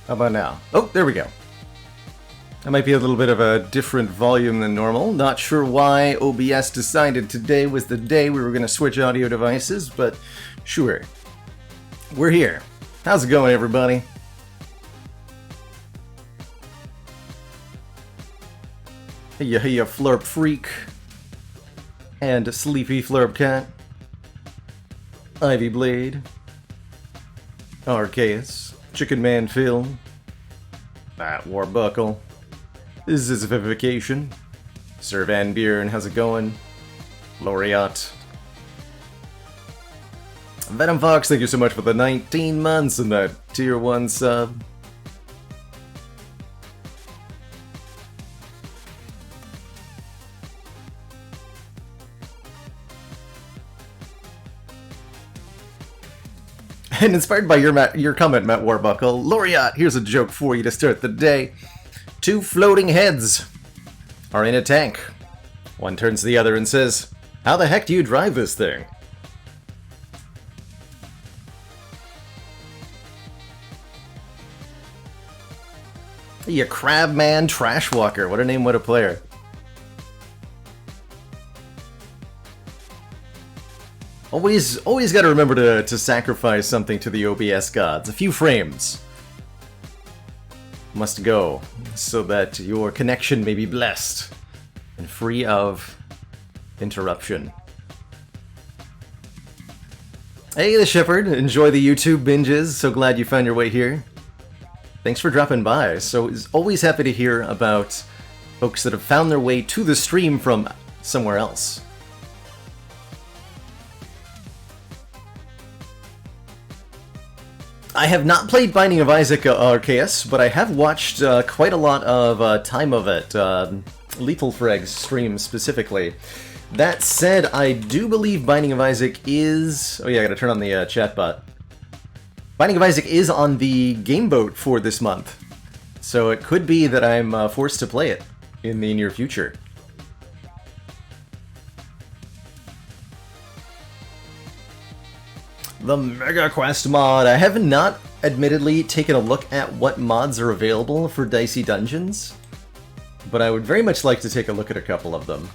How about now? Oh, there we go. That might be a little bit of a different volume than normal. Not sure why OBS decided today was the day we were going to switch audio devices, but sure. We're here. How's it going, everybody? Hey, Flurp Freak. And Sleepy Flurp Cat. Ivy Blade. Arceus. Chicken Man Phil. Matt Warbuckle. This is Vivification. Sir Van Buren, how's it going? Laureate. Venom Fox, thank you so much for the 19 months and that tier 1 sub. And inspired by your comment, Matt Warbuckle, Laureate, here's a joke for you to start the day. 2 floating heads are in a tank. One turns to the other and says, "How the heck do you drive this thing?" You Crabman Trashwalker, what a name, what a player. Always gotta remember to sacrifice something to the OBS gods. A few frames must go, so that your connection may be blessed and free of interruption. Hey, the Shepherd, enjoy the YouTube binges, so glad you found your way here. Thanks for dropping by. So, always happy to hear about folks that have found their way to the stream from somewhere else. I have not played Binding of Isaac Arceus, but I have watched quite a lot of Time of It, Lethal Frag's stream specifically. That said, I do believe Binding of Isaac is... Oh yeah, I gotta turn on the chat bot. Binding of Isaac is on the Game Boat for this month, so it could be that I'm forced to play it in the near future. The Mega Quest mod. I have not, admittedly, taken a look at what mods are available for Dicey Dungeons, but I would very much like to take a look at a couple of them.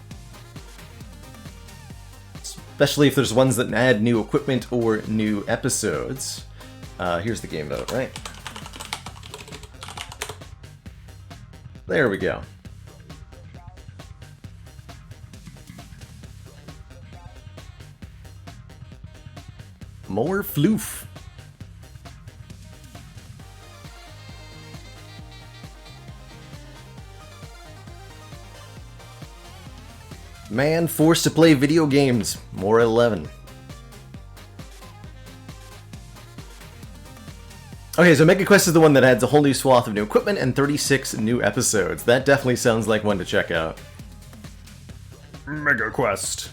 Especially if there's ones that add new equipment or new episodes. Here's the game vote, right? There we go. More floof. Man forced to play video games. More 11. Okay, so Mega Quest is the one that adds a whole new swath of new equipment and 36 new episodes. That definitely sounds like one to check out. Mega Quest.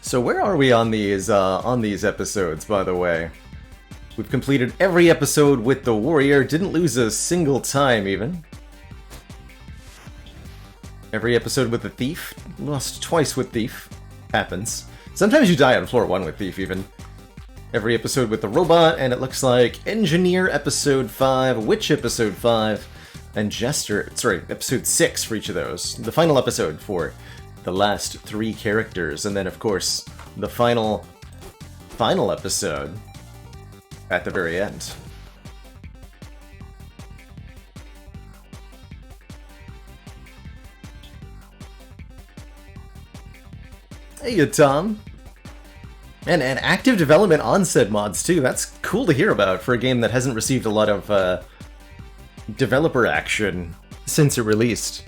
So where are we on these episodes, by the way? We've completed every episode with the warrior, didn't lose a single time even. Every episode with the thief, lost twice with thief. Happens. Sometimes you die on floor 1 with thief even. Every episode with the robot, and it looks like Engineer episode 5, Witch episode 5, and Jester, sorry, episode 6 for each of those. The final episode for the last 3 characters, and then of course the final episode at the very end. Hey, Tom. And active development on said mods too. That's cool to hear about for a game that hasn't received a lot of developer action since it released.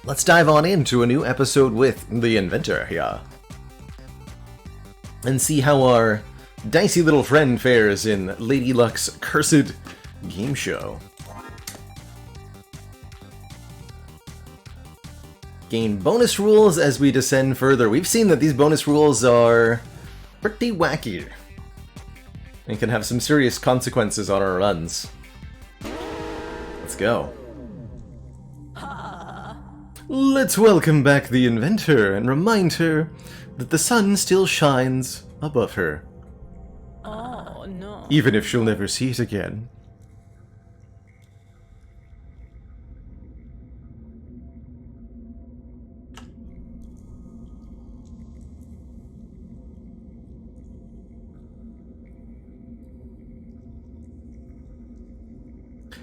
Let's dive on into a new episode with the Inventor here. And see how our dicey little friend fares in Lady Luck's Cursed Game Show. Gain bonus rules as we descend further. We've seen that these bonus rules are pretty wacky and can have some serious consequences on our runs. go. Let's welcome back the inventor and remind her that the sun still shines above her. Oh, no. Even if she'll never see it again.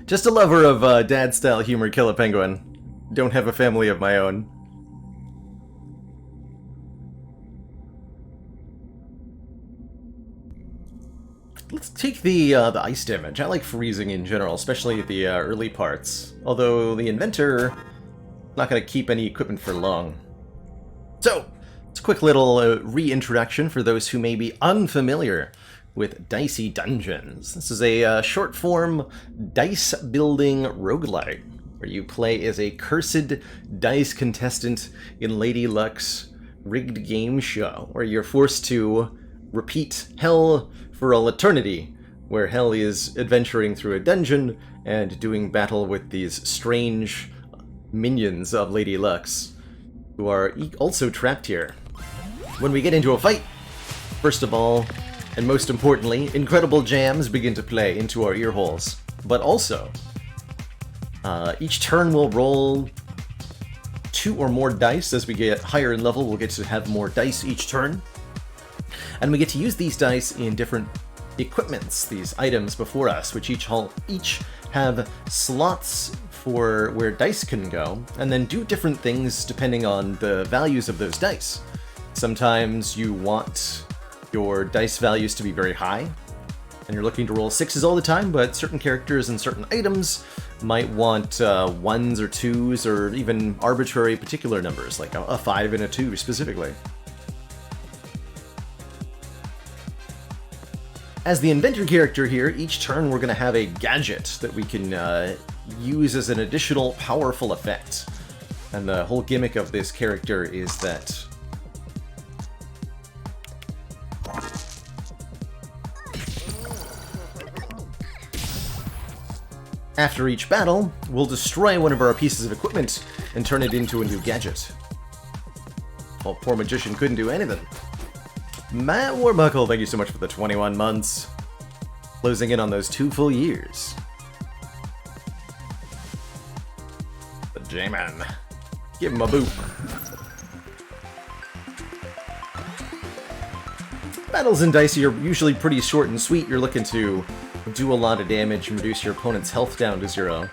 Just a lover of dad-style humor, kill a penguin. Don't have a family of my own. Let's take the ice damage. I like freezing in general, especially the early parts. Although the inventor not going to keep any equipment for long. So, it's a quick little reintroduction for those who may be unfamiliar with Dicey Dungeons. This is a short-form dice-building roguelite, where you play as a cursed dice contestant in Lady Luck's rigged game show, where you're forced to repeat hell for all eternity, where hell is adventuring through a dungeon and doing battle with these strange minions of Lady Luck's, who are also trapped here. When we get into a fight, first of all, and most importantly, incredible jams begin to play into our ear holes. But also, each turn we'll roll 2 or more dice. As we get higher in level, we'll get to have more dice each turn. And we get to use these dice in different equipments, these items before us, which each have slots for where dice can go, and then do different things depending on the values of those dice. Sometimes you want your dice values to be very high, and you're looking to roll 6s all the time, but certain characters and certain items might want 1s or 2s, or even arbitrary particular numbers, like a 5 and a 2 specifically. As the inventor character here, each turn we're going to have a gadget that we can use as an additional powerful effect. And the whole gimmick of this character is that after each battle, we'll destroy one of our pieces of equipment and turn it into a new gadget. Well, poor magician couldn't do anything. Matt Warbuckle, thank you so much for the 21 months. Closing in on those 2 full years. The J-Man. Give him a boop. Battles in Dicey are usually pretty short and sweet. You're looking to do a lot of damage and reduce your opponent's health down to 0.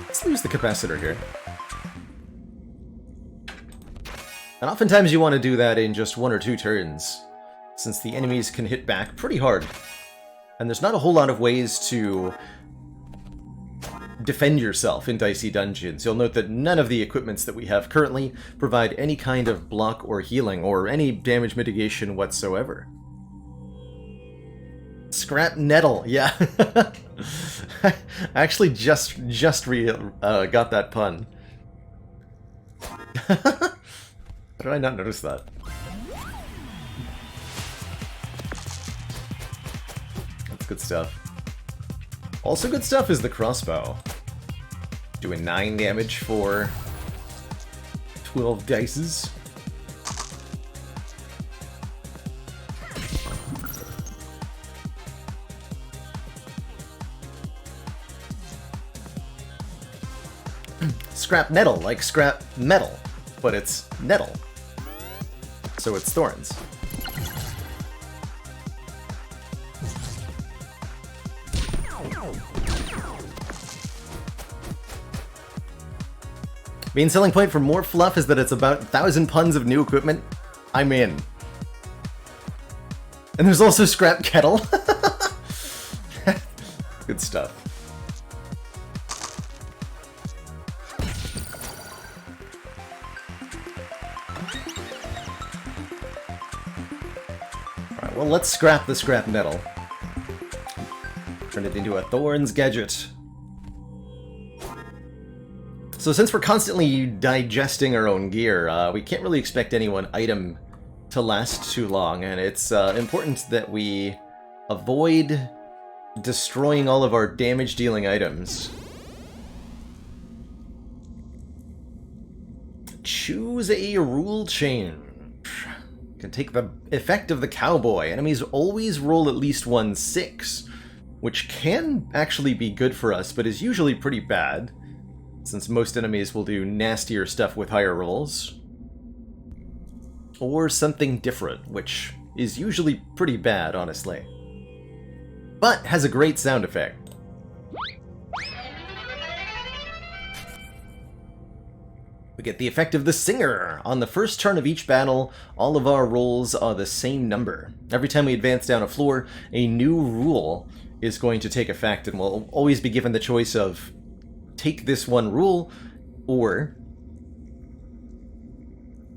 Let's lose the capacitor here. And oftentimes you want to do that in just 1 or 2 turns, since the enemies can hit back pretty hard. And there's not a whole lot of ways to defend yourself in Dicey Dungeons. You'll note that none of the equipments that we have currently provide any kind of block or healing or any damage mitigation whatsoever. Scrap nettle, yeah. I actually just got that pun. How did I not notice that? That's good stuff. Also good stuff is the crossbow. Doing 9 damage for 12 dices. Scrap nettle, like scrap metal, but it's nettle. So it's thorns. Main selling point for more fluff is that it's about 1,000 puns of new equipment. I'm in. And there's also scrap kettle. Good stuff. Alright, well, let's scrap the scrap metal. Turn it into a Thorns gadget. So since we're constantly digesting our own gear, we can't really expect any one item to last too long, and it's important that we avoid destroying all of our damage-dealing items Choose a rule change. Can take the effect of the cowboy. Enemies always roll at least 1/6, which can actually be good for us, but is usually pretty bad, since most enemies will do nastier stuff with higher rolls. Or something different, which is usually pretty bad, honestly. But has a great sound effect. We get the effect of the Singer. On the first turn of each battle, all of our rolls are the same number. Every time we advance down a floor, a new rule is going to take effect, and we'll always be given the choice of take this one rule, or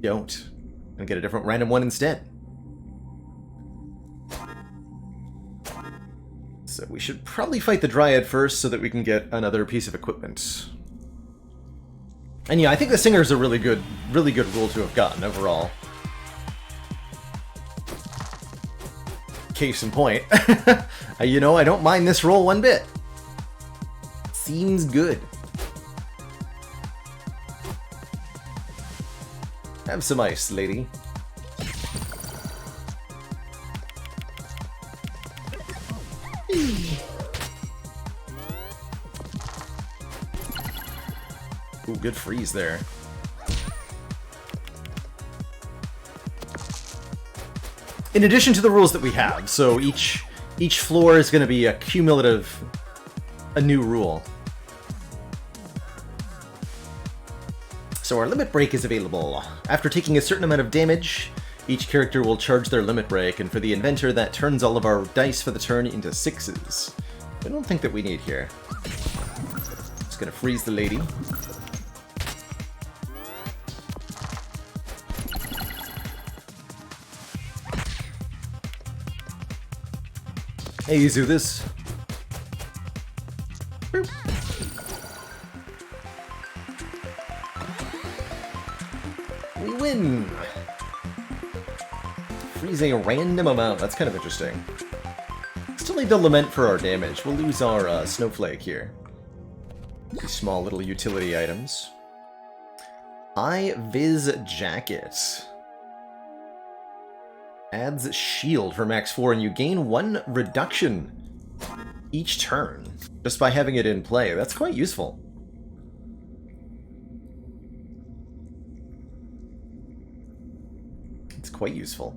don't, and get a different random one instead. So we should probably fight the Dryad first so that we can get another piece of equipment. And yeah, I think the Singer is a really good rule to have gotten overall. Case in point. You know, I don't mind this roll one bit. Seems good. Have some ice, lady. Ooh, good freeze there. In addition to the rules that we have, so each floor is going to be a new rule. So our limit break is available. After taking a certain amount of damage, each character will charge their limit break, and for the inventor, that turns all of our dice for the turn into 6s. I don't think that we need here. Just gonna freeze the lady. Hey, you do this. Boop. We win! Freeze a random amount. That's kind of interesting. Still need to lament for our damage. We'll lose our snowflake here. These small little utility items. High-vis jacket. Adds shield for max 4, and you gain 1 reduction each turn just by having it in play. That's quite useful. It's quite useful.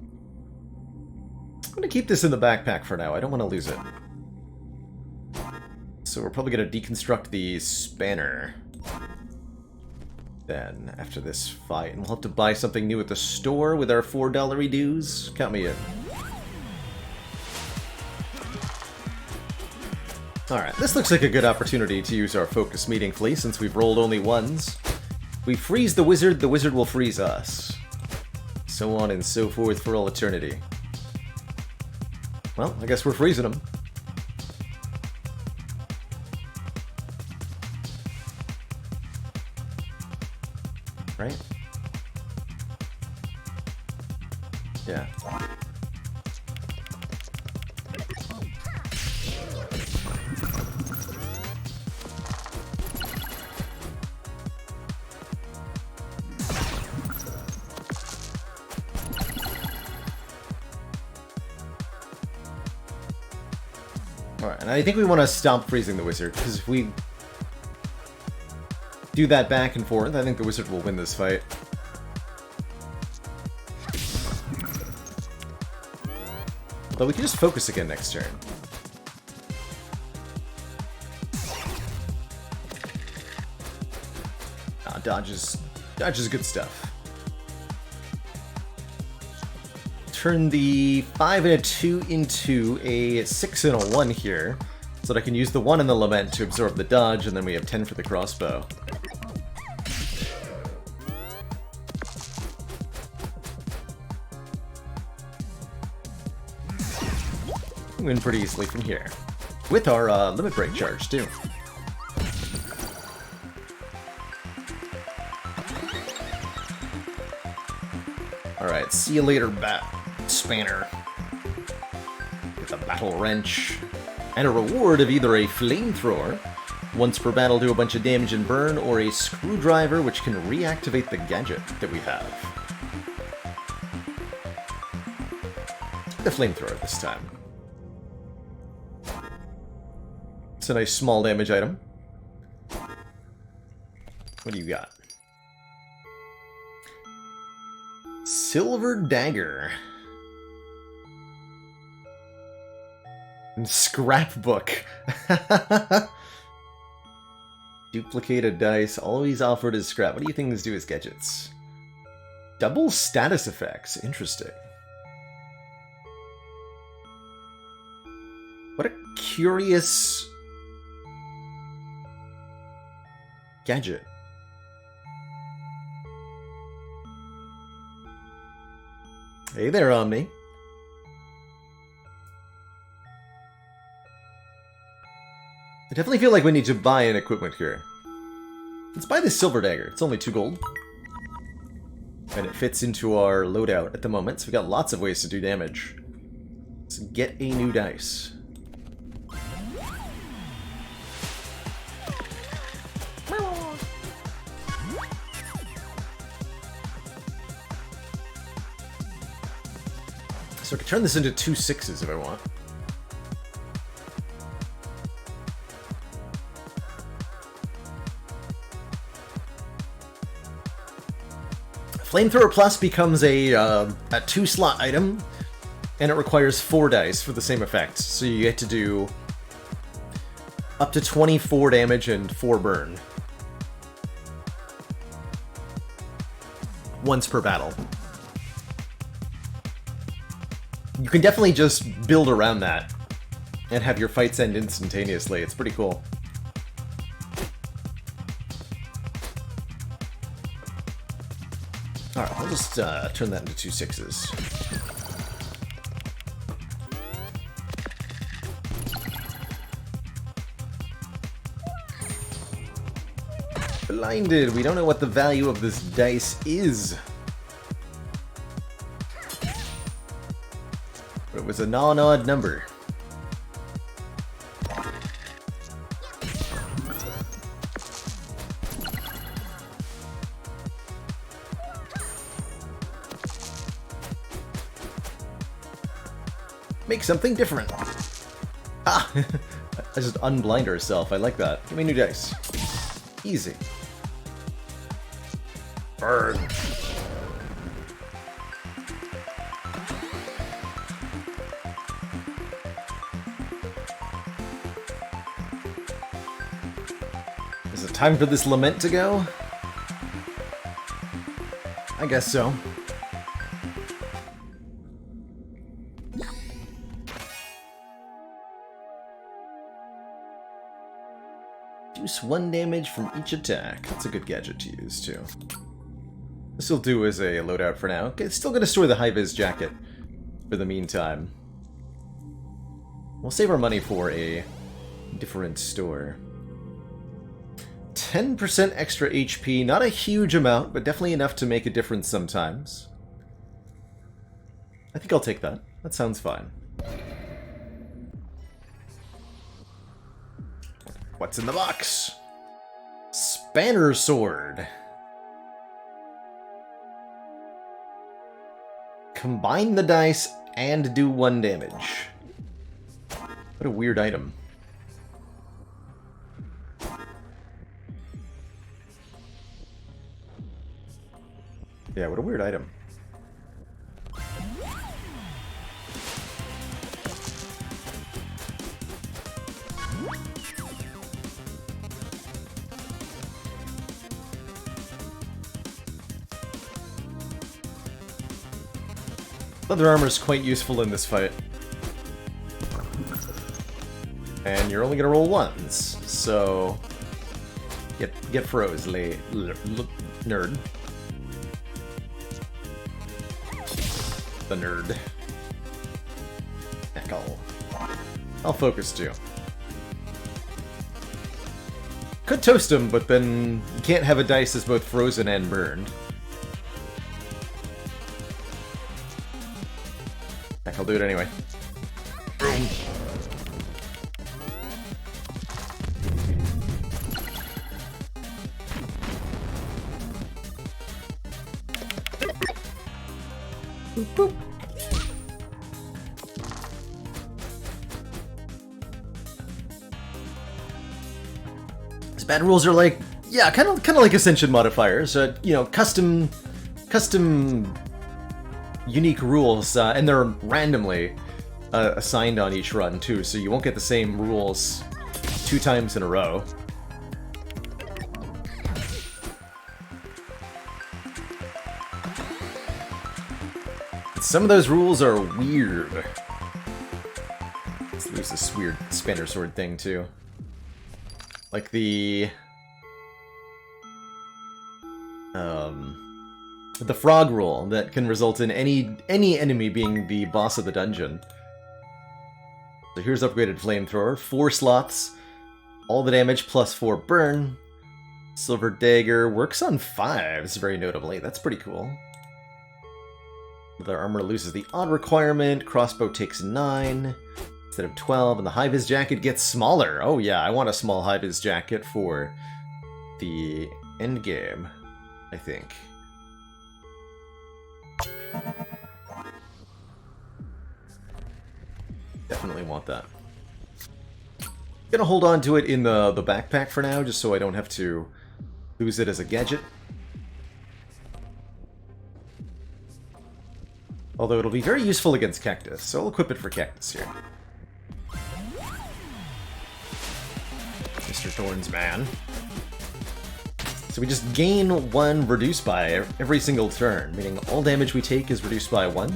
I'm going to keep this in the backpack for now. I don't want to lose it. So we're probably going to deconstruct the spanner then after this fight, and we'll have to buy something new at the store with our $4 dues. Count me in. Alright, this looks like a good opportunity to use our focus meaningfully since we've rolled only 1s. We freeze the wizard will freeze us. So on and so forth for all eternity. Well, I guess we're freezing him. Right? Yeah. Alright, and I think we want to stop freezing the wizard, because if we do that back and forth, I think the wizard will win this fight. But we can just focus again next turn. Dodge is good stuff. Turn the 5 and a 2 into a 6 and a 1 here, so that I can use the 1 in the lament to absorb the dodge, and then we have 10 for the crossbow. Win pretty easily from here. With our limit break charge, too. Alright, see you later, Spanner. With a battle wrench. And a reward of either a flamethrower Once per battle, do a bunch of damage and burn, or a screwdriver, which can reactivate the gadget that we have. The flamethrower this time. It's a nice small damage item. What do you got? Silver dagger. And scrapbook. Duplicated dice, always offered as scrap. What do you things do as gadgets? Double status effects. Interesting. What a curious gadget. Hey there, Omni. I definitely feel like we need to buy an equipment here. Let's buy this silver dagger. It's only 2 gold. And it fits into our loadout at the moment, so we've got lots of ways to do damage. Let's get a new dice. So I could turn this into 2 6s if I want. Flamethrower Plus becomes a 2-slot item, and it requires 4 dice for the same effect. So you get to do up to 24 damage and 4 burn. Once per battle. You can definitely just build around that and have your fights end instantaneously. It's pretty cool. Alright, I'll just turn that into 2 6s. Blinded! We don't know what the value of this dice is. But it was a non-odd number. Make something different. Ah! I just unblind herself. I like that. Give me new dice. Easy. Burn. Is it time for this lament to go? I guess so. Reduce 1 damage from each attack. That's a good gadget to use, too. This will do as a loadout for now. Okay, still gonna store the high-vis jacket for the meantime. We'll save our money for a different store. 10% extra HP, not a huge amount, but definitely enough to make a difference sometimes. I think I'll take that. That sounds fine. What's in the box? Spanner sword. Combine the dice and do 1 damage. What a weird item. Yeah, what a weird item. Leather armor is quite useful in this fight. And you're only gonna roll 1s, so get froze, nerd. The nerd. Heck, I'll focus too. Could toast him, but then you can't have a dice that's both frozen and burned. Heck, I'll do it anyway. Boom. Boop, boop. These bad rules are like, yeah, kind of like Ascension modifiers. You know, custom, unique rules, and they're randomly assigned on each run too, so you won't get the same rules 2 times in a row. Some of those rules are weird. Let's lose this weird Spanner Sword thing too. Like the frog rule that can result in any enemy being the boss of the dungeon. So here's upgraded flamethrower, 4 slots, all the damage plus 4 burn. Silver dagger works on 5s very notably. That's pretty cool. Their armor loses the odd requirement. Crossbow takes 9 instead of 12, and the high-vis jacket gets smaller. Oh yeah, I want a small high-vis jacket for the endgame, I think. Definitely want that. Gonna hold on to it in the backpack for now, just so I don't have to lose it as a gadget. Although it'll be very useful against Cactus, so I'll equip it for Cactus here. Mr. Thorn's man. So we just gain 1 reduced by every single turn, meaning all damage we take is reduced by 1.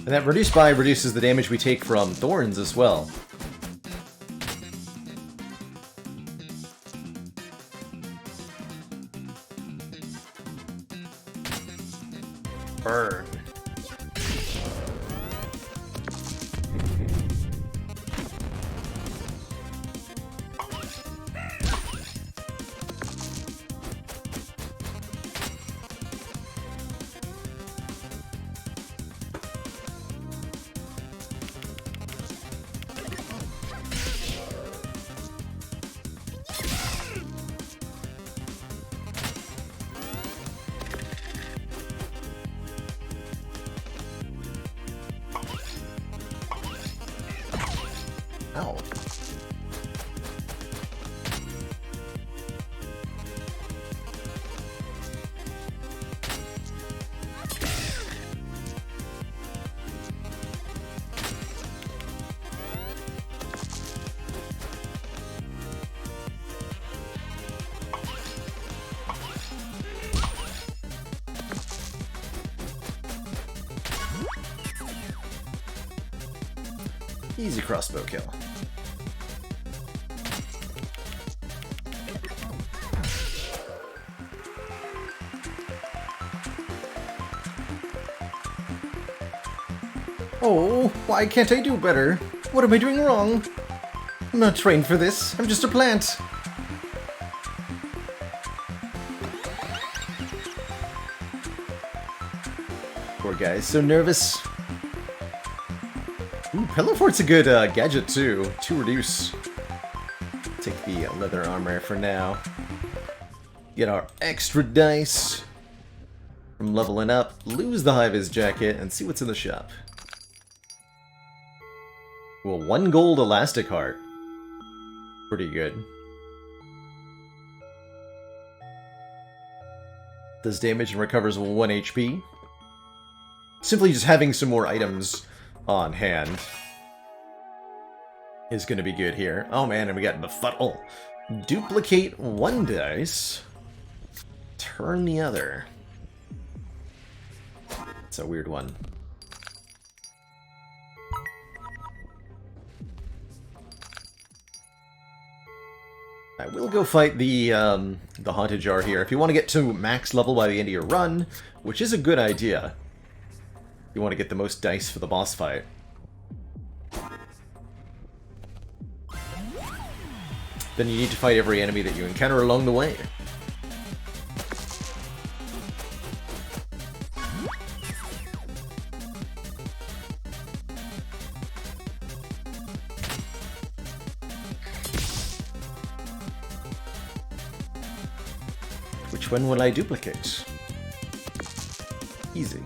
And that reduced by reduces the damage we take from thorns as well. Burn. Ow. Easy crossbow kill. Oh, why can't I do better? What am I doing wrong? I'm not trained for this. I'm just a plant. Poor guy's so nervous. Ooh, Pillow Fort's a good gadget too. 2 reduce. Take the leather armor for now. Get our extra dice from leveling up. Lose the high-vis jacket and see what's in the shop. Well, 1 gold elastic heart. Pretty good. Does damage and recovers 1 HP. Simply just having some more items on hand is going to be good here. Oh man, and we got Befuddle. Duplicate 1 dice. Turn the other. It's a weird one. I will go fight the Haunted Jar here. If you want to get to max level by the end of your run, which is a good idea. You want to get the most dice for the boss fight. then you need to fight every enemy that you encounter along the way. Which one will I duplicate? Easy.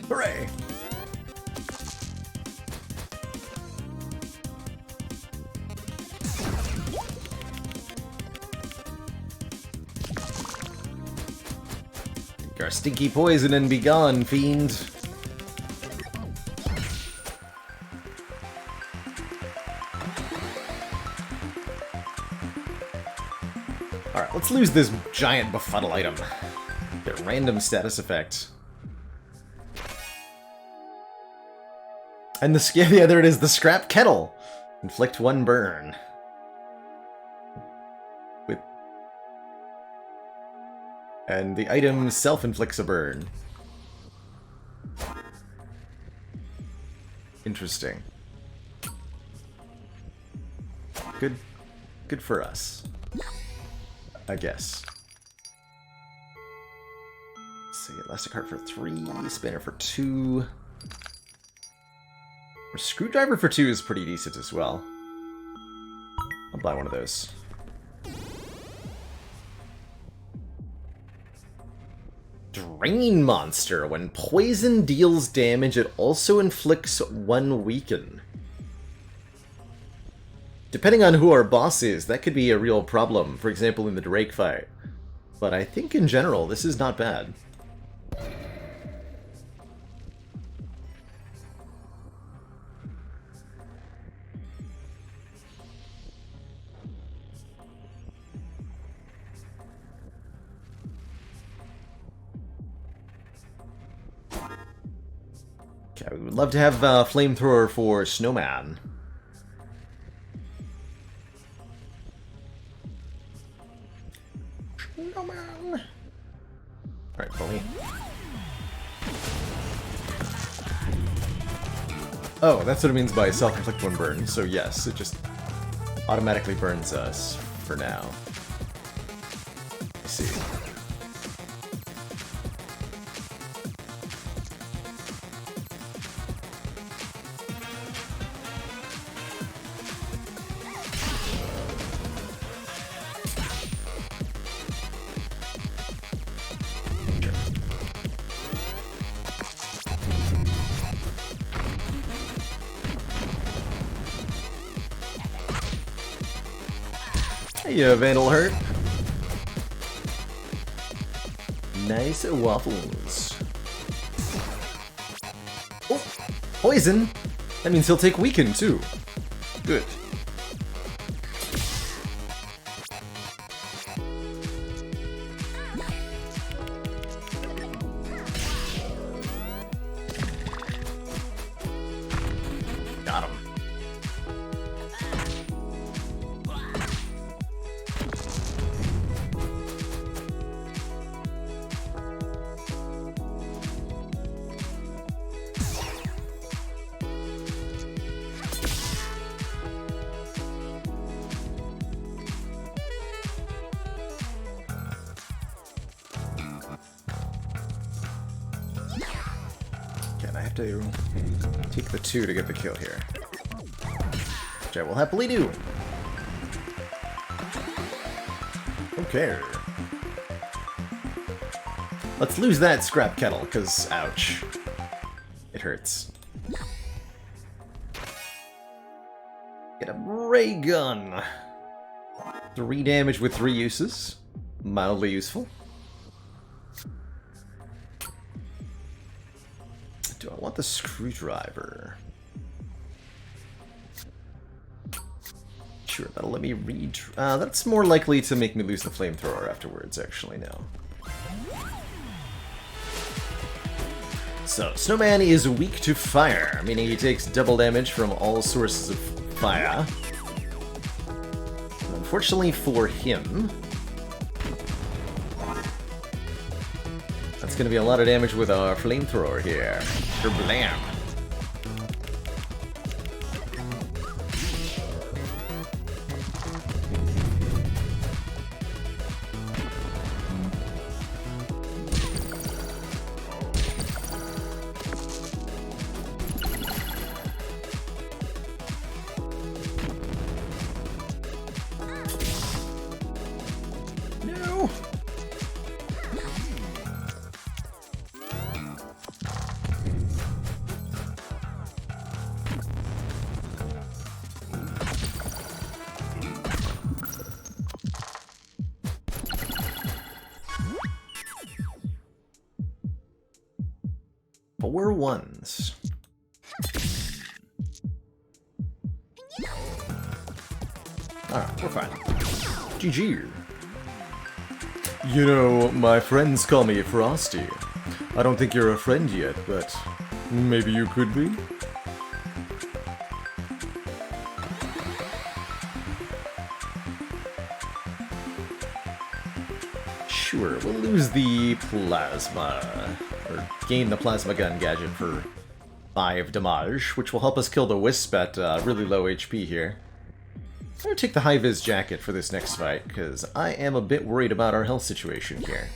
Hooray! Take our stinky poison and be gone, fiend. Alright, let's lose this giant befuddle item. Get random status effect. And yeah, there it is, the scrap kettle. Inflict 1 burn. And the item self-inflicts a burn. Interesting. Good for us, I guess. Let's see, elastic heart for 3, spinner for 2. Or screwdriver for 2 is pretty decent as well. I'll buy one of those. Drain monster. When poison deals damage, it also inflicts 1 weaken. Depending on who our boss is, that could be a real problem. For example, in the Drake fight. But I think in general, this is not bad. Okay, we would love to have flamethrower for Snowman. Snowman! Alright, bully. Oh, that's what it means by self-inflict 1 burn. So yes, it just automatically burns us for now. Let's see. Hey, Vandal Hurt. Nice waffles. Oh, poison. That means he'll take weaken too. Good. Got him. To take the 2 to get the kill here, which I will happily do. Okay. Let's lose that scrap kettle, because ouch. It hurts. Get a ray gun. 3 damage with 3 uses. Mildly useful. Do I want the screwdriver? Sure, that'll let me read. That's more likely to make me lose the flamethrower afterwards, actually, now. So, Snowman is weak to fire, meaning he takes double damage from all sources of fire. Unfortunately for him, that's going to be a lot of damage with our flamethrower here. Blam. Four ones. Alright, we're fine. GG. You know, my friends call me Frosty. I don't think you're a friend yet, but maybe you could be? Sure, we'll lose the plasma, or gain the plasma gun gadget for 5 damage, which will help us kill the Wisp at really low HP here. I'm going to take the high-vis jacket for this next fight, because I am a bit worried about our health situation here.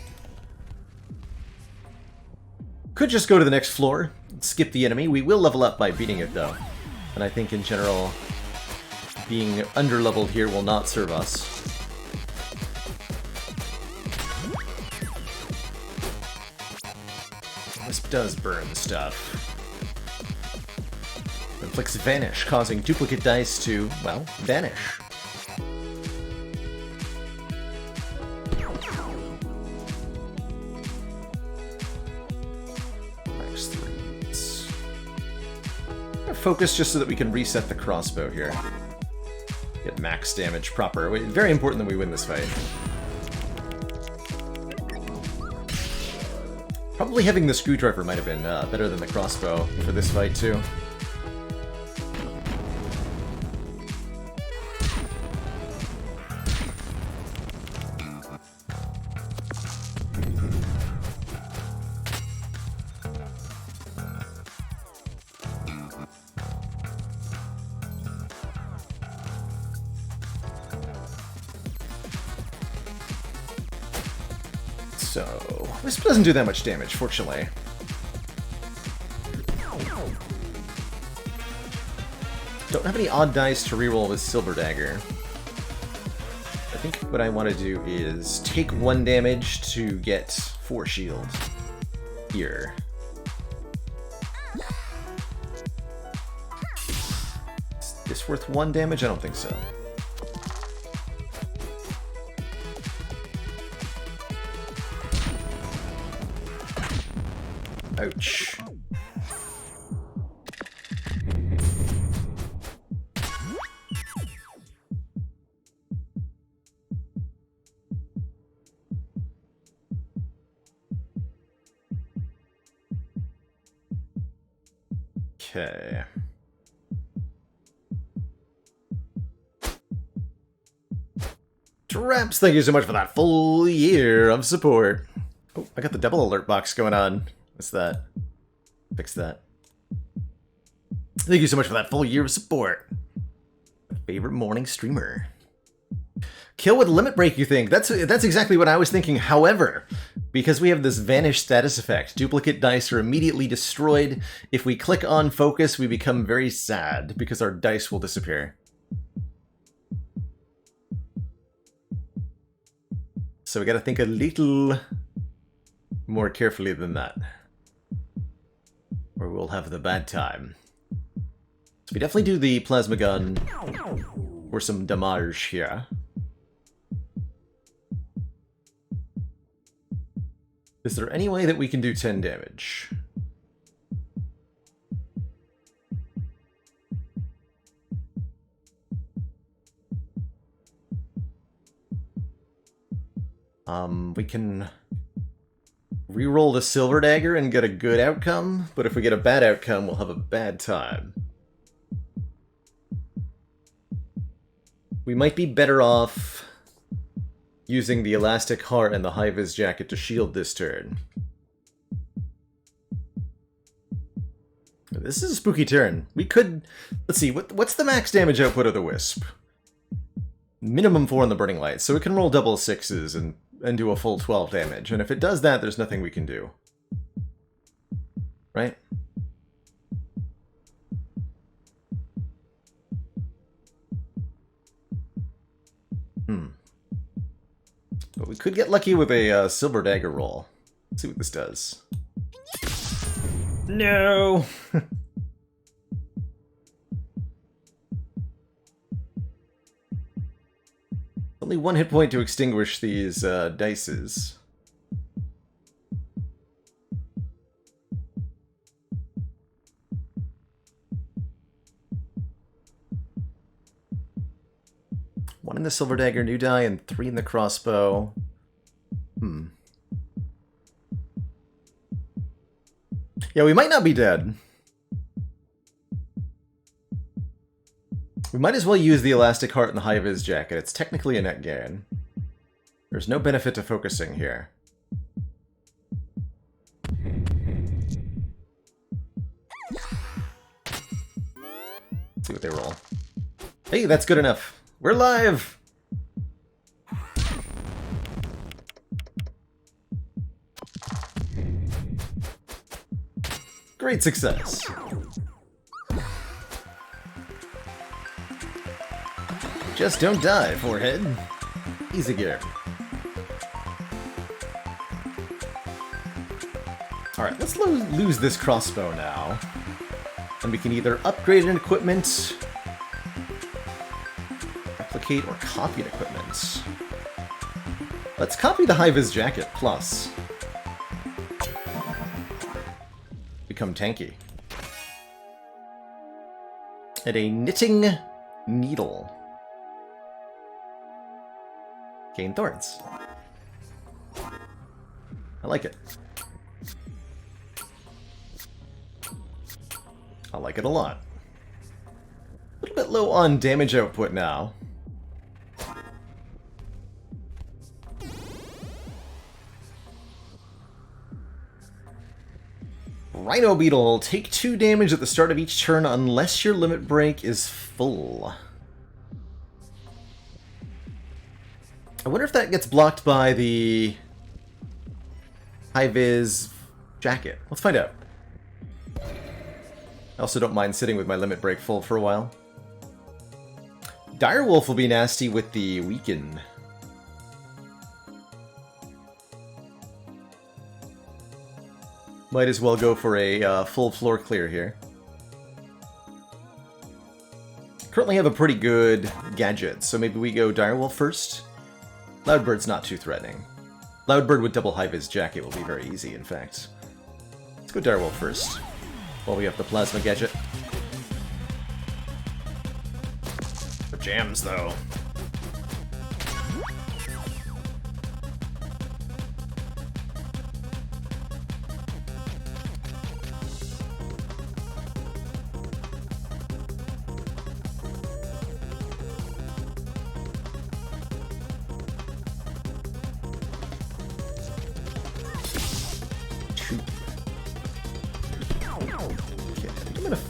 Could just go to the next floor, skip the enemy. We will level up by beating it, though. And I think, in general, being under-leveled here will not serve us. Wisp does burn stuff. Inflicts Vanish, causing duplicate dice to, well, vanish. Max 3s. Focus just so that we can reset the crossbow here. Get max damage proper. Very important that we win this fight. Probably having the screwdriver might have been better than the crossbow for this fight, too. So, Wisp doesn't do that much damage, fortunately. Don't have any odd dice to reroll with Silver Dagger. I think what I want to do is take 1 damage to get 4 shield here. Is this worth 1 damage? I don't think so. Ouch. Okay. Traps, thank you so much for that full year of support. Oh, I got the double alert box going on. What's that? Fix that. Thank you so much for that full year of support. My favorite morning streamer. Kill with limit break, you think? That's exactly what I was thinking. However, because we have this vanish status effect, duplicate dice are immediately destroyed. If we click on focus, we become very sad because our dice will disappear. So we gotta think a little more carefully than that, or we'll have the bad time. So we definitely do the plasma gun or some damage here. Is there any way that we can do 10 damage? We can reroll the Silver Dagger and get a good outcome, but if we get a bad outcome, we'll have a bad time. We might be better off using the Elastic Heart and the High-Vis Jacket to shield this turn. This is a spooky turn. We could... Let's see, what's the max damage output of the Wisp? Minimum 4 on the Burning Light, so it can roll double 6s and do a full 12 damage. And if it does that, there's nothing we can do. Right? But we could get lucky with a Silver Dagger roll. Let's see what this does. No! Only 1 hit point to extinguish these dices. One in the Silver Dagger, new die, and 3 in the crossbow. Yeah, we might not be dead. We might as well use the Elastic Heart and the High-Vis Jacket. It's technically a net gain. There's no benefit to focusing here. Let's see what they roll. Hey, that's good enough. We're live! Great success. Just don't die, forehead. Easy gear. Alright, let's lose this crossbow now. And we can either upgrade an equipment, replicate, or copy an equipment. Let's copy the High-Vis Jacket plus. Become tanky. And a knitting needle. Gain thorns. I like it. I like it a lot. A little bit low on damage output now. Rhino Beetle, take 2 damage at the start of each turn unless your limit break is full. I wonder if that gets blocked by the High-Vis Jacket. Let's find out. I also don't mind sitting with my limit break full for a while. Direwolf will be nasty with the Weaken. Might as well go for a full floor clear here. Currently have a pretty good gadget, so maybe we go Direwolf first. Loudbird's not too threatening. Loudbird with double High-Vis Jacket will be very easy, in fact. Let's go Direwolf first, while we have the Plasma gadget. The jams, though.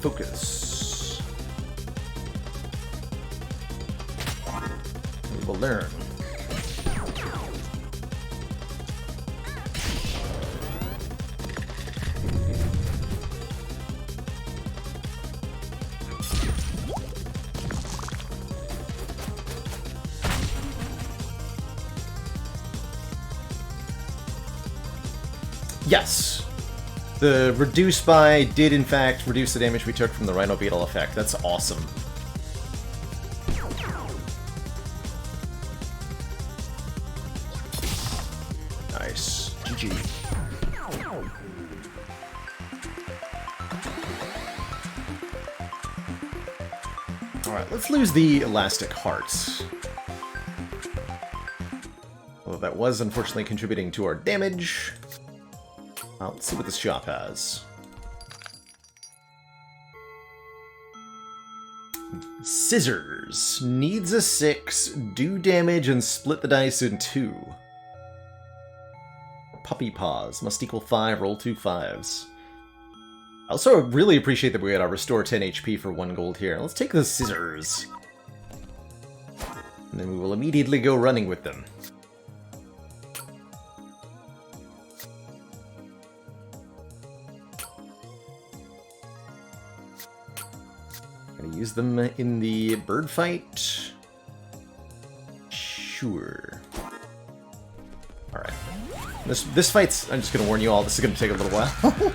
Focus. We will learn. Yes. The reduce by did in fact reduce the damage we took from the Rhino Beetle effect. That's awesome. Nice. GG. Alright, let's lose the Elastic Heart. Although that was unfortunately contributing to our damage. Let's see what this shop has. Scissors. Needs a 6, do damage, and split the dice in 2. Puppy paws. Must equal 5, roll 2 5s. I also really appreciate that we had our restore 10 HP for 1 gold here. Let's take the scissors. And then we will immediately go running with them. Gonna use them in the bird fight. Sure. Alright. This fight's, I'm just gonna warn you all, this is gonna take a little while.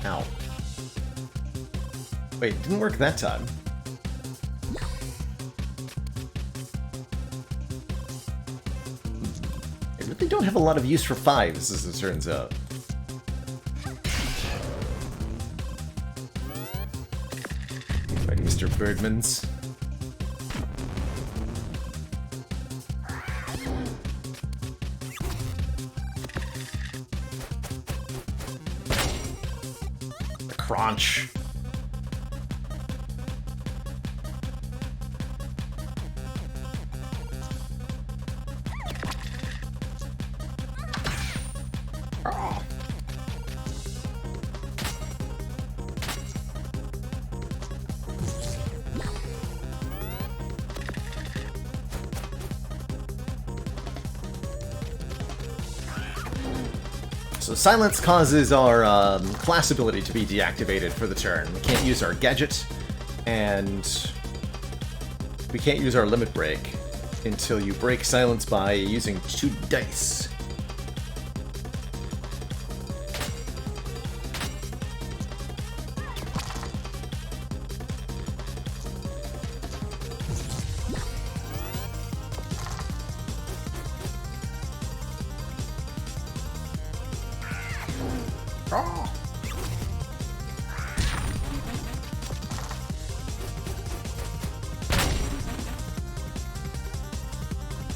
Ow. Wait, it didn't work that time. I really don't have a lot of use for 5s, as it turns out. Right, Mr. Birdmans. The crunch. So silence causes our class ability to be deactivated for the turn. We can't use our gadget, and we can't use our limit break until you break silence by using 2 dice.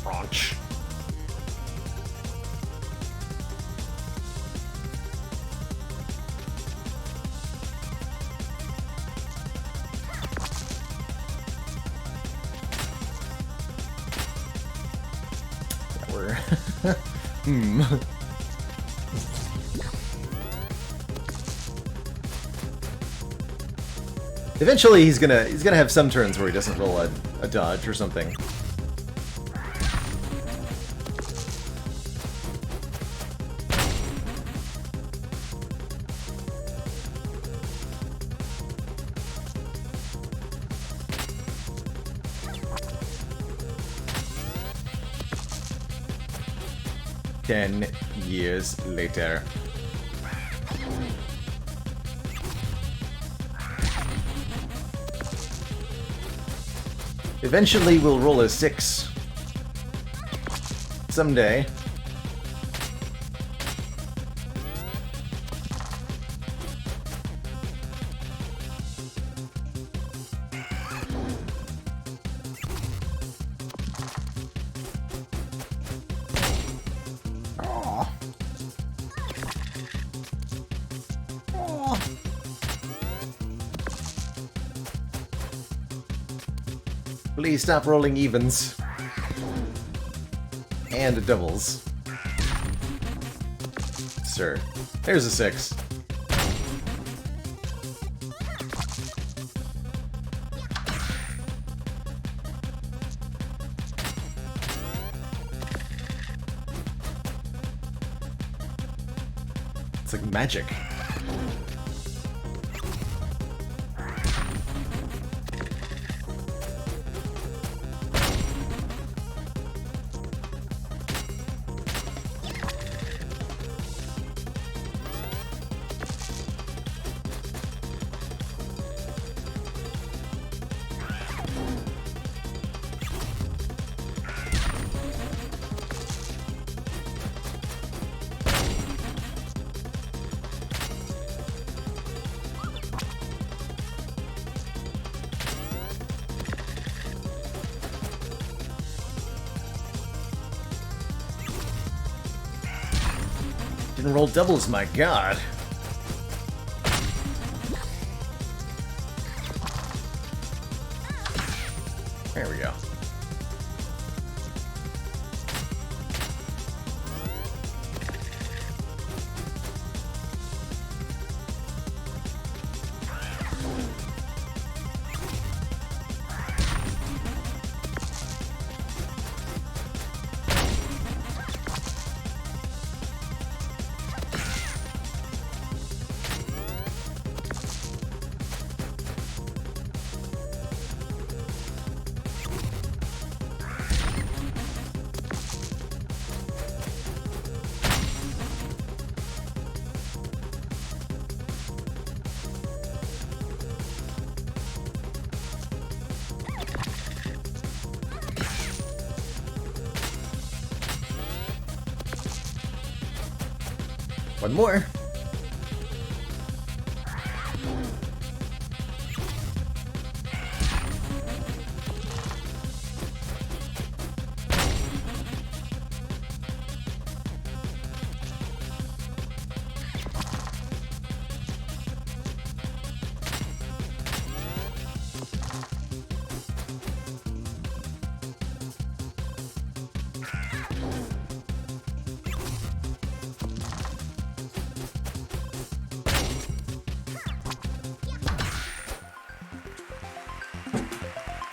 Crunch. Yeah, we're Eventually he's gonna have some turns where he doesn't roll a dodge or something. Ten years later. Eventually we'll roll a 6. Someday. Please stop rolling evens. And doubles. Sir. There's a 6. It's like magic. Can roll doubles, my god. There we go. One more.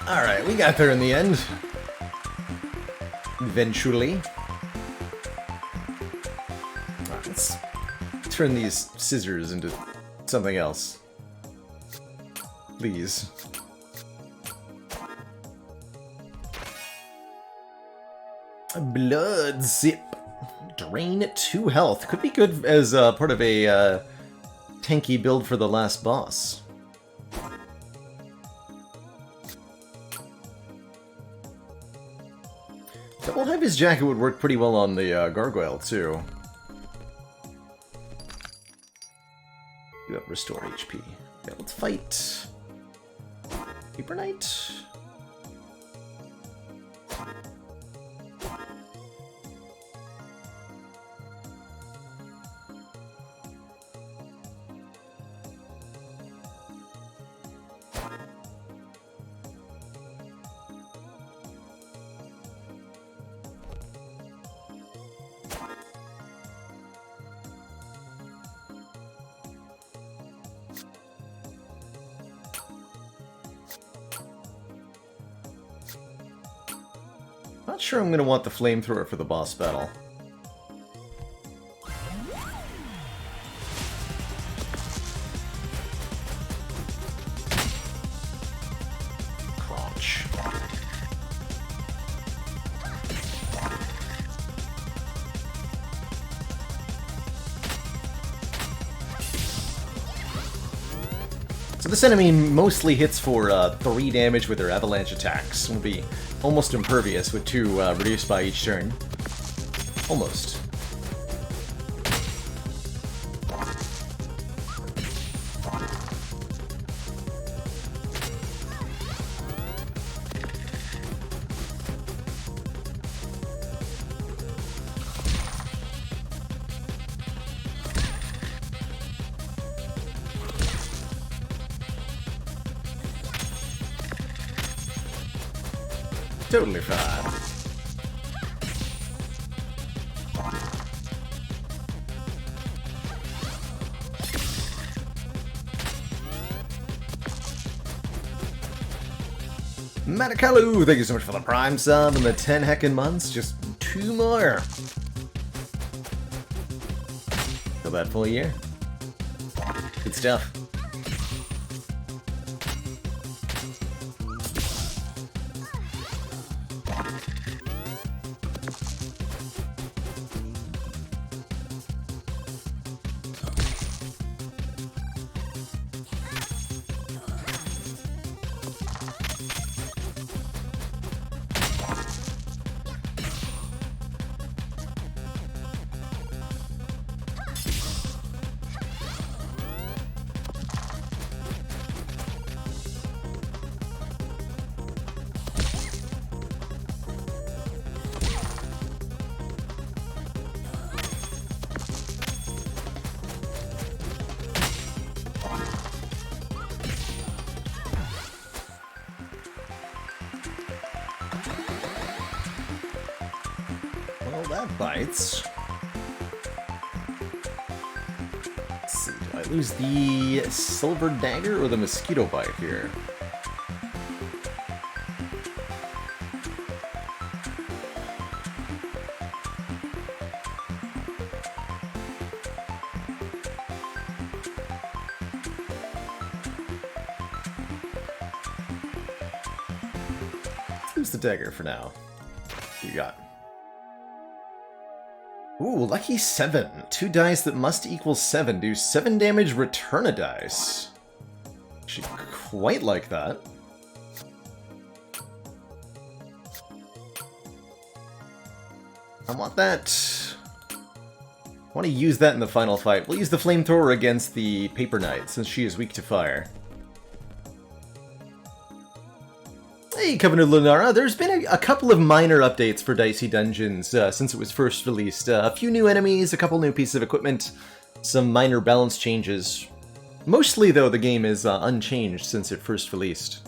Alright, we got there in the end. Eventually. Right, let's turn these scissors into something else. Please. Blood zip. Drain 2 health. Could be good as part of a tanky build for the last boss. Double Heavy's jacket would work pretty well on the gargoyle, too. You have restore HP. Yeah, let's fight. Paper Knight. Not sure I'm going to want the flamethrower for the boss battle. Crunch. So this enemy mostly hits for 3 damage with their avalanche attacks. Will be almost impervious with 2 reduced by each turn. Almost. Totally fine. Matakalu, thank you so much for the Prime sub and the 10 heckin' months. Just 2 more. For that full year. Good stuff. Well, that bites. Let's see, do I lose the silver dagger or the mosquito bite here? Let's use the dagger for now. What you got? Ooh, lucky 7. 2 dice that must equal 7. Do 7 damage, return a dice. Actually, quite like that. I want that. I want to use that in the final fight. We'll use the flamethrower against the Paper Knight, since she is weak to fire. Hey, Covenant Lunara, there's been a couple of minor updates for Dicey Dungeons since it was first released. A few new enemies, a couple new pieces of equipment, some minor balance changes. Mostly, though, the game is unchanged since it first released.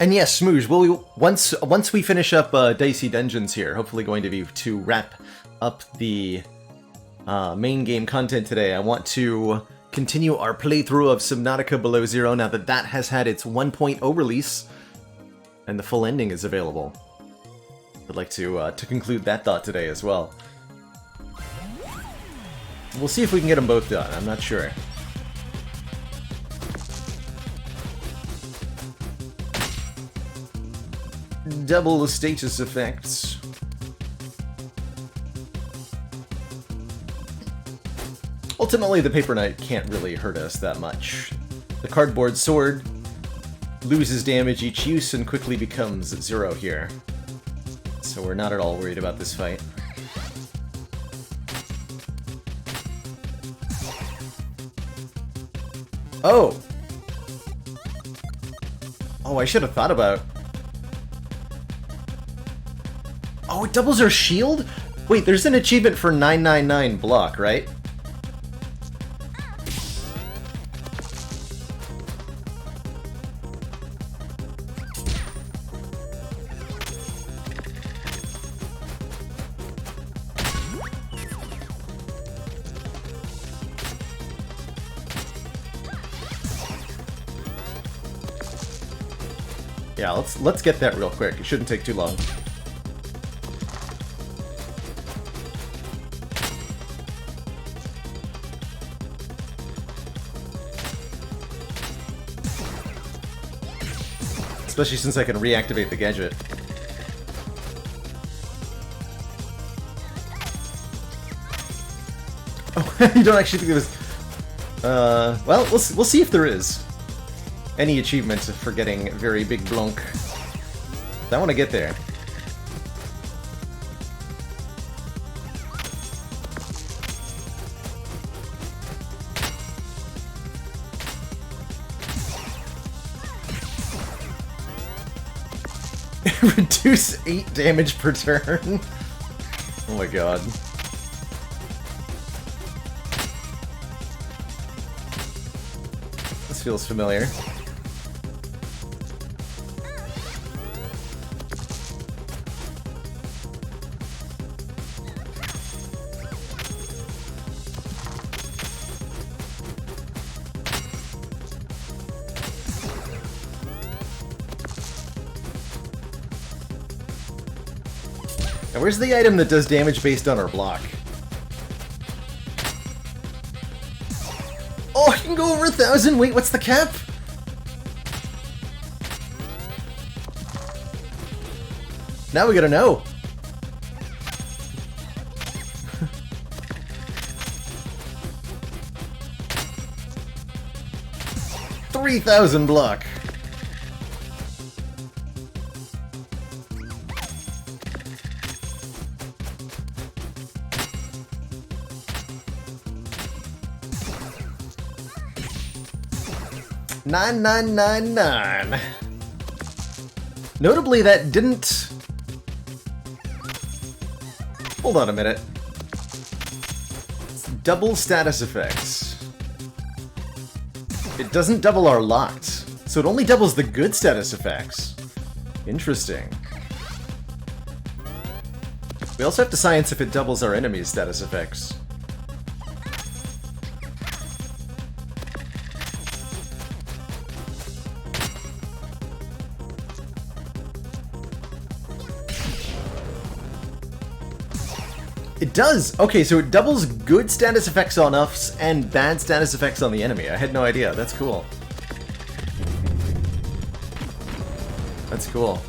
And yes, Smooge, once we finish up Dicey Dungeons here, hopefully going to be to wrap up the main game content today, I want to continue our playthrough of Subnautica Below Zero now that that has had its 1.0 release and the full ending is available. I'd like to conclude that thought today as well. We'll see if we can get them both done, I'm not sure. Double status effects. Ultimately, the Paper Knight can't really hurt us that much. The cardboard sword loses damage each use and quickly becomes 0 here. So we're not at all worried about this fight. Oh! Oh, I should have thought about... Oh, it doubles our shield? Wait, there's an achievement for 999 block, right? Yeah, let's get that real quick. It shouldn't take too long. Especially since I can reactivate the gadget. Oh, you don't actually think there was... well, we'll see if there is any achievement for getting very big blunk. I want to get there. Reduce 8 damage per turn. Oh my god. This feels familiar. Now, where's the item that does damage based on our block? Oh, I can go over 1,000! Wait, what's the cap? Now we gotta know. $3,000 block. $9,999. Notably, that didn't... Hold on a minute. Double status effects. It doesn't double our locked, so it only doubles the good status effects. Interesting. We also have to science if it doubles our enemy's status effects. It does! Okay, so it doubles good status effects on us and bad status effects on the enemy. I had no idea. That's cool. That's cool.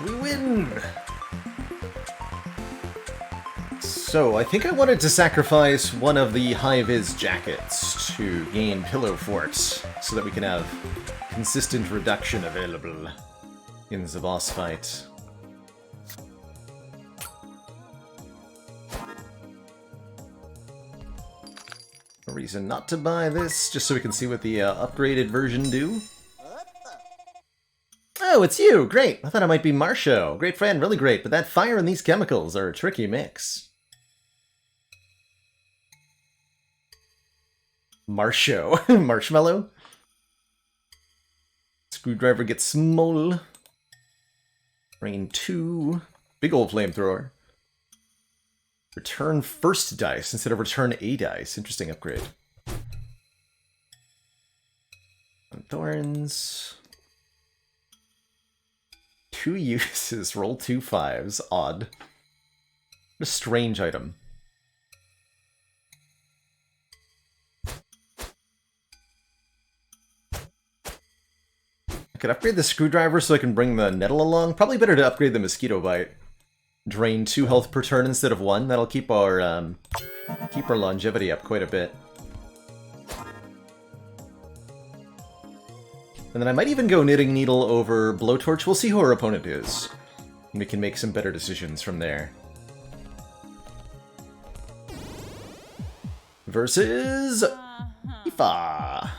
We win! So, I think I wanted to sacrifice one of the high-vis jackets to gain Pillow Fort, so that we can have consistent reduction available in the boss fight. A reason not to buy this, just so we can see what the upgraded version do. Oh, it's you! Great! I thought I might be Marshall. Great friend, really great, but that fire and these chemicals are a tricky mix. Marshall. Marshmallow? Screwdriver gets small. Rain 2. Big old flamethrower. Return first dice instead of return a dice. Interesting upgrade. Thorns. 2 uses, roll 2 5s. Odd. What a strange item. I could upgrade the screwdriver so I can bring the nettle along. Probably better to upgrade the mosquito bite. Drain 2 health per turn instead of 1. That'll keep our longevity up quite a bit. And then I might even go Knitting Needle over Blowtorch. We'll see who our opponent is. And we can make some better decisions from there. Versus Aoife.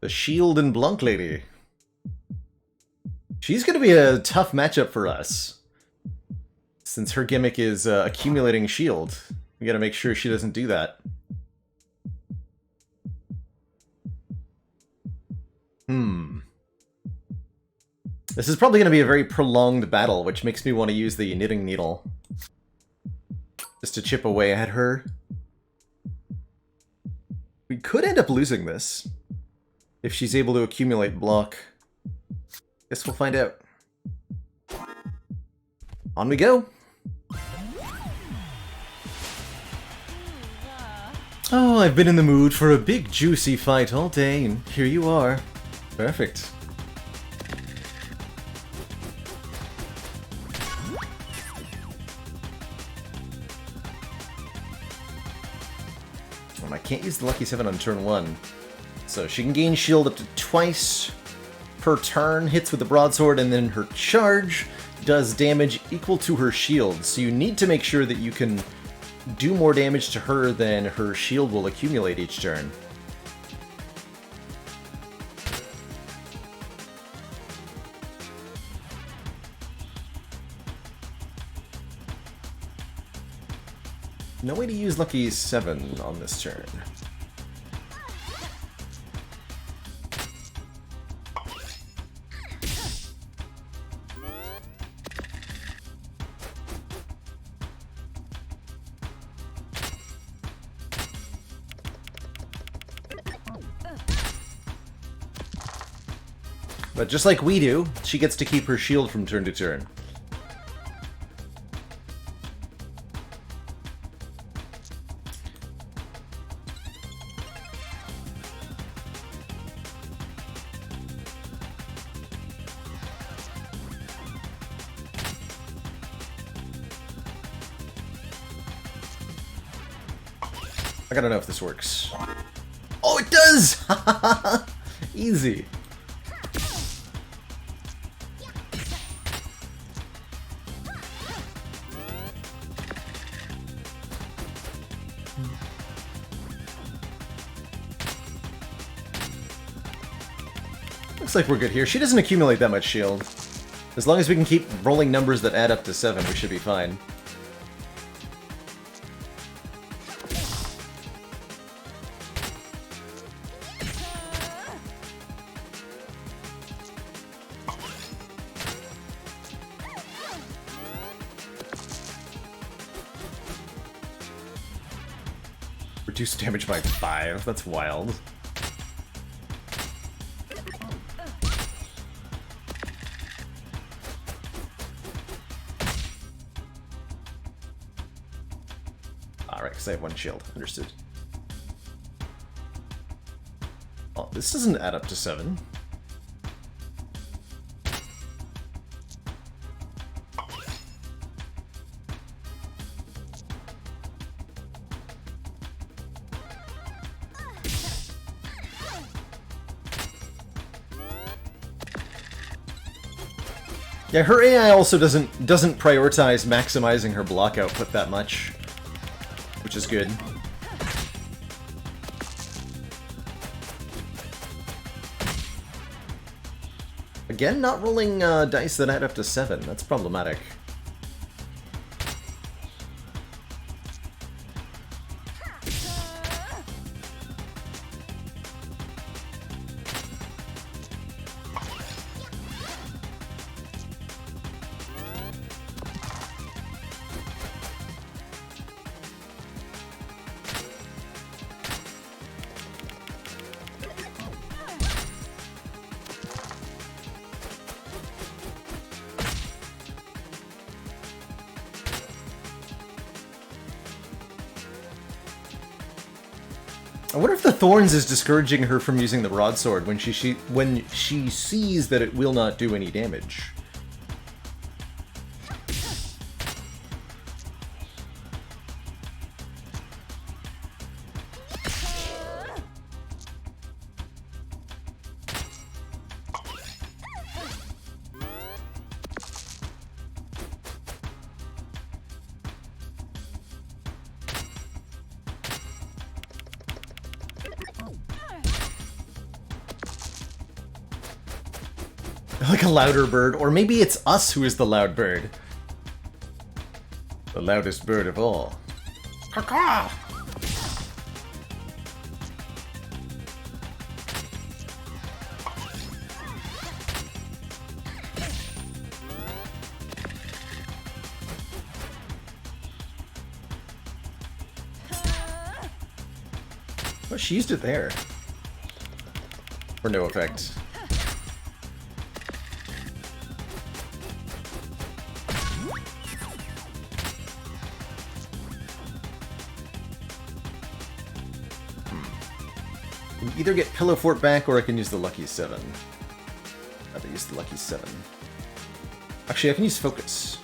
The Shield and Blanc Lady. She's going to be a tough matchup for us. Since her gimmick is accumulating shield. We gotta make sure she doesn't do that. This is probably going to be a very prolonged battle, which makes me want to use the Knitting Needle. Just to chip away at her. We could end up losing this. If she's able to accumulate block. Guess we'll find out. On we go! Oh, I've been in the mood for a big juicy fight all day, and here you are. Perfect. I can't use the Lucky 7 on turn 1. So she can gain shield up to twice per turn, hits with the broadsword, and then her charge does damage equal to her shield. So you need to make sure that you can do more damage to her than her shield will accumulate each turn. No way to use Lucky 7 on this turn. But just like we do, she gets to keep her shield from turn to turn. I gotta know if this works. Oh, it does! Easy. Looks like we're good here. She doesn't accumulate that much shield. As long as we can keep rolling numbers that add up to 7, we should be fine. Reduce damage by 5. That's wild. Alright, because I have 1 shield. Understood. Oh, this doesn't add up to 7. Yeah, her AI also doesn't prioritize maximizing her block output that much, which is good. Again, not rolling dice that add up to 7. That's problematic. I wonder if the thorns is discouraging her from using the broadsword when she sees that it will not do any damage. Like a louder bird, or maybe it's us who is the loud bird. The loudest bird of all. Caw-caw! Well, she used it there. For no effect. Either get Pillow Fort back, or I can use the Lucky 7. I'd rather use the Lucky 7. Actually, I can use Focus.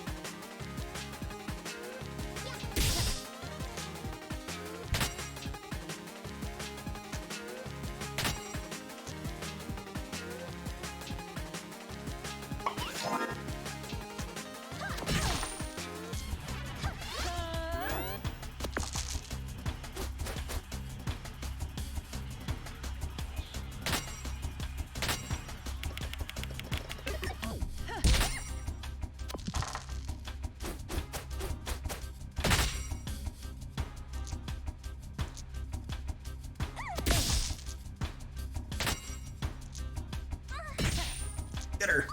Get her.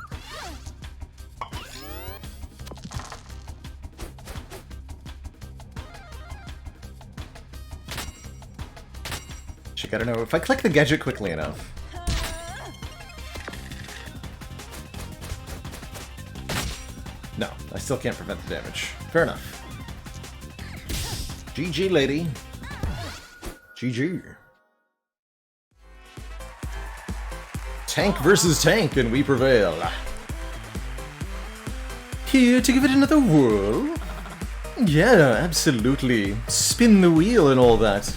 I don't know if I click the gadget quickly enough. No, I still can't prevent the damage. Fair enough. GG, lady. GG. Tank versus tank, and we prevail. Here to give it another whirl? Yeah, absolutely. Spin the wheel and all that.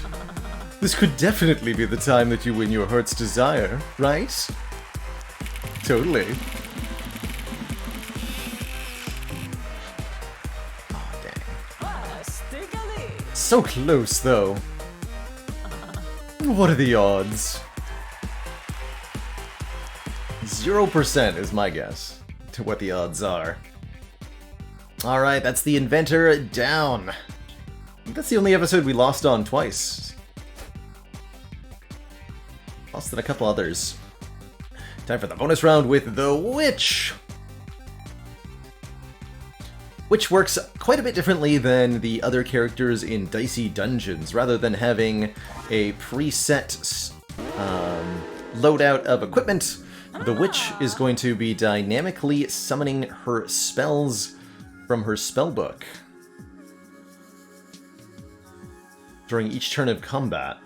This could definitely be the time that you win your heart's desire, right? Totally. Oh, dang. So close, though. What are the odds? 0% is my guess to what the odds are. Alright, that's the inventor down. That's the only episode we lost on twice. Lost in a couple others. Time for the bonus round with the Witch! Which works quite a bit differently than the other characters in Dicey Dungeons. Rather than having a preset loadout of equipment, the Witch is going to be dynamically summoning her spells from her spellbook during each turn of combat.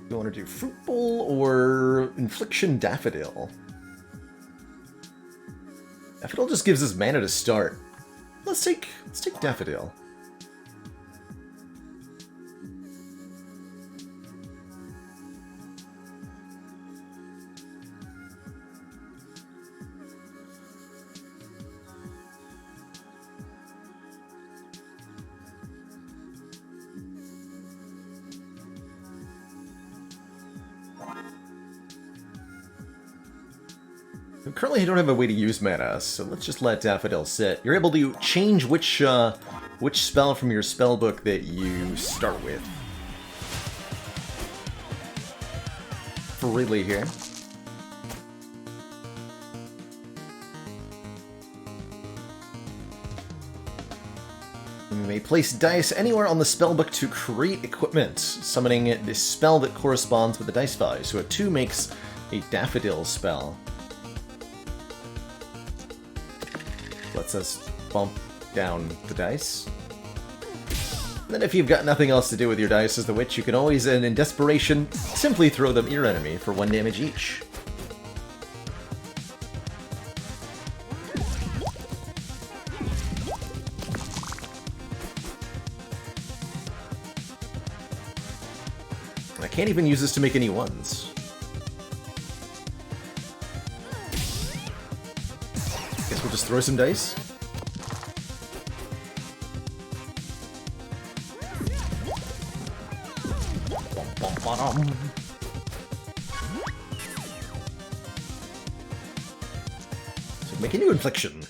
You want to do Fruit Bowl or Infliction Daffodil? Daffodil just gives us mana to start. Let's take Daffodil. Currently I don't have a way to use mana, so let's just let Daffodil sit. You're able to change which spell from your spellbook that you start with. Freely here. You may place dice anywhere on the spellbook to create equipment, summoning this spell that corresponds with the dice value. So a 2 makes a Daffodil spell. Lets us bump down the dice. And then if you've got nothing else to do with your dice as the Witch, you can always, in desperation, simply throw them at your enemy for 1 damage each. And I can't even use this to make any ones. Guess we'll just throw some dice. So make a new infliction.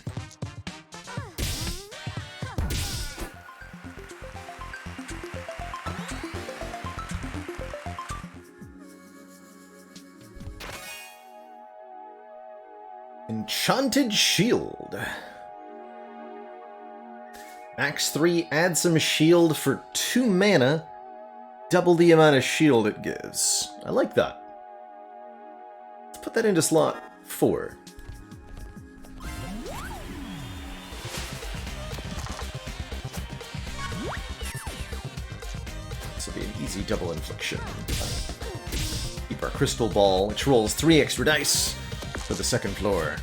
Enchanted Shield. Max 3, add some shield for 2 mana, double the amount of shield it gives. I like that. Let's put that into slot 4. This will be an easy double infliction. Keep our crystal ball, which rolls 3 extra dice for the second floor.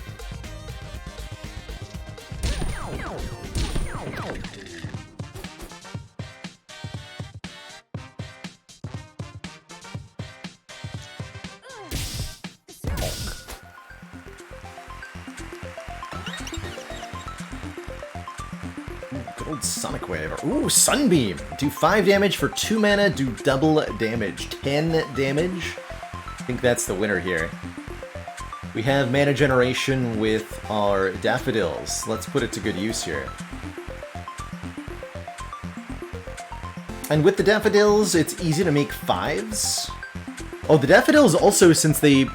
Good old Sonic Wave. Ooh, Sunbeam! Do 5 damage for 2 mana, do double damage. 10 damage. I think that's the winner here. We have mana generation with our daffodils. Let's put it to good use here. And with the daffodils, it's easy to make 5s. Oh, the daffodils also, since they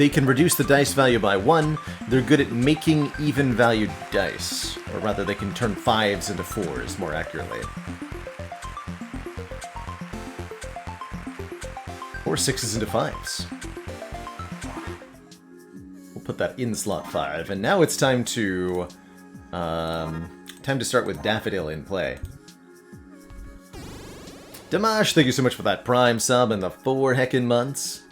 can reduce the dice value by 1, they're good at making even valued dice. Or rather, they can turn 5s into 4s more accurately. Or 6s into 5s. We'll put that in slot 5. And now it's time to start with Daffodil in play. Damash, thank you so much for that Prime sub and the 4 heckin' months.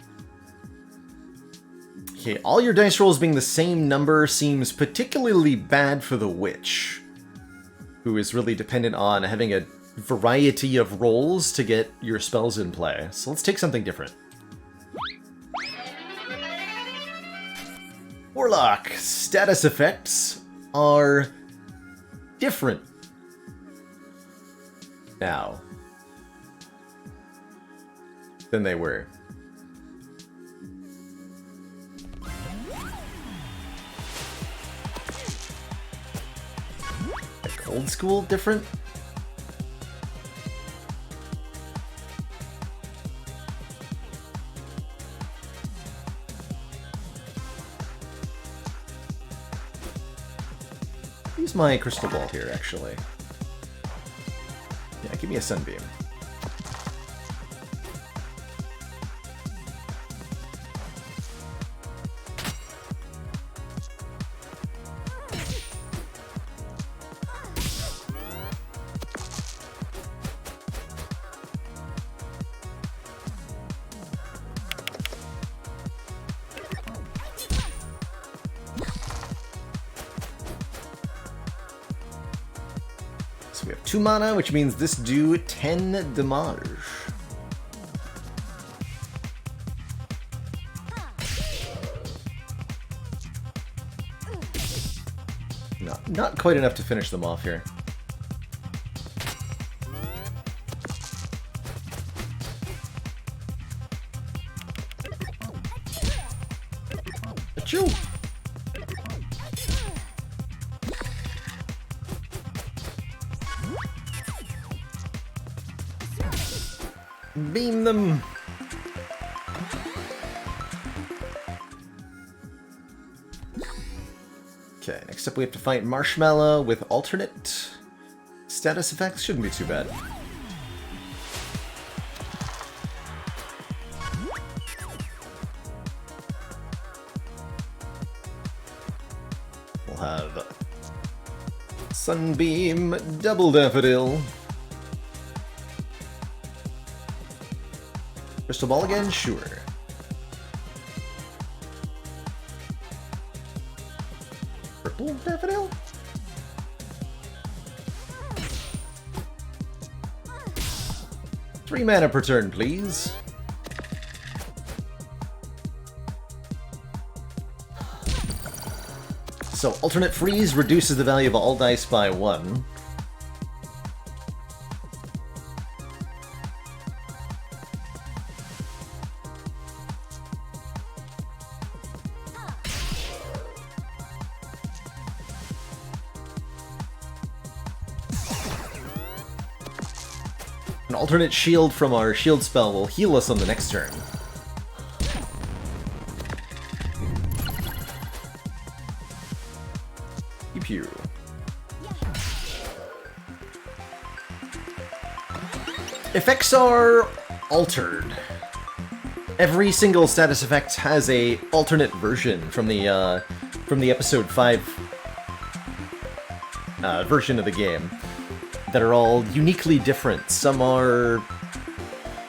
Okay, all your dice rolls being the same number seems particularly bad for the Witch, who is really dependent on having a variety of rolls to get your spells in play. So let's take something different. Warlock, status effects are different now than they were. Old school different? Use my crystal ball here, actually. Yeah, give me a sunbeam. So we have 2 mana, which means this do 10 damage. Not quite enough to finish them off here. Achoo! Beam them! Okay, next up we have to fight Marshmallow with alternate status effects. Shouldn't be too bad. We'll have Sunbeam, Double Daffodil. Crystal Ball again? Sure. Purple Daffodil? Three mana per turn, please. So, alternate freeze reduces the value of all dice by 1. An alternate shield from our shield spell will heal us on the next turn. Pew pew. Effects are altered. Every single status effect has a alternate version from the episode 5 version of the game that are all uniquely different. Some are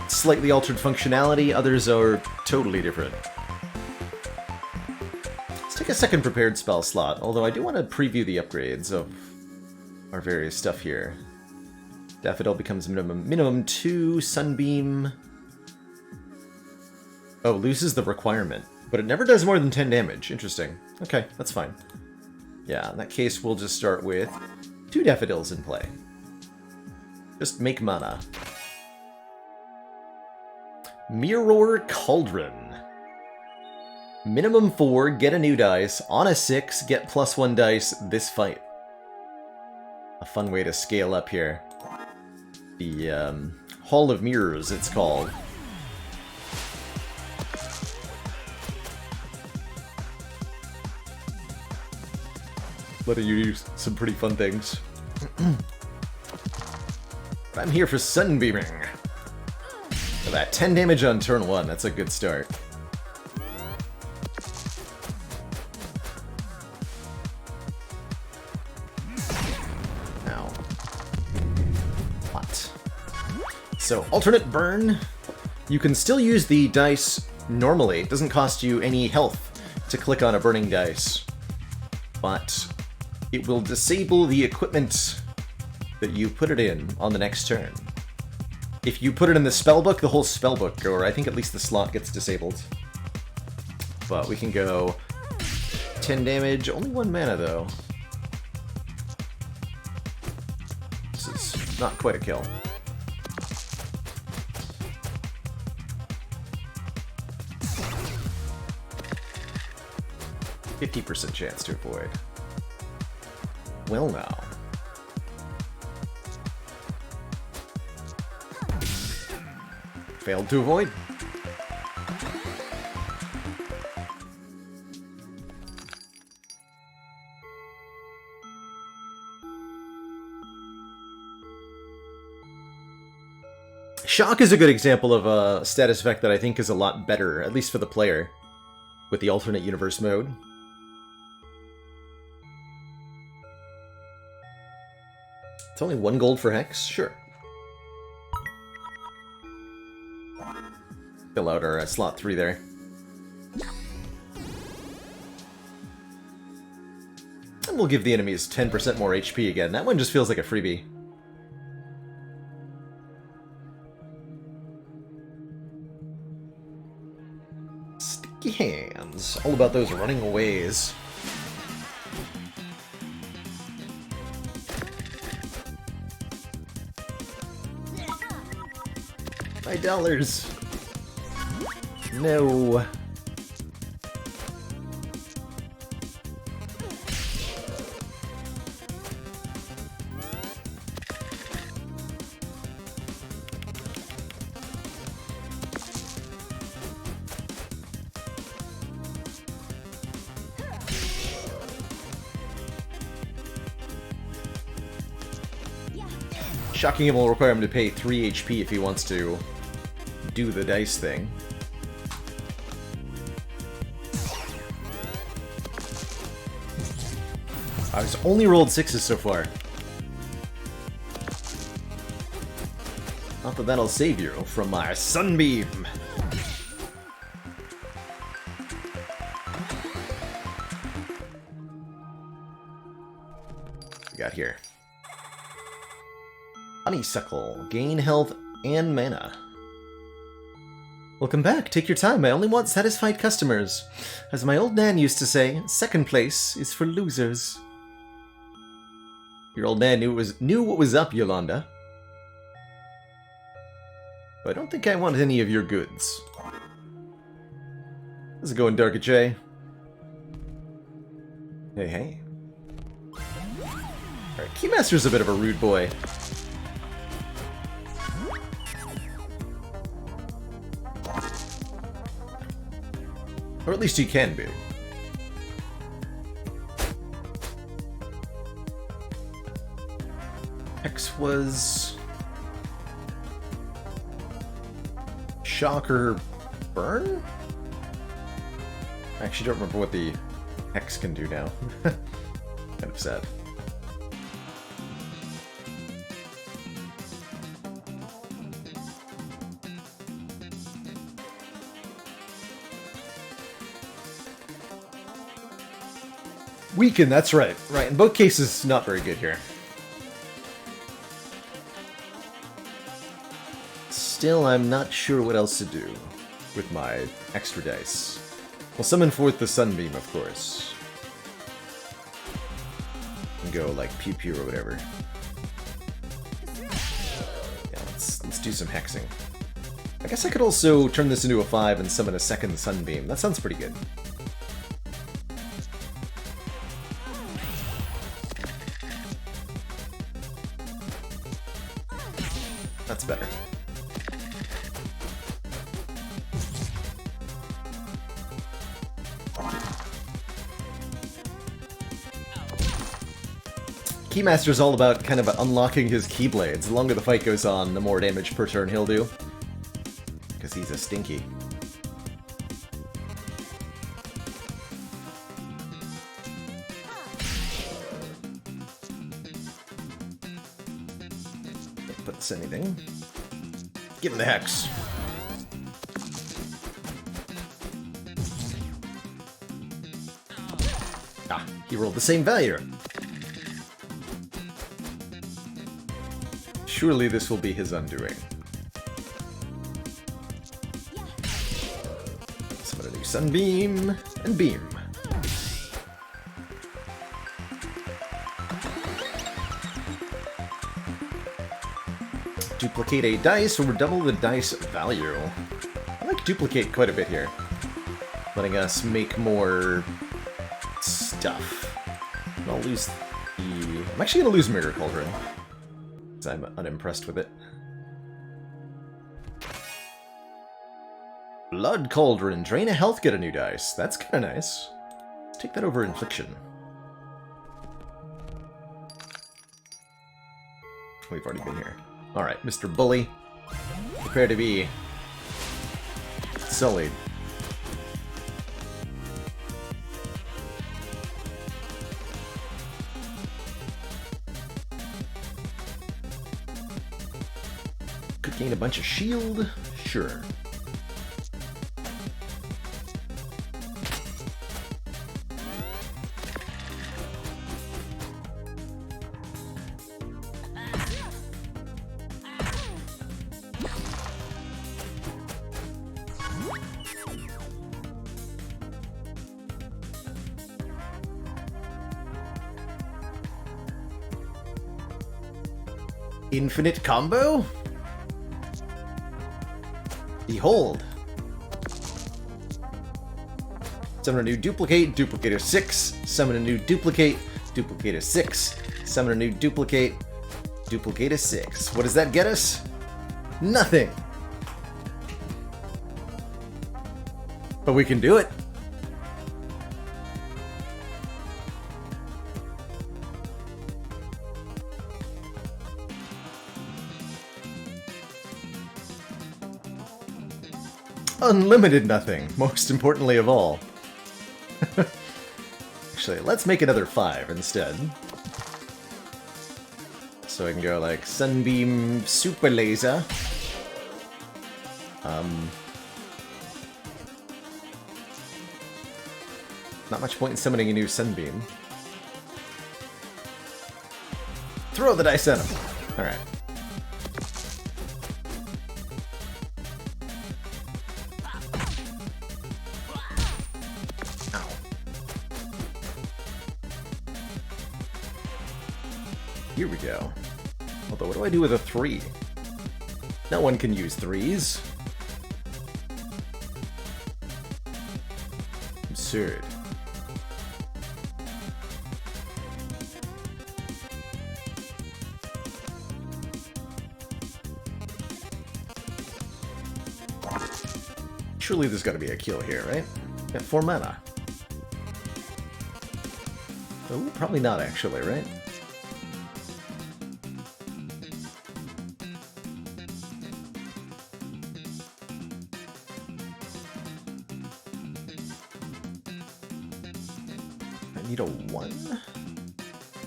slightly altered functionality, others are totally different. Let's take a second prepared spell slot, although I do want to preview the upgrades of our various stuff here. Daffodil becomes minimum 2, Sunbeam... Oh, loses the requirement, but it never does more than 10 damage. Interesting. Okay, that's fine. Yeah, in that case, we'll just start with 2 Daffodils in play. Just make mana. Mirror Cauldron. Minimum 4, get a new dice. On a 6, get +1 dice this fight. A fun way to scale up here. The Hall of Mirrors, it's called. Letting you do some pretty fun things. I'm here for Sunbeaming. For that 10 damage on turn 1, that's a good start. Ow. Hot. So, alternate burn. You can still use the dice normally. It doesn't cost you any health to click on a burning dice. But it will disable the equipment that you put it in on the next turn. If you put it in the spellbook, the whole spellbook, or I think at least the slot, gets disabled. But we can go 10 damage, only 1 mana though. This is not quite a kill. %50 chance to avoid. Well now. Failed to avoid. Shock is a good example of a status effect that I think is a lot better, at least for the player, with the alternate universe mode. It's only 1 gold for Hex? Sure. Fill out our slot 3 there. And we'll give the enemies 10% more HP again. That one just feels like a freebie. Sticky hands. All about those running aways. $5. No. Shocking him will require him to pay 3 HP if he wants to do the dice thing. I've only rolled 6s so far. Not that that'll save you from my sunbeam. What we got here? Honeysuckle. Gain health and mana. Welcome back. Take your time. I only want satisfied customers. As my old nan used to say, second place is for losers. Your old nan knew what was up, Yolanda. But I don't think I want any of your goods. How's it going, Dark J? Hey, hey. Alright, Keymaster's a bit of a rude boy. Or at least he can be. X was... Shock or Burn? I actually don't remember what the X can do now. Kind of sad. Weaken, that's right. Right, in both cases, not very good here. Still, I'm not sure what else to do with my extra dice. We'll summon forth the Sunbeam, of course. And go, like, pew-pew or whatever. Yeah, let's do some hexing. I guess I could also turn this into a 5 and summon a second Sunbeam. That sounds pretty good. That's better. Keymaster's all about kind of unlocking his keyblades. The longer the fight goes on, the more damage per turn he'll do. Because he's a stinky. Put this anything. Give him the hex. Ah, he rolled the same value. Surely this will be his undoing. Summon a new Sunbeam and Beam. Duplicate a dice or double the dice value. I like duplicate quite a bit here. Letting us make more stuff. I'll lose the... I'm actually going to lose Mirror Cauldron. I'm unimpressed with it. Blood Cauldron. Drain a health, get a new dice. That's kind of nice. Let's take that over Infliction. We've already been here. Alright, Mr. Bully. Prepare to be sullied. Could gain a bunch of shield? Sure. Infinite combo? Behold. Summon a new duplicate, duplicator 6. Summon a new duplicate, duplicator 6. Summon a new duplicate, duplicator 6. What does that get us? Nothing. But we can do it. Unlimited nothing, most importantly of all. Actually, let's make another 5 instead. So I can go like Sunbeam Super Laser. Not much point in summoning a new Sunbeam. Throw the dice at him. Alright. Here we go. Although, what do I do with a 3? No one can use 3s. Absurd. Surely there's got to be a kill here, right? Got 4 mana. Oh, probably not actually, right? Need a 1?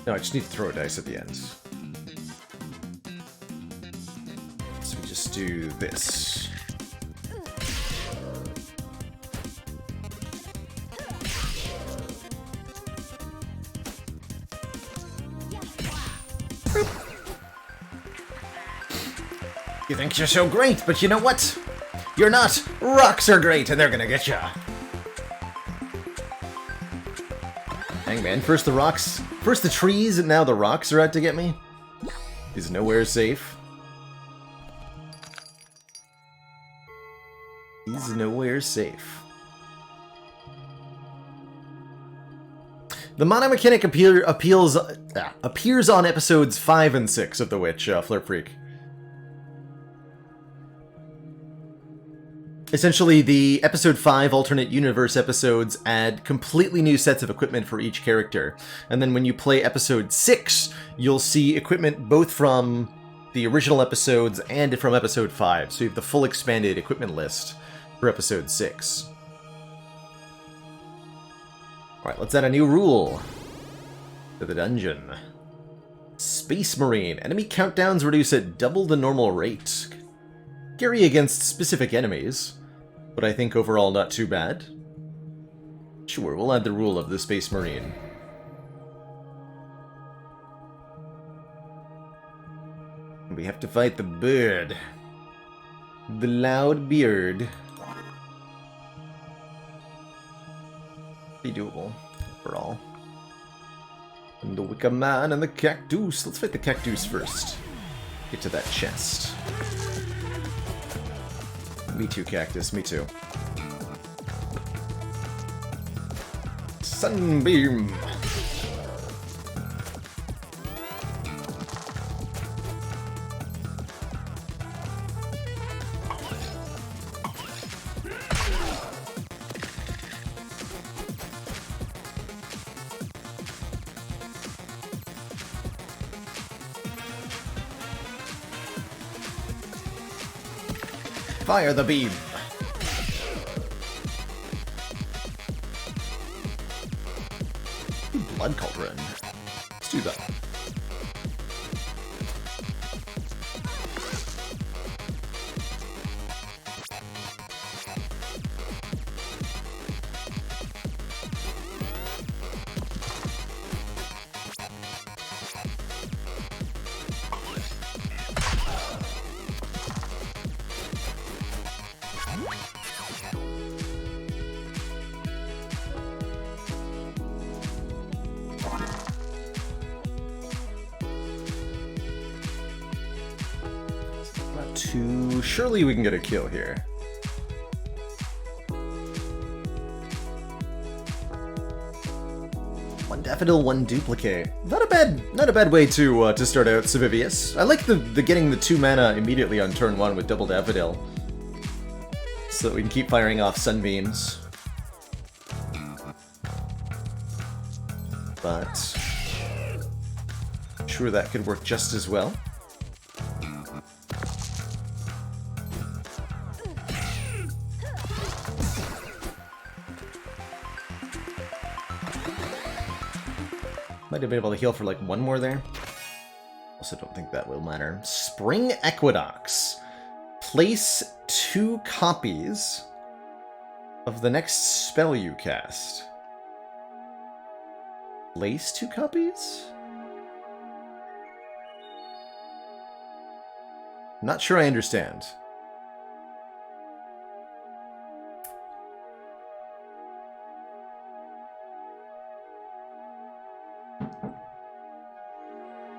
No, I just need to throw a dice at the end. So we just do this. You think you're so great, but you know what? You're not. Rocks are great, and they're gonna get ya. Dang, man. First the rocks, first the trees, and now the rocks are out to get me? Is nowhere safe. Is nowhere safe. The mana mechanic appears on episodes 5 and 6 of The Witch, Flirt Freak. Essentially, the episode 5 alternate universe episodes add completely new sets of equipment for each character. And then when you play episode 6, you'll see equipment both from the original episodes and from episode 5. So you have the full expanded equipment list for episode 6. Alright, let's add a new rule to the dungeon. Space Marine. Enemy countdowns reduce at double the normal rate. Scary against specific enemies, but I think overall not too bad. Sure, we'll add the rule of the Space Marine. We have to fight the bird. The loud beard. Be doable, overall. And the Wicker Man and the Cactus. Let's fight the Cactus first. Get to that chest. Me too, Cactus. Me too. Sunbeam! Fire the beam! Blood Cauldron. Let's do that. Surely we can get a kill here. One daffodil, one duplicate. Not a bad way to start out Civivius. I like the getting the 2 mana immediately on turn 1 with double daffodil, so that we can keep firing off sunbeams. But I'm sure that could work just as well. Might have been able to heal for like 1 more there. Also don't think that will matter. Spring Equinox. Place 2 copies of the next spell you cast. Place 2 copies? Not sure I understand.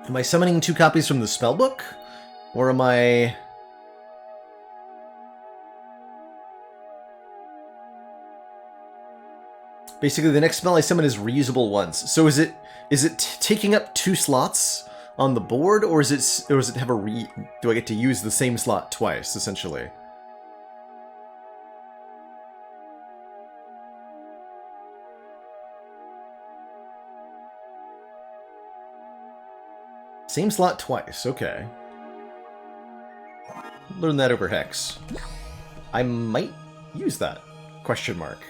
Am I summoning 2 copies from the spellbook? Or am I... Basically, the next spell I summon is reusable once. So is it taking up 2 slots on the board, or does it have a do I get to use the same slot twice, essentially? Same slot twice, okay. Learn that over Hex. I might use that, question mark.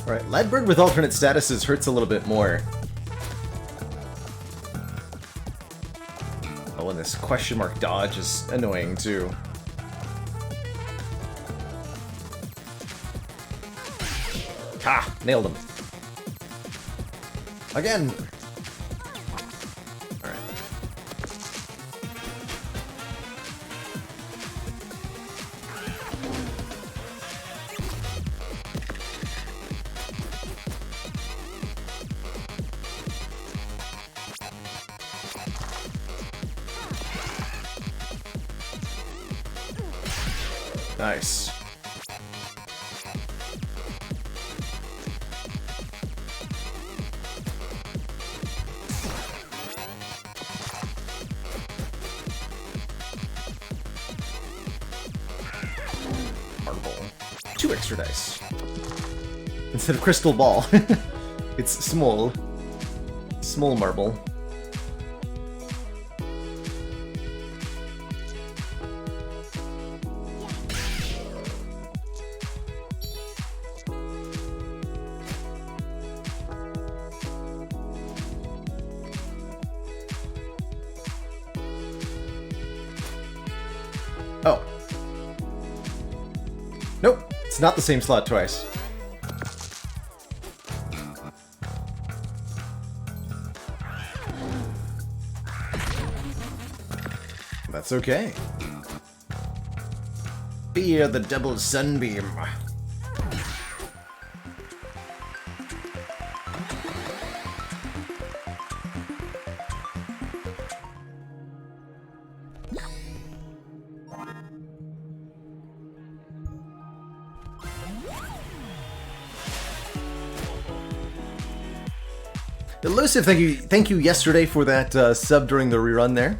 Alright, Ledbird with alternate statuses hurts a little bit more. Oh, and this question mark dodge is annoying too. Ha! Nailed him. Again! Alright. Nice. Marble. 2 extra dice. Instead of crystal ball. It's small. Small marble. Oh. Nope, it's not the same slot twice. That's okay. Fear the double sunbeam. Elusive, thank you yesterday for that sub during the rerun there.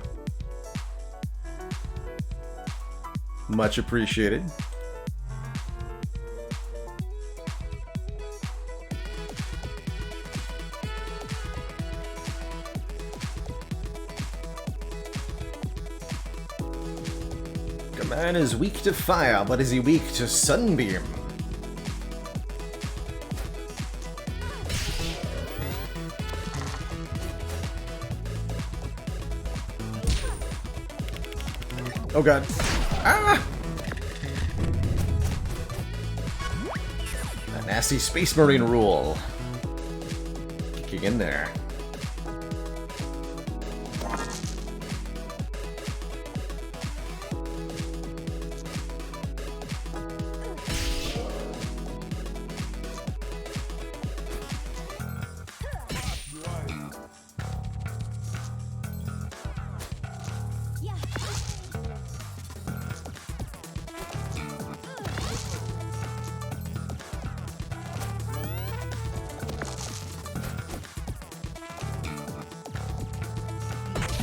Much appreciated. Man is weak to fire, but is he weak to sunbeam? Oh god. Ah! That nasty Space Marine rule. Kicking in there.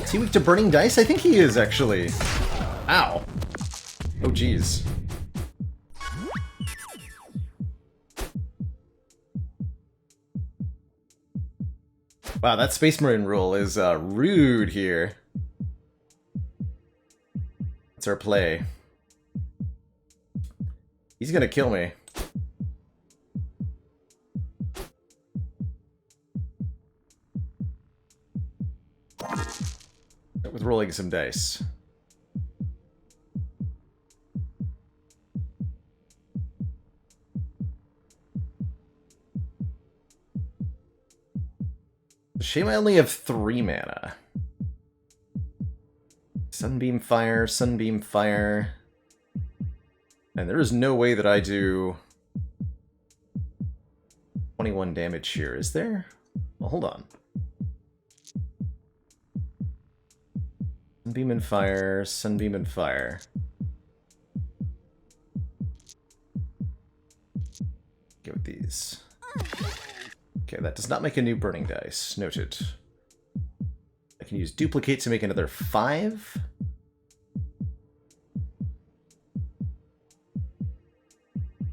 Is he weak to burning dice? I think he is, actually. Ow. Oh, jeez. Wow, that Space Marine rule is rude here. That's our play. He's gonna kill me. With rolling some dice. Shame I only have 3 mana. Sunbeam Fire, Sunbeam Fire. And there is no way that I do 21 damage here, is there? Well, hold on. Sunbeam and Fire, Sunbeam and Fire. Go with these. Okay, that does not make a new burning dice. Noted. I can use duplicate to make another 5.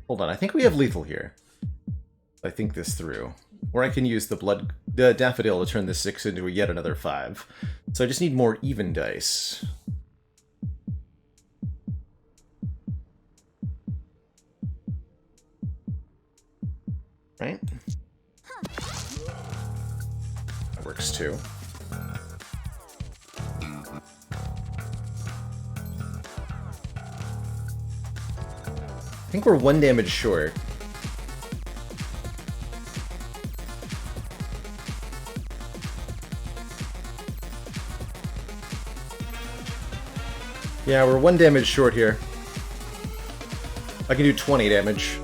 Hold on, I think we have lethal here. I think this through. Or I can use the daffodil to turn this 6 into yet another 5. So I just need more even dice. Right? That works too. I think we're 1 damage short. Yeah, we're 1 damage short here. I can do 20 damage.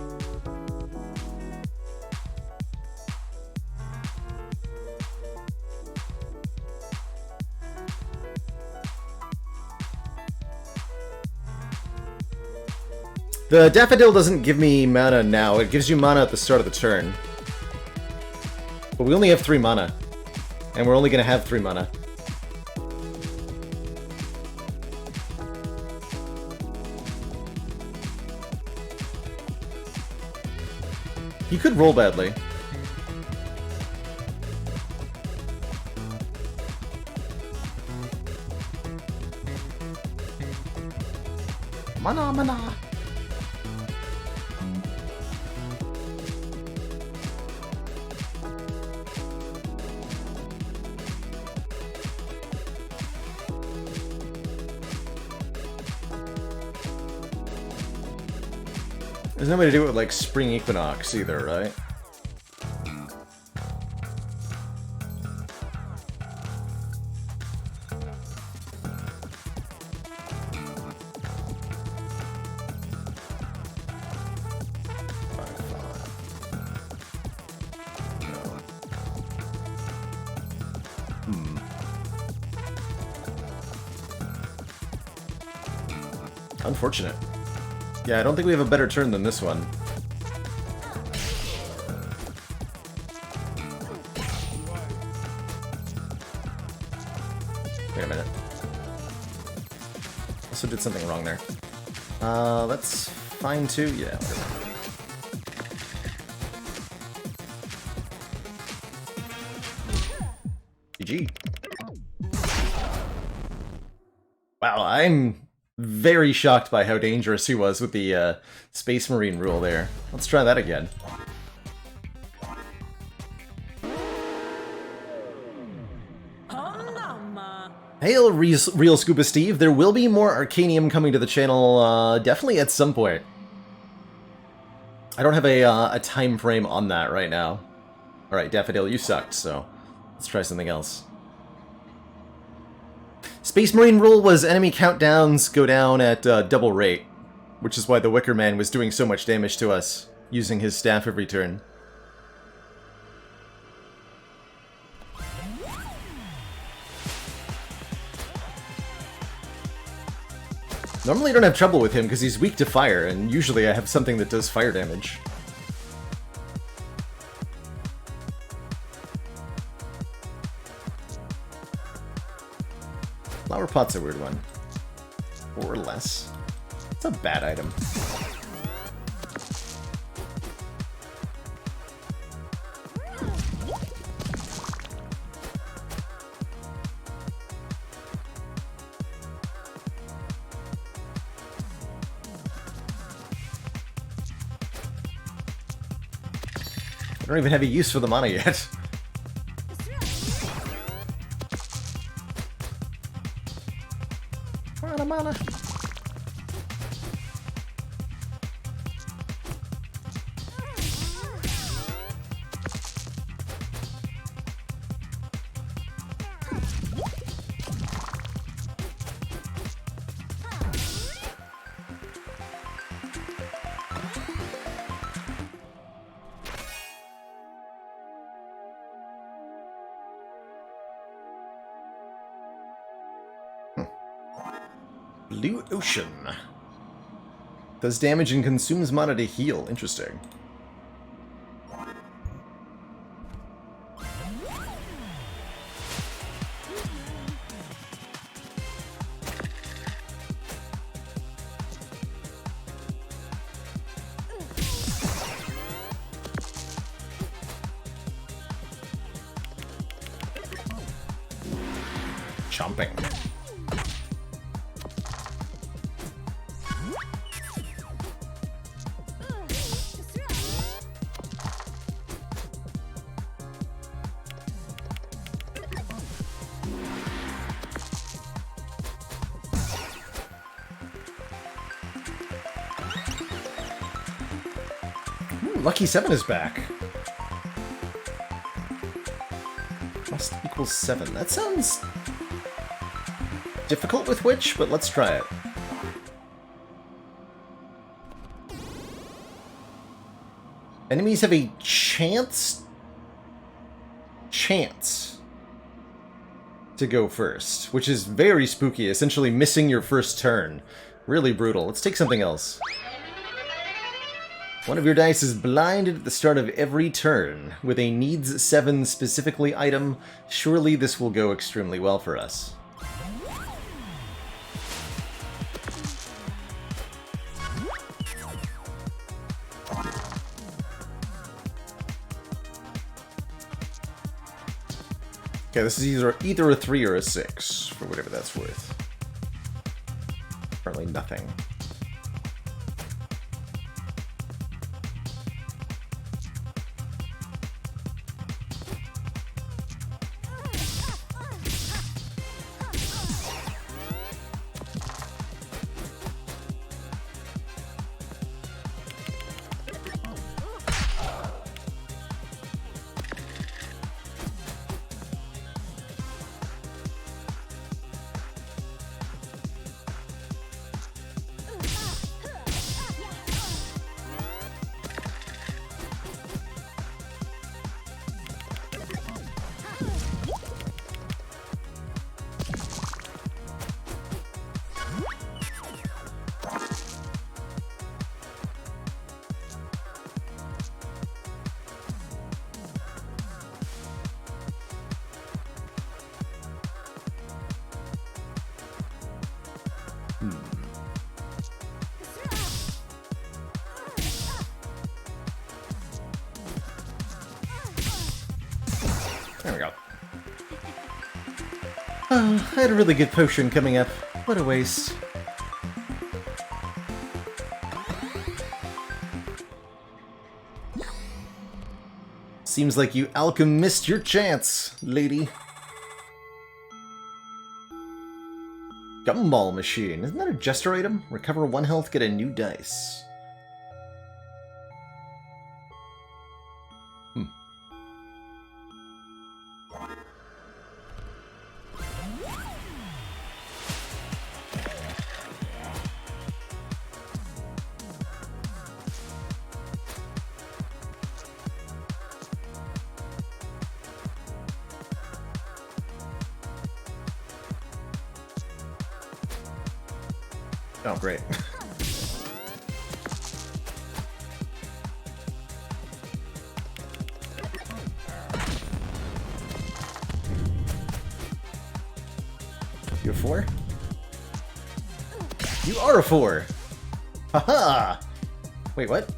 The daffodil doesn't give me mana now, it gives you mana at the start of the turn. But we only have 3 mana. And we're only gonna have 3 mana. You could roll badly. Mana, mana. There's no way to do it with, like, Spring Equinox either, right? Unfortunate. Yeah, I don't think we have a better turn than this one. Wait a minute. Also did something wrong there. That's fine too. Yeah, whatever. GG. Wow, I'm very shocked by how dangerous he was with the Space Marine rule there. Let's try that again. Hail, Real Scuba Steve. There will be more Arcanium coming to the channel, definitely at some point. I don't have a time frame on that right now. Alright, Daffodil, you sucked, so let's try something else. Space Marine rule was enemy countdowns go down at double rate, which is why the Wicker Man was doing so much damage to us, using his staff every turn. Normally I don't have trouble with him because he's weak to fire, and usually I have something that does fire damage. Flower pot's a weird one. Or less. It's a bad item. I don't even have a use for the mana yet. Mana. Blue Ocean. Does damage and consumes mana to heal. Interesting. Chomping. Lucky 7 is back. Trust equals 7. That sounds difficult with Witch, but let's try it. Enemies have a chance to go first, which is very spooky, essentially missing your first turn. Really brutal. Let's take something else. One of your dice is blinded at the start of every turn with a needs 7 specifically item. Surely this will go extremely well for us. Okay, this is either a 3 or a 6, for whatever that's worth. Apparently nothing. There we go. Oh, I had a really good potion coming up. What a waste. Seems like you alchemist your chance, lady. Gumball machine. Isn't that a jester item? Recover 1 health, get a new dice. Oh, great. You a 4? You are a 4! Haha! Wait, what?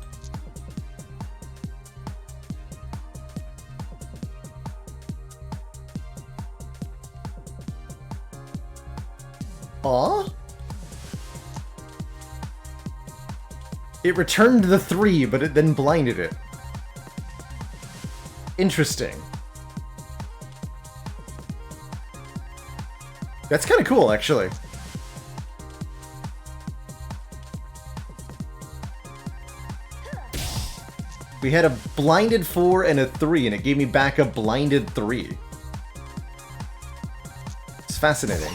Aw? It returned the 3, but it then blinded it. Interesting. That's kind of cool, actually. We had a blinded 4 and a 3, and it gave me back a blinded 3. It's fascinating.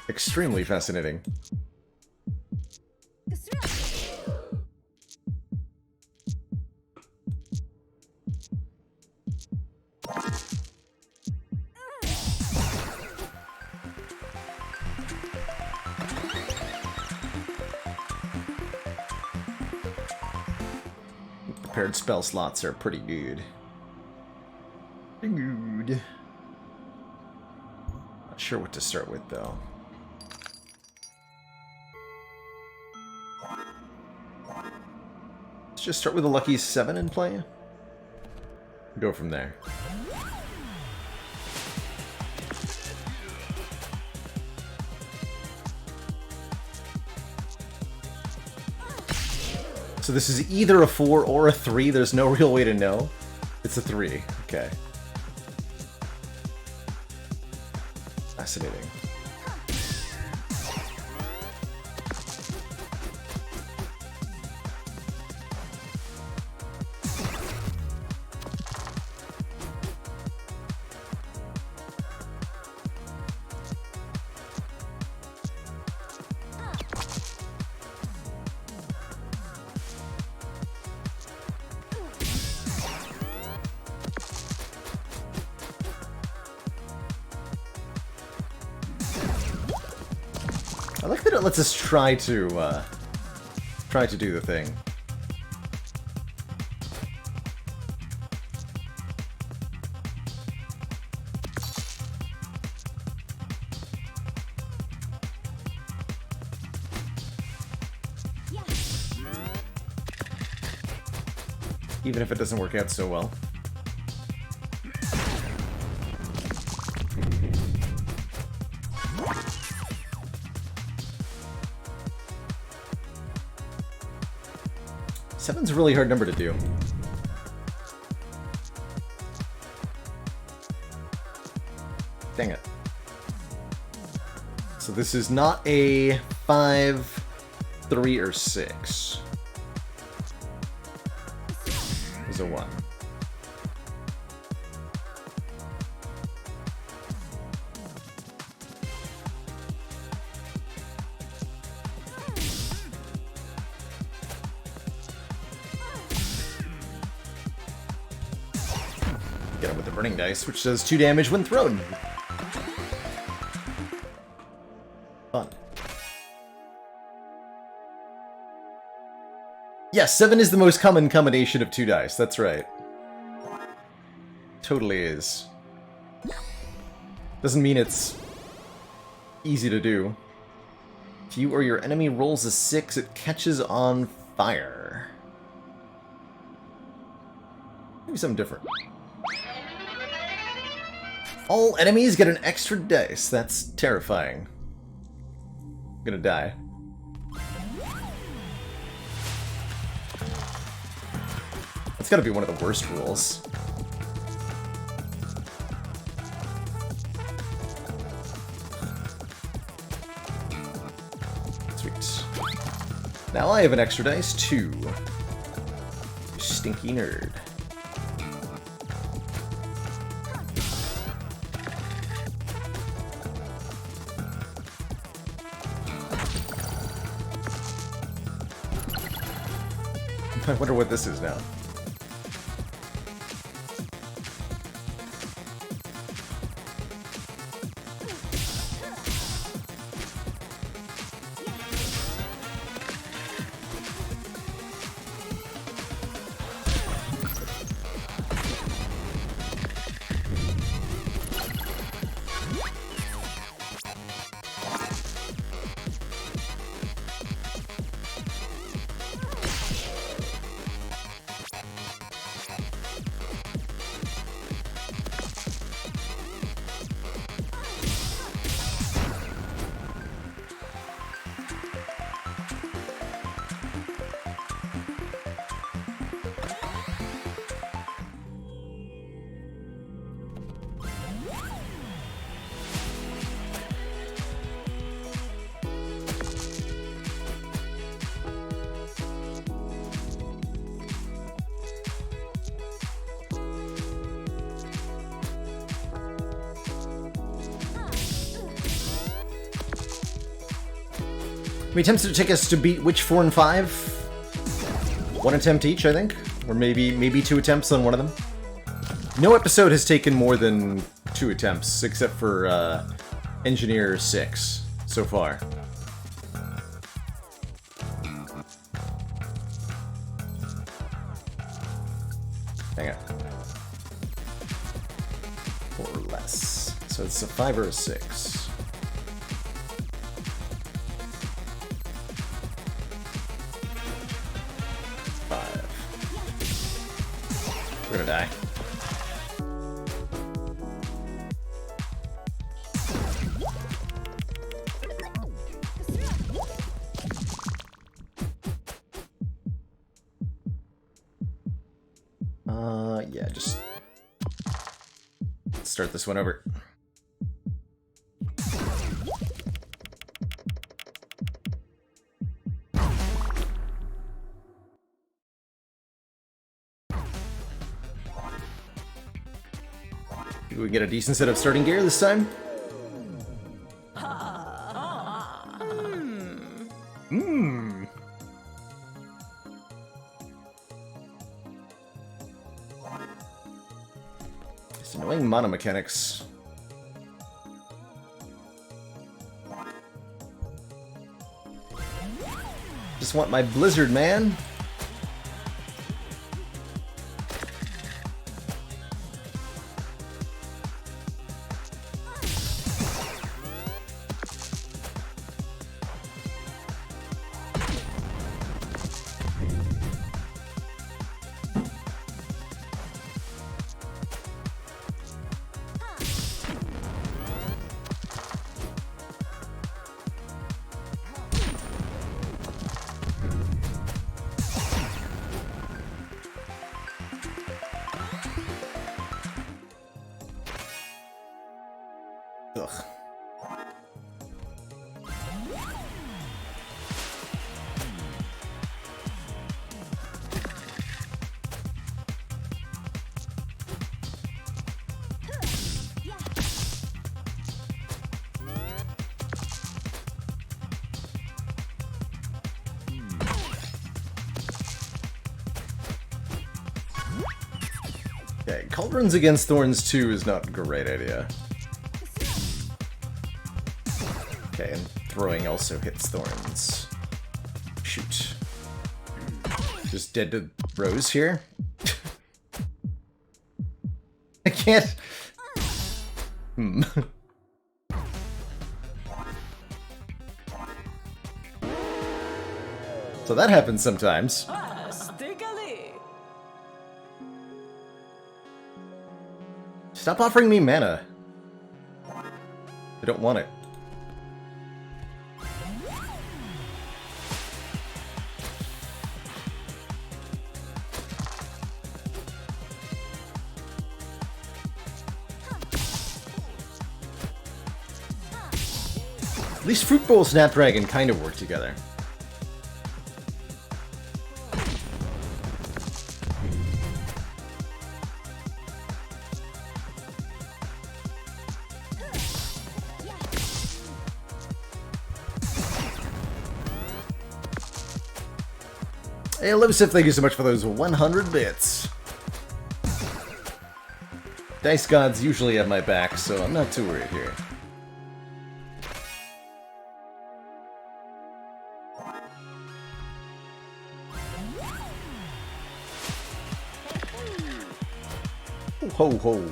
Extremely fascinating. Prepared spell slots are pretty good. Pretty good. Not sure what to start with, though. Let's just start with a lucky 7 and play. Go from there. So this is either a 4 or a 3. There's no real way to know. It's a 3. Okay. Fascinating. I like that it lets us try to do the thing. Even if it doesn't work out so well. Seven's a really hard number to do. Dang it. So this is not a 5, 3, or 6. It's a 1. Get him with the burning dice, which does 2 damage when thrown. Fun. Yes, 7 is the most common combination of 2 dice. That's right. Totally is. Doesn't mean it's easy to do. If you or your enemy rolls a 6, it catches on fire. Maybe something different. All enemies get an extra dice. That's terrifying. I'm gonna die. That's gotta be one of the worst rules. Sweet. Now I have an extra dice too. You stinky nerd. I wonder what this is now. We attempted to take us to beat which 4 and 5? One attempt each, I think? Or maybe 2 attempts on one of them? No episode has taken more than 2 attempts, except for Engineer 6 so far. Hang on. Or less. So it's a 5 or a 6. We're gonna die. Yeah, just start this one over. We get a decent set of starting gear this time. It's annoying mono mechanics. Just want my blizzard, man. Ugh. Okay, Cauldrons Against Thorns 2 is not a great idea. Okay, and throwing also hits thorns. Shoot. Just dead to Rose here? I can't... So that happens sometimes. Stickily. Stop offering me mana. I don't want it. At least Fruit Bowl Snapdragon kind of work together. Hey, Libsif, thank you so much for those 100 bits. Dice gods usually have my back, so I'm not too worried here. Ho ho.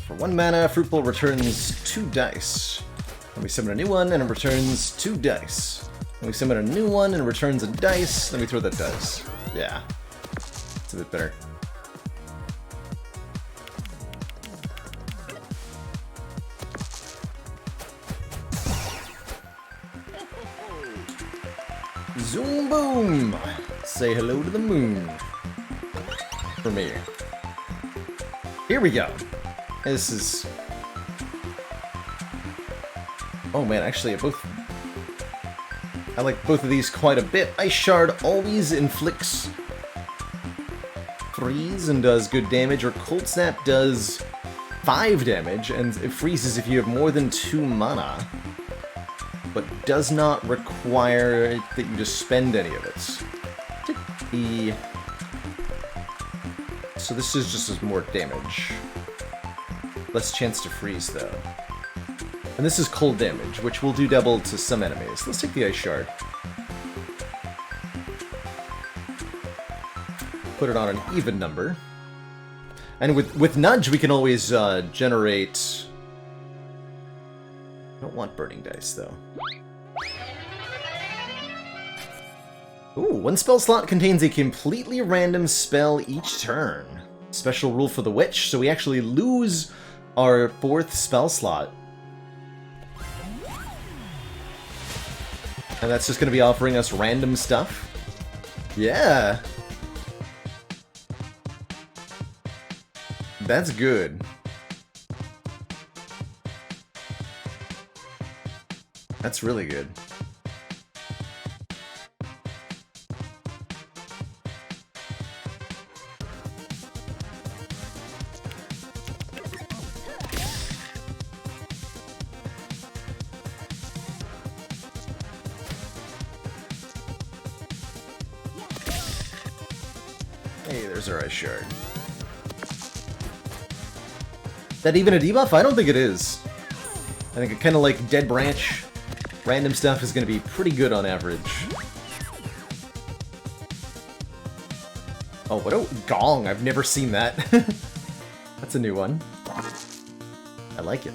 For 1 mana, Fruit Bowl returns 2 dice. Then we summon a new one, and it returns 2 dice. Then we summon a new one, and it returns a dice. Then we throw that dice. Yeah. It's a bit better. Zoom boom! Say hello to the moon. For me. Here we go. This is... Oh man, actually, I like both of these quite a bit. Ice Shard always inflicts freeze and does good damage, or Cold Snap does 5 damage, and it freezes if you have more than 2 mana, but does not require that you just spend any of it. So this is just as more damage. Less chance to freeze, though. And this is cold damage, which will do double to some enemies. Let's take the Ice Shard. Put it on an even number. And with Nudge, we can always generate... I don't want Burning Dice, though. Ooh, 1 spell slot contains a completely random spell each turn. Special rule for the Witch, so we actually lose our 4th spell slot. And that's just going to be offering us random stuff. Yeah. That's good. That's really good. Hey, there's our Ice Shard. That even a debuff? I don't think it is. I think it kind of like Dead Branch. Random stuff is going to be pretty good on average. Oh, what a gong. I've never seen that. That's a new one. I like it.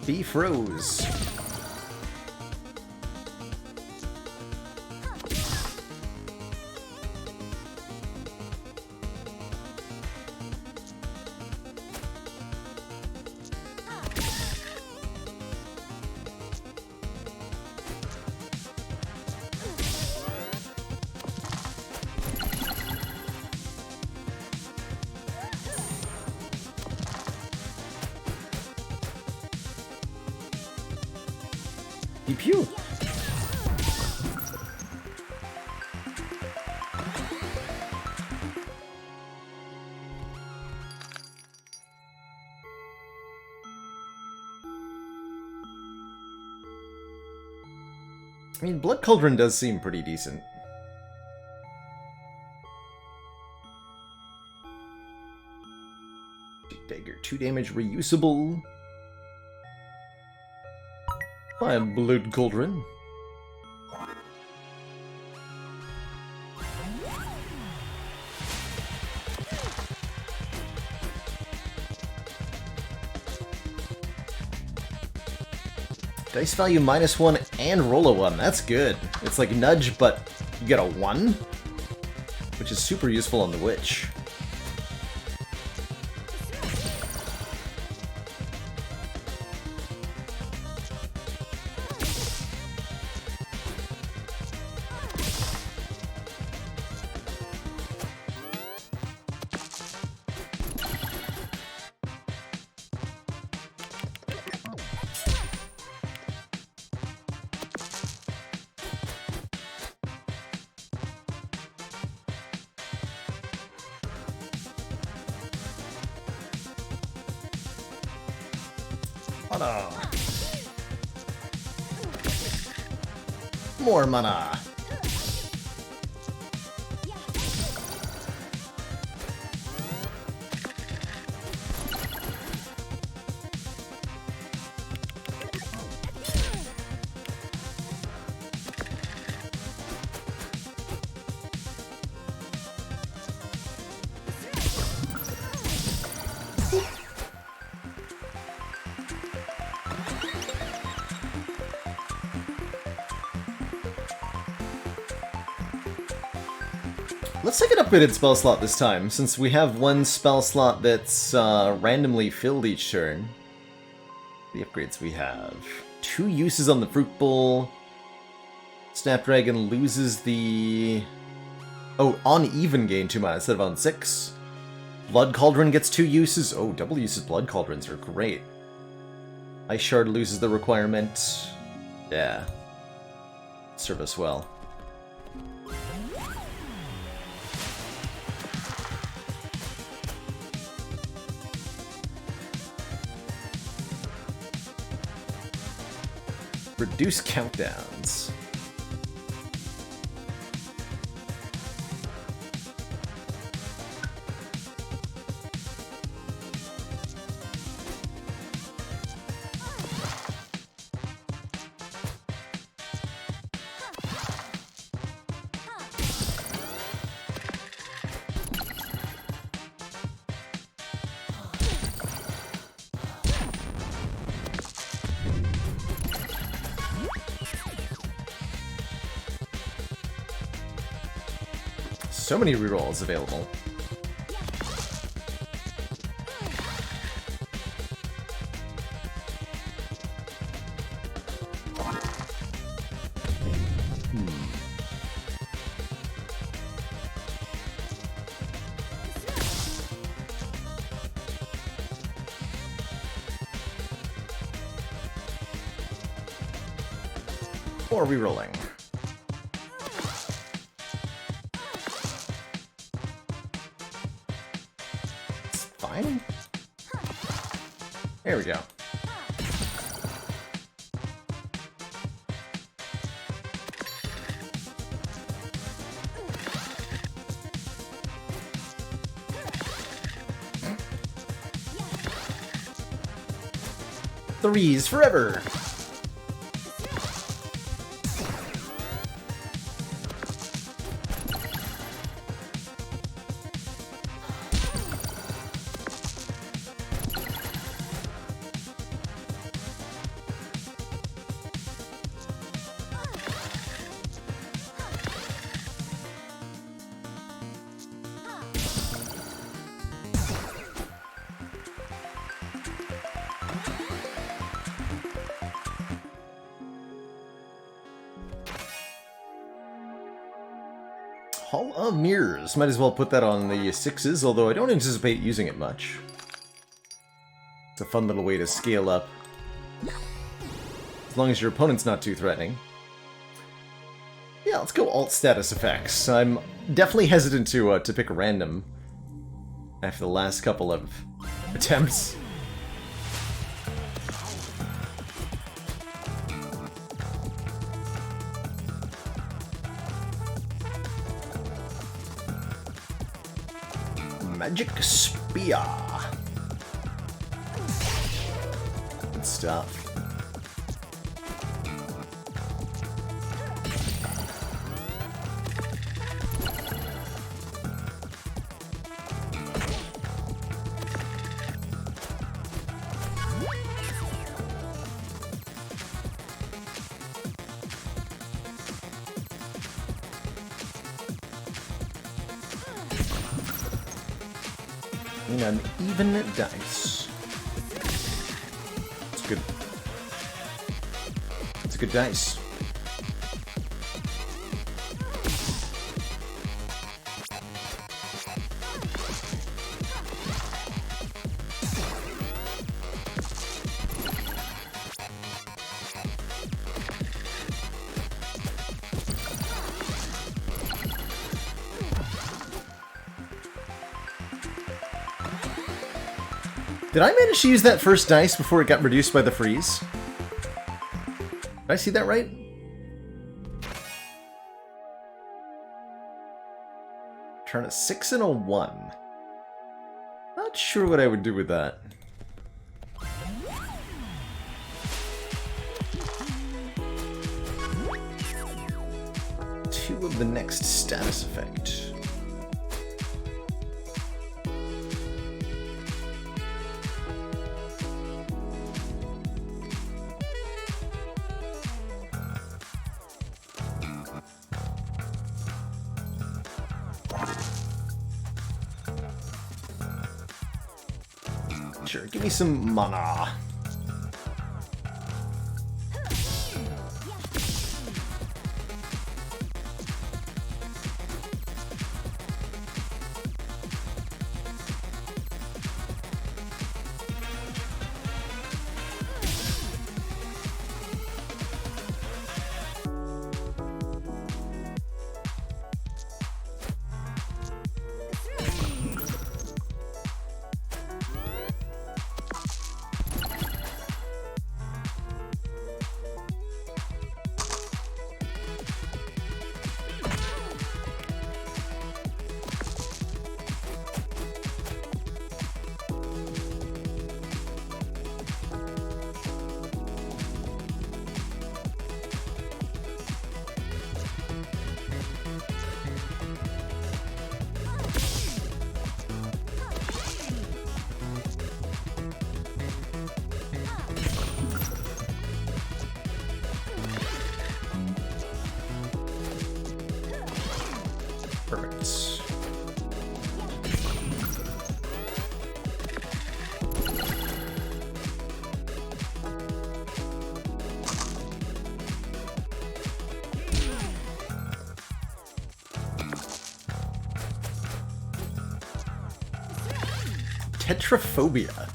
Be froze. Pew. I mean, Blood Cauldron does seem pretty decent. Dagger, 2 damage, reusable. By a Blood Cauldron. Dice value -1 and roll a 1. That's good. It's like Nudge, but you get a 1, which is super useful on the Witch. Mana. More mana. Let's take an upgraded spell slot this time, since we have one spell slot that's randomly filled each turn. The upgrades we have. 2 uses on the Fruit Bowl. Snapdragon loses the... Oh, on even gain 2 mana instead of on 6. Blood Cauldron gets 2 uses. Oh, double uses Blood Cauldrons are great. Ice Shard loses the requirement. Yeah. Serve us well. Reduce countdowns. So many rerolls available. Or rerolling. Fine. There we go. Threes forever! Hall of Mirrors. Might as well put that on the 6s, although I don't anticipate using it much. It's a fun little way to scale up. As long as your opponent's not too threatening. Yeah, let's go alt status effects. I'm definitely hesitant to pick a random after the last couple of attempts. Magic Spear. Good stuff. An even dice. It's good. It's a good dice. Did I manage to use that first dice before it got reduced by the freeze? Did I see that right? Turn a 6 and a 1. Not sure what I would do with that. Two of the next status effect. Sure, give me some mana. Perfect. Tetraphobia.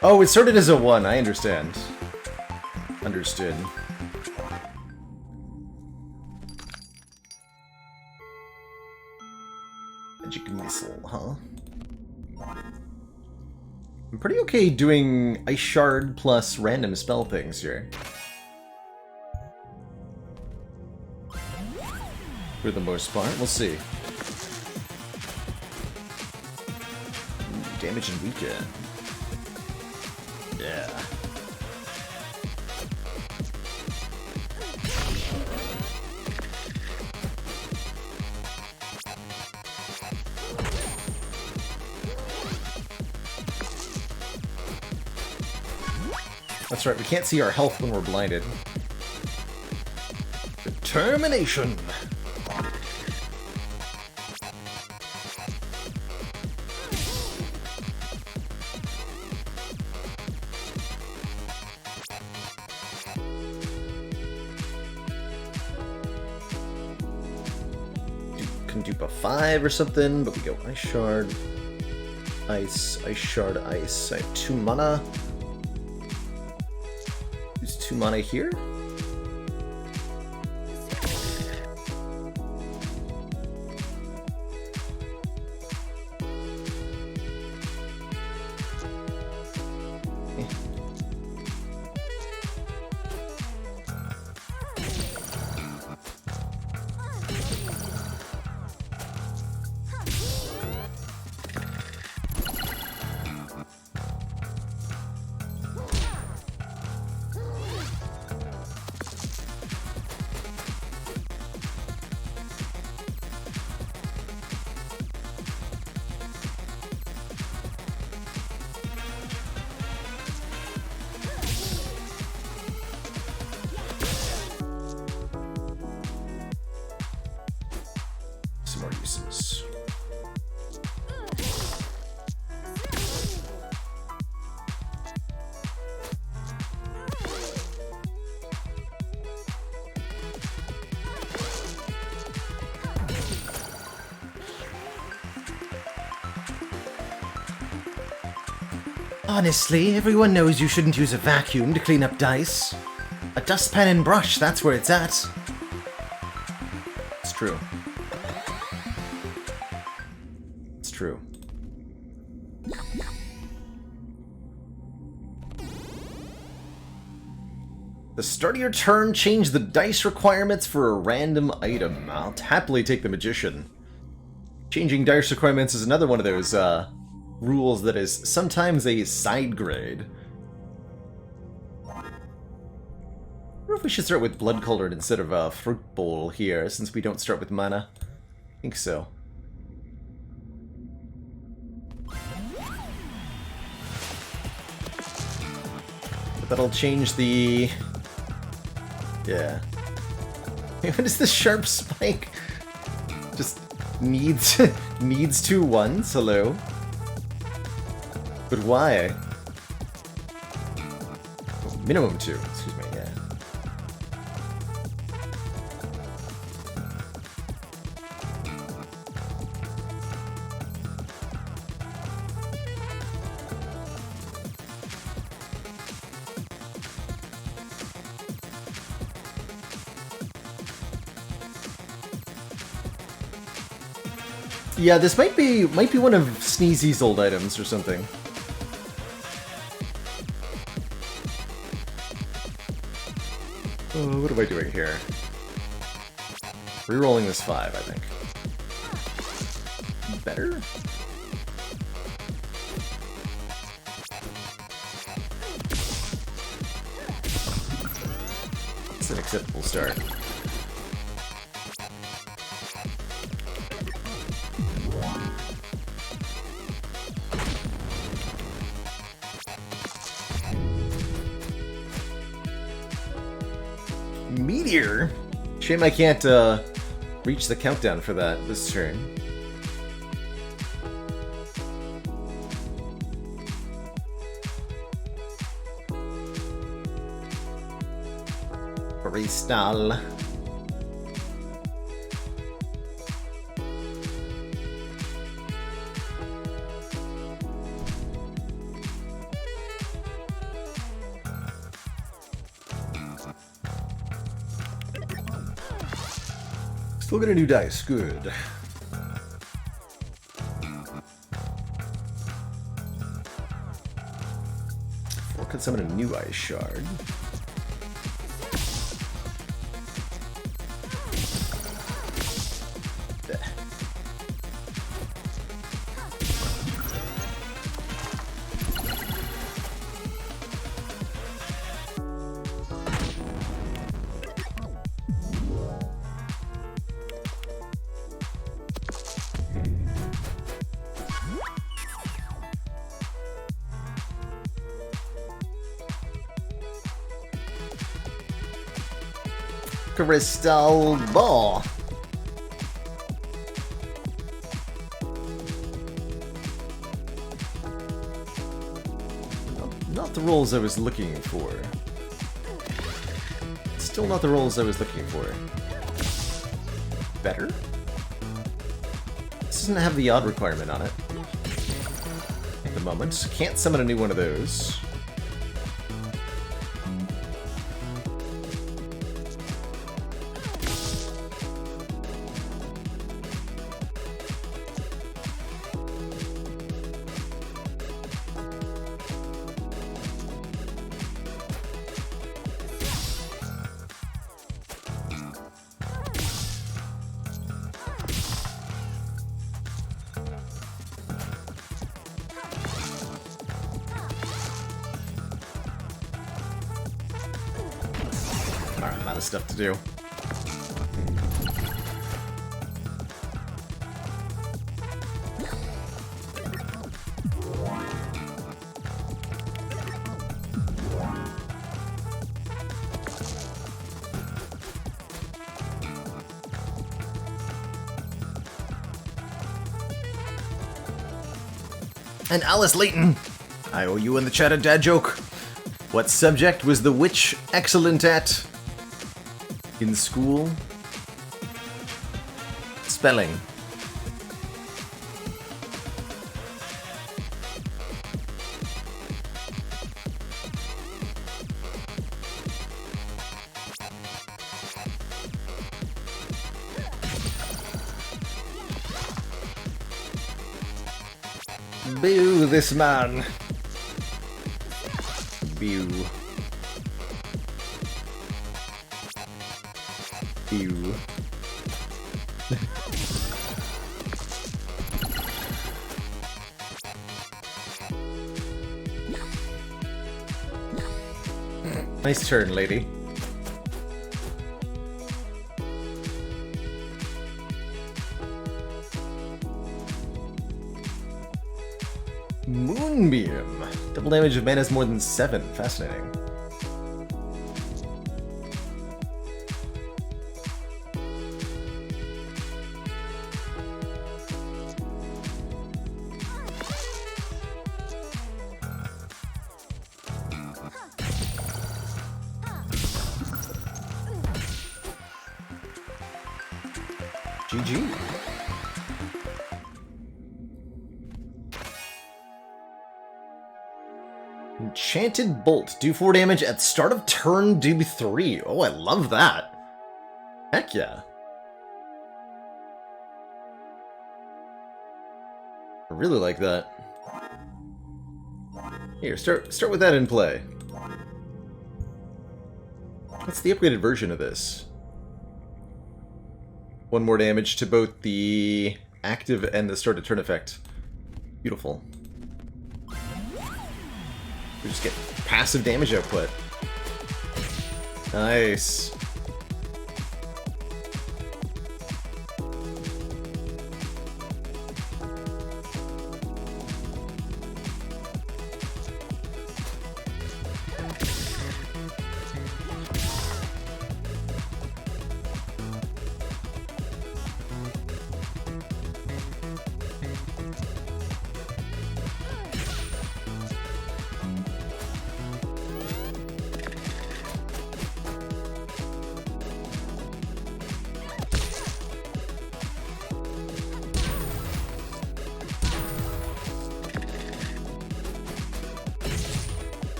Oh, it started as a 1, I understand. Understood. Magic Missile, huh? I'm pretty okay doing Ice Shard plus random spell things here. For the most part, we'll see. Ooh, damage and weaken. Yeah. That's right, we can't see our health when we're blinded. Determination! Can dupe a 5 or something, but we go Ice Shard, Ice, Ice Shard, Ice. I have 2 mana. Use 2 mana here. uses. Honestly, everyone knows you shouldn't use a vacuum to clean up dice. A dustpan and brush, that's where it's at. It's true. It's true. The start of your turn, change the dice requirements for a random item. I'll happily take the Magician. Changing dice requirements is another one of those, rules that is sometimes a side grade. I wonder if we should start with Blood Colored instead of a Fruit Bowl here, since we don't start with mana. I think so. But that'll change the... Yeah. What is this sharp spike? Just needs... needs 2 ones? Hello? But why? Oh, minimum 2, excuse me, yeah. Yeah, this might be one of Sneezy's old items or something. Oh, what am I doing here? Rerolling this 5, I think. Better? It's an acceptable start. Meteor? Shame I can't reach the countdown for that this turn. Crystal. Still get a new dice, good. Or could summon a new ice shard. Crystal Ball. Not the rolls I was looking for. Still not the rolls I was looking for. Better? This doesn't have the odd requirement on it. At the moment. Can't summon a new one of those. Alright, I'm out of stuff to do. And Alice Layton, I owe you in the chat a dad joke. What subject was the witch excellent at in school? Spelling. Boo this man. Boo. Boo. Nice turn, lady. Moonbeam. Double damage if man has more than 7. Fascinating. GG. Enchanted Bolt. Do 4 damage at start of turn, do 3. Oh, I love that. Heck yeah. I really like that. Here, start with that in play. What's the upgraded version of this? 1 more damage to both the active and the start of turn effect. Beautiful. We just get passive damage output. Nice.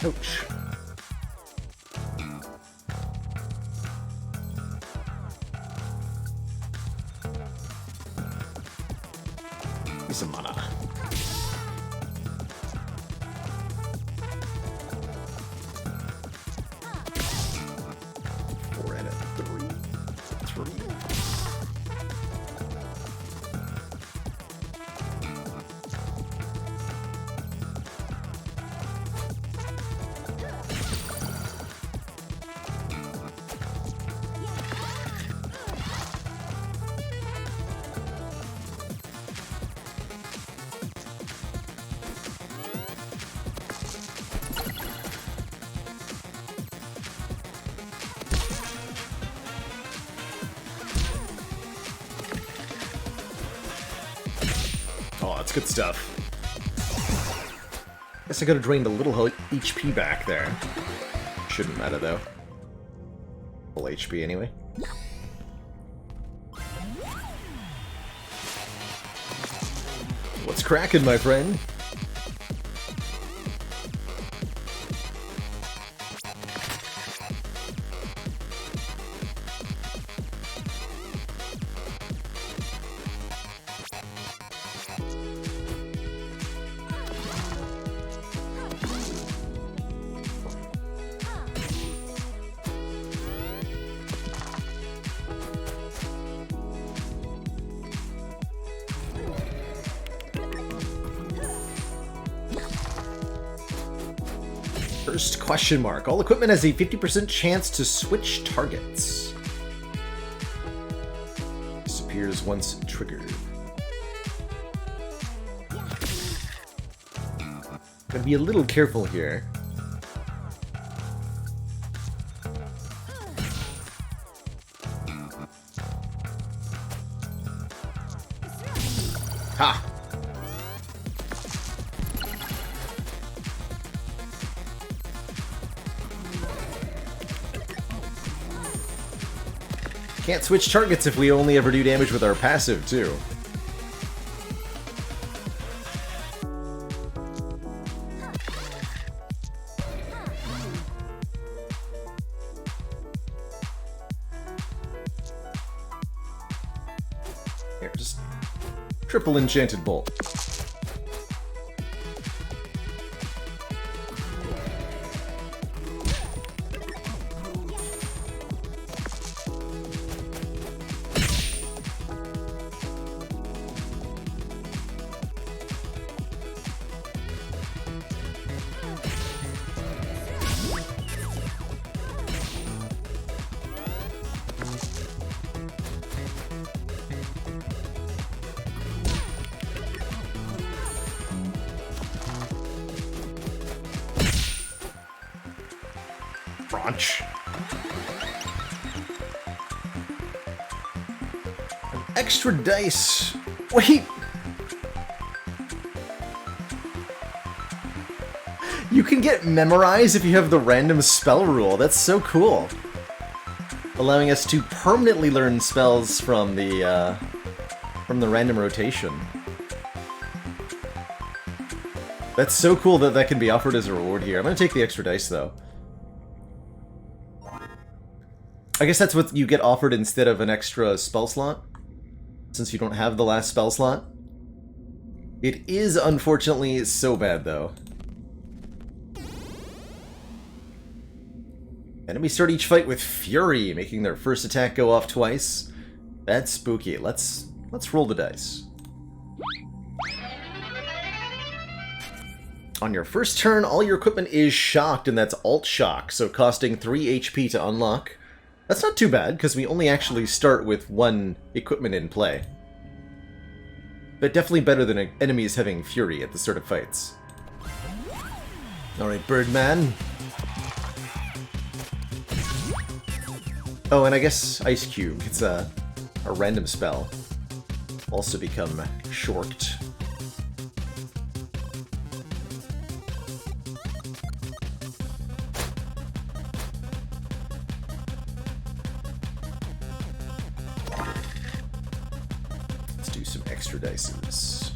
Ouch. Need some mana. Four and a 3. 3. Oh, that's good stuff. Guess I could have drained a little HP back there. Shouldn't matter though. Full HP anyway. What's cracking, my friend? First question mark. All equipment has a 50% chance to switch targets. Disappears once triggered. Gotta be a little careful here. Ha! Can't switch targets if we only ever do damage with our passive, too. Here, just triple Enchanted Bolt. Crunch. An extra dice. Wait. You can get Memorize if you have the random spell rule. That's so cool. Allowing us to permanently learn spells from the random rotation. That's so cool that that can be offered as a reward here. I'm gonna take the extra dice though. I guess that's what you get offered instead of an extra spell slot, since you don't have the last spell slot. It is unfortunately so bad, though. Enemies start each fight with Fury, making their first attack go off twice. That's spooky. Let's roll the dice. On your first turn, all your equipment is shocked, and that's Alt Shock, so costing 3 HP to unlock. That's not too bad, because we only actually start with 1 equipment in play. But definitely better than enemies having Fury at the start of fights. Alright, Birdman. Oh, and I guess Ice Cube. It's a random spell. Also become shorked. Extra dices.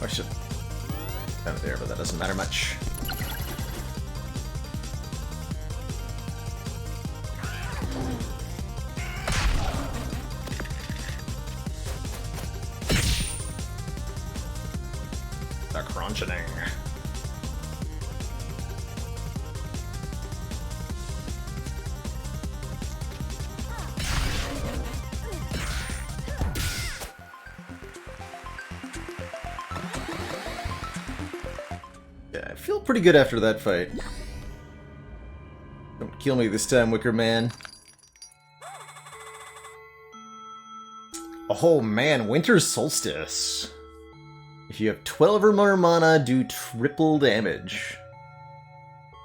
I should have it there, but that doesn't matter much. The crunching. I feel pretty good after that fight. Don't kill me this time, Wicker Man. Oh man, Winter Solstice. If you have 12 or more mana, do triple damage.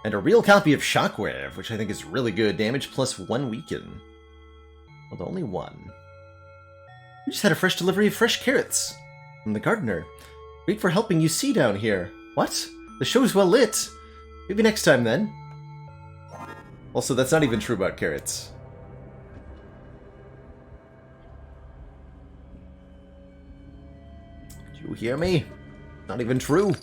And a real copy of Shockwave, which I think is really good. Damage plus 1 weaken. Well, only 1. We just had a fresh delivery of fresh carrots from the gardener. Great for helping you see down here. What? The show's well lit. Maybe next time, then. Also, that's not even true about carrots. Did you hear me? Not even true.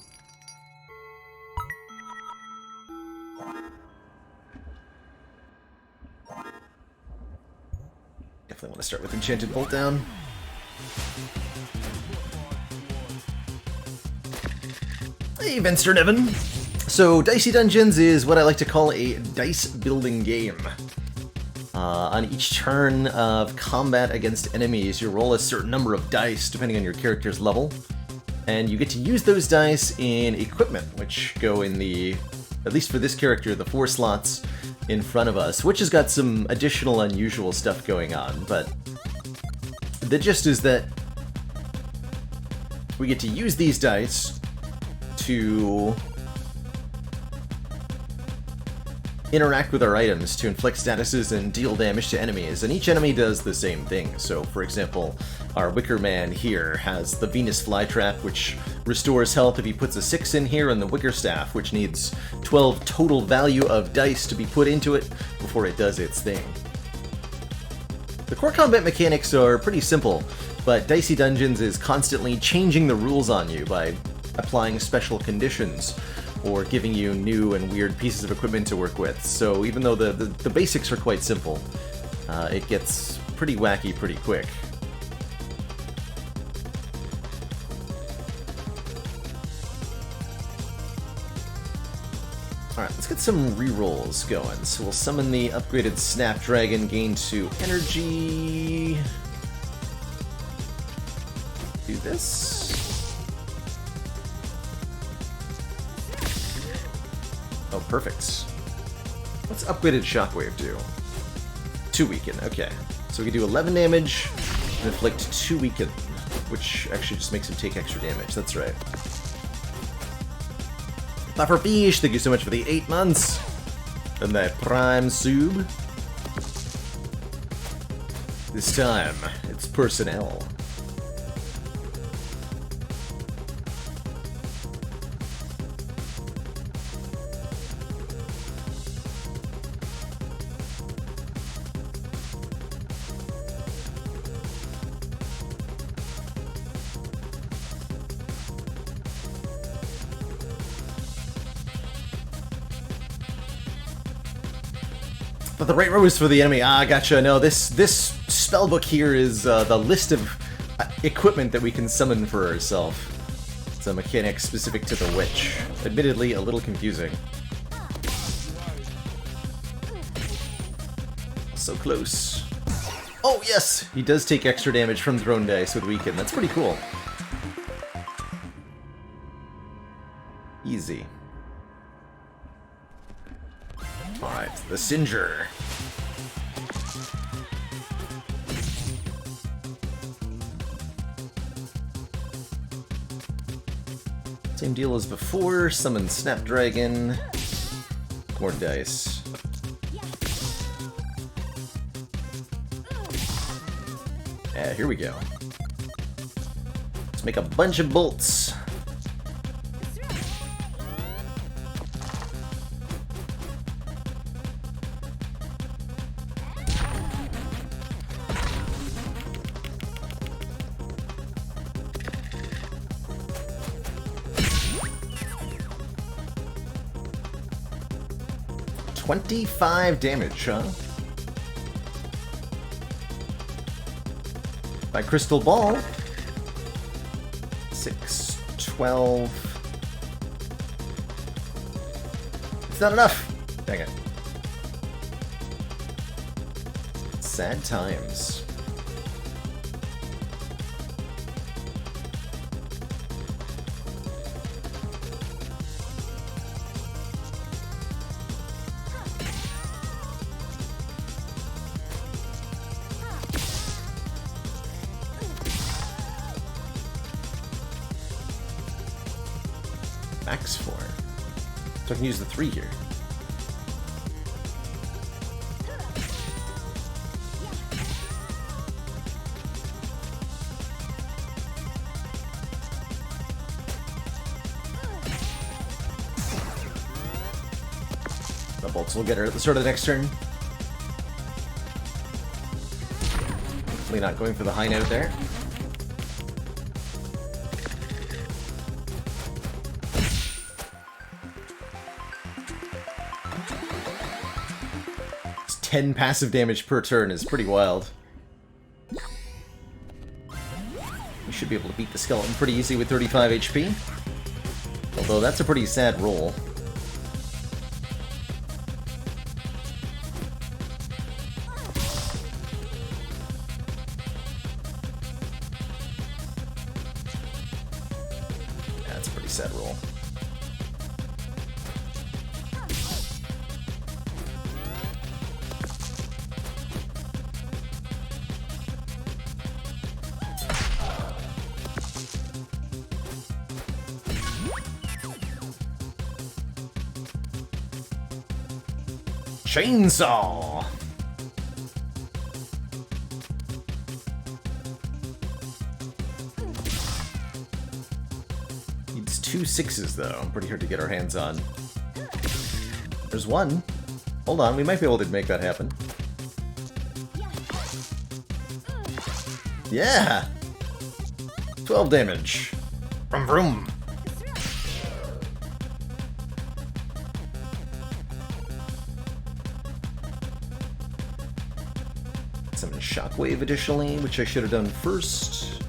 Definitely want to start with Enchanted Bolt down. Hey, Venster Nevin. So, Dicey Dungeons is what I like to call a dice-building game. On each turn of combat against enemies, you roll a certain number of dice, depending on your character's level. And you get to use those dice in equipment, which go in the, at least for this character, the 4 slots in front of us, which has got some additional unusual stuff going on, but the gist is that we get to use these dice to interact with our items to inflict statuses and deal damage to enemies, and each enemy does the same thing. So, for example, our Wicker Man here has the Venus Flytrap, which restores health if he puts a 6 in here, and the Wicker Staff, which needs 12 total value of dice to be put into it before it does its thing. The core combat mechanics are pretty simple, but Dicey Dungeons is constantly changing the rules on you by applying special conditions or giving you new and weird pieces of equipment to work with. So even though the basics are quite simple, it gets pretty wacky pretty quick. Alright, let's get some rerolls going. So we'll summon the upgraded Snapdragon, gain 2 energy. Do this. Oh, perfect. What's upgraded Shockwave do? 2 weaken, okay. So we can do 11 damage and inflict 2 weaken, which actually just makes him take extra damage, that's right. Pufferfish, thank you so much for the 8 months! And that Prime Sub. This time, it's personnel. But the right row is for the enemy. Ah, gotcha. No, this spellbook here is the list of equipment that we can summon for ourselves. It's a mechanic specific to the witch. Admittedly, a little confusing. So close. Oh, yes! He does take extra damage from thrown dice with weaken. That's pretty cool. Easy. Alright, the Singer. Same deal as before, summon Snapdragon. More dice. Yeah, here we go. Let's make a bunch of bolts. $25 damage, huh? My crystal ball. 6, 12. It's not enough. Dang it. Sad times. Max 4. So I can use the 3 here. The bolts will get her at the start of the next turn. Hopefully not going for the high note there. It's 10 passive damage per turn is pretty wild. We should be able to beat the skeleton pretty easy with 35 HP. Although that's a pretty sad roll. That's a pretty sad roll. Chainsaw! Needs 2 6s though. Pretty hard to get our hands on. There's one. Hold on, we might be able to make that happen. Yeah! 12 damage. Vroom vroom. Summon Shockwave additionally, which I should have done first.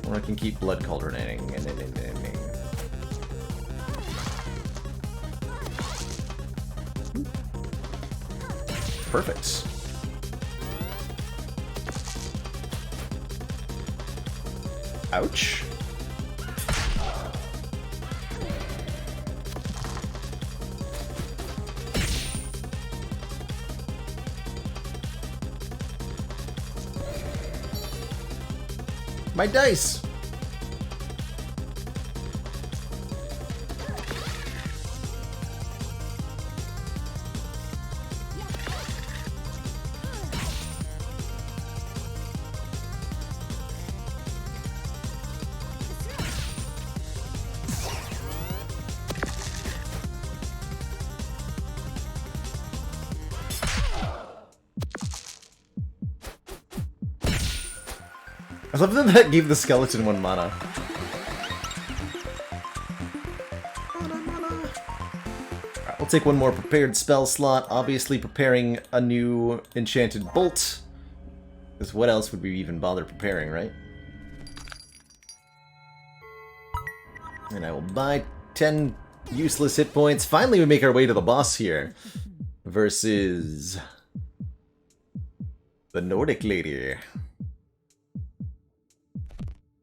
Or I can keep Blood Cauldroning. Perfect. Ouch. My dice! I love that that gave the skeleton 1 mana. Alright, we'll take one more prepared spell slot, obviously preparing a new enchanted bolt. Because what else would we even bother preparing, right? And I will buy 10 useless hit points. Finally we make our way to the boss here. Versus the Nordic Lady.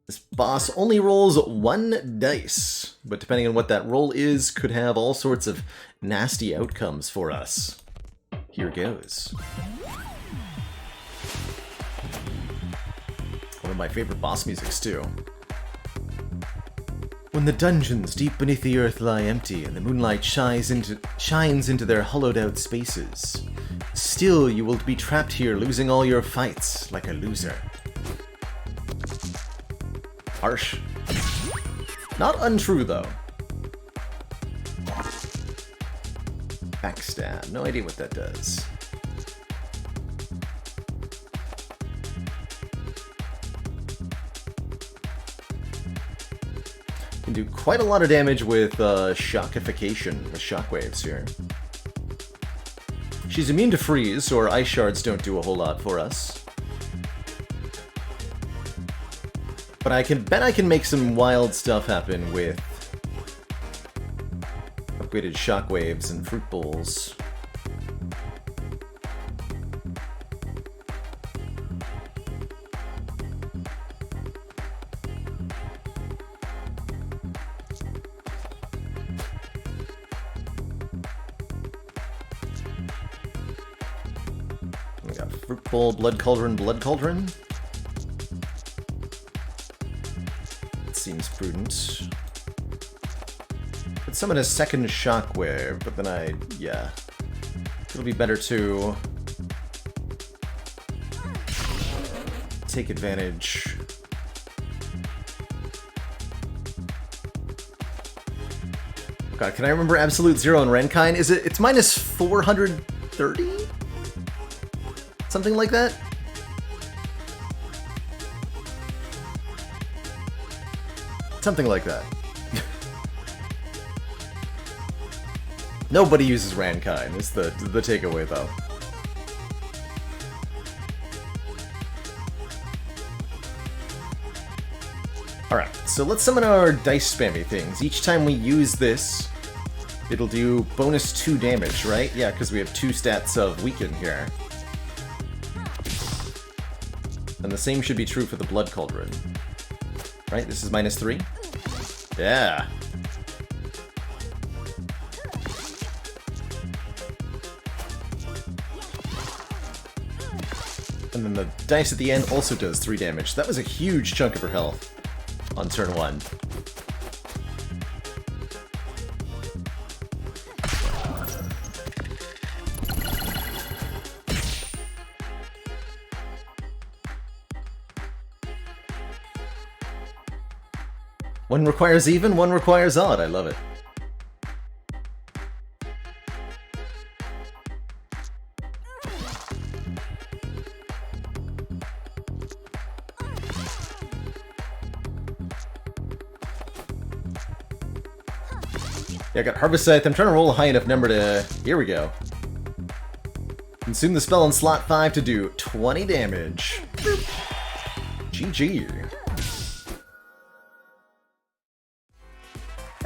This boss only rolls 1 dice, but depending on what that roll is, could have all sorts of nasty outcomes for us. Here goes. One of my favorite boss musics, too. When the dungeons deep beneath the earth lie empty and the moonlight shines into their hollowed-out spaces, still you will be trapped here losing all your fights like a loser. Harsh. Not untrue, though. Backstab. No idea what that does. Can do quite a lot of damage with shockification, with shockwaves here. She's immune to freeze, so our ice shards don't do a whole lot for us. But I bet I can make some wild stuff happen with upgraded shockwaves and fruit bowls. We got fruit bowl, blood cauldron, blood cauldron. Seems prudent. Could summon a second shockwave, but then yeah. It'll be better to take advantage. God, can I remember Absolute Zero and Renkind? It's minus 430? Something like that? Something like that. Nobody uses Rankind, is the takeaway, though. Alright, so let's summon our dice spammy things. Each time we use this, it'll do bonus 2 damage, right? Yeah, because we have 2 stats of weaken here. And the same should be true for the Blood Cauldron. Right, this is minus 3. Yeah. And then the dice at the end also does 3 damage. That was a huge chunk of her health on turn 1. One requires even, one requires odd. I love it. Yeah, I got Harvest Scythe. I'm trying to roll a high enough number to... Here we go. Consume the spell on slot 5 to do 20 damage. Boop. GG.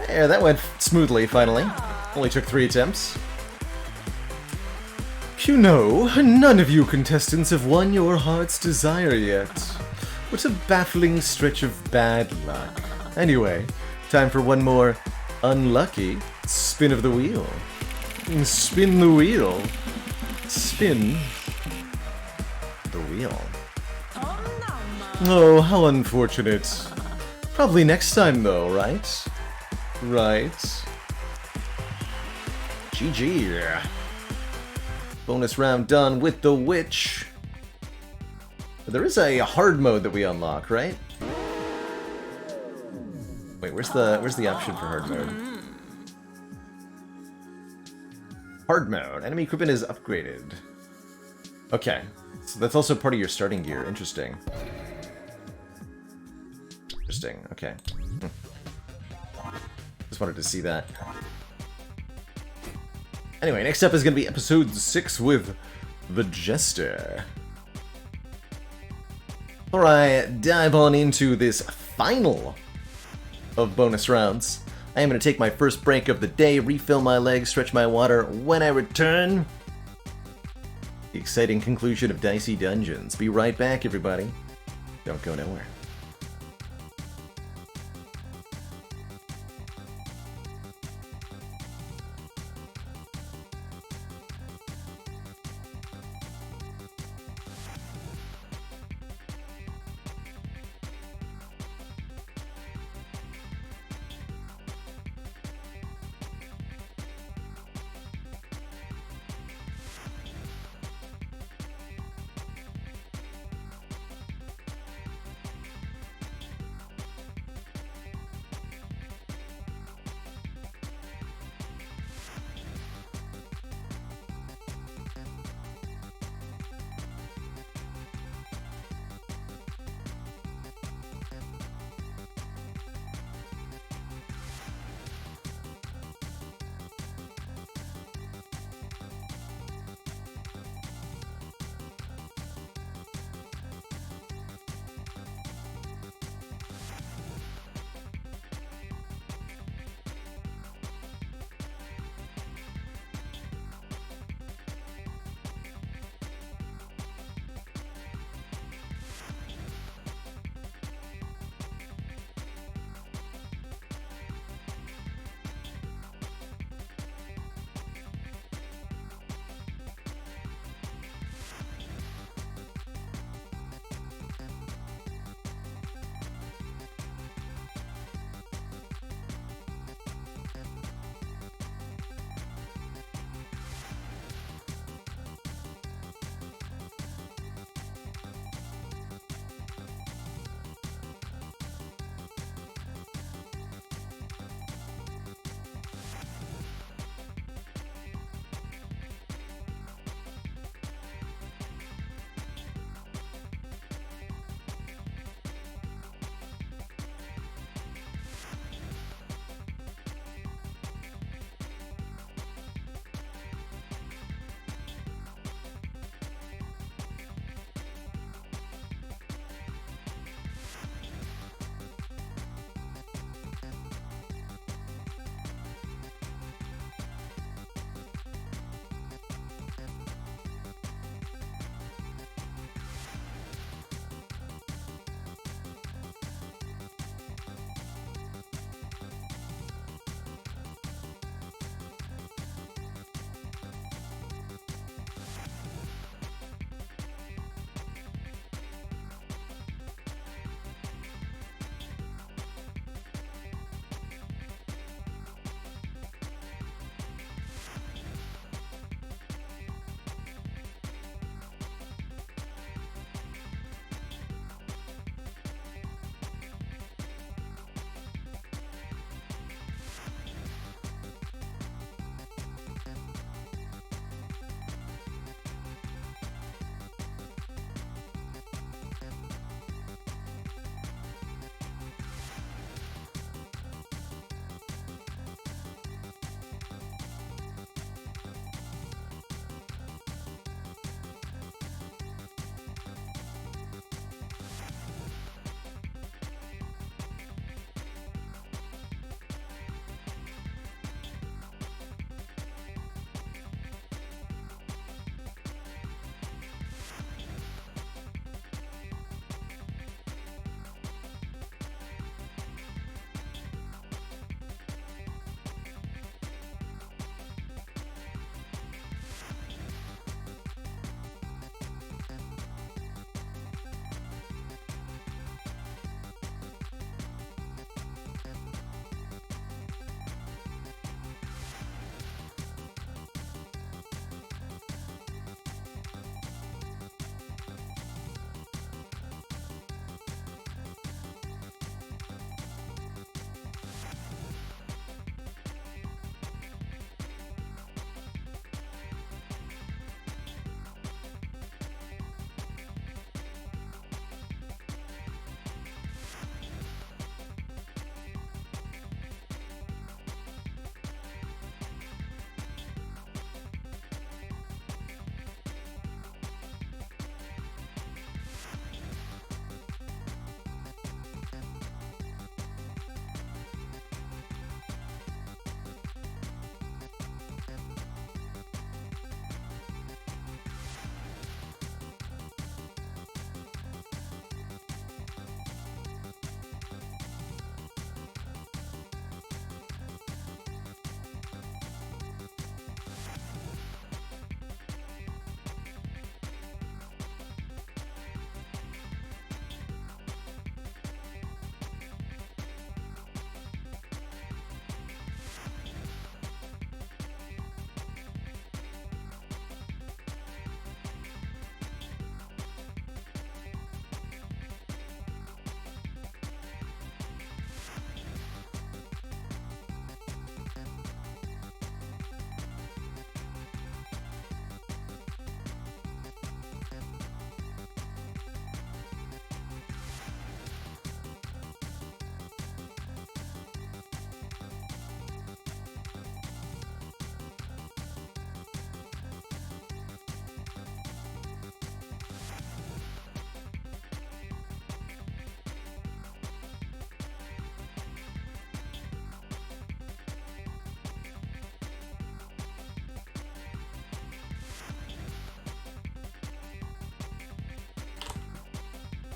Yeah, that went smoothly, finally. Only took 3 attempts. You know, none of you contestants have won your heart's desire yet. What a baffling stretch of bad luck. Anyway, time for one more unlucky spin of the wheel. Spin the wheel. Spin the wheel. Oh, how unfortunate. Probably next time, though, right? Right. GG. Bonus round done with the witch. There is a hard mode that we unlock, right? Wait, where's the option for hard mode? Hard mode. Enemy equipment is upgraded. Okay. So that's also part of your starting gear. Interesting. Interesting. Okay. Just wanted to see that. Anyway, next up is going to be episode 6 with the Jester. Alright, dive on into this final of bonus rounds. I am going to take my first break of the day, refill my legs, stretch my water. When I return, the exciting conclusion of Dicey Dungeons. Be right back, everybody. Don't go nowhere.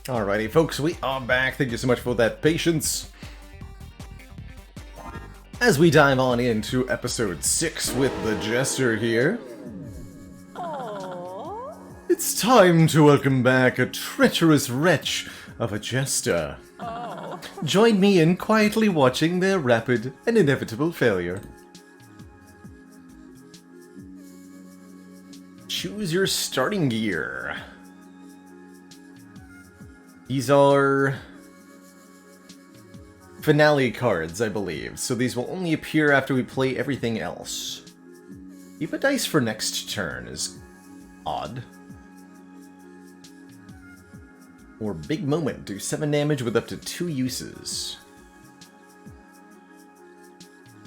Alrighty, folks, we are back. Thank you so much for that patience. As we dive on into episode 6 with the Jester here, Aww. it's time to welcome back a treacherous wretch of a Jester. Oh. Join me in quietly watching their rapid and inevitable failure. Choose your starting gear. These are finale cards, I believe, so these will only appear after we play everything else. Keep a dice for next turn is odd. Or big moment, do 7 damage with up to 2 uses.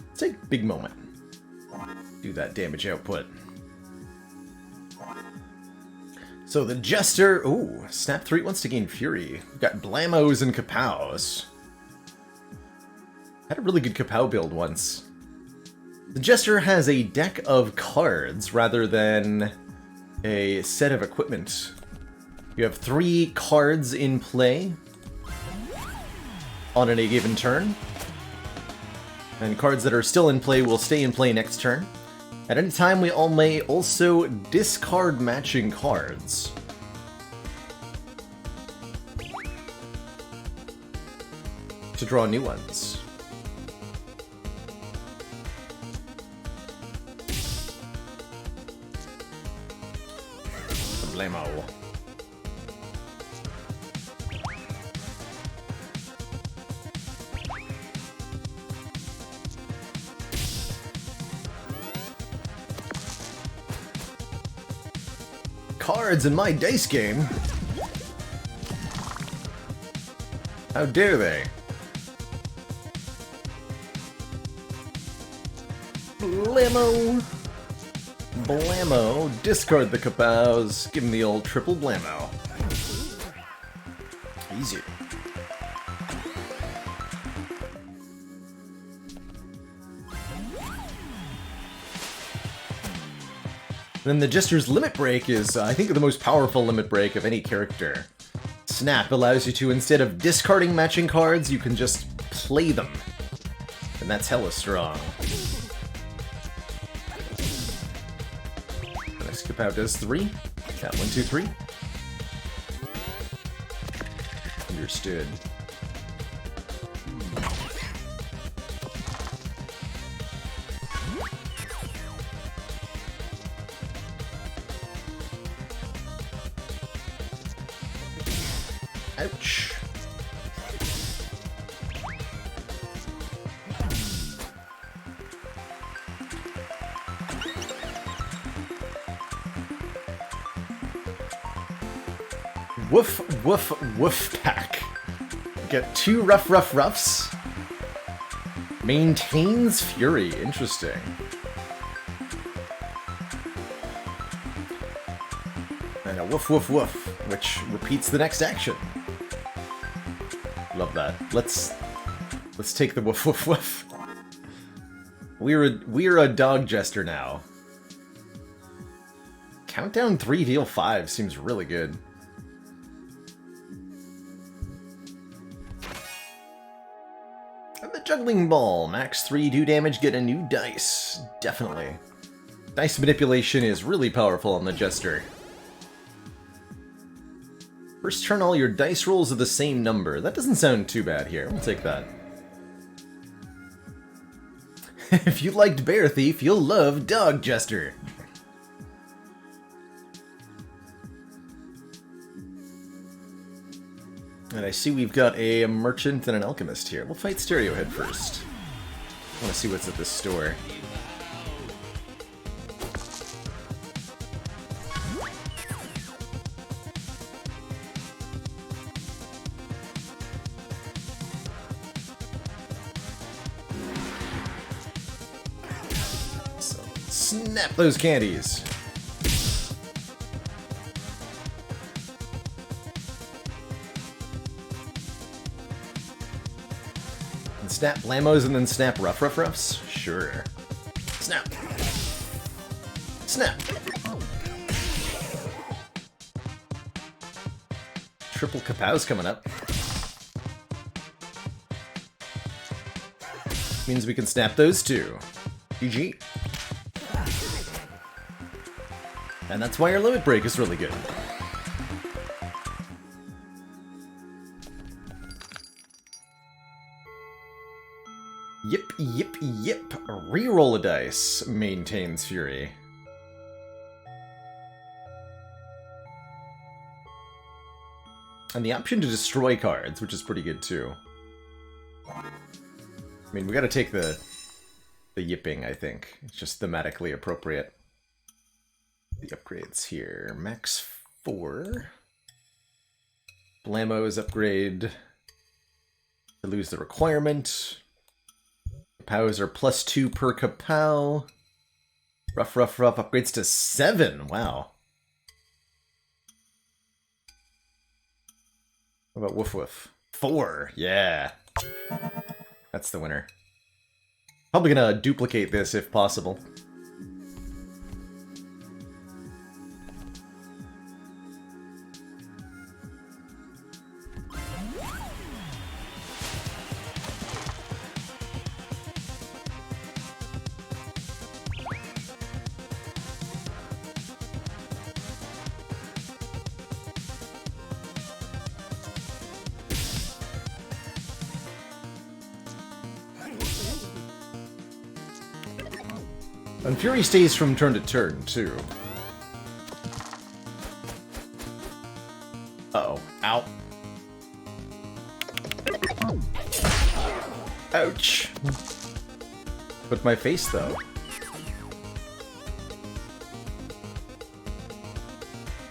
Let's take big moment. Do that damage output. So the Jester, ooh, Snap 3 wants to gain Fury. We've got Blamos and Kapows. Had a really good Kapow build once. The Jester has a deck of cards rather than a set of equipment. You have 3 cards in play on any given turn. And cards that are still in play will stay in play next turn. At any time, we all may also discard matching cards. To draw new ones. Blamo. Cards in my dice game? How dare they? Blamo! Blamo! Discard the Kapows, give him the old triple Blamo. Easy. Then the Jester's Limit Break is, I think, the most powerful Limit Break of any character. Snap allows you to, instead of discarding matching cards, you can just play them. And that's hella strong. The next Kapow does 3. Count 1, 2, 3. Understood. Ouch. Woof, woof, woof pack. Get 2 roughs. Maintains Fury. Interesting. And a woof, woof, woof, which repeats the next action. Love that. Let's take the woof woof woof. We're a dog Jester now. Countdown 3 deal 5 seems really good. And the juggling ball, max 3 do damage, get a new dice. Definitely. Dice manipulation is really powerful on the Jester. First turn, all your dice rolls are the same number. That doesn't sound too bad here. We'll take that. If you liked Bear Thief, you'll love Dog Jester. And I see we've got a merchant and an alchemist here. We'll fight Stereohead first. I want to see what's at this store. Snap those candies! And snap Blamos and then snap Ruffs? Sure. Snap! Snap! triple kapows coming up. Means we can snap those too. GG. And that's why our limit break is really good. Yep, yep, yep. Reroll a dice maintains fury. And the option to destroy cards, which is pretty good too. I mean, we gotta take the yipping, I think. It's just thematically appropriate. The upgrades here. Max 4. Blammo's upgrade. To lose the requirement. Kapows are +2 per kapow. Rough upgrades to 7. Wow. What about Woof Woof? 4. Yeah. That's the winner. Probably gonna duplicate this if possible. And Fury stays from turn to turn, too. Uh-oh. Ow. Ouch. But my face, though.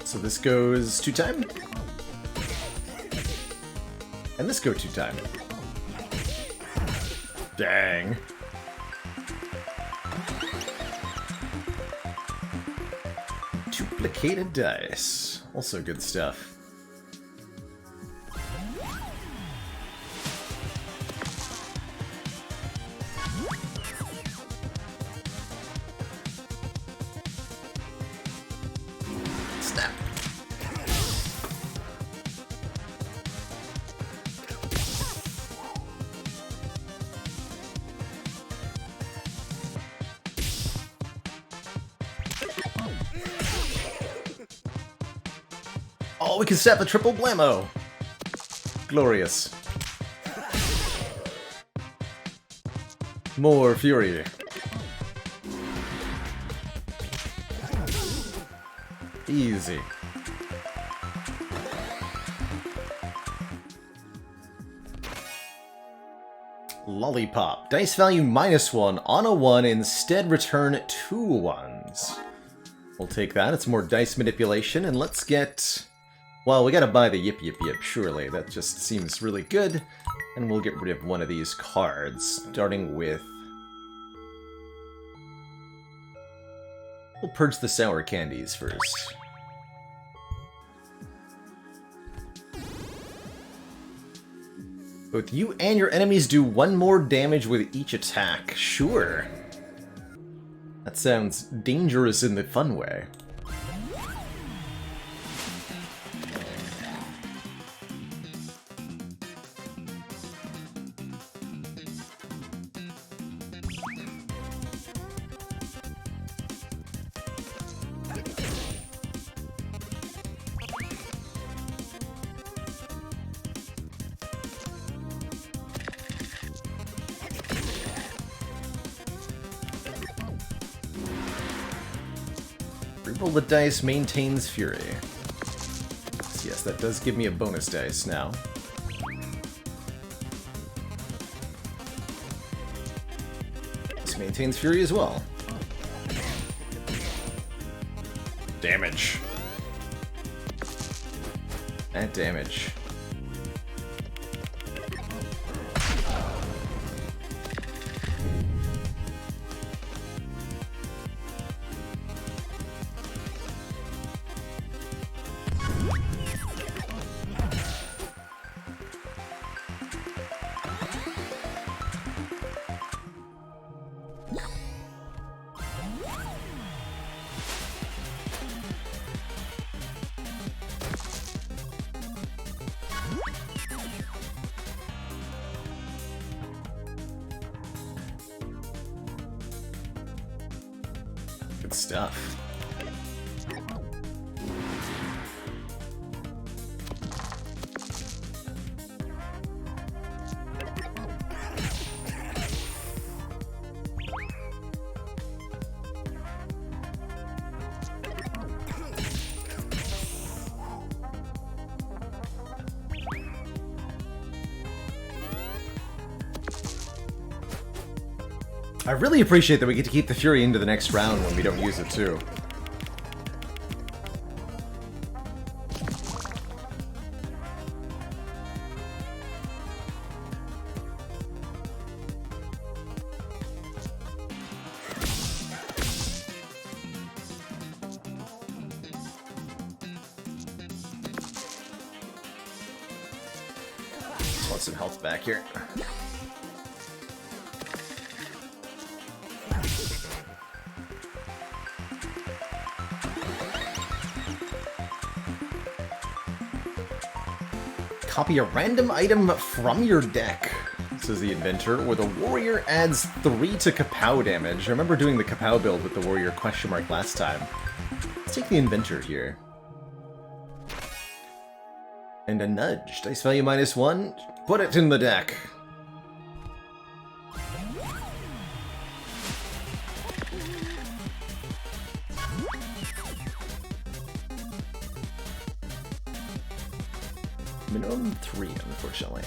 So this goes 2-time? And this go 2-time. Dang. Duplicated dice. Also good stuff. Snap. Oh, we can snap a triple blammo! Glorious. More fury. Easy. Lollipop. Dice value -1 on a 1, instead return 2 1s. We'll take that, it's more dice manipulation, and let's get... Well, we gotta buy the yip yip yip, surely. That just seems really good. And we'll get rid of one of these cards, starting with... We'll purge the sour candies first. Both you and your enemies do 1 more damage with each attack. Sure. That sounds dangerous in the fun way. Reroll the dice maintains fury. So yes, that does give me a bonus dice now. This maintains fury as well. Damage. That damage. Good stuff. I really appreciate that we get to keep the Fury into the next round when we don't use it, too. Just want some health back here. Copy a random item from your deck, says the inventor, or the warrior adds 3 to kapow damage. I remember doing the kapow build with the warrior question mark last time. Let's take the inventor here. And a nudge. Dice value -1. Put it in the deck. Minimum 3, unfortunately.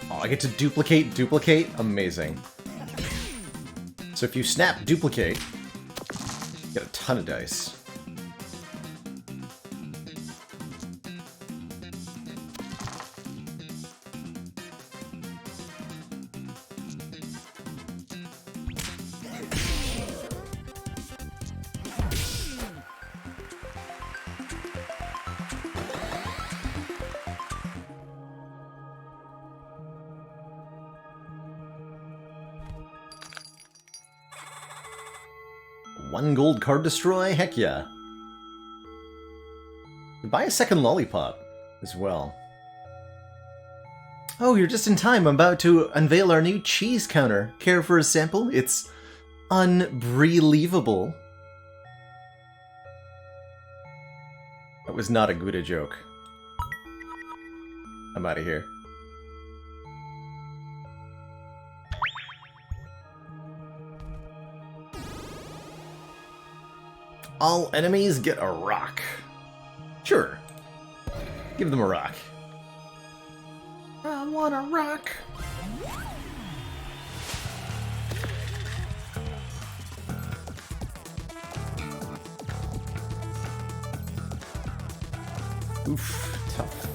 Oh, I get to duplicate? Amazing. So if you snap duplicate, you get a ton of dice. One gold card destroy? Heck yeah. Buy a second lollipop as well. Oh, you're just in time. I'm about to unveil our new cheese counter. Care for a sample? It's unbelievable. That was not a good joke. I'm out of here. All enemies get a rock. Sure. Give them a rock. I want a rock. Oof, tough.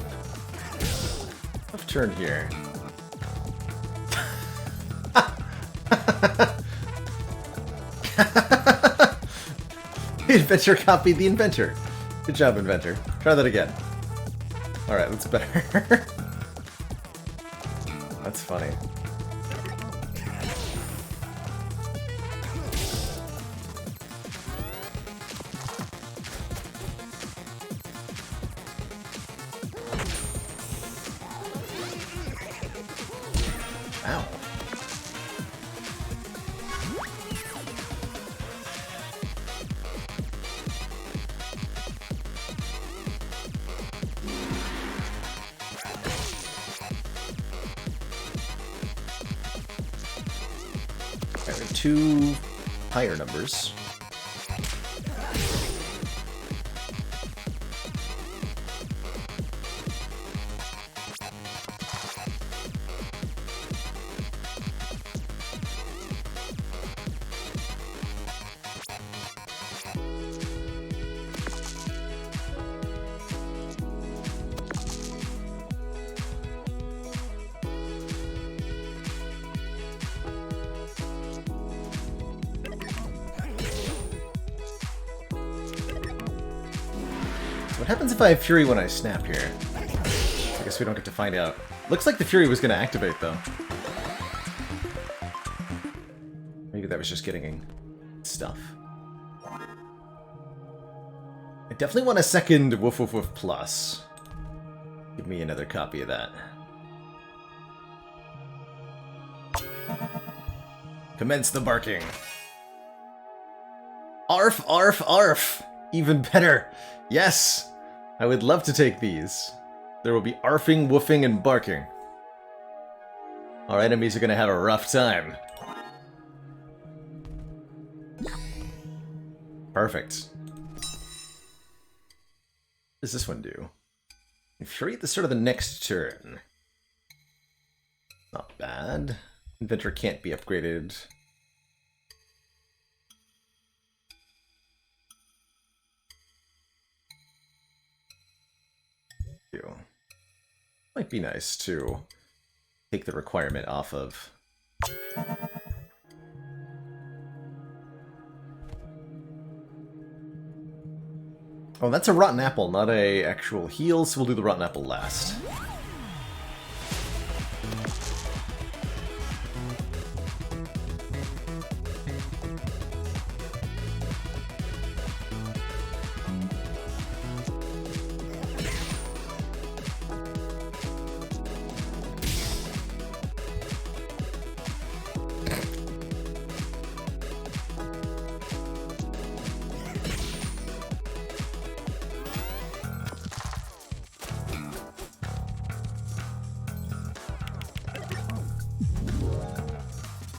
Tough turn here. The inventor copied the inventor. Good job, inventor. Try that again. Alright, that's better. That's funny. Ow. Two higher numbers. What happens if I have Fury when I snap here? I guess we don't get to find out. Looks like the Fury was going to activate, though. Maybe that was just getting Stuff. I definitely want a second Woof Woof Woof Plus. Give me another copy of that. Commence the barking. Arf, arf, arf! Even better! Yes! I would love to take these. There will be arfing, woofing, and barking. Our enemies are gonna have a rough time. Perfect. What does this one do? Fury at the start of the next turn. Not bad. Inventor can't be upgraded. Might be nice to take the requirement off of. Oh, that's a rotten apple, not a actual heal, so we'll do the rotten apple last.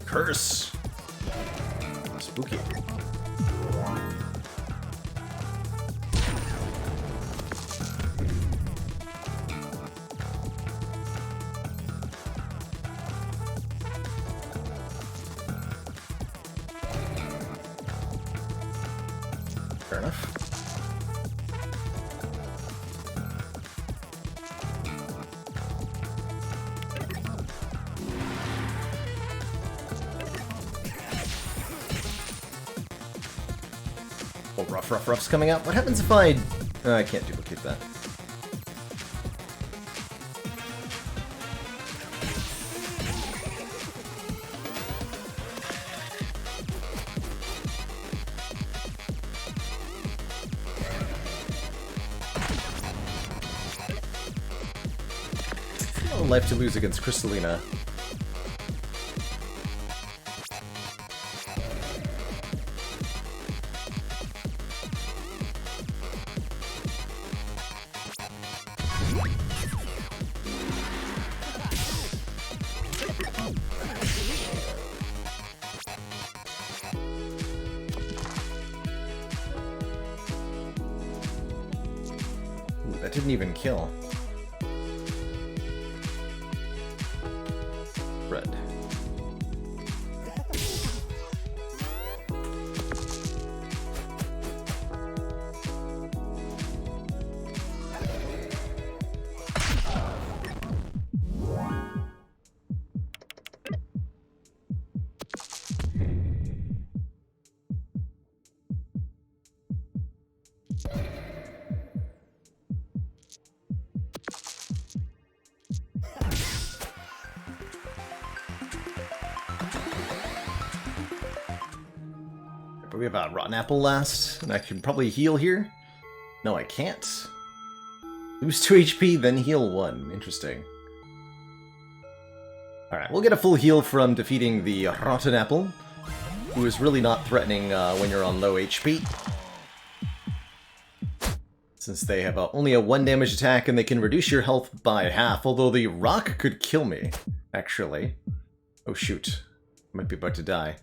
Curse! Spooky. Fair enough. Oh, Rough's coming out. What happens if I can't duplicate that. Oh, life to lose against Crystallina. That didn't even kill. Red. But we have a rotten apple last, and I can probably heal here. No, I can't. Lose 2 HP, then heal 1. Interesting. Alright, we'll get a full heal from defeating the rotten apple, who is really not threatening when you're on low HP. Since they have only a 1 damage attack and they can reduce your health by half, although the rock could kill me, actually. Oh shoot. Might be about to die.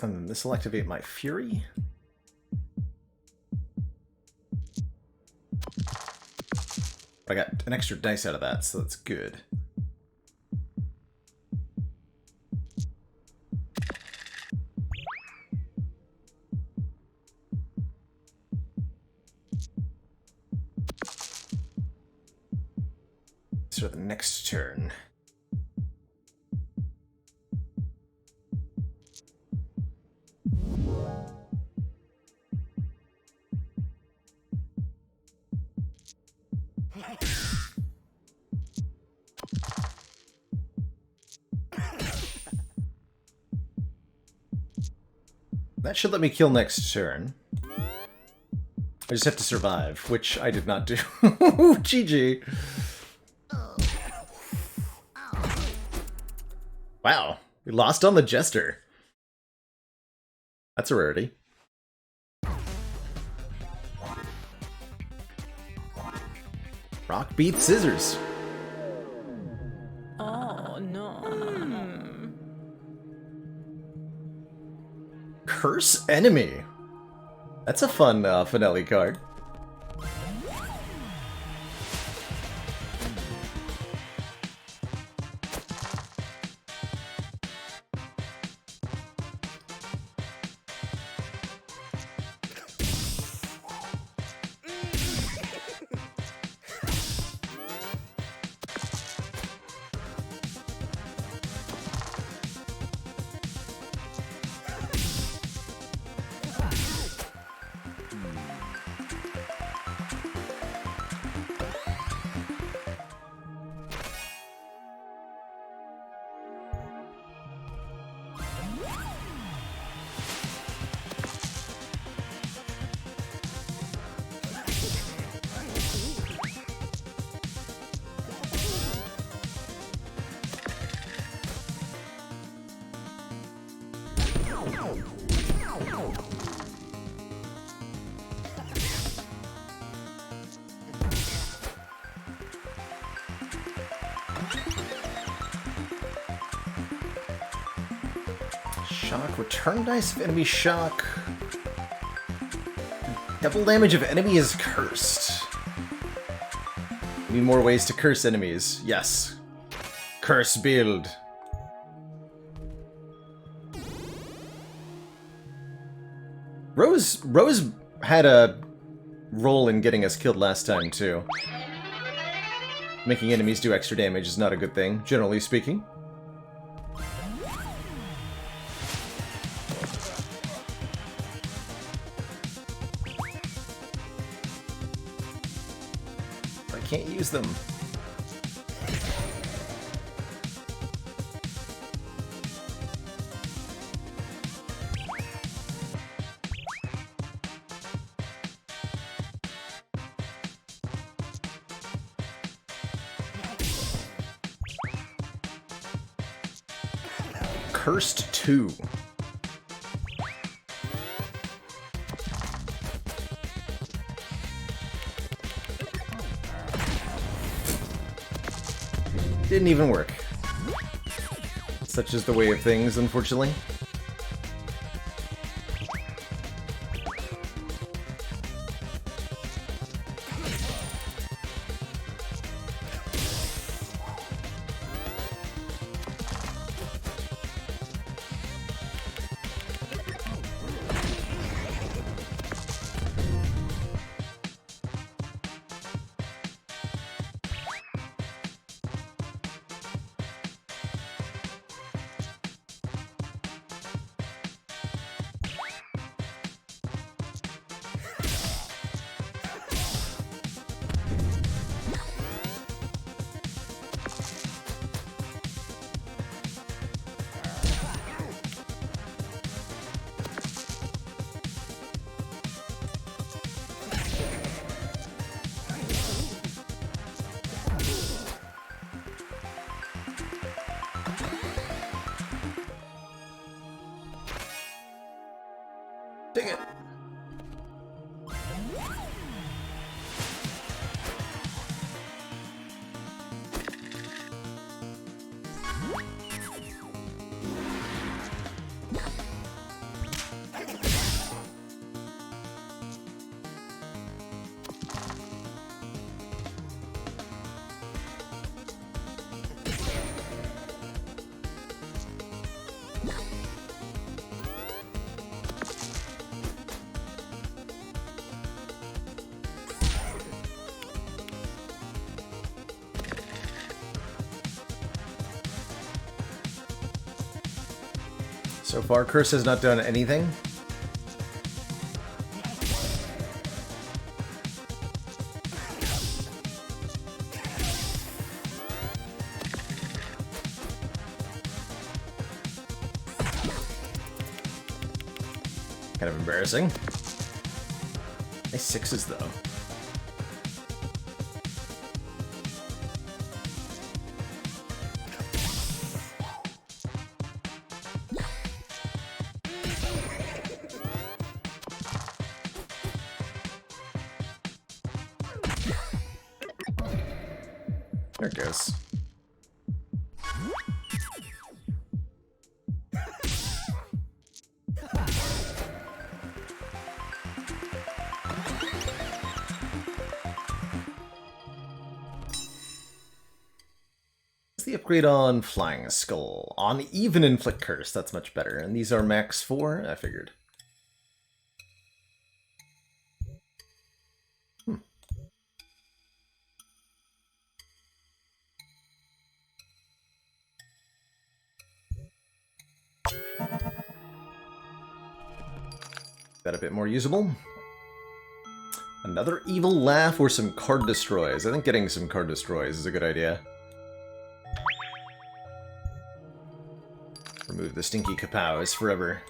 And then this will activate my Fury. I got an extra dice out of that, so that's good. So the next turn. That should let me kill next turn. I just have to survive, which I did not do. GG. Wow, we lost on the Jester. That's a rarity. Rock beats scissors. Oh, no. Curse enemy. That's a fun finale card. Shock, return dice of enemy shock. Double damage of enemy is cursed. Need more ways to curse enemies. Yes. Curse build. Rose had a role in getting us killed last time, too. Making enemies do extra damage is not a good thing, generally speaking. I can't use them. Cursed 2. Didn't even work. Such is the way of things, unfortunately. Dang it. So far, Curse has not done anything. Kind of embarrassing. Nice sixes, though. There it goes. What's the upgrade on Flying Skull? On Even Inflict Curse, that's much better. And these are max 4? I figured. That a bit more usable. Another Evil Laugh or some Card Destroys. I think getting some Card Destroys is a good idea. Remove the stinky kapows forever.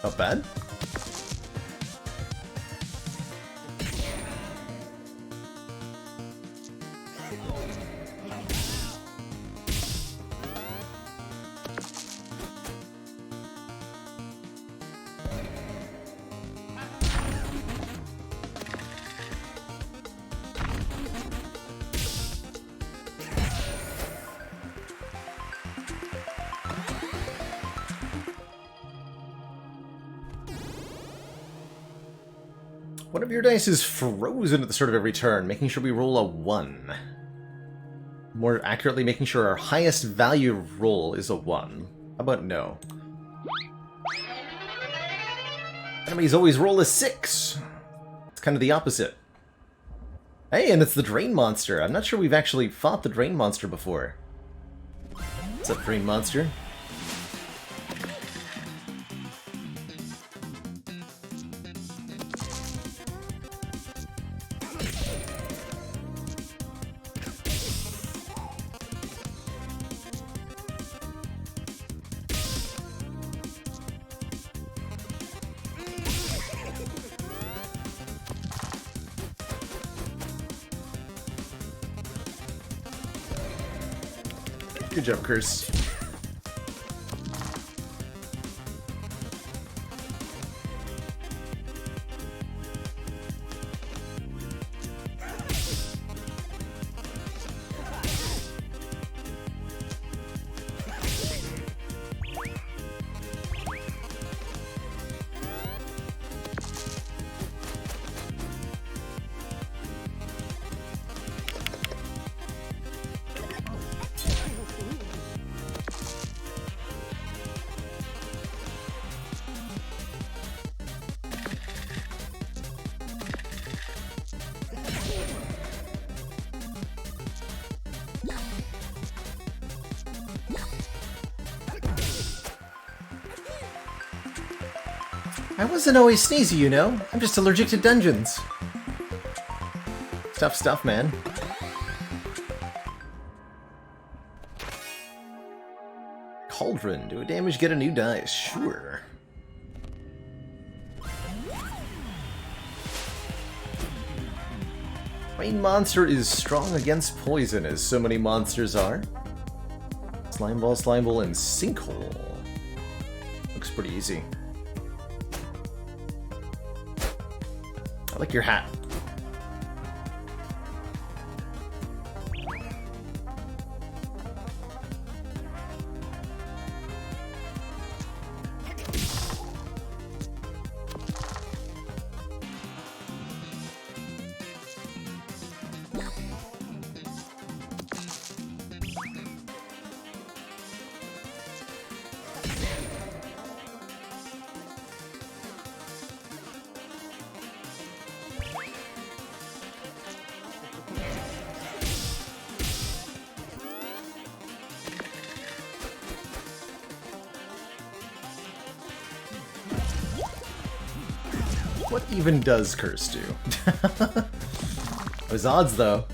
Not bad. One of your dice is frozen at the start of every turn, making sure we roll a 1. More accurately, making sure our highest value roll is a 1. How about no? Enemies always roll a 6. It's kind of the opposite. Hey, and it's the Drain Monster. I'm not sure we've actually fought the Drain Monster before. What's up, Drain Monster? Good job, Curse. I wasn't always sneezy, you know. I'm just allergic to dungeons. Tough stuff, man. Cauldron. Do a damage, get a new dice. Sure. Rain Monster is strong against poison, as so many monsters are. Slime Ball, and Sinkhole. Looks pretty easy. I like your hat. What even does curse do? There's odds, though.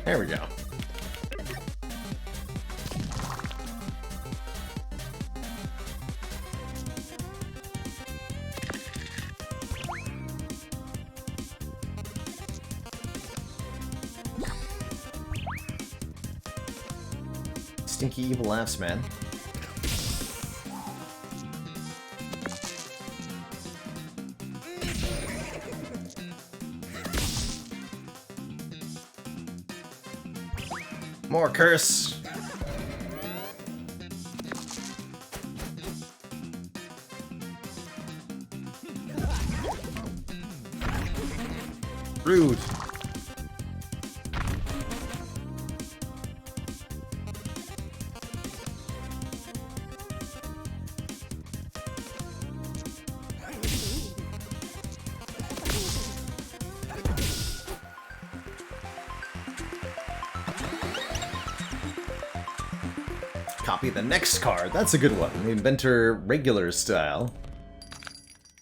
There we go. Stinky evil laughs, man. More curse! Rude. Copy the next card. That's a good one. The Inventor regular style.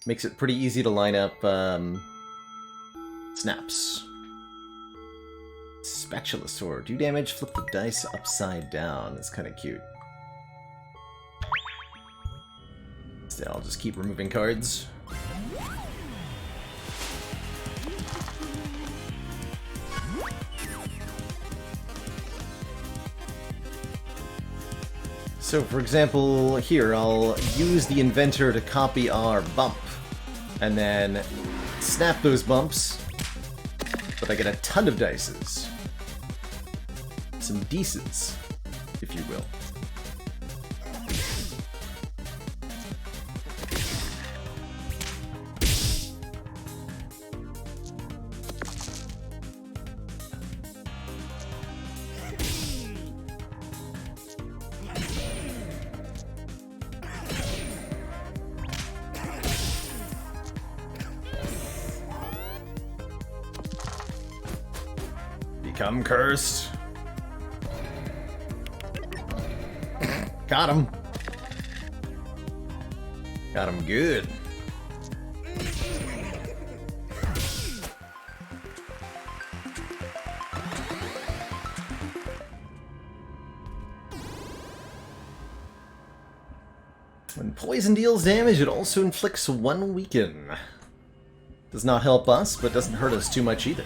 Makes it pretty easy to line up snaps. Spatula sword. Do damage, flip the dice upside down. That's kind of cute. So I'll just keep removing cards. So, for example, here, I'll use the Inventor to copy our bump, and then snap those bumps, but I get a ton of dices. Some Dices, if you will. Become cursed. Got him. Got him good. When poison deals damage, it also inflicts 1 weaken. Does not help us, but doesn't hurt us too much either.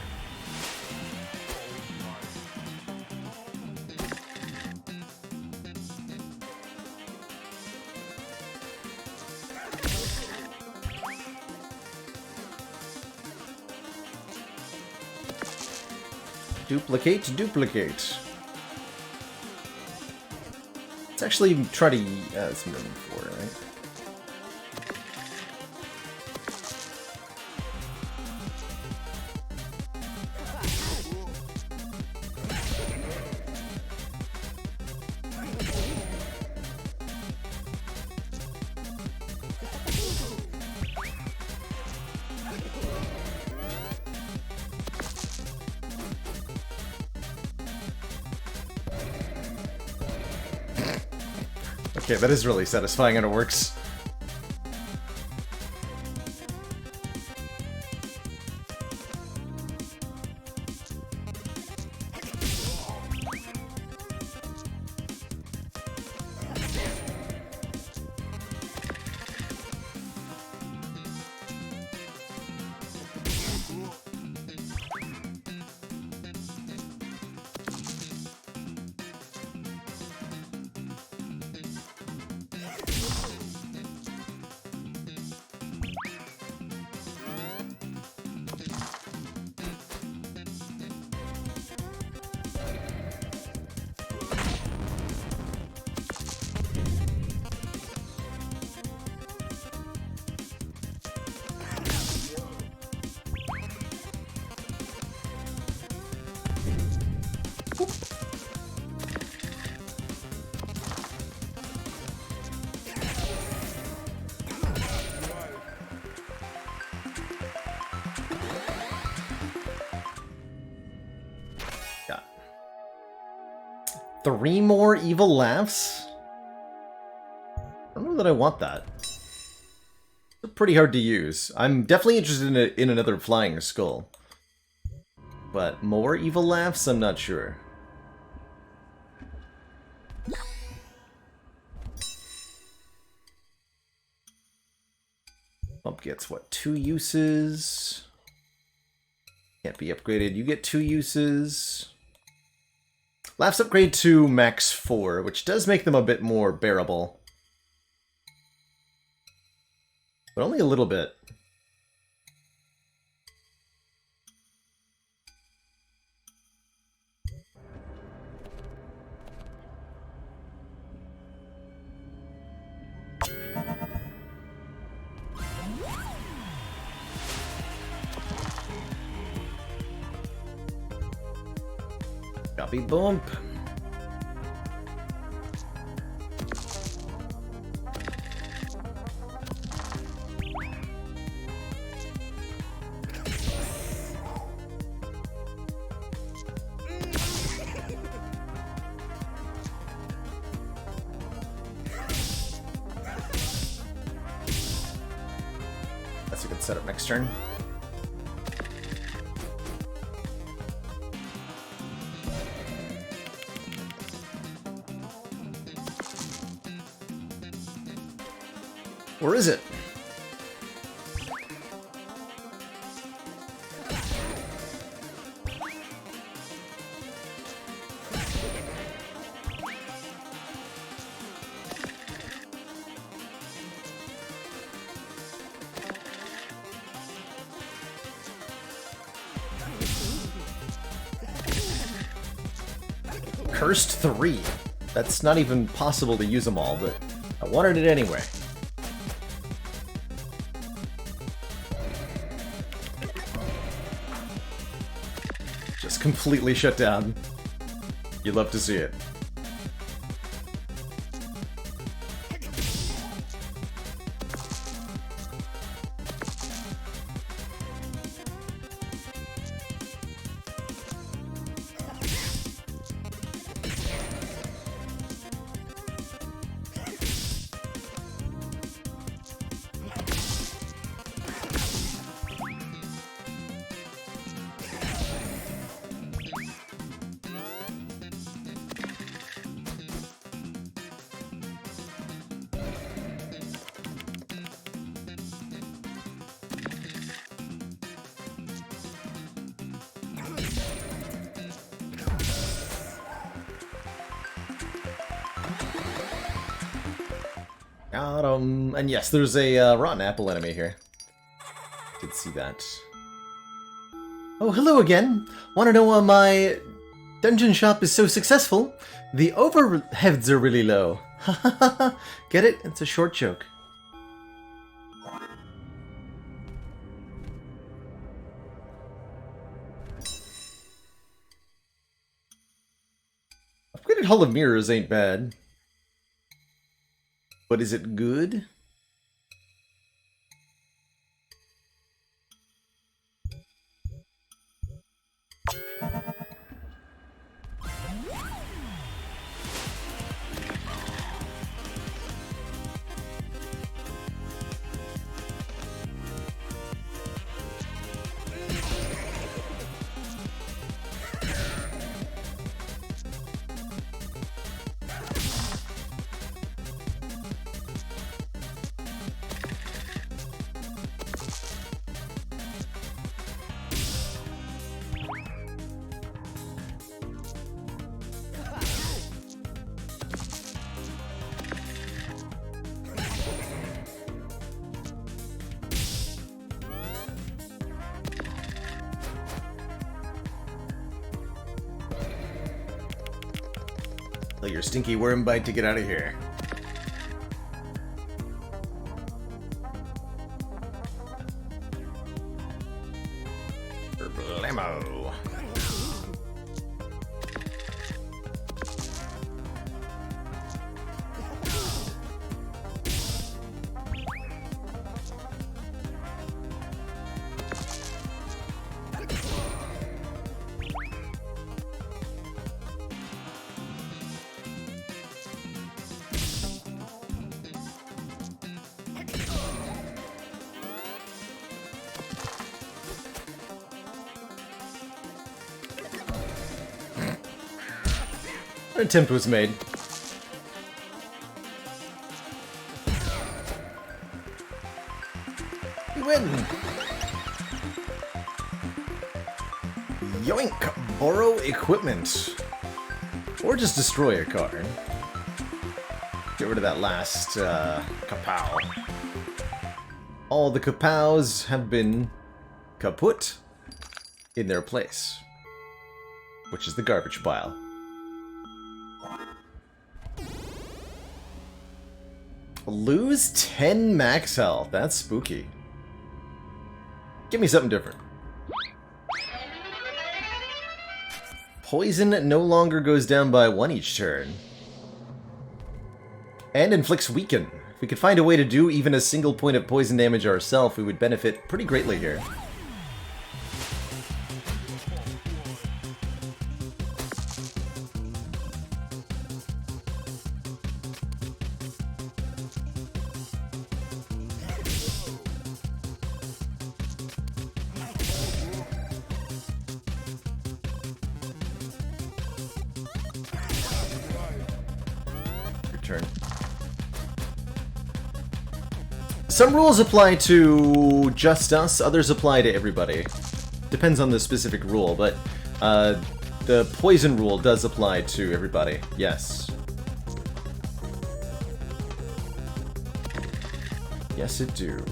Duplicate, duplicate. Let's actually try to... it's moving forward, right? Okay, that is really satisfying and it works. 3 more evil laughs? I don't know that I want that. They're pretty hard to use. I'm definitely interested in another flying skull. But more evil laughs? I'm not sure. Bump gets, what, 2 uses? Can't be upgraded. You get 2 uses. Laughs upgrade to max 4, which does make them a bit more bearable. But only a little bit. Copy bump. That's a good setup next turn. Or is it? Cursed 3. That's not even possible to use them all, but I wanted it anyway. Just completely shut down. You love to see it. Got him. And yes, there's a rotten apple enemy here. Did see that. Oh, hello again. Want to know why my dungeon shop is so successful? The overheads are really low. Get it? It's a short joke. Upgraded Hall of Mirrors ain't bad. But is it good? Let your stinky worm bite to get out of here. Blammo. An attempt was made. We win! Yoink! Borrow equipment. Or just destroy a car. Get rid of that last, kapow. All the kapows have been kaput in their place. Which is the garbage pile. Lose 10 max health. That's spooky. Give me something different. Poison no longer goes down by 1 each turn. And inflicts weaken. If we could find a way to do even a single point of poison damage ourselves, we would benefit pretty greatly here. Turn. Some rules apply to just us, others apply to everybody. Depends on the specific rule, but the poison rule does apply to everybody, yes. Yes, it do.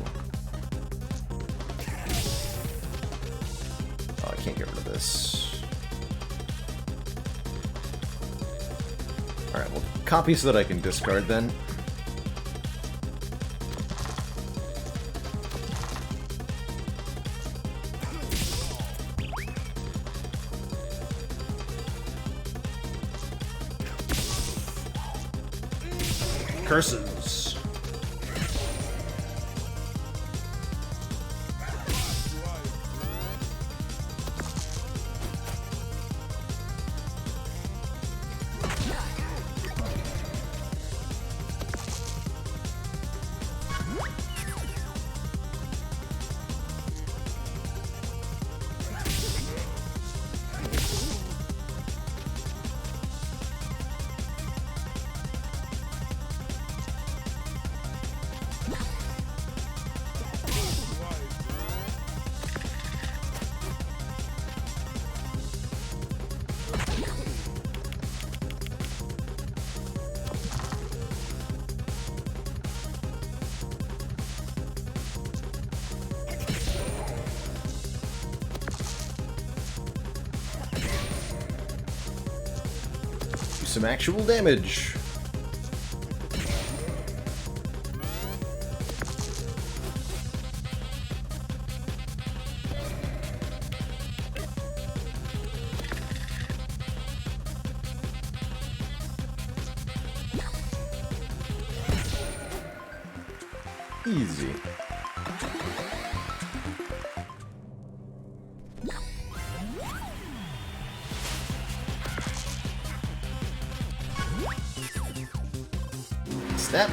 Oh, I can't get rid of this. Alright, well, copy so that I can discard then. Curses. Some actual damage. Easy. Snap.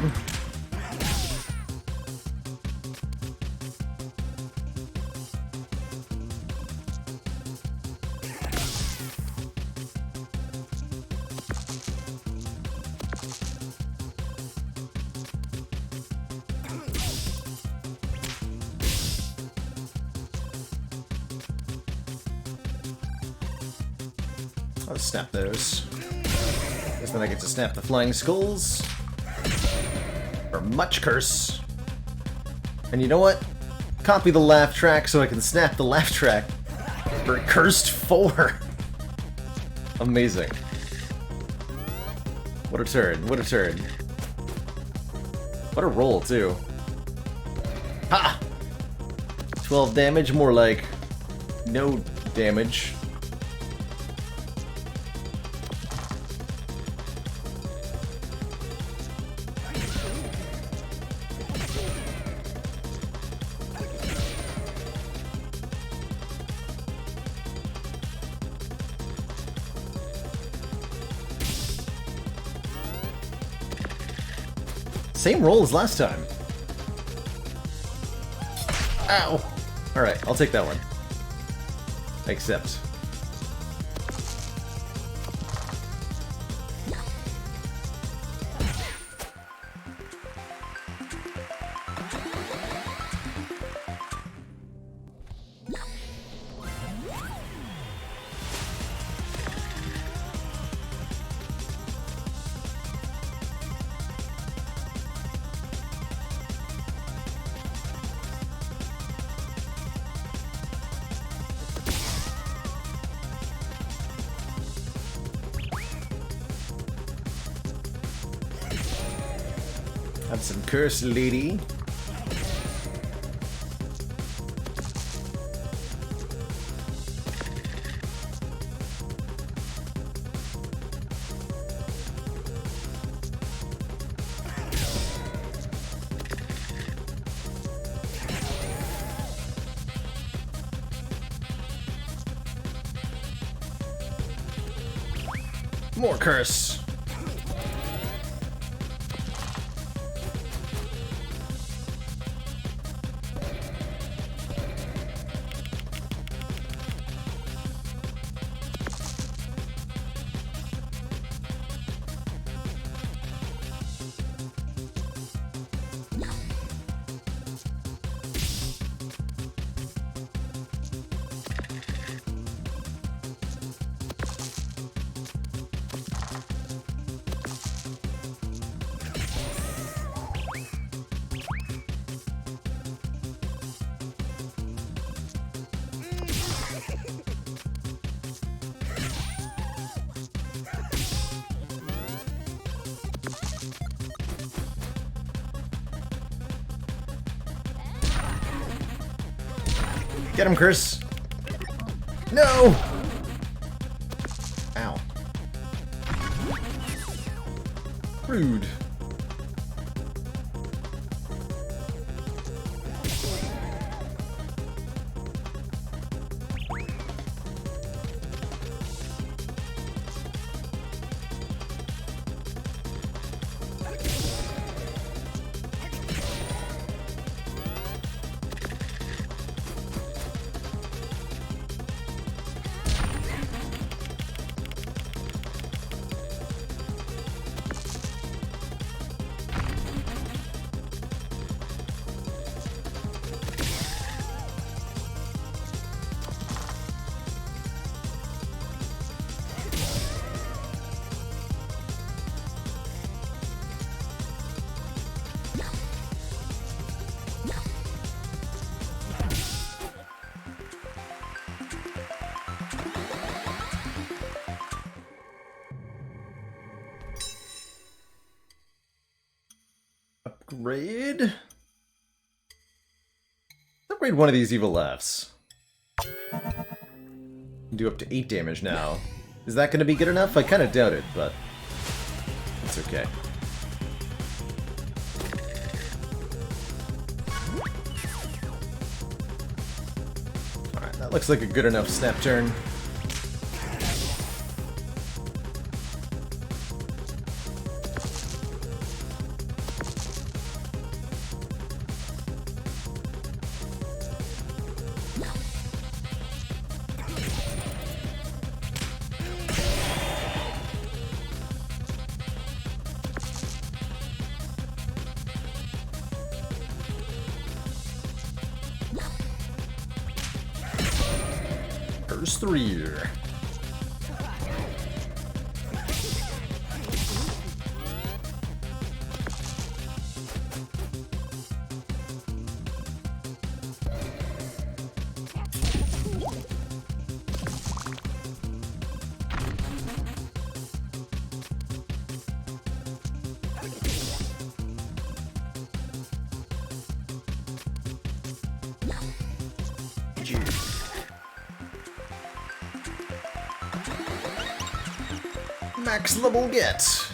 I'll snap those. Guess then I get to snap the flying skulls. Or much curse. And you know what? Copy the laugh track so I can snap the laugh track for cursed 4. Amazing. What a turn, what a turn. What a roll, too. Ha! 12 damage, more like no damage. Same roll as last time. Ow! Alright, I'll take that one. Accept. Have some curse, lady. More curse. Get him, Chris. No! Ow. Rude. Upgrade? Upgrade one of these evil laughs. Do up to 8 damage now. Is that going to be good enough? I kind of doubt it, but it's okay. Alright, that looks like a good enough snap turn. First 3. Max level get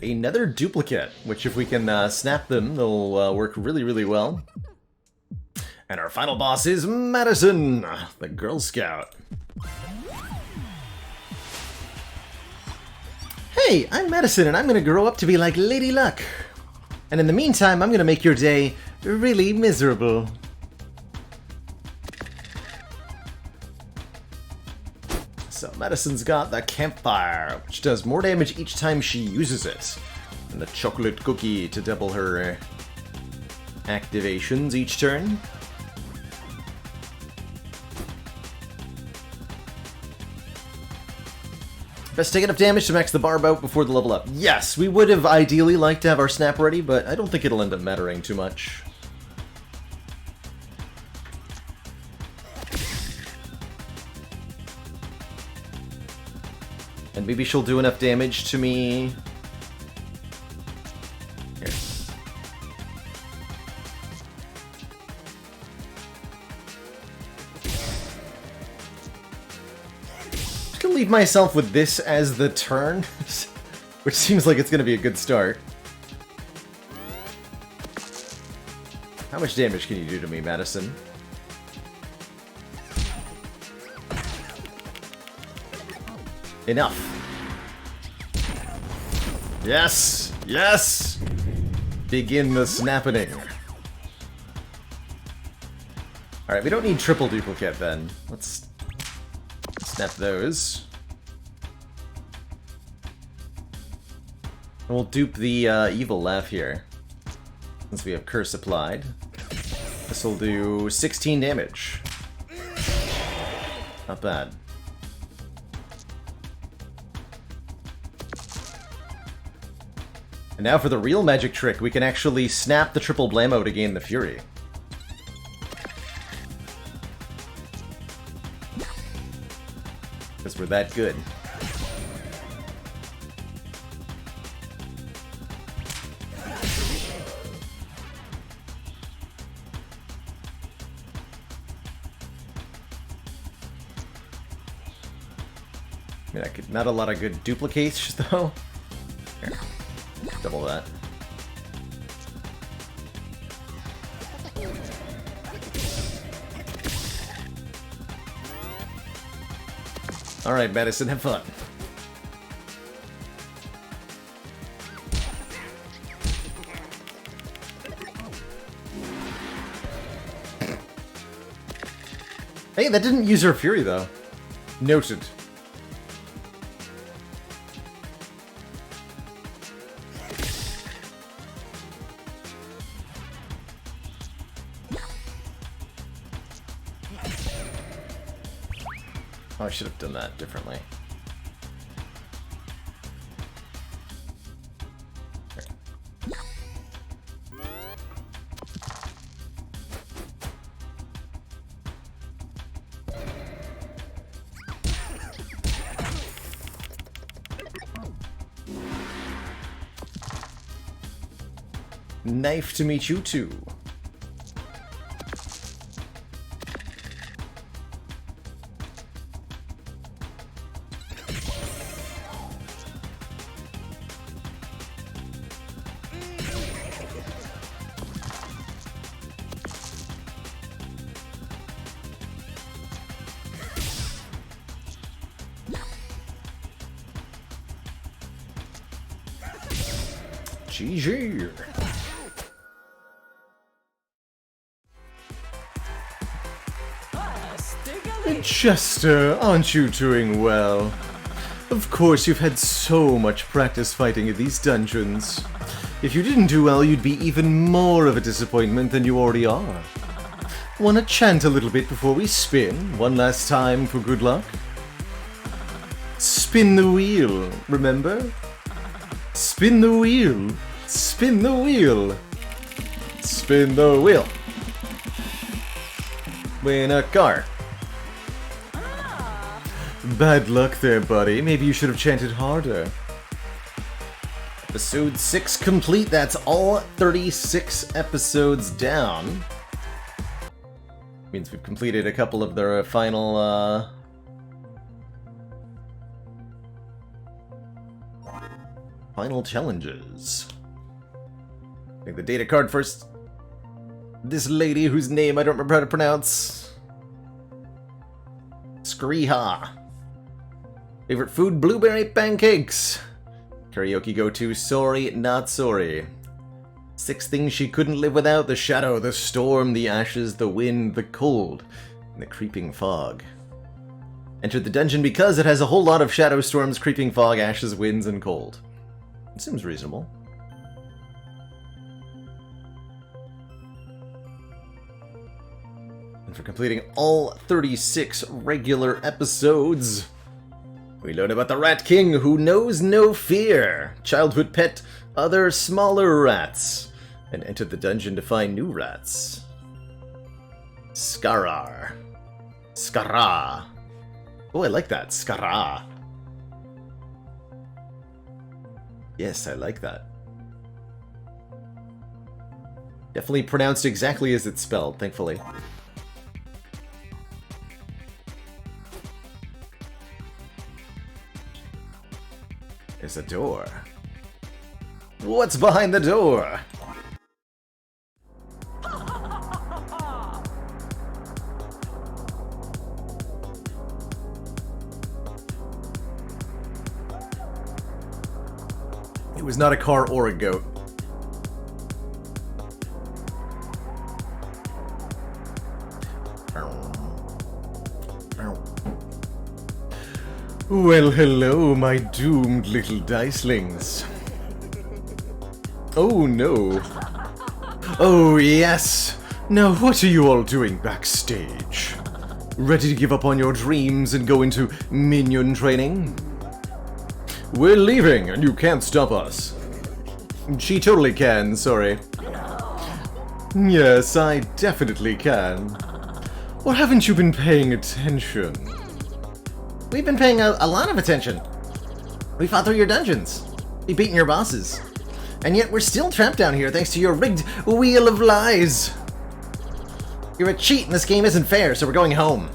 another duplicate, which if we can snap them, they'll work really well. And our final boss is Madison, the Girl Scout. Hey, I'm Madison, and I'm gonna grow up to be like Lady Luck. And in the meantime, I'm gonna make your day really miserable. So Madison's got the campfire, which does more damage each time she uses it. And the chocolate cookie to double her activations each turn. Best take enough damage to max the barb out before the level up. Yes, we would have ideally liked to have our snap ready, but I don't think it'll end up mattering too much. And maybe she'll do enough damage to me Here. Just gonna leave myself with this as the turn, which seems like it's gonna be a good start. How much damage can you do to me, Madison? Enough. Yes! Yes! Begin the snapping. Alright, we don't need triple duplicate then. Let's snap those. And we'll dupe the evil laugh here. Since we have curse applied. This will do 16 damage. Not bad. And now for the real magic trick, we can actually snap the triple blammo to gain the fury. Because we're that good. I mean, not a lot of good duplicates, though. Here, double that. Alright, Madison, have fun. Hey, that didn't use her fury, though. Noted. Oh, I should have done that differently. Knife to meet you too. GG. Chester, aren't you doing well? Of course, you've had so much practice fighting in these dungeons. If you didn't do well, you'd be even more of a disappointment than you already are. Wanna chant a little bit before we spin? One last time for good luck? Spin the wheel, remember? Spin the wheel. Spin the wheel. Spin the wheel. Win a car. Bad luck there, buddy. Maybe you should have chanted harder. Episode 6 complete. That's all 36 episodes down. Means we've completed a couple of the final, final challenges. Take the data card first. This lady whose name I don't remember how to pronounce. Skriha. Favorite food, blueberry pancakes. Karaoke go-to, sorry, not sorry. 6 things she couldn't live without: the shadow, the storm, the ashes, the wind, the cold, and the creeping fog. Entered the dungeon because it has a whole lot of shadow, storms, creeping fog, ashes, winds, and cold. It seems reasonable. And for completing all 36 regular episodes, we learn about the Rat King, who knows no fear, childhood pet, other smaller rats, and entered the dungeon to find new rats. Skarar. Skara. Oh, I like that. Skara. Yes, I like that. Definitely pronounced exactly as it's spelled, thankfully. There's a door. What's behind the door? It was not a car or a goat. Well, hello, my doomed little dicelings. Oh, no. Oh, yes. Now, what are you all doing backstage? Ready to give up on your dreams and go into minion training? We're leaving, and you can't stop us. She totally can, sorry. Yes, I definitely can. Or haven't you been paying attention? We've been paying a lot of attention. We fought through your dungeons. We beaten your bosses. And yet we're still trapped down here thanks to your rigged wheel of lies. You're a cheat and this game isn't fair, so we're going home.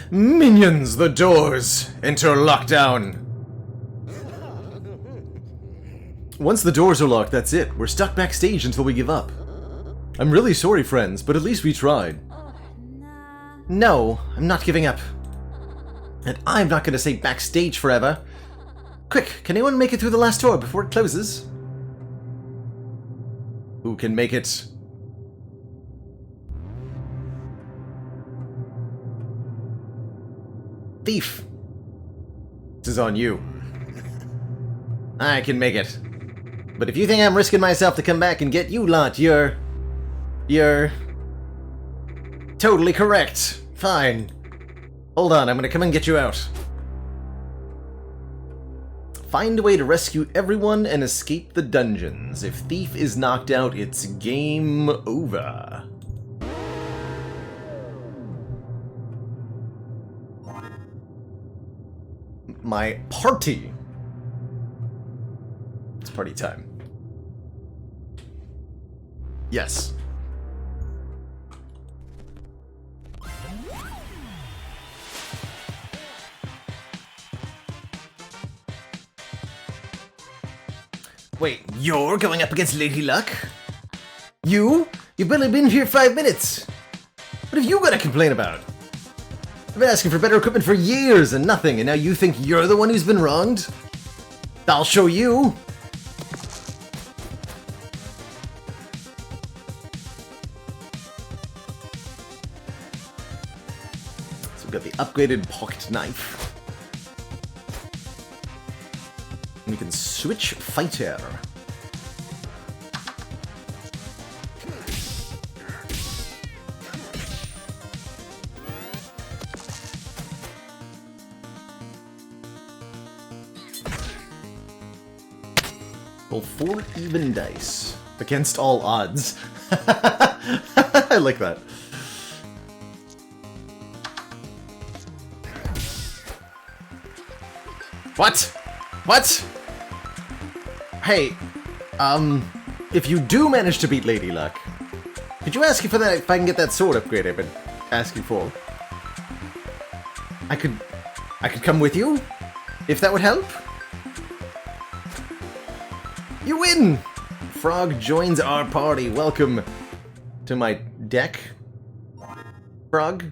Minions, the doors! Enter lockdown! Once the doors are locked, that's it. We're stuck backstage until we give up. I'm really sorry, friends, but at least we tried. No, I'm not giving up. And I'm not gonna stay backstage forever. Quick, can anyone make it through the last door before it closes? Who can make it? Thief! This is on you. I can make it. But if you think I'm risking myself to come back and get you lot, you're totally correct. Fine. Hold on, I'm gonna come and get you out. Find a way to rescue everyone and escape the dungeons. If Thief is knocked out, it's game over. My party. It's party time. Yes. Wait, you're going up against Lady Luck? You? You've barely been here 5 minutes. What have you got to complain about? I've been asking for better equipment for years and nothing, and now you think you're the one who's been wronged? I'll show you! So we've got the upgraded pocket knife. And we can switch fighter. Roll 4 even dice. Against all odds. I like that. What? What? Hey, if you do manage to beat Lady Luck, could you ask for that if I can get that sword upgrade I've been asking for? I could come with you? If that would help? You win! Frog joins our party. Welcome to my deck. Frog.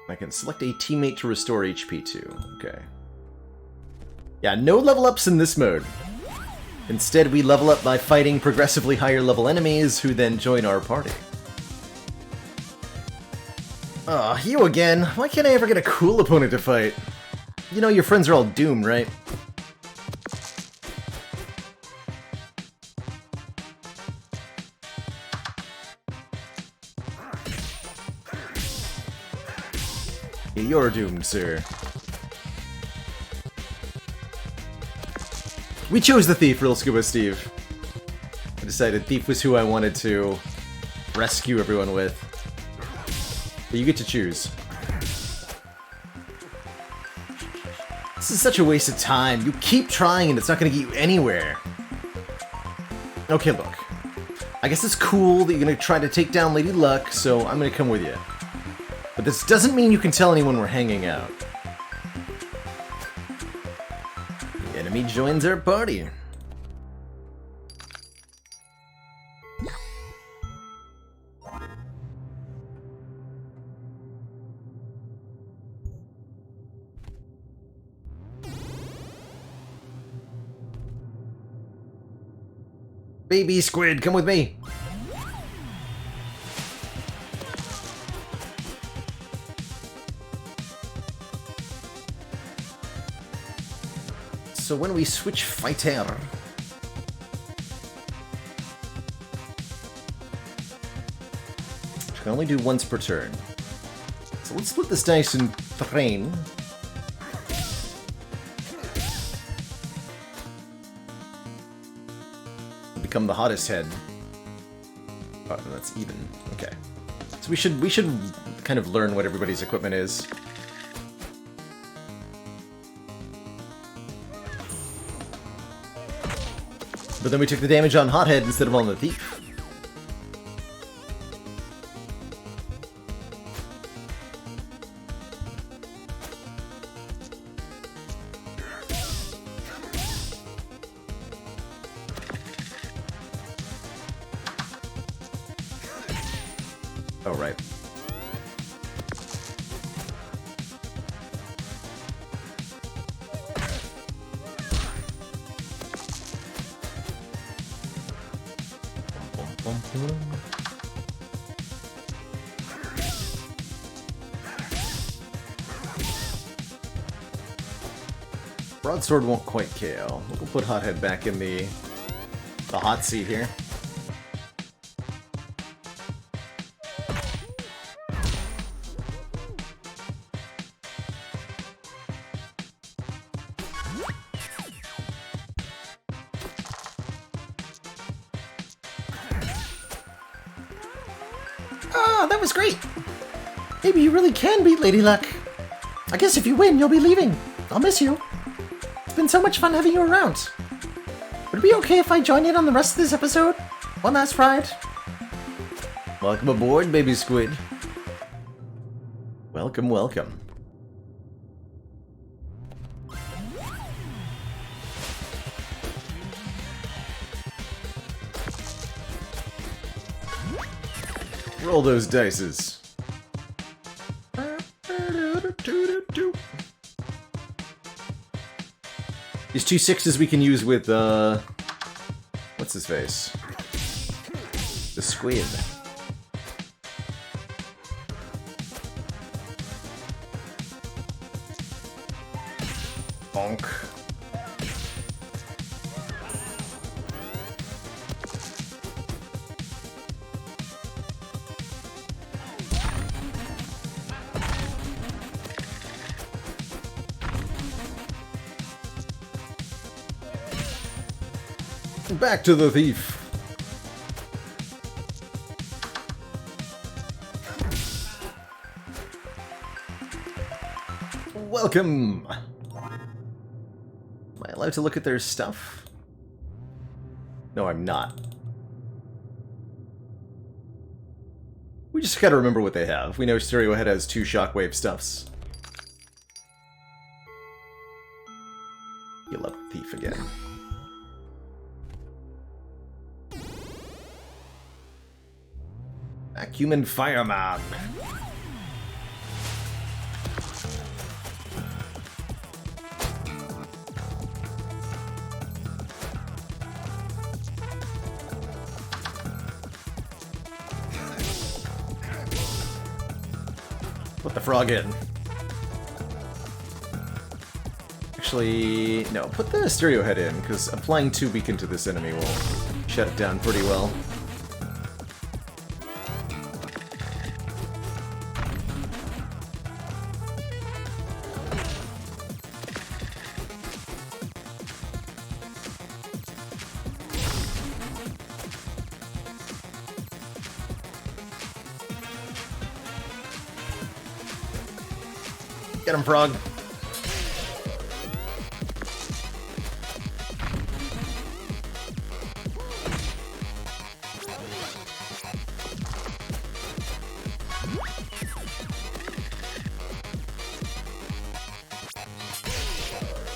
I can select a teammate to restore HP to. Okay. Yeah, no level ups in this mode. Instead, we level up by fighting progressively higher level enemies who then join our party. Aw, you again. Why can't I ever get a cool opponent to fight? You know your friends are all doomed, right? You're doomed, sir. We chose the Thief, Real Scuba Steve. I decided Thief was who I wanted to rescue everyone with. But you get to choose. This is such a waste of time. You keep trying and it's not going to get you anywhere. Okay, look. I guess it's cool that you're going to try to take down Lady Luck, so I'm going to come with you. But this doesn't mean you can tell anyone we're hanging out. The enemy joins our party. Baby squid, come with me! So when we switch fighter... which can only do once per turn. So let's split this dice in train. Become the hottest head. Oh, no, that's even. Okay. So we should kind of learn what everybody's equipment is. But then we took the damage on Hothead instead of on the Thief. Oh, right. Broadsword won't quite KO. We'll put Hothead back in the hot seat here. Ah, that was great! Maybe you really can beat Lady Luck. I guess if you win, you'll be leaving. I'll miss you. It's been so much fun having you around. Would it be okay if I join in on the rest of this episode? One last ride? Welcome aboard, baby squid. Welcome, welcome. Roll those dices. These 2 6s we can use with, what's his face? The squid. Bonk. Back to the thief. Welcome. Am I allowed to look at their stuff? No, I'm not. We just gotta remember what they have. We know Stereohead has 2 shockwave stuffs. Heal up thief again. Human fireman. Put the frog in. Actually, no, put the Stereohead in, because applying 2 weaken to this enemy will shut it down pretty well. Get him, frog.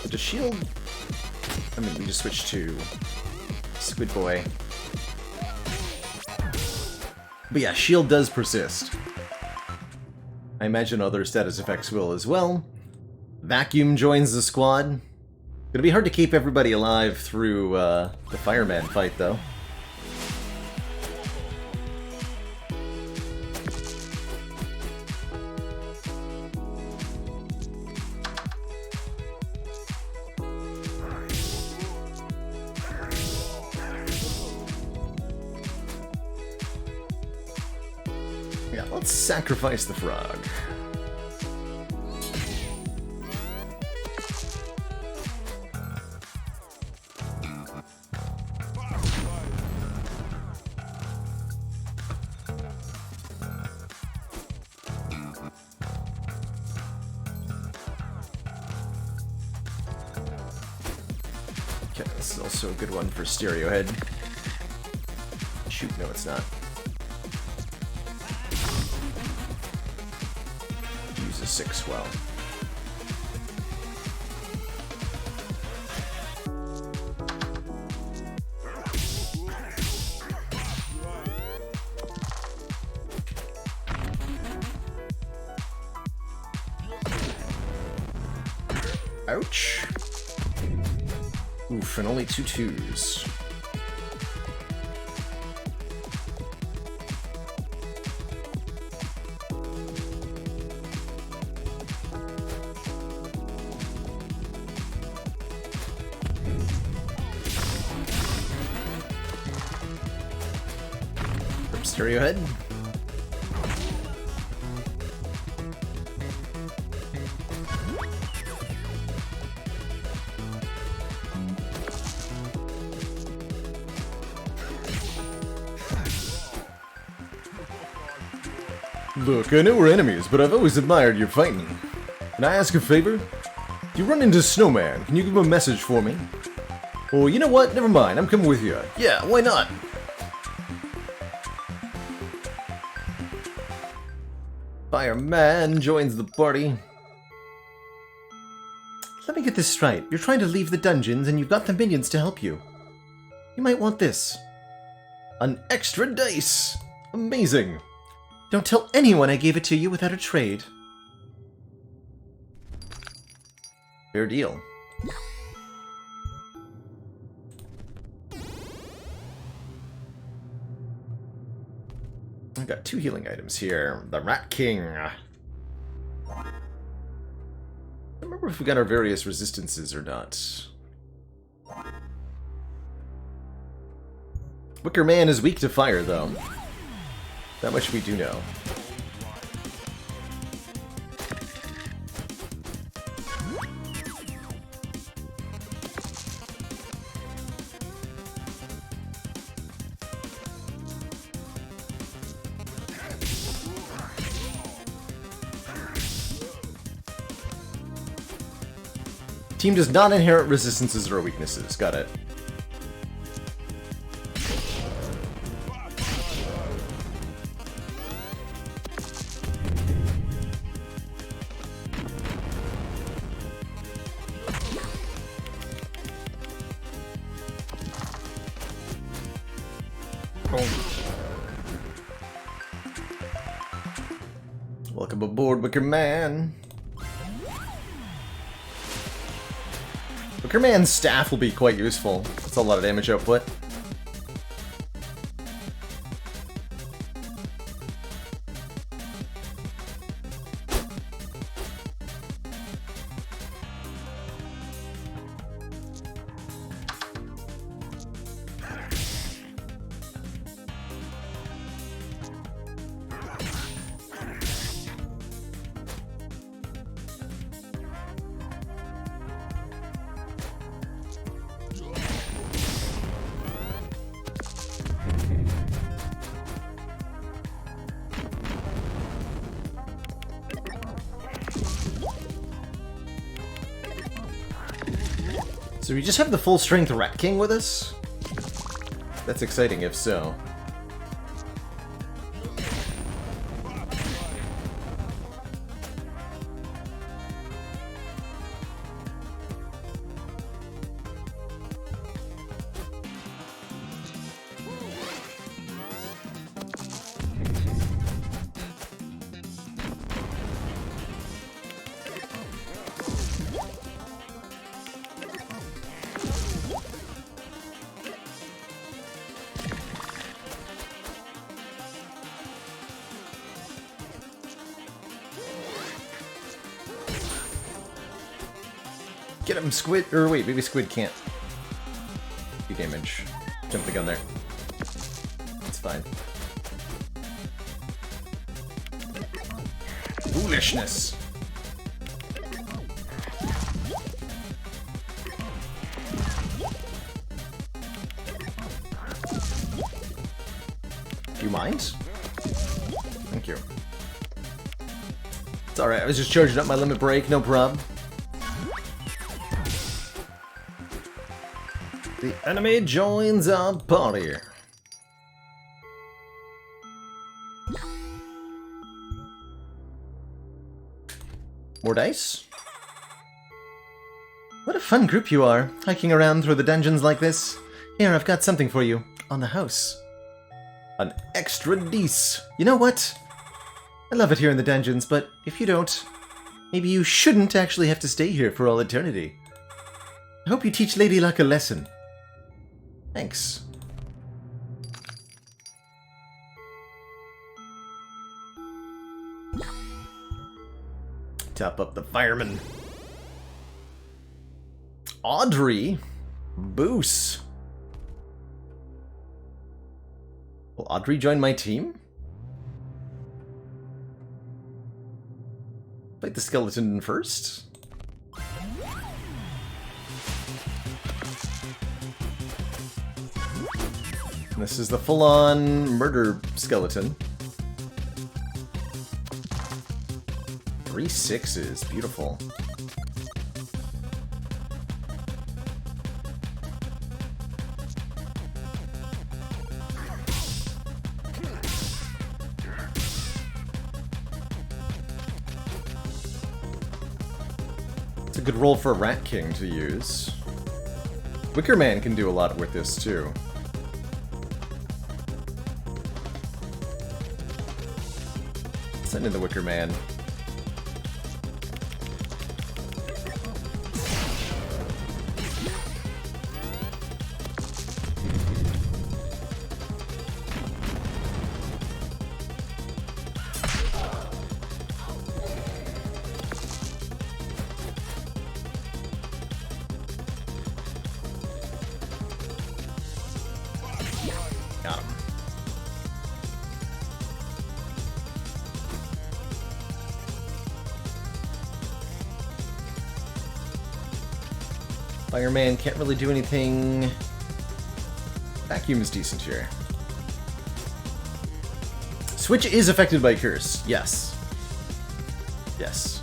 Does shield... I mean, we just switched to Squid Boy. But yeah, shield does persist. I imagine other status effects will as well. Vacuum joins the squad. Gonna be hard to keep everybody alive through the fireman fight, though. Yeah, let's sacrifice the frog. Okay, this is also a good one for stereo head. Shoot, no it's not. Use a 6 well. Ouch. Oof, and only 2 2s. From stereo head. Look, I know we're enemies, but I've always admired your fighting. Can I ask a favor? You run into Snowman. Can you give him a message for me? Oh, you know what? Never mind. I'm coming with you. Yeah, why not? Fireman joins the party. Let me get this straight. You're trying to leave the dungeons and you've got the minions to help you. You might want this. An extra dice! Amazing! Don't tell anyone I gave it to you without a trade. Fair deal. I've got 2 healing items here. The Rat King. I don't remember if we got our various resistances or not. Wicker Man is weak to fire, though. That much we do know. Team does not inherit resistances or weaknesses. Got it. Welcome aboard, Wicker Man. Wicker Man's staff will be quite useful. That's a lot of damage output. So we just have the full strength Rat King with us? That's exciting if so. Get him, Squid! Or wait, maybe Squid can't do damage. Jump the gun there. It's fine. Foolishness! Do you mind? Thank you. It's alright, I was just charging up my limit break, no problem. The enemy joins our party. More dice? What a fun group you are, hiking around through the dungeons like this. Here, I've got something for you, on the house. An extra dice. You know what? I love it here in the dungeons, but if you don't, maybe you shouldn't actually have to stay here for all eternity. I hope you teach Lady Luck a lesson. Thanks. Top up the fireman. Audrey? Boos. Will Audrey join my team? Fight the skeleton first? This is the full-on murder skeleton. 3 6s, beautiful. It's a good roll for a Rat King to use. Wicker Man can do a lot with this too. Send in the Wicker Man. Got him. Fireman can't really do anything. Vacuum is decent here. Switch is affected by curse. Yes. Yes.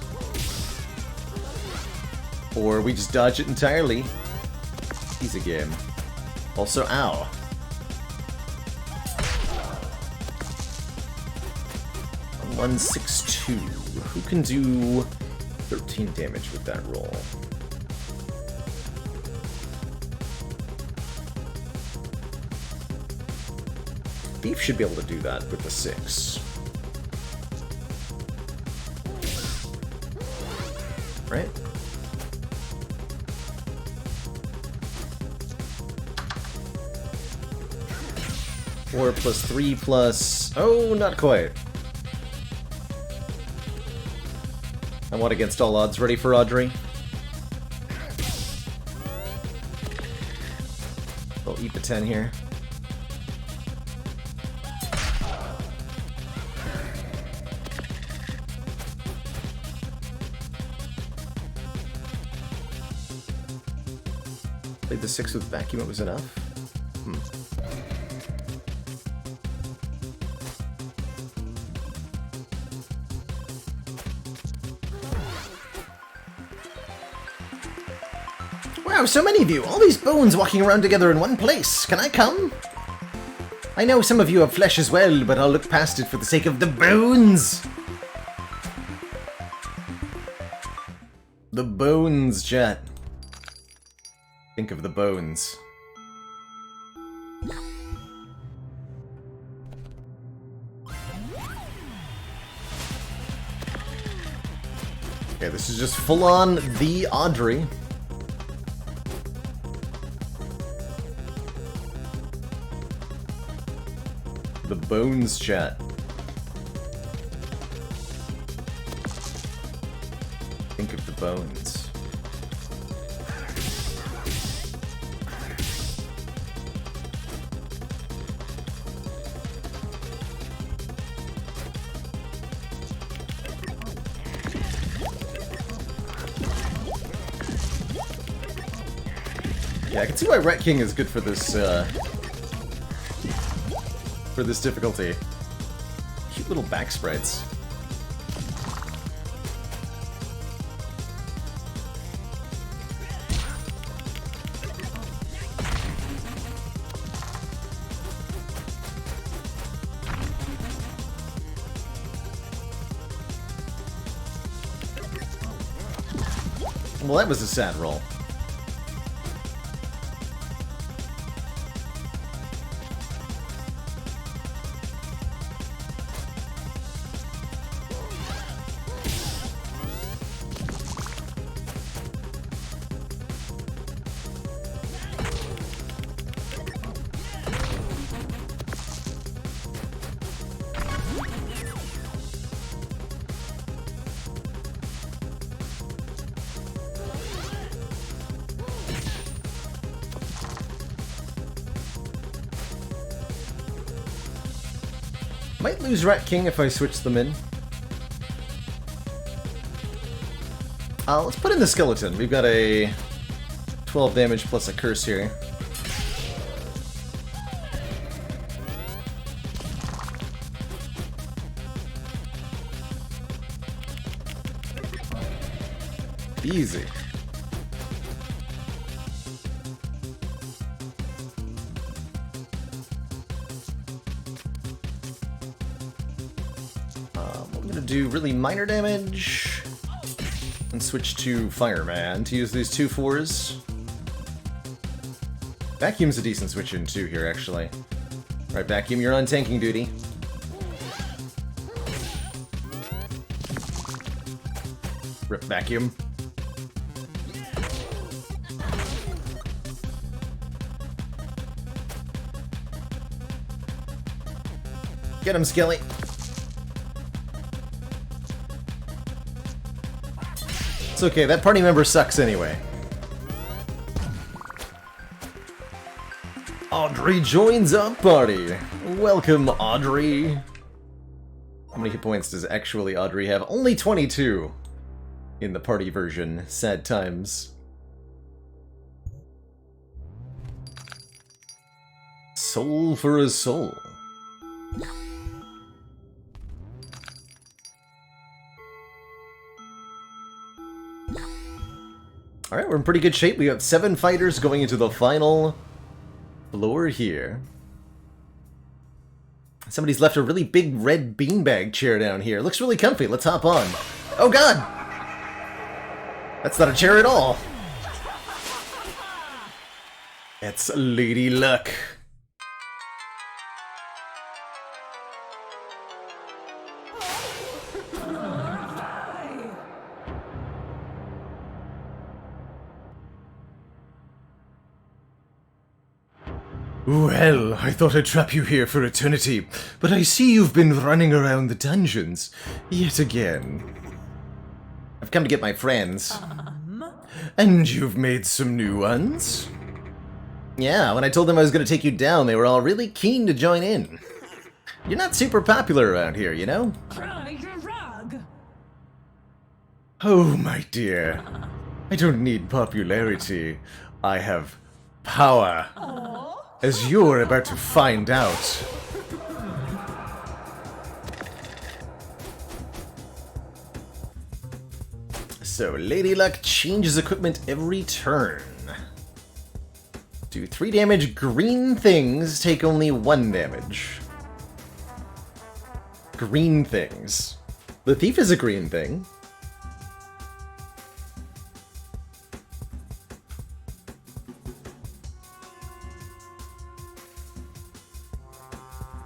Or we just dodge it entirely. Easy game. Also, ow. 162. Who can do 13 damage with that roll? Thief should be able to do that with the 6. Right? Four plus 3 plus... Oh, not quite. I want against all odds ready for Audrey. We'll eat the 10 here. Played the 6 with vacuum, it was enough? Wow, so many of you! All these bones walking around together in one place! Can I come? I know some of you have flesh as well, but I'll look past it for the sake of the bones! The bones, chat. Think of the bones. Okay, this is just full-on the Audrey. The bones, chat. Think of the bones. Yeah, I can see why Rat King is good for this difficulty. Cute little back sprites. Well, that was a sad roll. Might lose Rat King if I switch them in. Let's put in the skeleton. We've got a 12 damage plus a curse here. Easy. Do really minor damage and switch to Fireman to use these 2/4s. Vacuum's a decent switch in too here, actually. Alright, Vacuum, you're on tanking duty. Rip Vacuum. Get him, Skelly. It's okay, that party member sucks anyway. Audrey joins our party. Welcome, Audrey. How many hit points does actually Audrey have? Only 22 in the party version. Sad times. Soul for a soul. Alright, we're in pretty good shape. We have 7 fighters going into the final floor here. Somebody's left a really big red beanbag chair down here. Looks really comfy. Let's hop on. Oh god! That's not a chair at all. It's Lady Luck. Well, I thought I'd trap you here for eternity, but I see you've been running around the dungeons yet again. I've come to get my friends. And you've made some new ones? Yeah, when I told them I was going to take you down, they were all really keen to join in. You're not super popular around here, you know? Cry your rug. Oh, my dear. I don't need popularity. I have power. As you're about to find out. So, Lady Luck changes equipment every turn. Do 3 damage. Green things take only 1 damage. Green things. The thief is a green thing.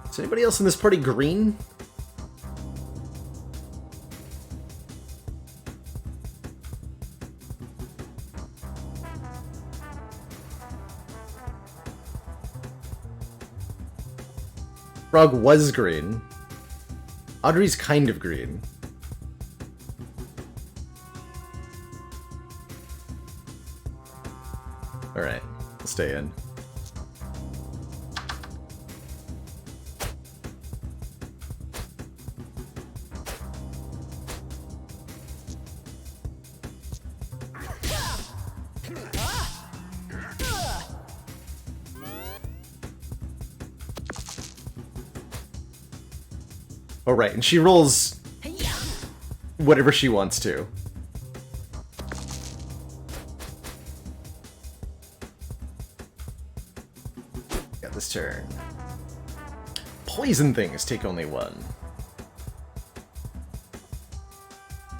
Is anybody else in this party green? Frog was green. Audrey's kind of green. Alright, we'll stay in. Oh, right, and she rolls whatever she wants to. Got this turn. Poison things take only 1.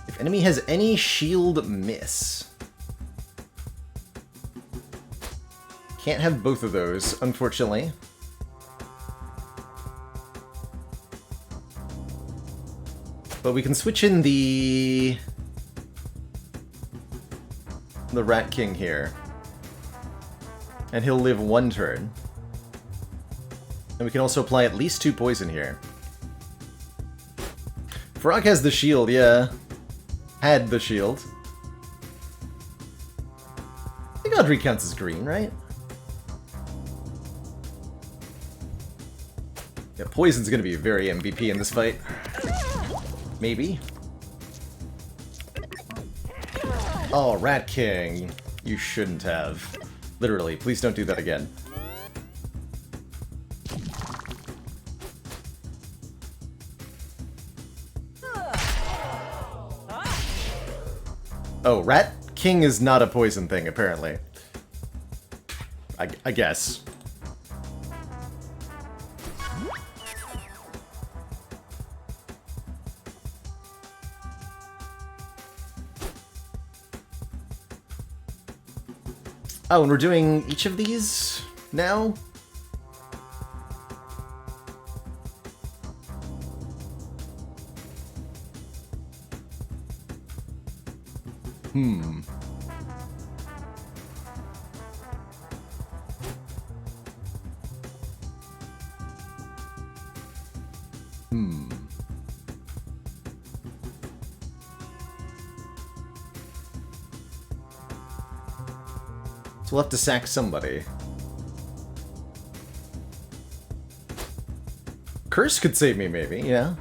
If enemy has any shield, miss. Can't have both of those, unfortunately. But we can switch in the Rat King here. And he'll live 1 turn. And we can also apply at least 2 poison here. Frog has the shield, yeah. Had the shield. I think Audrey counts as green, right? Yeah, poison's gonna be very MVP in this fight. Maybe. Oh, Rat King. You shouldn't have. Literally, please don't do that again. Oh, Rat King is not a poison thing, apparently. I guess. Oh, and we're doing each of these now? Hmm. So we'll have to sack somebody. Curse could save me, maybe, yeah.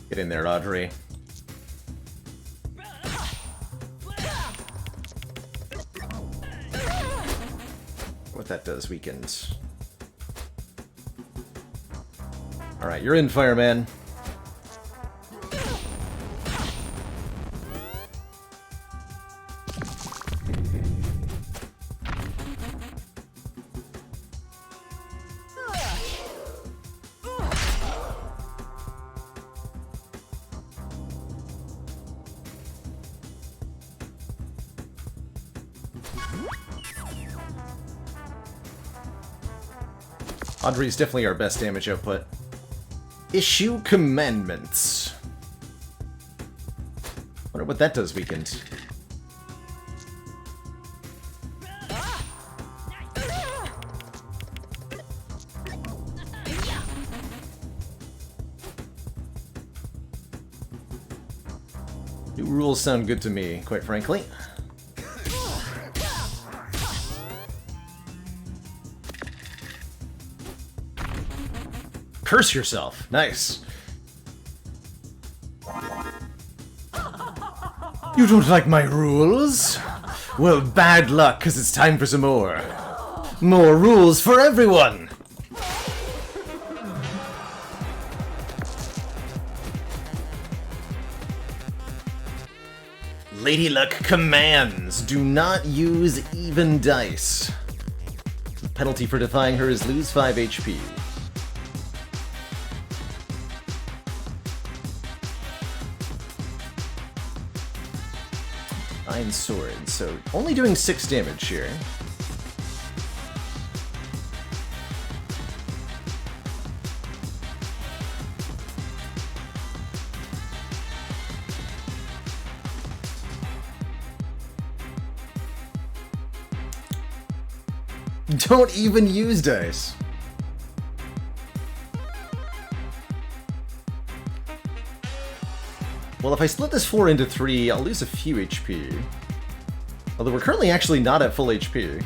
Get in there, Audrey. What that does, weakened. Alright, you're in, Fireman. Audrey's definitely our best damage output. Issue commandments. Wonder what that does, weakened. New rules sound good to me, quite frankly. Curse yourself. Nice. You don't like my rules? Well, bad luck, because it's time for some more. More rules for everyone! Lady Luck commands, do not use even dice. The penalty for defying her is lose 5 HP. Divine Sword, so only doing 6 damage here. Don't even use dice. Well, if I split this 4 into 3, I'll lose a few HP. Although we're currently actually not at full HP.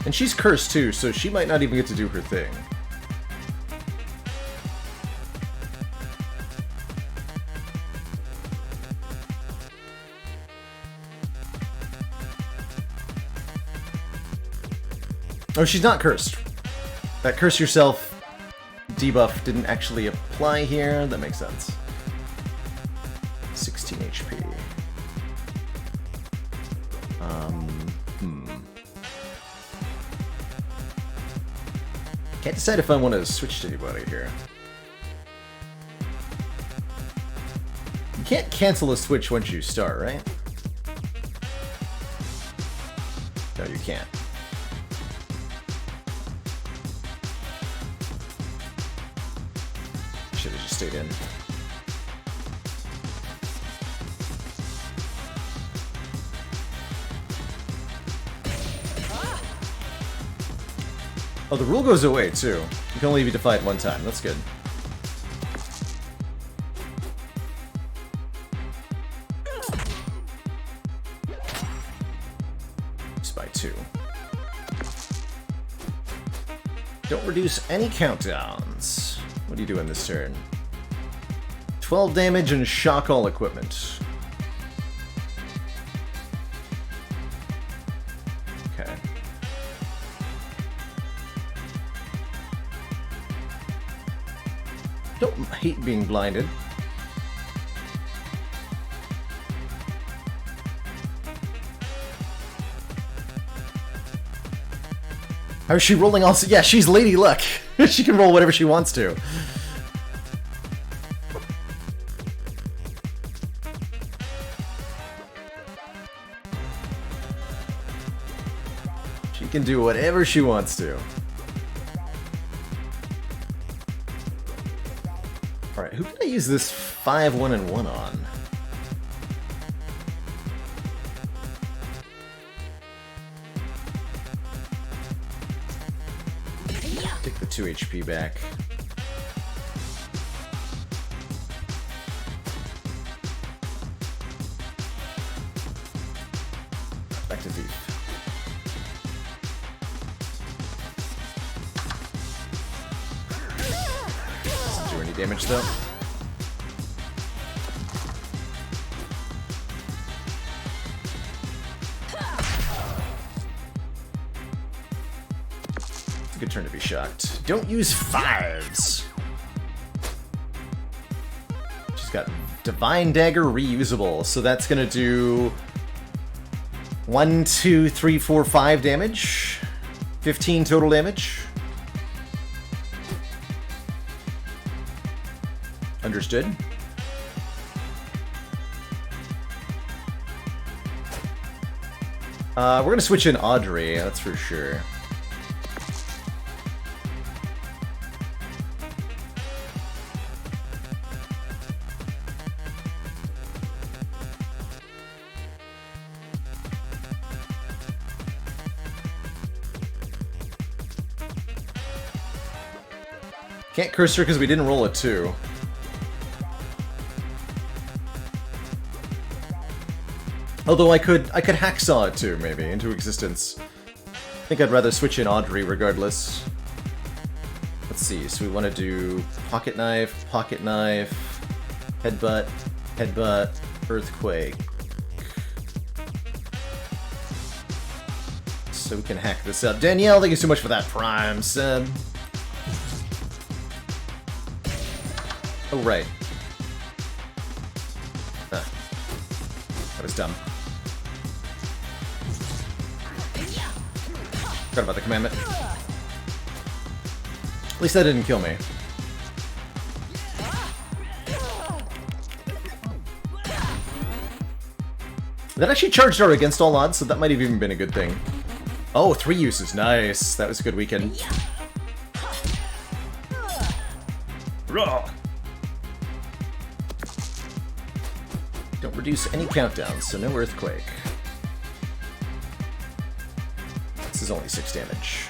And she's cursed too, so she might not even get to do her thing. Oh, she's not cursed. That curse yourself debuff didn't actually apply here. That makes sense. 16 HP. Can't decide if I want to switch to anybody here. You can't cancel a switch once you start, right? No, you can't. Should have just stayed in. Oh, the rule goes away, too. You can only be defied 1 time. That's good. Just by 2. Don't reduce any countdowns. What do you do in this turn? 12 damage and shock all equipment. Okay. Don't hate being blinded. How is she rolling also? Yeah, she's Lady Luck. She can roll whatever she wants to. She can do whatever she wants to. Alright, who can I use this 5, 1, and 1 on? Take the 2 HP back. Back to Thief. Doesn't do any damage though. It's a good turn to be shocked. Don't use 5s. She's got Divine Dagger reusable, so that's gonna do 1, 2, 3, 4, 5 damage. 15 total damage. Understood. We're gonna switch in Audrey, that's for sure. Can't curse her because we didn't roll a 2. Although I could hacksaw it too, maybe, into existence. I think I'd rather switch in Audrey regardless. Let's see, so we want to do pocket knife, headbutt, headbutt, earthquake. so we can hack this up. Danielle, thank you so much for that Prime sub. Oh, right. That was dumb. Forgot about the commandment. At least that didn't kill me. That actually charged our against all odds, so that might have even been a good thing. Oh, 3 uses. Nice. That was a good weekend. Raw. Don't reduce any countdowns, so no earthquake. This is only 6 damage.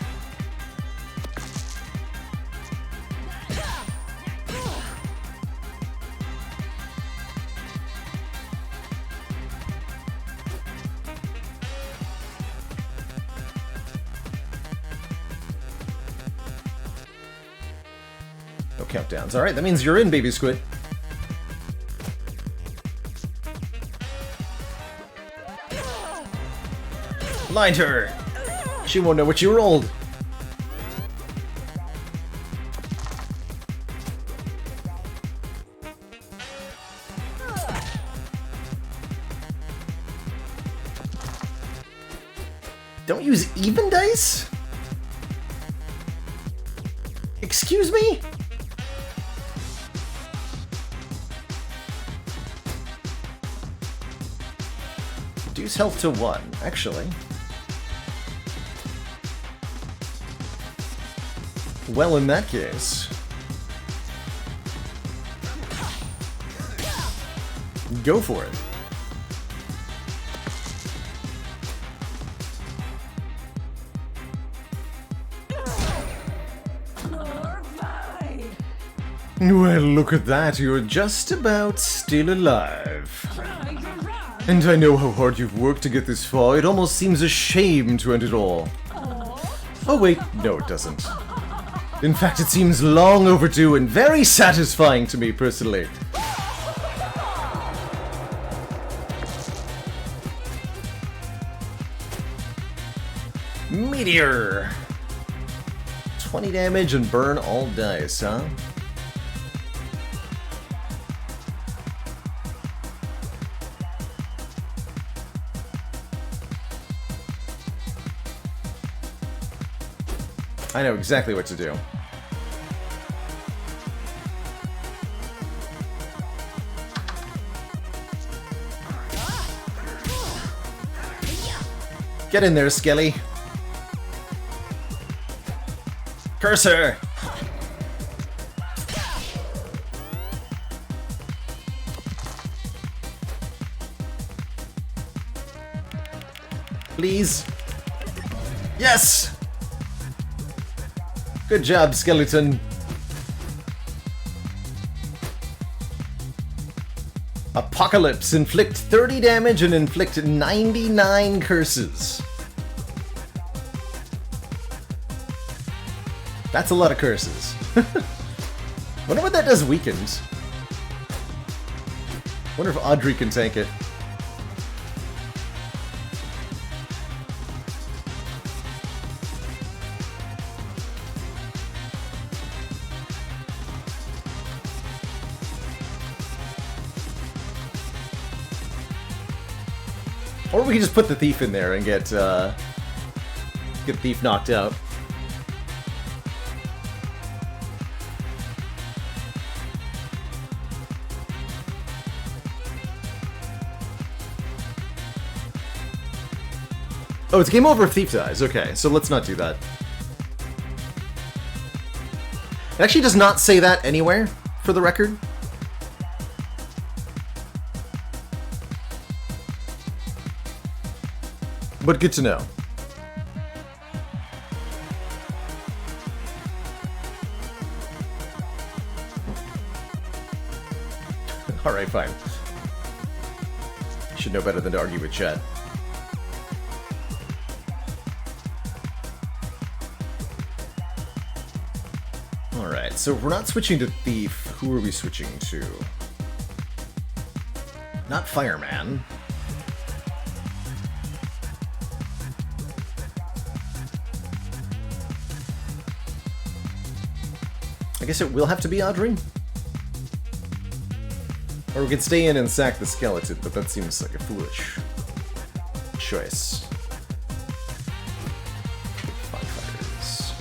No countdowns. Alright, that means you're in, baby squid. Blind her! She won't know what you rolled. Don't use even dice? Excuse me? Reduce health to 1, actually. Well, in that case... go for it. Well, look at that. You're just about still alive. And I know how hard you've worked to get this far. It almost seems a shame to end it all. Oh wait, no it doesn't. In fact, it seems long overdue and very satisfying to me personally. Meteor! 20 damage and burn all dice, huh? I know exactly what to do. Get in there, Skelly. Curse her! Please. Yes! Good job, skeleton. Apocalypse. Inflict 30 damage and inflict 99 curses. That's a lot of curses. Wonder what that does weakened. Wonder if Audrey can tank it. Or we can just put the thief in there and get thief knocked out. Oh, it's game over if thief dies. Okay, so let's not do that. It actually does not say that anywhere, for the record. But good to know. Alright, fine. You should know better than to argue with chat. Alright, so we're not switching to Thief. Who are we switching to? Not Fireman. I guess it will have to be Audrey. Or we could stay in and sack the skeleton, but that seems like a foolish choice. Firefighters.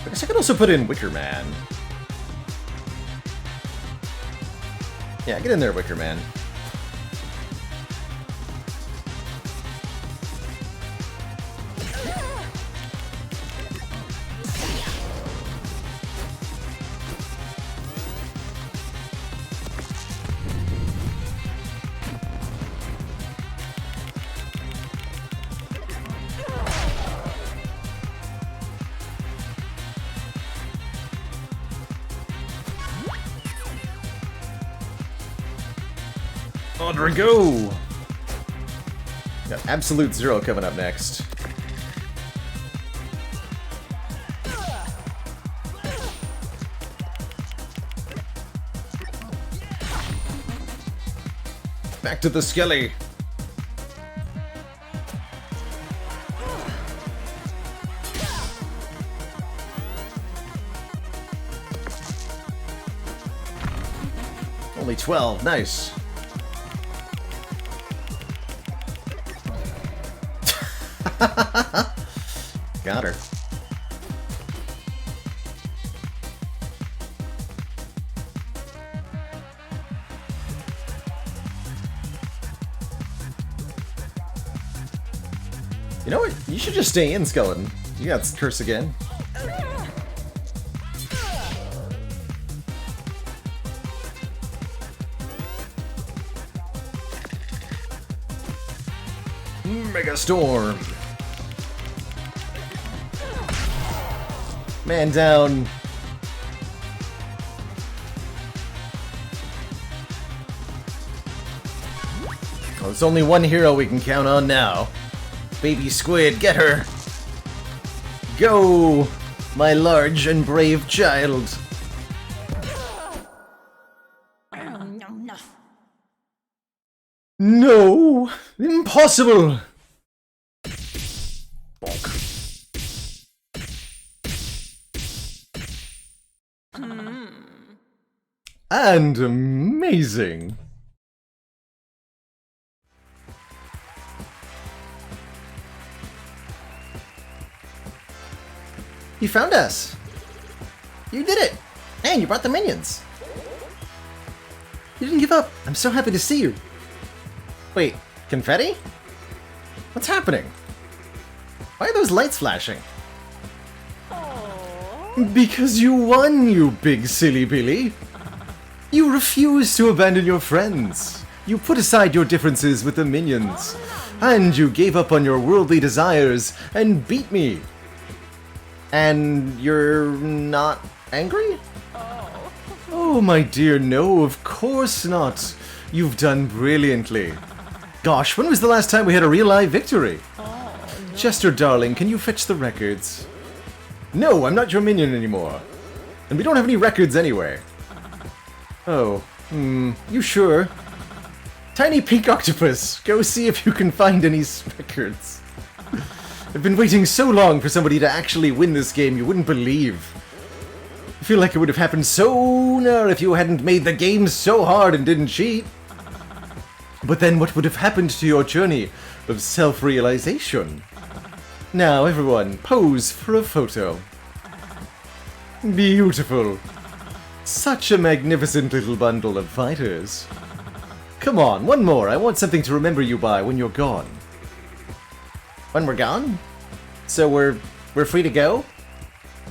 I guess I could also put in Wicker Man. Yeah, get in there, Wicker Man. Audrey, go! Got Absolute Zero coming up next. Back to the skelly. Only 12, nice. Got her. You know what? You should just stay in, Skeleton. You got curse again. Mega Storm. Man down. Oh, there's only one hero we can count on now. Baby Squid, get her! Go, my large and brave child! No! Impossible! Bonk. And amazing! You found us! You did it! And you brought the minions! You didn't give up! I'm so happy to see you! Wait, confetti? What's happening? Why are those lights flashing? Aww. Because you won, you big silly Billy! You refused to abandon your friends! You put aside your differences with the minions! And you gave up on your worldly desires and beat me! And you're not angry? Oh, my dear, no, of course not. You've done brilliantly. Gosh, when was the last time we had a real live victory? No. Chester, darling, can you fetch the records? No, I'm not your minion anymore. And we don't have any records anyway. Oh, you sure? Tiny pink octopus, go see if you can find any records. I've been waiting so long for somebody to actually win this game you wouldn't believe. I feel like it would have happened sooner if you hadn't made the game so hard and didn't cheat. But then what would have happened to your journey of self-realization? Now everyone, pose for a photo. Beautiful. Such a magnificent little bundle of fighters. Come on, one more. I want something to remember you by when you're gone. When we're gone? So we're free to go?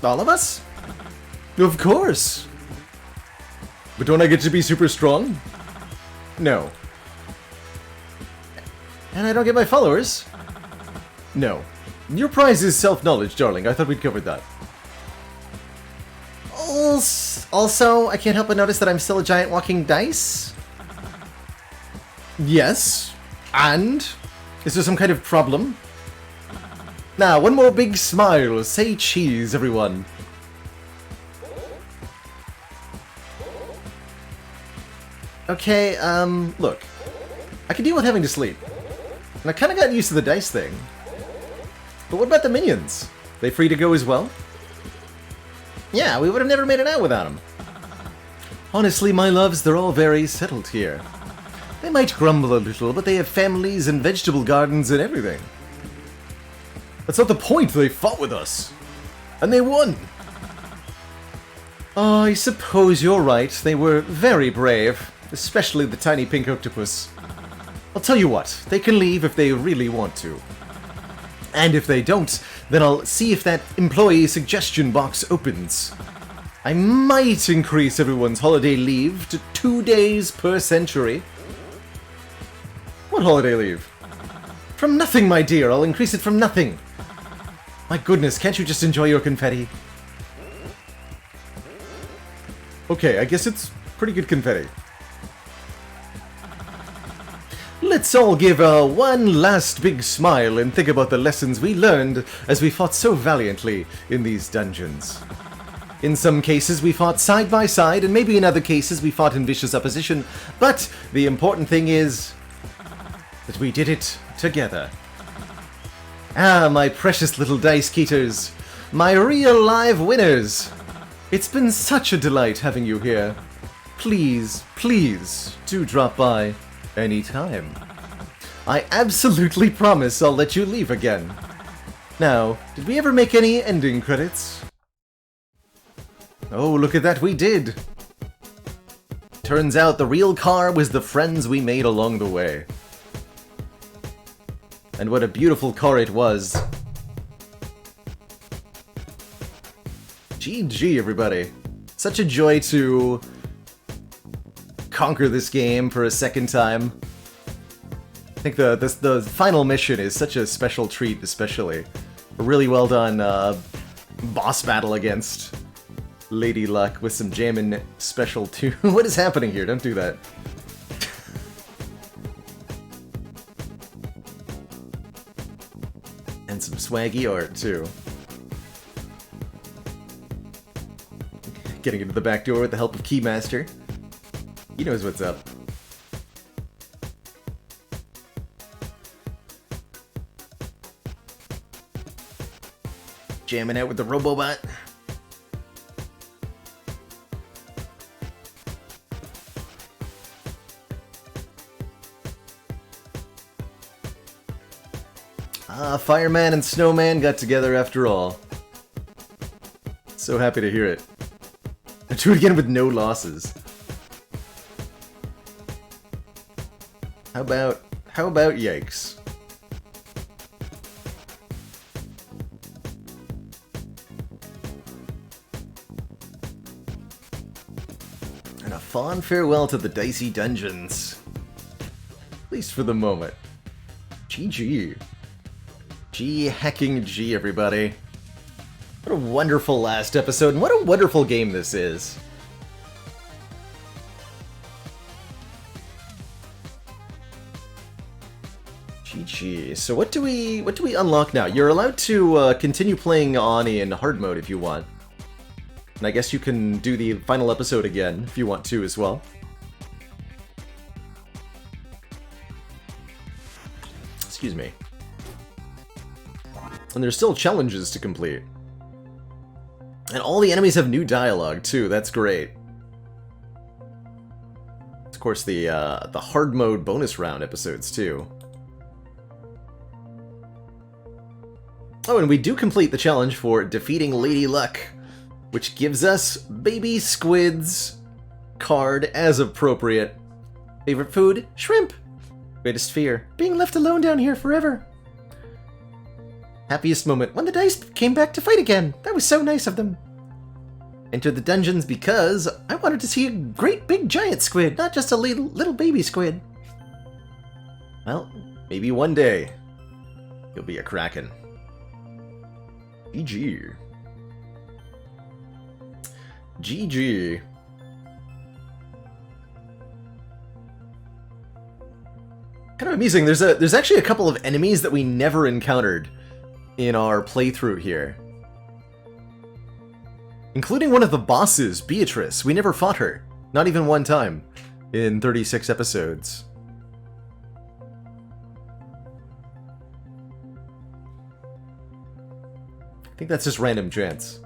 All of us? Of course! But don't I get to be super strong? No. And I don't get my followers? No. Your prize is self-knowledge, darling. I thought we'd covered that. Also, I can't help but notice that I'm still a giant walking dice? Yes. And? Is there some kind of problem? Now, one more big smile. Say cheese, everyone. Okay, look. I can deal with having to sleep. And I kind of got used to the dice thing. But what about the minions? They free to go as well? Yeah, we would have never made it out without them. Honestly, my loves, they're all very settled here. They might grumble a little, but they have families and vegetable gardens and everything. That's not the point, they fought with us. And they won. Oh, I suppose you're right, they were very brave, especially the tiny pink octopus. I'll tell you what, they can leave if they really want to. And if they don't, then I'll see if that employee suggestion box opens. I might increase everyone's holiday leave to 2 days per century. What holiday leave? From nothing, my dear. I'll increase it from nothing. My goodness, can't you just enjoy your confetti? Okay, I guess it's pretty good confetti. Let's all give one last big smile and think about the lessons we learned as we fought so valiantly in these dungeons. In some cases we fought side by side, and maybe in other cases we fought in vicious opposition, but the important thing is that we did it together. Ah, my precious little dice keeters, my real live winners. It's been such a delight having you here. Please, please do drop by anytime. I absolutely promise I'll let you leave again. Now, did we ever make any ending credits? Oh, look at that, we did! Turns out the real car was the friends we made along the way. And what a beautiful car it was. GG, everybody. Such a joy to conquer this game for a second time. I think the final mission is such a special treat, especially. A really well done boss battle against Lady Luck with some jammin' special too. What is happening here? Don't do that. And some swaggy art too. Getting into the back door with the help of Keymaster. He knows what's up. Jamming out with the Robobot. Ah, Fireman and Snowman got together after all. So happy to hear it. Do it again with no losses. How about yikes? And a fond farewell to the Dicey Dungeons. At least for the moment. GG. G hecking G, everybody. What a wonderful last episode, and what a wonderful game this is. GG. So what do we unlock now? You're allowed to continue playing on in hard mode if you want. And I guess you can do the final episode again if you want to as well. Excuse me. And there's still challenges to complete. And all the enemies have new dialogue too, that's great. Of course, the hard mode bonus round episodes too. Oh, and we do complete the challenge for defeating Lady Luck, which gives us Baby Squid's card as appropriate. Favorite food? Shrimp! Greatest fear? Being left alone down here forever. Happiest moment? When the dice came back to fight again. That was so nice of them. Entered the dungeons because I wanted to see a great big giant squid, not just a little baby squid. Well, maybe one day you'll be a kraken. GG. GG. Kind of amusing. There's actually a couple of enemies that we never encountered in our playthrough here. Including one of the bosses, Beatrice. We never fought her. Not even one time in 36 episodes. I think that's just random chance.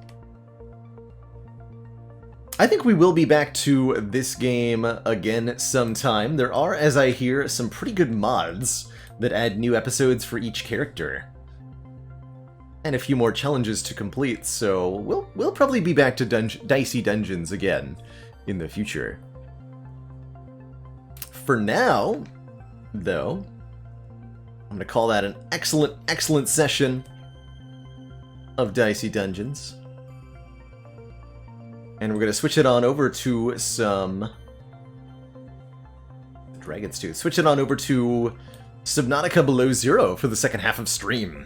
I think we will be back to this game again sometime. There are, as I hear, some pretty good mods that add new episodes for each character. And a few more challenges to complete, so we'll probably be back to Dicey Dungeons again in the future. For now, though, I'm going to call that an excellent, excellent session of Dicey Dungeons. And we're going to switch it on over to some Dragon's Tooth. Switch it on over to Subnautica Below Zero for the second half of stream.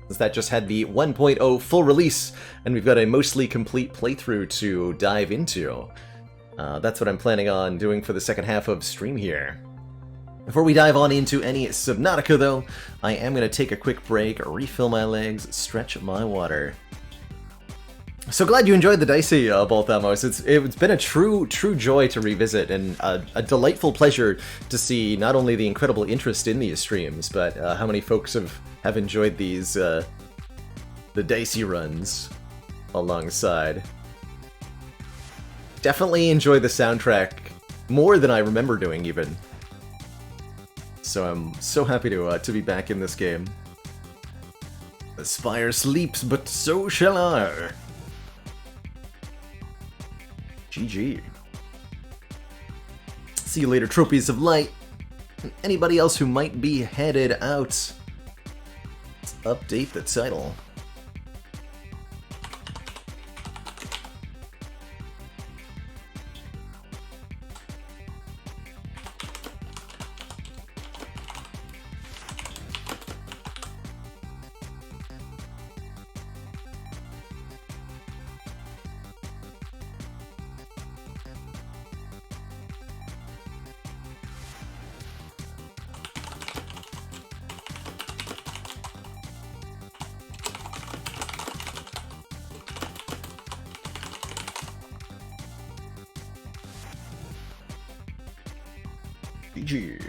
Since that just had the 1.0 full release, and we've got a mostly complete playthrough to dive into. That's what I'm planning on doing for the second half of stream here. Before we dive on into any Subnautica, though, I am going to take a quick break, refill my legs, stretch my water. So glad you enjoyed the Dicey, Balthamos. It's been a true joy to revisit, and a delightful pleasure to see not only the incredible interest in these streams, but how many folks have enjoyed these, the Dicey runs alongside. Definitely enjoy the soundtrack more than I remember doing, even. So I'm so happy to be back in this game. The spire sleeps, but so shall I. GG. See you later, Tropies of Light. And anybody else who might be headed out. Let's update the title. GG.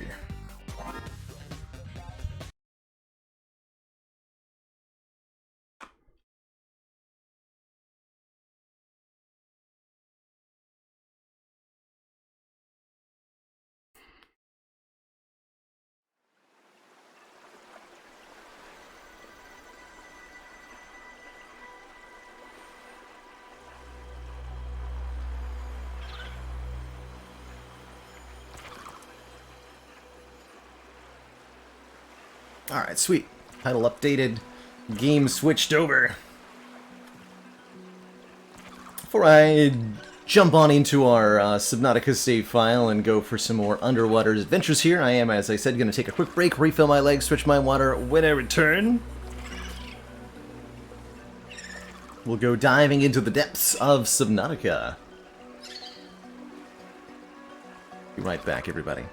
Alright, sweet. Title updated. Game switched over. Before I jump on into our Subnautica save file and go for some more underwater adventures here, I am, as I said, going to take a quick break, refill my legs, switch my water. When I return, we'll go diving into the depths of Subnautica. Be right back, everybody.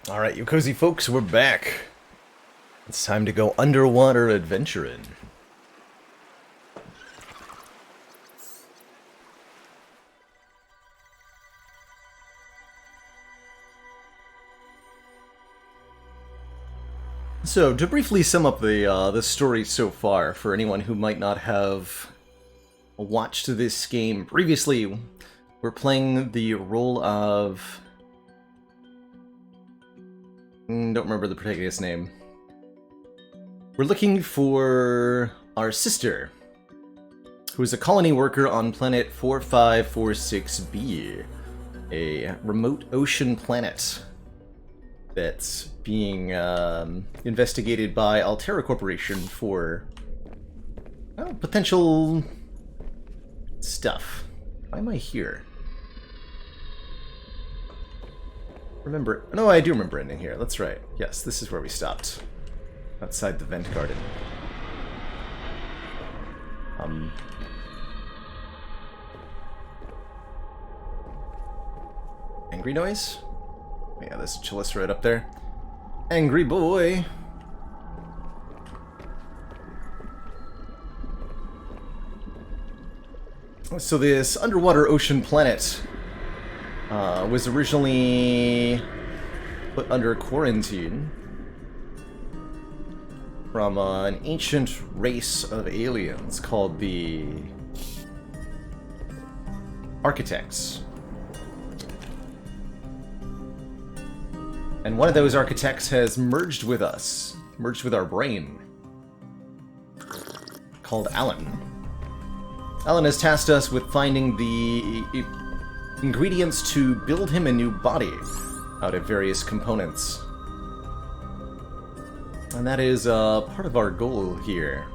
Alright, you cozy folks, we're back. It's time to go underwater adventuring. So, to briefly sum up the story so far, for anyone who might not have watched this game previously, we're playing the role of... don't remember the protagonist's name. We're looking for our sister, who is a colony worker on planet 4546b, a remote ocean planet that's being investigated by Altera Corporation for potential stuff. Why am I here? Remember? No, I do remember ending here. That's right. Yes, this is where we stopped. Outside the vent garden. Angry noise? Yeah, there's a Chalice right up there. Angry boy! So this underwater ocean planet was originally put under quarantine from an ancient race of aliens called the Architects. And one of those architects has merged with us, merged with our brain, called Alan. Alan has tasked us with finding the ingredients to build him a new body out of various components. And that is part of our goal here.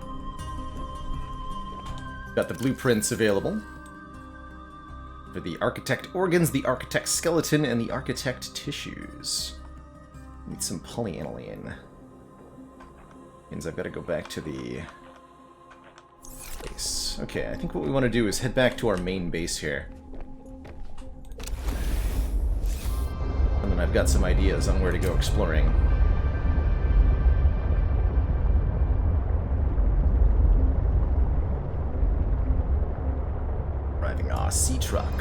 Got the blueprints available for the architect organs, the architect skeleton, and the architect tissues. Need some polyaniline. Means I've got to go back to the base. Okay, I think what we want to do is head back to our main base here. And then I've got some ideas on where to go exploring. Driving a sea truck.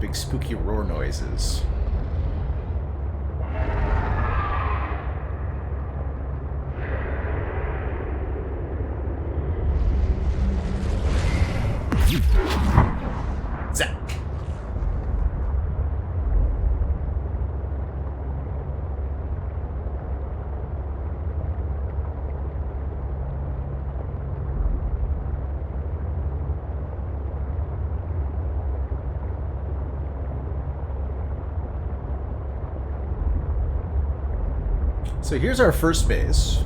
Big spooky roar noises. Zach. So here's our first base.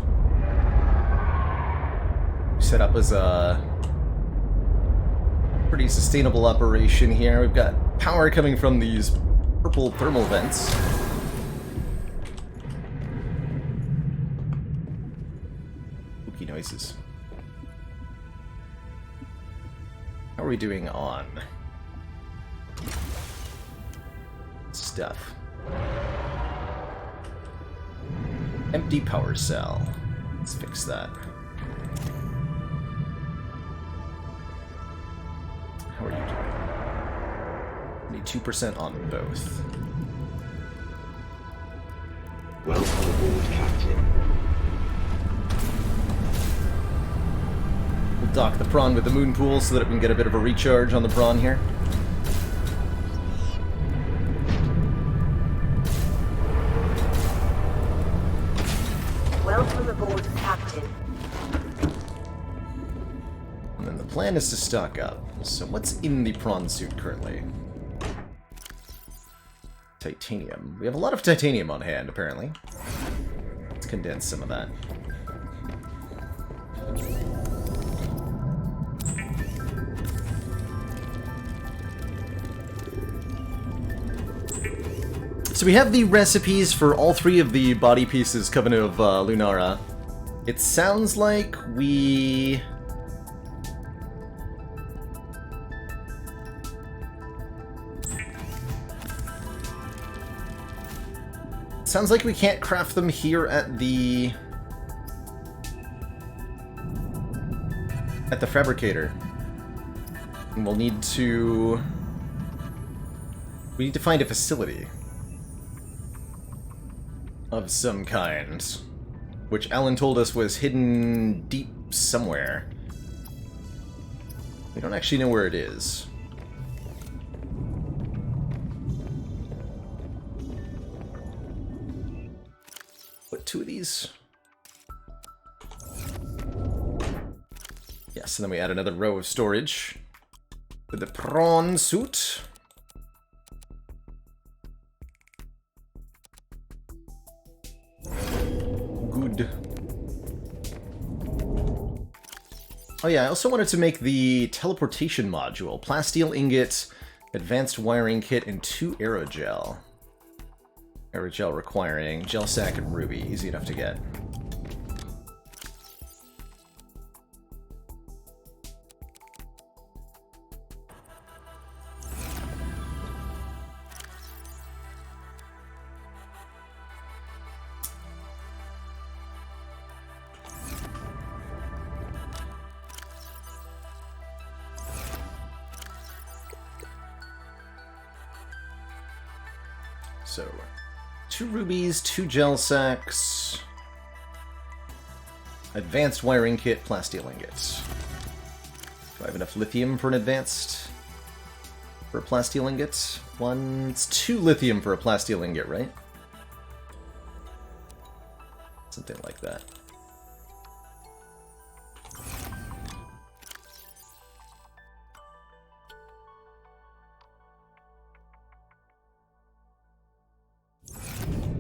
Set up as a pretty sustainable operation here. We've got power coming from these purple thermal vents. Spooky noises. How are we doing on stuff? Empty power cell. Let's fix that. How are you doing? Need 2% on both. Welcome aboard, Captain. We'll dock the prawn with the moon pool so that it can get a bit of a recharge on the prawn here. Welcome aboard, Captain. And then the plan is to stock up. So what's in the prawn suit currently? Titanium. We have a lot of titanium on hand, apparently. Let's condense some of that. So we have the recipes for all three of the body pieces Covenant of Lunara. It sounds like we... Sounds like we can't craft them here at the fabricator. And we'll need to... We need to find a facility of some kind, which Alan told us was hidden deep somewhere. We don't actually know where it is. What, 2 of these? Yes, and then we add another row of storage for the prawn suit. Good. Oh yeah, I also wanted to make the teleportation module. Plasteel ingot, advanced wiring kit, and 2 aerogel. Aerogel requiring gel sack and ruby. Easy enough to get. So, 2 rubies, 2 gel sacks, advanced wiring kit, plasteel ingots. Do I have enough lithium for an advanced... for a plasteel ingot? It's 2 lithium for a plasteel ingot, right? Something like that.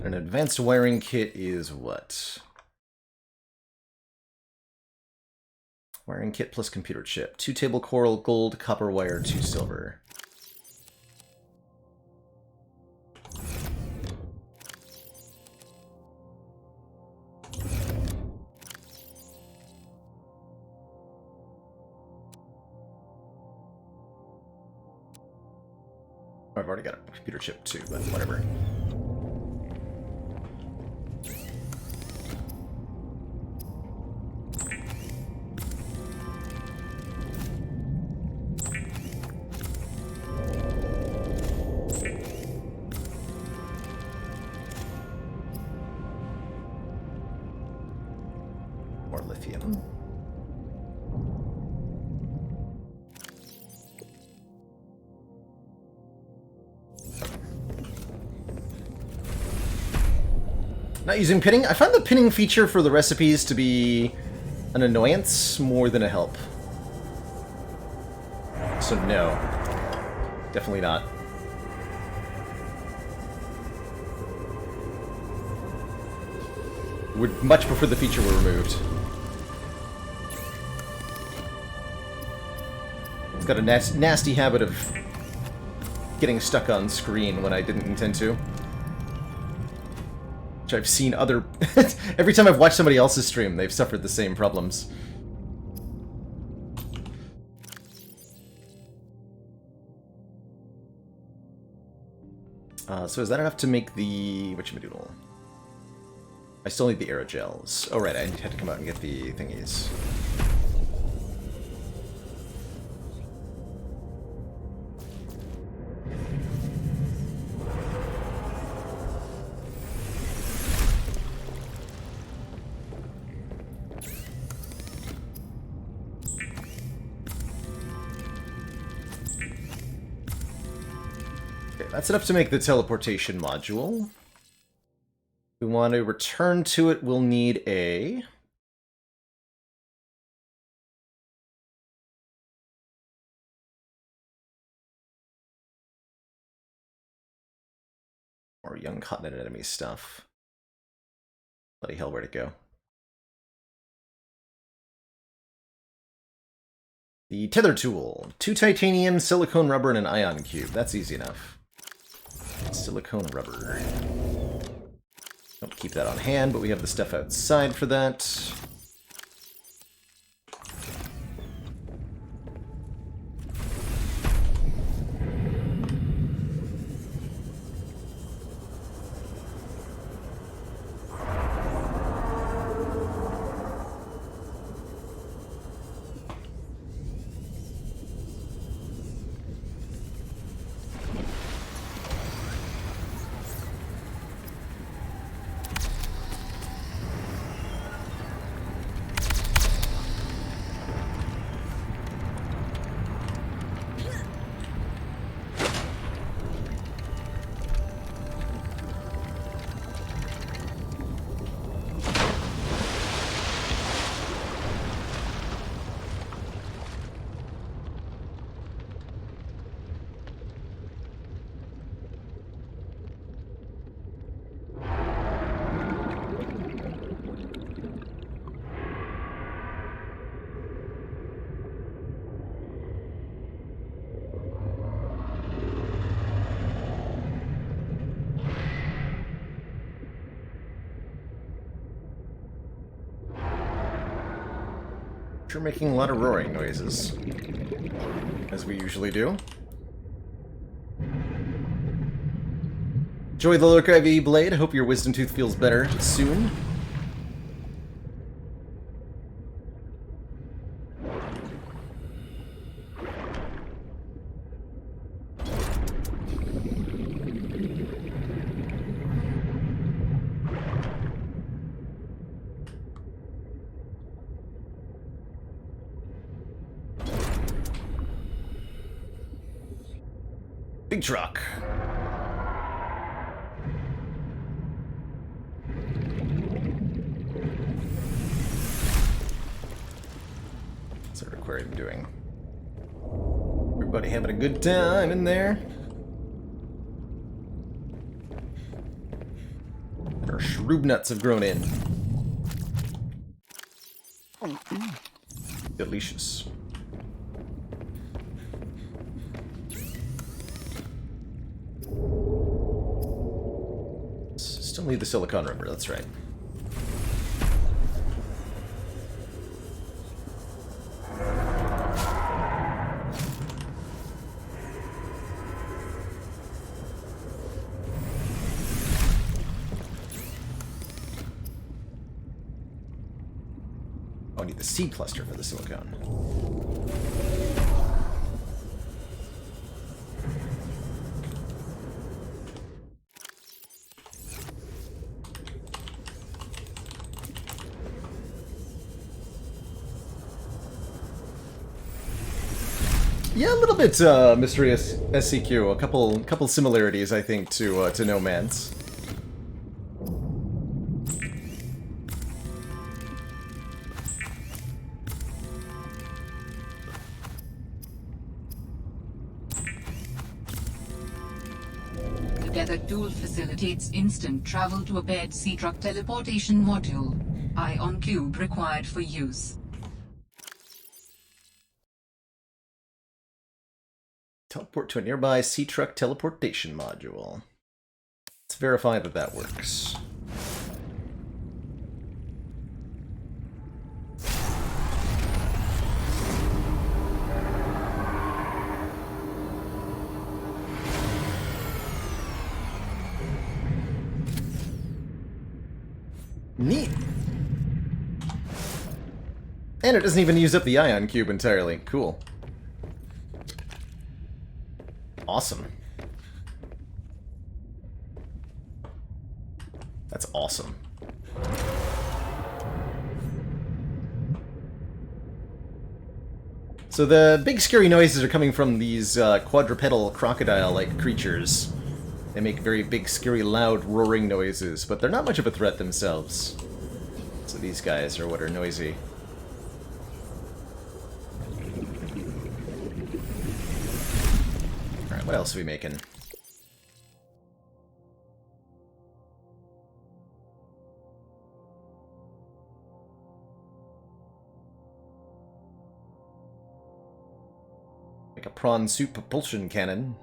An advanced wiring kit is what? Wiring kit plus computer chip. 2 table coral, gold, copper wire, 2 silver. I've already got a computer chip too, but whatever. More lithium. Not using pinning. I find the pinning feature for the recipes to be an annoyance more than a help. So no. Definitely not. Would much prefer the feature were removed. It's got a nasty habit of getting stuck on screen when I didn't intend to. Which I've seen other... Every time I've watched somebody else's stream, they've suffered the same problems. So is that enough to make the... whatchamadoodle? I still need the aerogels. Oh right, I had to come out and get the thingies. Okay, that's enough to make the teleportation module. we want to return to it, we'll need a... Or young continent enemy stuff. Bloody hell, where'd it go? The tether tool. 2 titanium, silicone rubber, and an ion cube. That's easy enough. Silicone rubber. Don't keep that on hand, but we have the stuff outside for that. You're making a lot of roaring noises, as we usually do. Enjoy the look, IV Blade. I hope your wisdom tooth feels better soon. Big truck. What's our aquarium doing? Everybody having a good time in there? And our shroob nuts have grown in. Delicious. Still need the silicone rubber, that's right. Oh, I need the seed cluster for the silicone. Yeah, a little bit mysterious SCQ. A couple similarities, I think, to No Man's. The Tether tool facilitates instant travel to a paired Sea-Truck teleportation module. Ion cube required for use. Teleport to a nearby Sea-Truck teleportation module. Let's verify that that works. Neat! And it doesn't even use up the ion cube entirely. Cool. Awesome. That's awesome. So the big scary noises are coming from these quadrupedal crocodile-like creatures They make very big, scary, loud, roaring noises, but they're not much of a threat themselves. So these guys are what are noisy. Alright, what else are we making? Make a prawn soup propulsion cannon.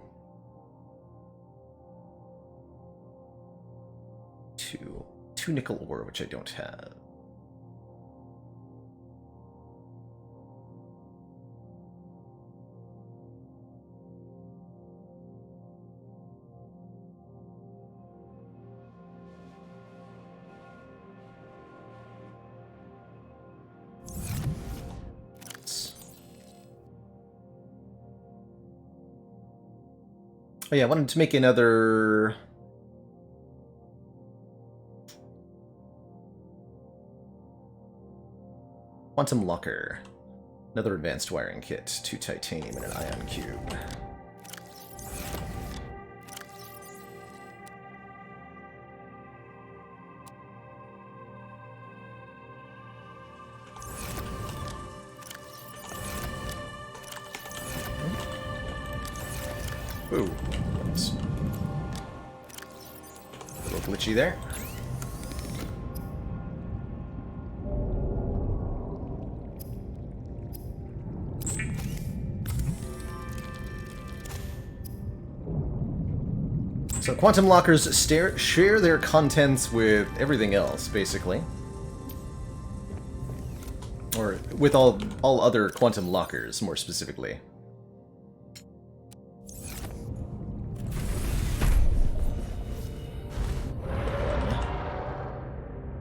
Two nickel ore, which I don't have. Oh yeah, I wanted to make another... Quantum locker. Another advanced wiring kit. 2 titanium and an ion cube. Ooh. Oops. A little glitchy there. So quantum lockers share their contents with everything else, basically. Or with all other quantum lockers, more specifically.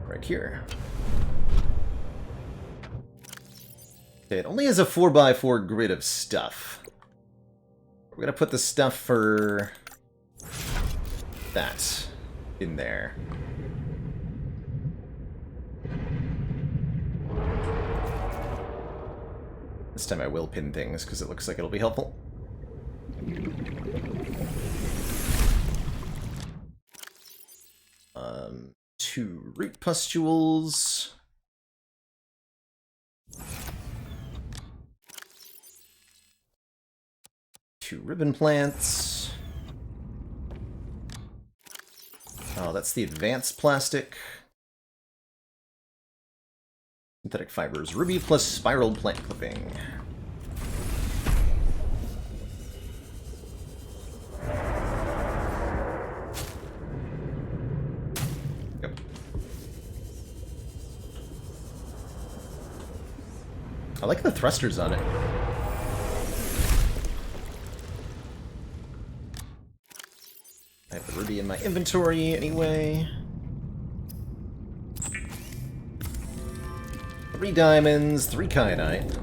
Right here. Okay, it only has a 4x4 grid of stuff. We're gonna put the stuff for... that in there. This time I will pin things because it looks like it'll be helpful. 2 root pustules. 2 ribbon plants. Oh, that's the advanced plastic. Synthetic fibers. Ruby plus spiral plant clipping. Yep. I like the thrusters on it. I have the ruby in my inventory anyway. 3 diamonds, 3 kyanite.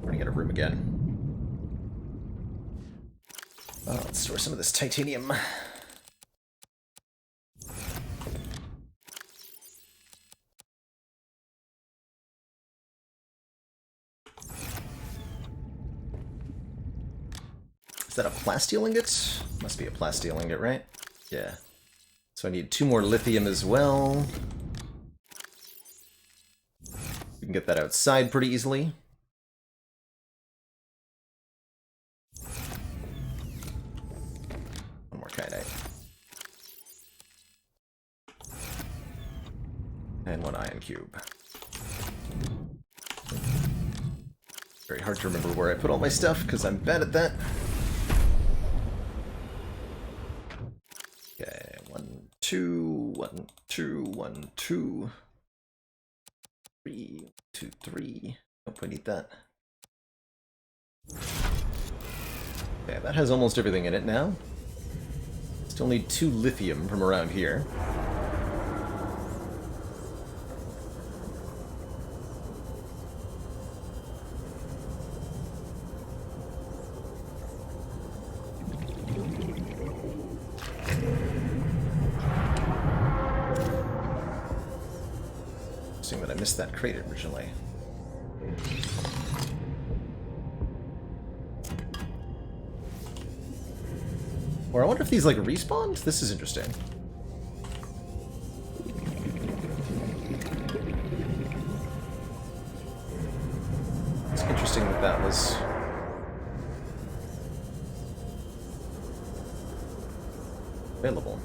Running out of room again. Oh, let's store some of this titanium. Is that a plasteel ingot? Must be a plasteel ingot, right? Yeah. So I need 2 more lithium as well. We can get that outside pretty easily. One more kyanite. And 1 ion cube. Very hard to remember where I put all my stuff because I'm bad at that. Okay, 1, 2, 1, 2, 1, 2, 3, 2, 3. Nope, I need that. Okay, that has almost everything in it now. Still need 2 lithium from around here. missed that crate originally. Or I wonder if these, like, respawned? This is interesting. It's interesting that that was... available.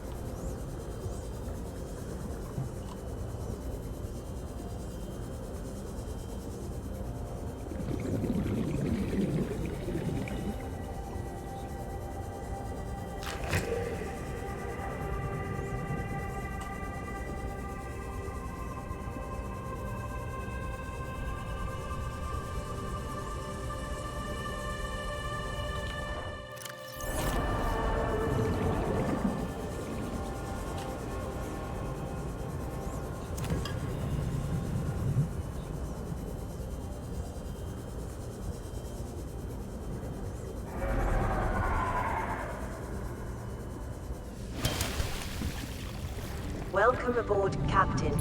Welcome aboard, Captain.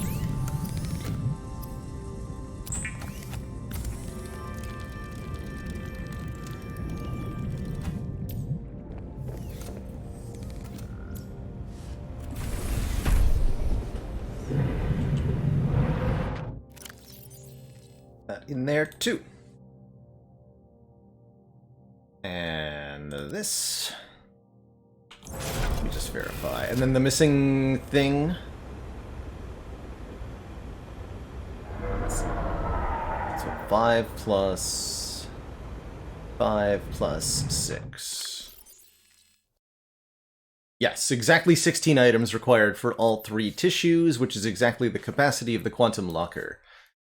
That in there too. And this. Let me just verify. And then the missing thing. So 5 plus 5 plus 6. Yes, exactly 16 items required for all 3 tissues, which is exactly the capacity of the quantum locker.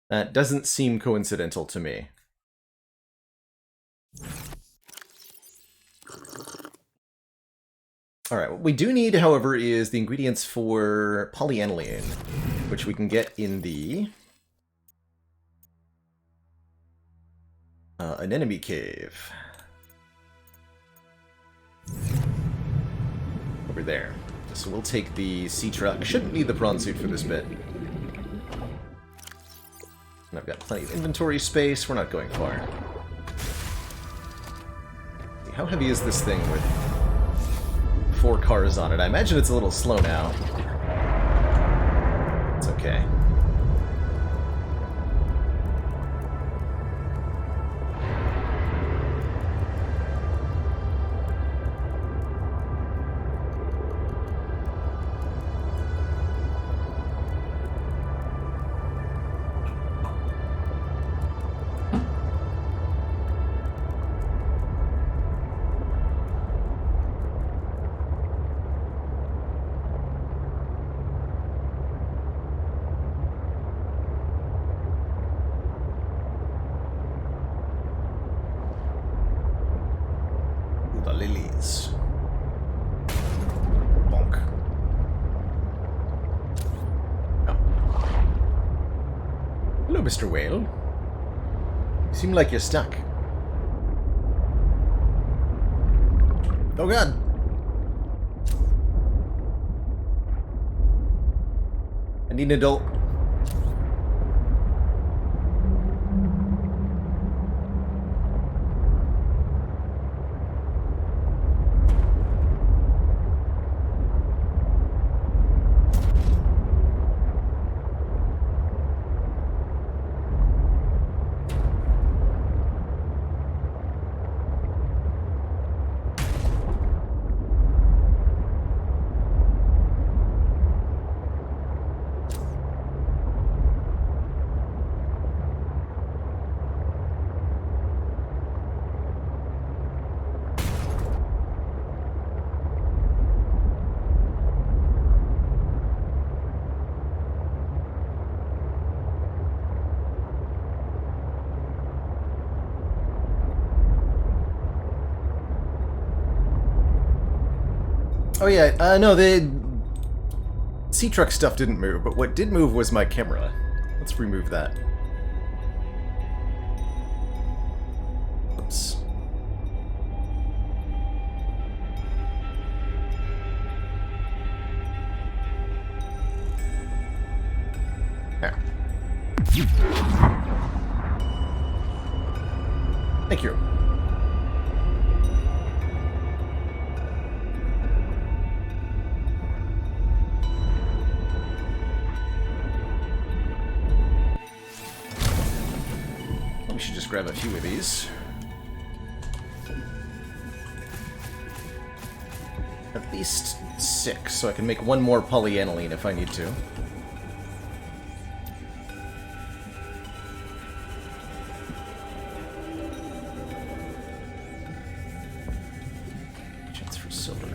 That doesn't seem coincidental to me. Alright, what we do need, however, is the ingredients for polyaniline, which we can get in the... an enemy cave. Over there. So we'll take the sea truck. Shouldn't need the prawn suit for this bit. And I've got plenty of inventory space. We're not going far. How heavy is this thing with 4 cars on it? I imagine it's a little slow now. It's okay. The lilies. Bonk. Oh. Hello, Mr. Whale. You seem like you're stuck. Oh god! I need an adult. Oh yeah, no, the sea truck stuff didn't move, but what did move was my camera. Let's remove that. Oops. There. Thank you. We should just grab a few of these. At least 6, so I can make one more polyaniline if I need to. Chance for silver.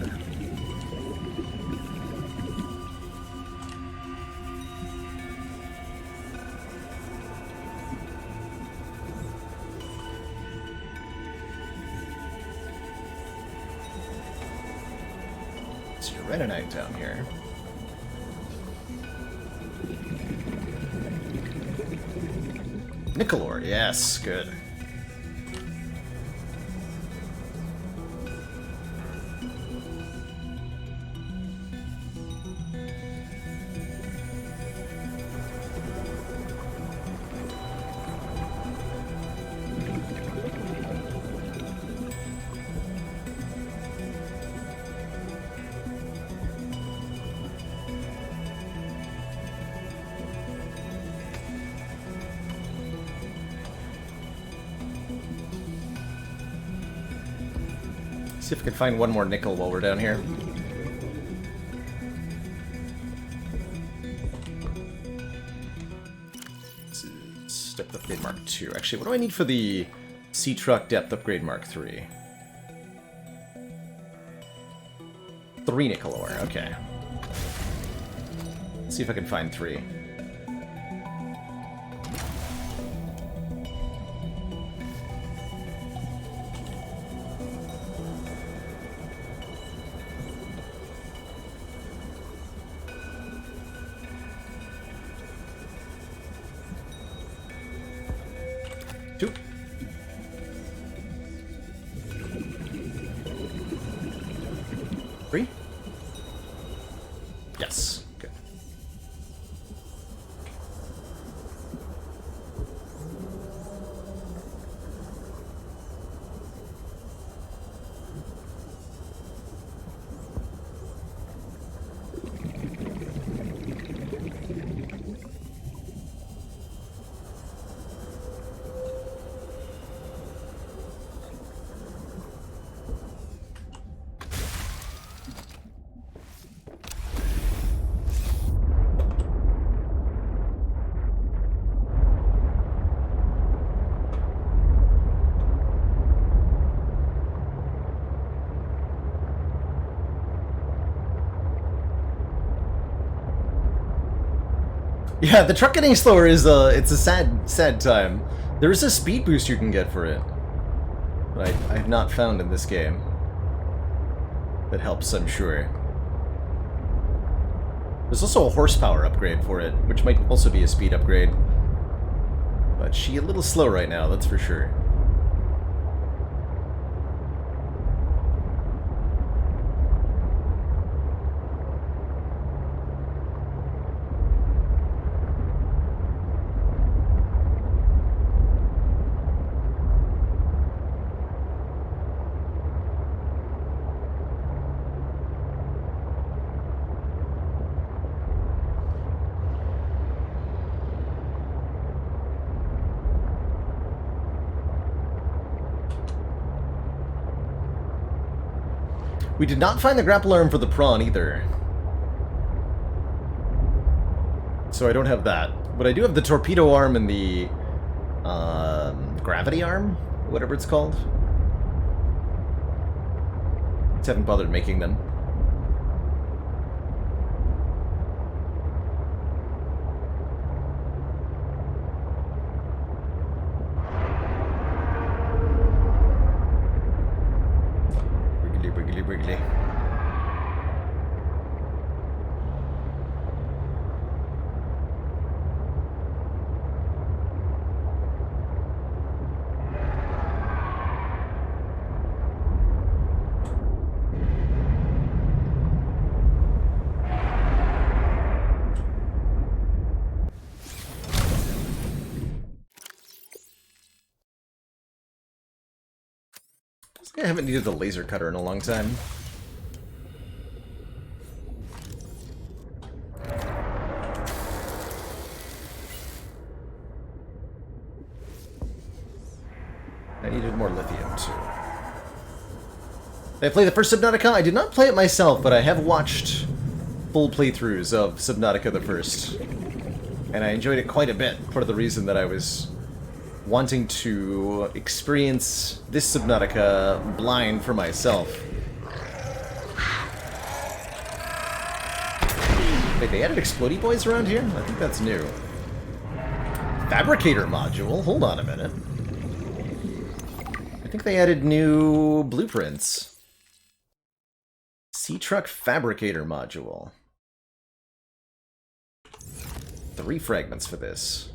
Serenite down here. Nickel ore, yes, good. See if we can find one more nickel while we're down here. Step upgrade Mark 2. Actually, what do I need for the Sea Truck Depth Upgrade Mark 3? 3 nickel ore, okay. Let's see if I can find 3. Yes. Good. Yeah, the truck getting slower is it's a sad time. There is a speed boost you can get for it, but I have not found in this game. That helps, I'm sure. There's also a horsepower upgrade for it, which might also be a speed upgrade. But she's a little slow right now, that's for sure. We did not find the grapple arm for the prawn either. So I don't have that. But I do have the torpedo arm and the gravity arm, whatever it's called. Just haven't bothered making them. Wriggly. I haven't needed a laser cutter in a long time. I needed more lithium, too. Did I play the first Subnautica? I did not play it myself, but I have watched full playthroughs of Subnautica the first. And I enjoyed it quite a bit. Part of the reason that I was wanting to experience this Subnautica blind for myself. Wait, they added explodey boys around here? I think that's new. Fabricator module? Hold on a minute. I think they added new blueprints. Sea Truck Fabricator module. 3 fragments for this.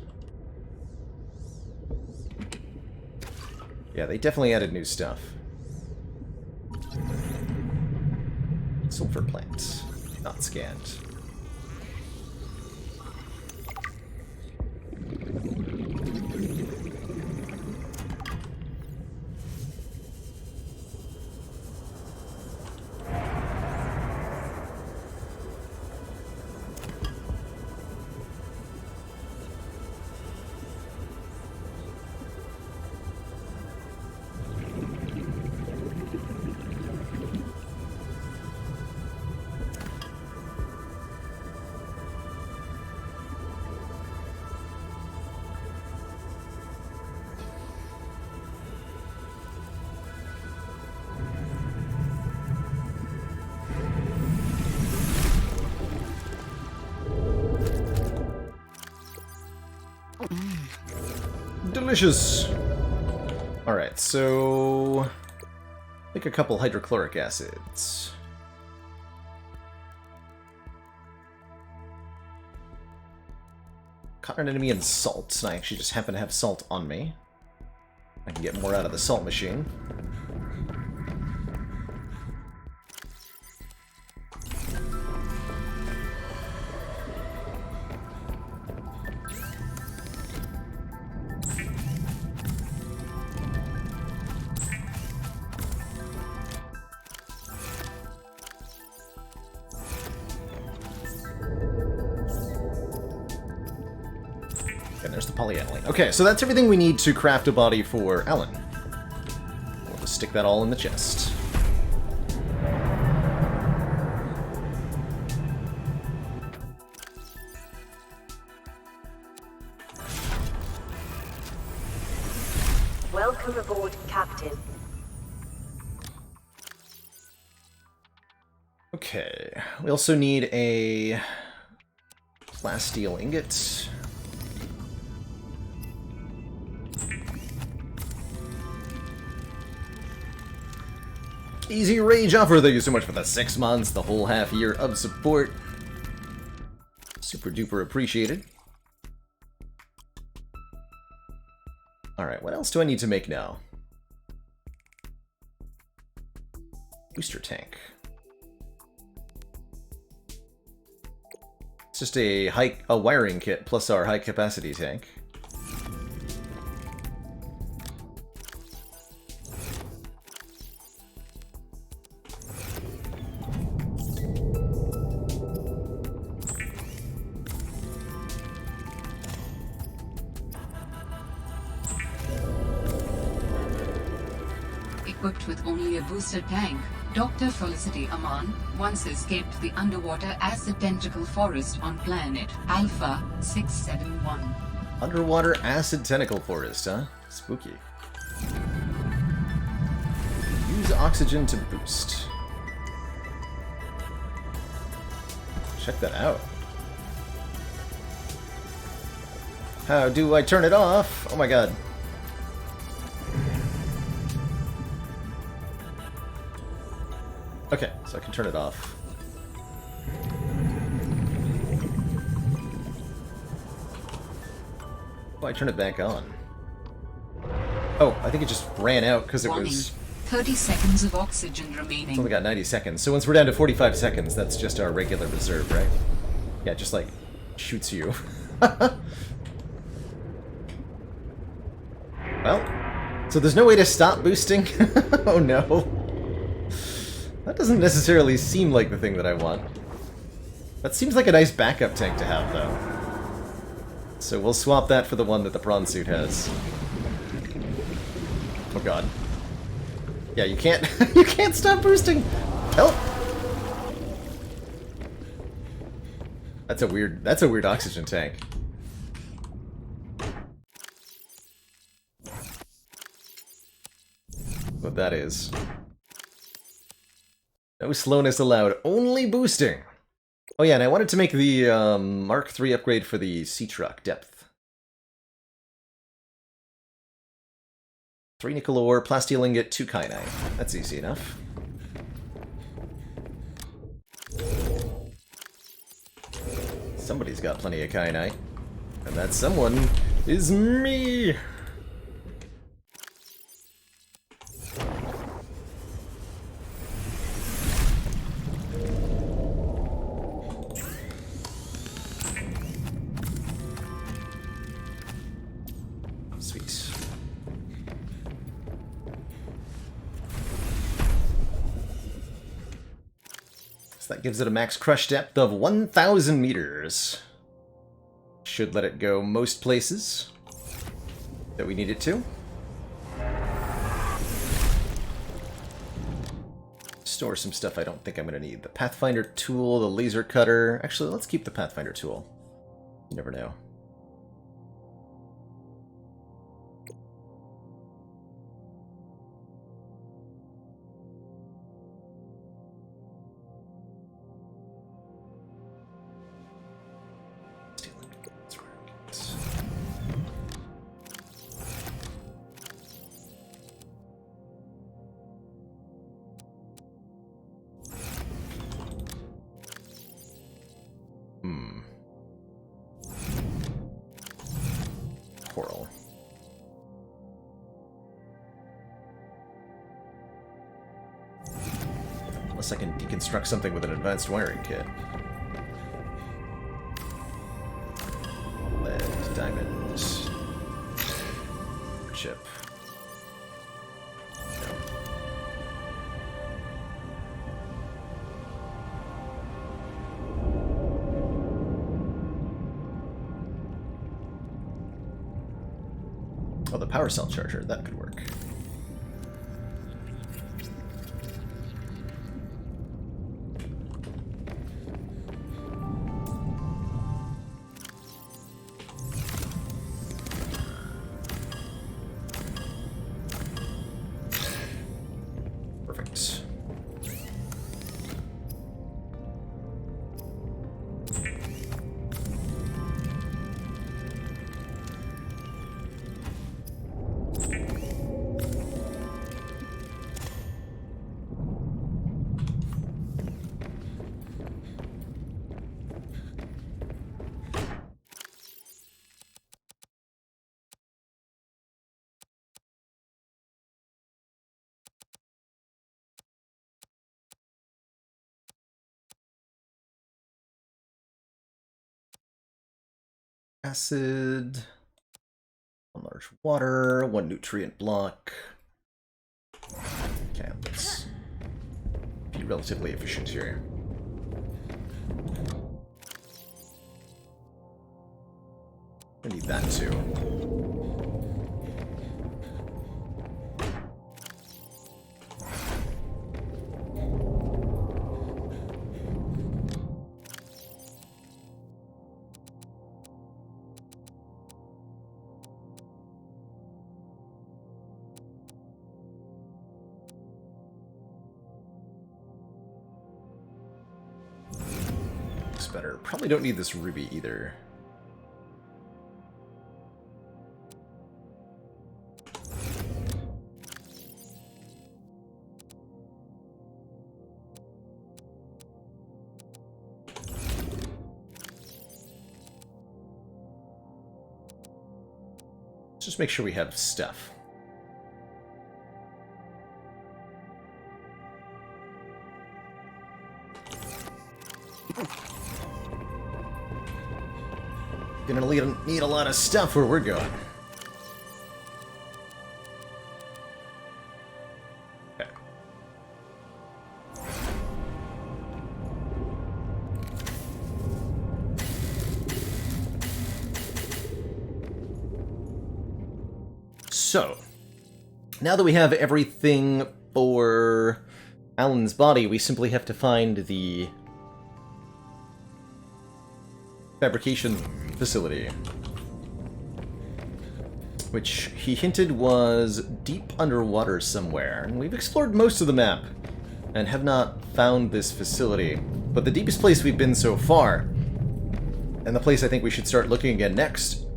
Yeah, they definitely added new stuff. Sulfur plant. Not scanned. Delicious! Alright, so... make a couple hydrochloric acids. Caught an enemy in salt, and I actually just happen to have salt on me. I can get more out of the salt machine. Okay, so that's everything we need to craft a body for Alan. We'll just stick that all in the chest. Welcome aboard, Captain. Okay, we also need a plasteel ingot. Easy Rage offer, thank you so much for the 6 months, the whole half year of support. Super duper appreciated. Alright, what else do I need to make now? Booster tank. It's just a wiring kit plus our high capacity tank. Equipped with only a booster tank, Dr. Felicity Aman once escaped the underwater acid tentacle forest on planet Alpha 671. Underwater acid tentacle forest, huh? Spooky. Use oxygen to boost. Check that out. How do I turn it off? Oh my god. Okay, so I can turn it off. Oh, I turn it back on. Oh, I think it just ran out because it was... 30 seconds of oxygen remaining. It's only got 90 seconds. So once we're down to 45 seconds, that's just our regular reserve, right? Yeah, just like shoots you. Well, So there's no way to stop boosting? Oh no. That doesn't necessarily seem like the thing that I want. That seems like a nice backup tank to have, though. So we'll swap that for the one that the prawn suit has. Oh god. Yeah, you can't you can't stop boosting! Help! That's a weird oxygen tank. What that is. No slowness allowed, only boosting! Oh yeah, and I wanted to make the Mark III upgrade for the sea truck depth. 3 nickel ore, plasteel ingot, 2 kyanite. That's easy enough. Somebody's got plenty of kyanite. And that someone is me! Sweet. So that gives it a max crush depth of 1,000 meters. Should let it go most places that we need it to. Store some stuff I don't think I'm going to need. The Pathfinder tool, the laser cutter. Actually, let's keep the Pathfinder tool. You never know. Coral. Unless I can deconstruct something with an advanced wiring kit. Lead, diamond, chip. No. Oh, the power cell charger, that could work. Perfect. Acid, 1 large water, 1 nutrient block. Okay, let's be relatively efficient here. I need that too. Better. Probably don't need this ruby either. Let's just make sure we have stuff. Gonna need a lot of stuff where we're going. So, now that we have everything for Alan's body, we simply have to find the fabrication facility, which he hinted was deep underwater somewhere. And we've explored most of the map and have not found this facility. But the deepest place we've been so far, and the place I think we should start looking again next,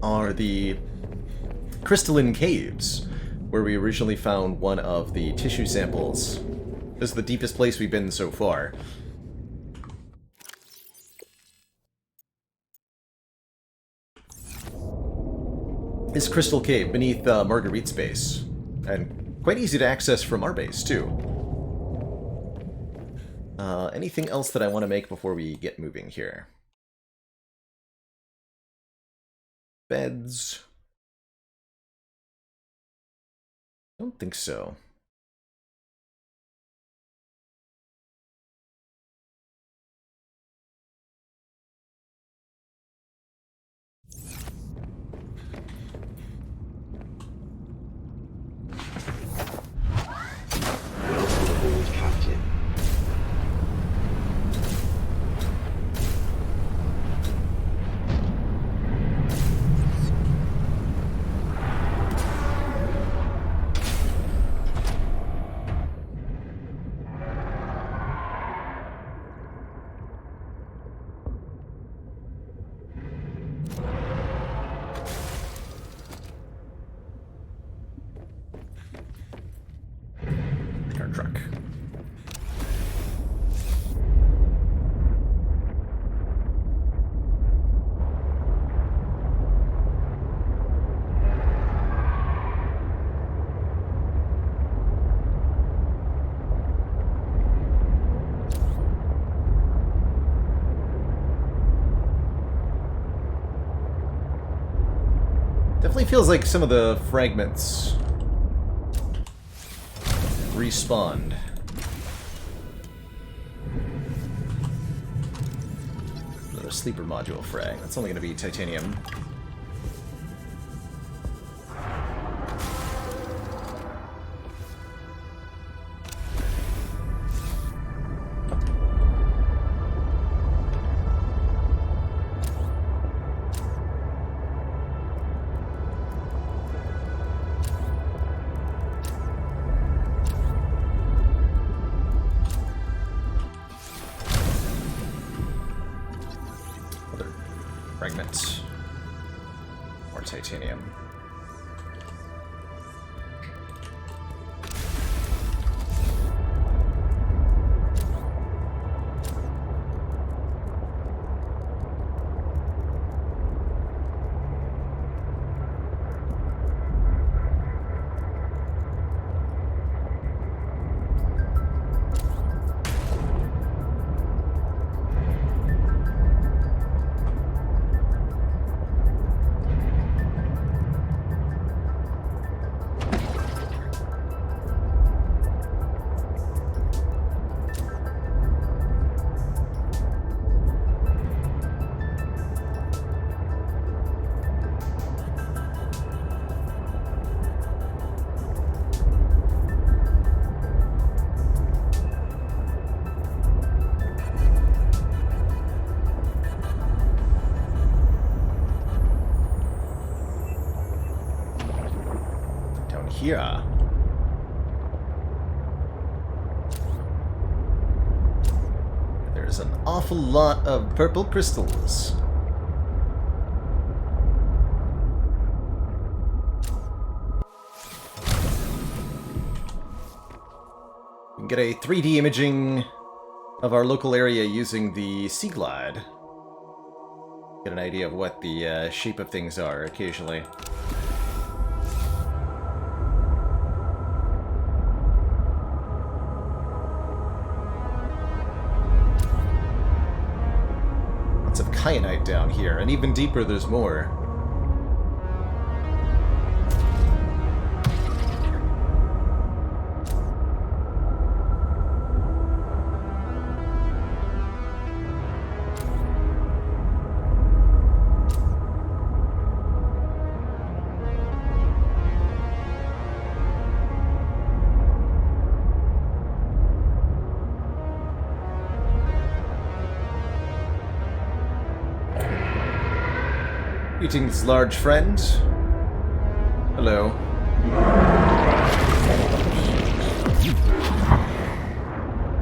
are the Crystalline Caves, where we originally found one of the tissue samples. This is the deepest place we've been so far. This Crystal Cave beneath Marguerite's base, and quite easy to access from our base, too. Anything else that I want to make before we get moving here? Beds? Don't think so. Welcome aboard, Captain. Our truck. Definitely feels like some of the fragments respawned. Another sleeper module frag. That's only going to be titanium. Fragment. More titanium. Here. There's an awful lot of purple crystals. We can get a 3D imaging of our local area using the Sea Glide. Get an idea of what the shape of things are occasionally. Lots of kyanite down here, and even deeper there's more. Greetings, large friend. Hello.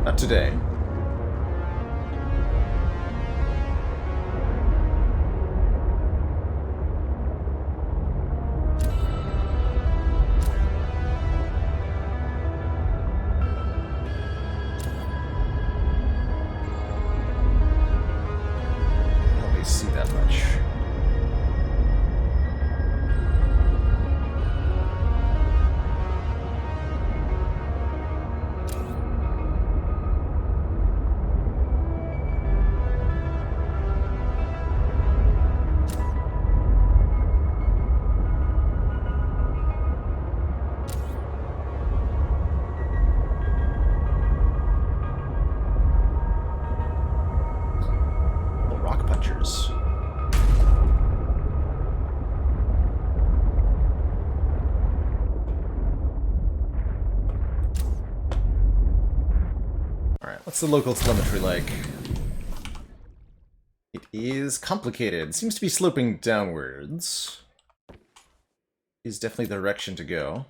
Not today. See that much. The rock punchers. What's the local telemetry like? It is complicated. Seems to be sloping downwards. Is definitely the direction to go.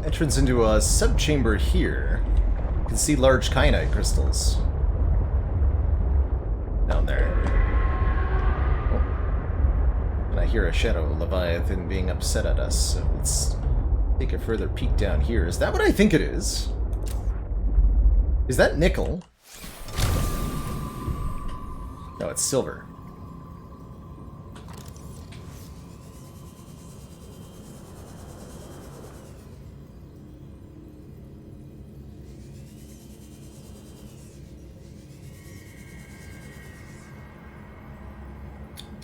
Entrance into a subchamber here. You can see large kyanite crystals down there. Oh. And I hear a shadow leviathan being upset at us, so let's take a further peek down here. Is that what I think it is? Is that nickel? No, it's silver.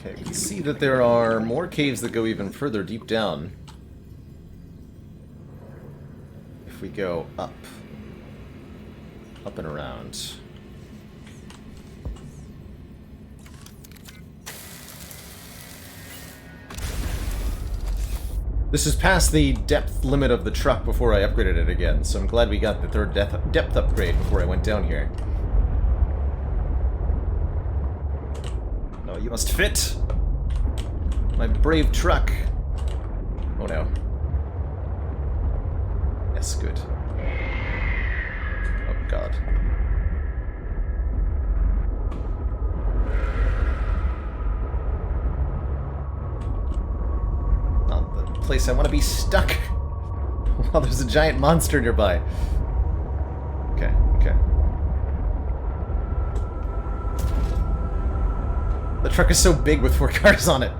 Okay, we can see that there are more caves that go even further deep down. If we go up. Up and around. This is past the depth limit of the truck before I upgraded it again, so I'm glad we got the third depth upgrade before I went down here. No, you must fit! My brave truck! Oh no. Yes, good. Oh god. Not the place I want to be stuck! While there's a giant monster nearby. Okay, okay. The truck is so big with 4 cars on it.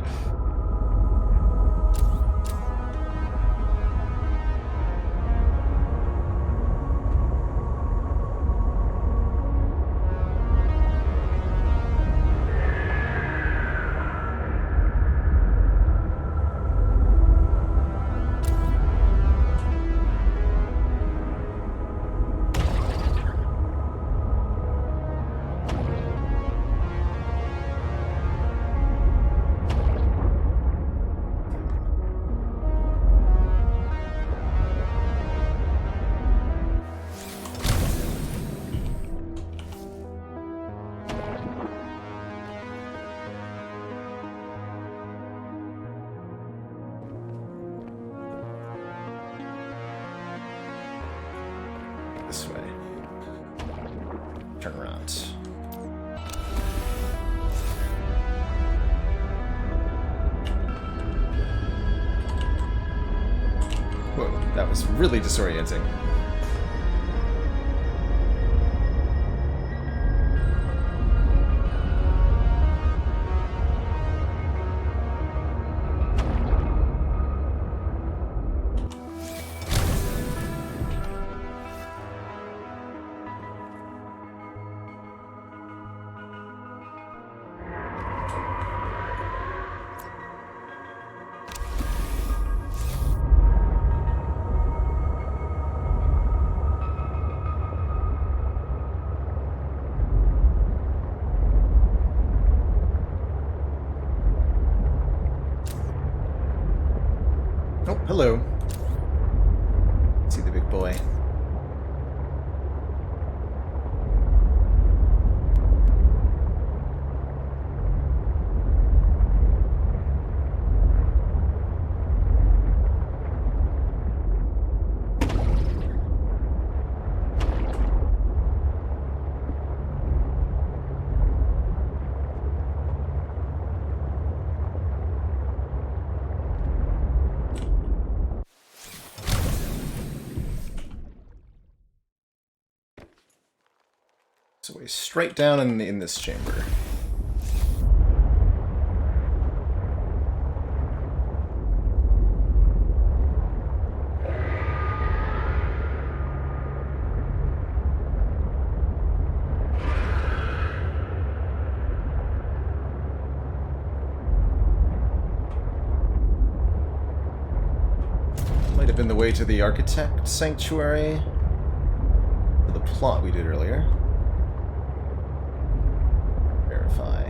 This way. Turn around. Whoa, that was really disorienting. Oh, hello. See the big boy. So way straight down in this chamber. Might have been the way to the Architect Sanctuary. For the plot we did earlier. Verify.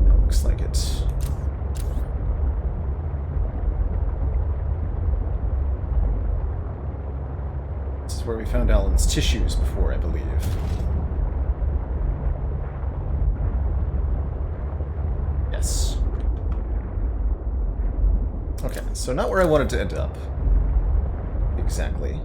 That looks like it. This is where we found Alan's tissues before, I believe. Yes. Okay, so not where I wanted to end up. Exactly.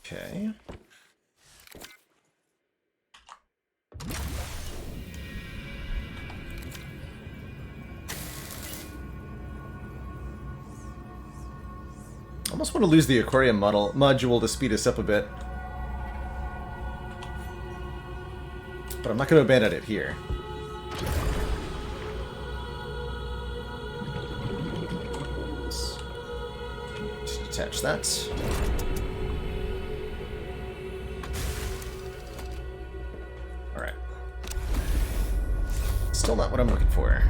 Okay. Almost want to lose the aquarium module to speed us up a bit. But I'm not going to abandon it here. Just detach that. Alright. Still not what I'm looking for.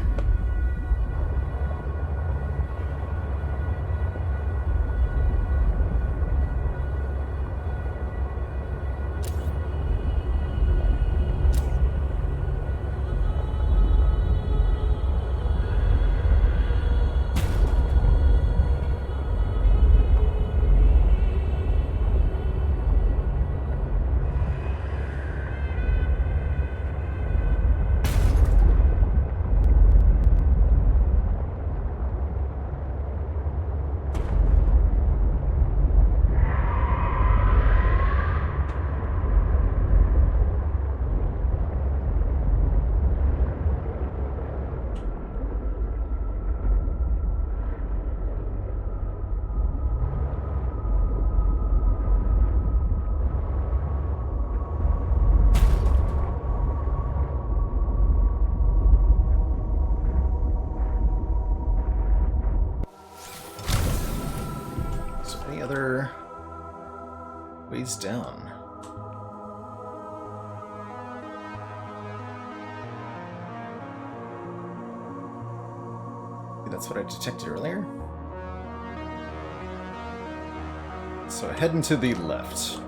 Other ways down. Maybe that's what I detected earlier. So head into the left.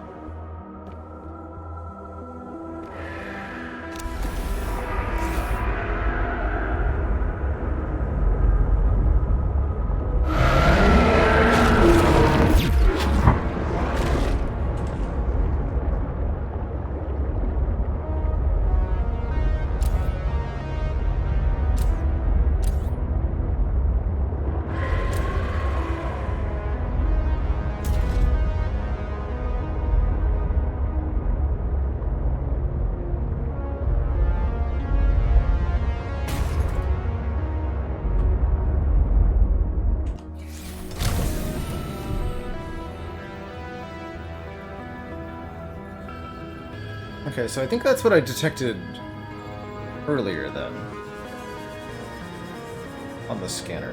Okay, so I think that's what I detected earlier then. On the scanner.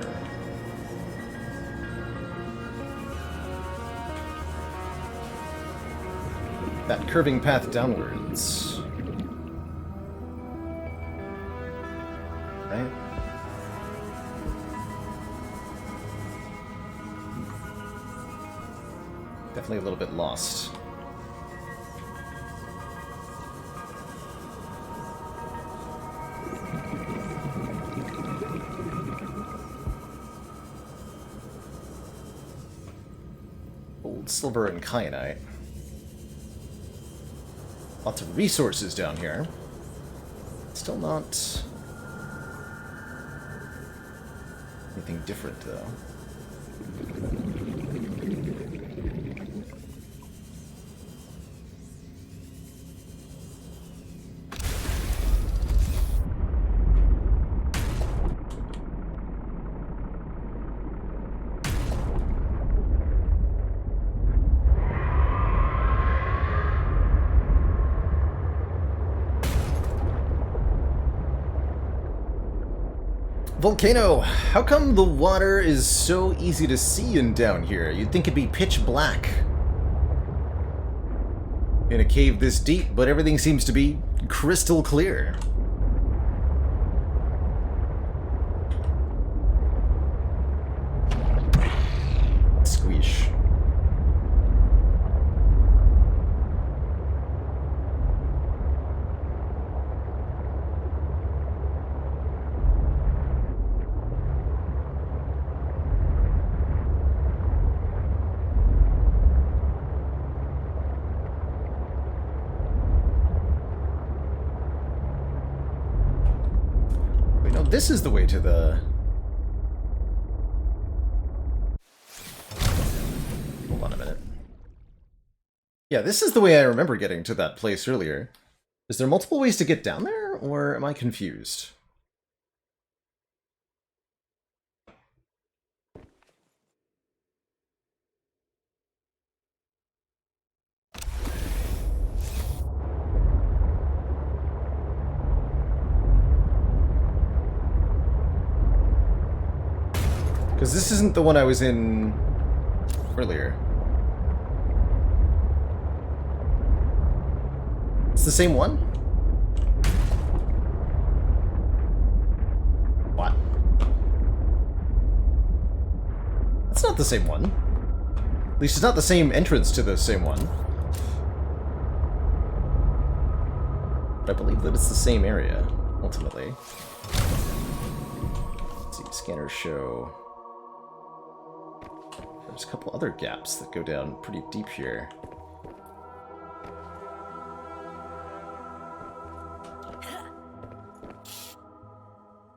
That curving path downwards. Right? Definitely a little bit lost. Gold, silver, and kyanite. Lots of resources down here. Still not anything different, though. Volcano! How come the water is so easy to see in down here? You'd think it'd be pitch black in a cave this deep, but everything seems to be crystal clear. Squeesh. This is the way to the... Hold on a minute. Yeah, this is the way I remember getting to that place earlier. Is there multiple ways to get down there, or am I confused? Because this isn't the one I was in earlier. It's the same one? What? That's not the same one. At least it's not the same entrance to the same one. But I believe that it's the same area, ultimately. Let's see, scanners show... There's a couple other gaps that go down pretty deep here.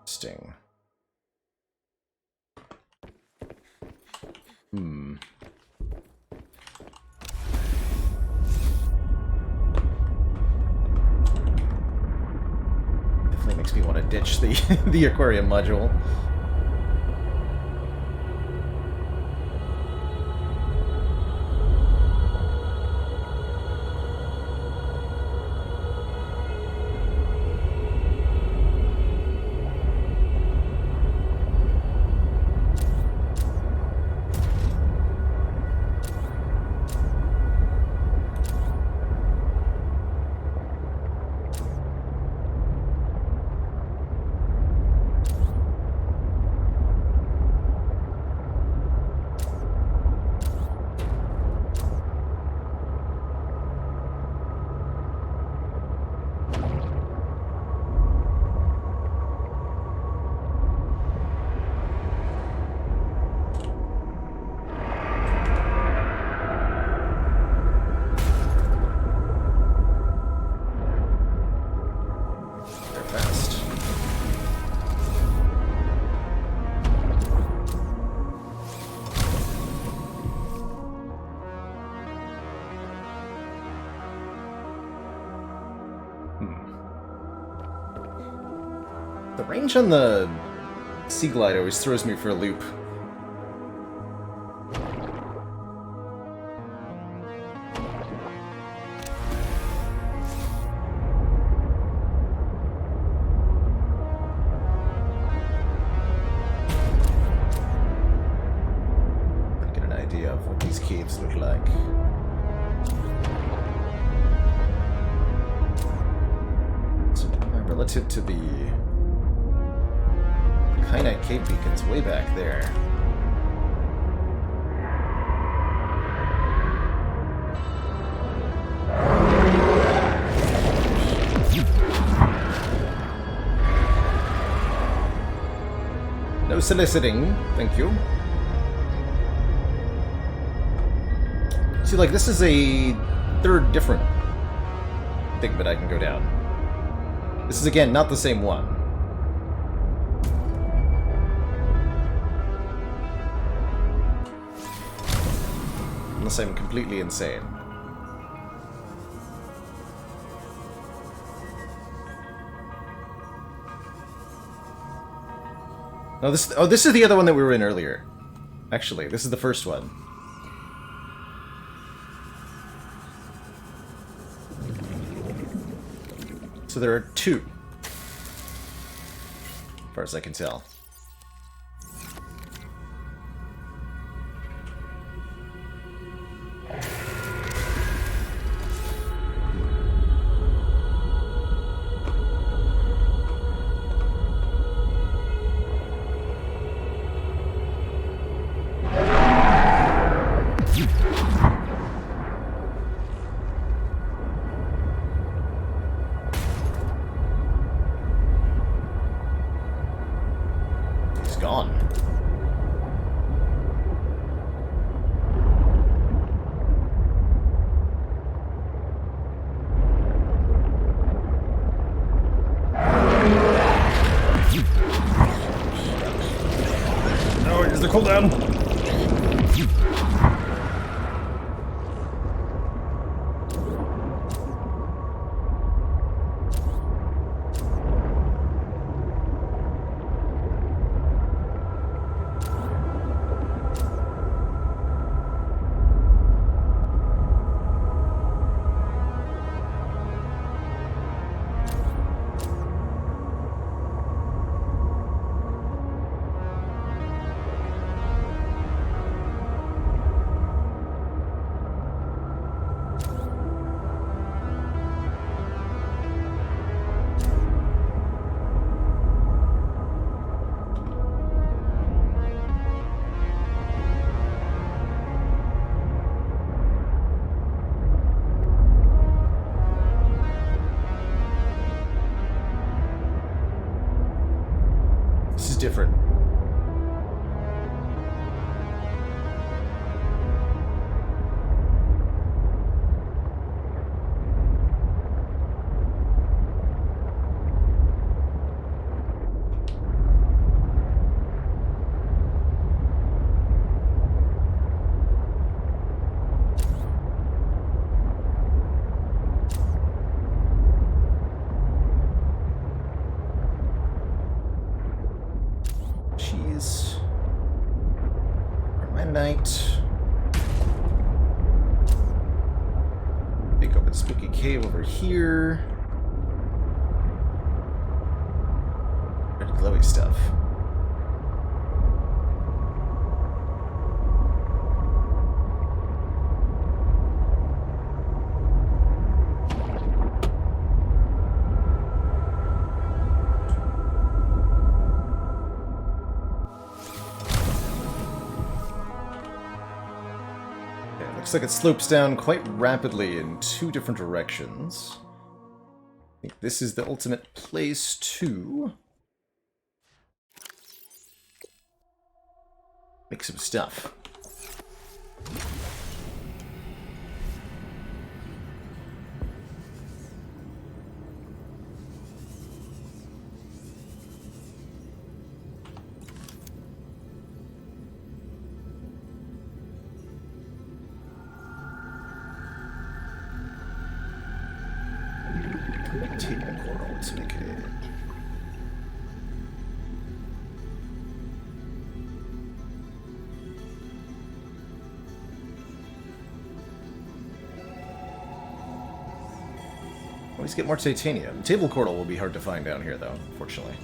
Interesting. Definitely makes me want to ditch the the aquarium module. The range on the Sea Glide always throws me for a loop. caves look like. So relative to the Kyanite Cave beacons way back there. No soliciting, thank you. See, like, this is a third different thing that I can go down. This is, again, not the same one. Unless I'm completely insane. Oh, this is the other one that we were in earlier. Actually, this is the first one. So there are two, as far as I can tell. Cooldown. Different. Big open spooky cave over here. Red glowy stuff. Looks like it slopes down quite rapidly in two different directions. I think this is the ultimate place to make some stuff. Let's make it. Always get more titanium. Table coral will be hard to find down here, though, unfortunately.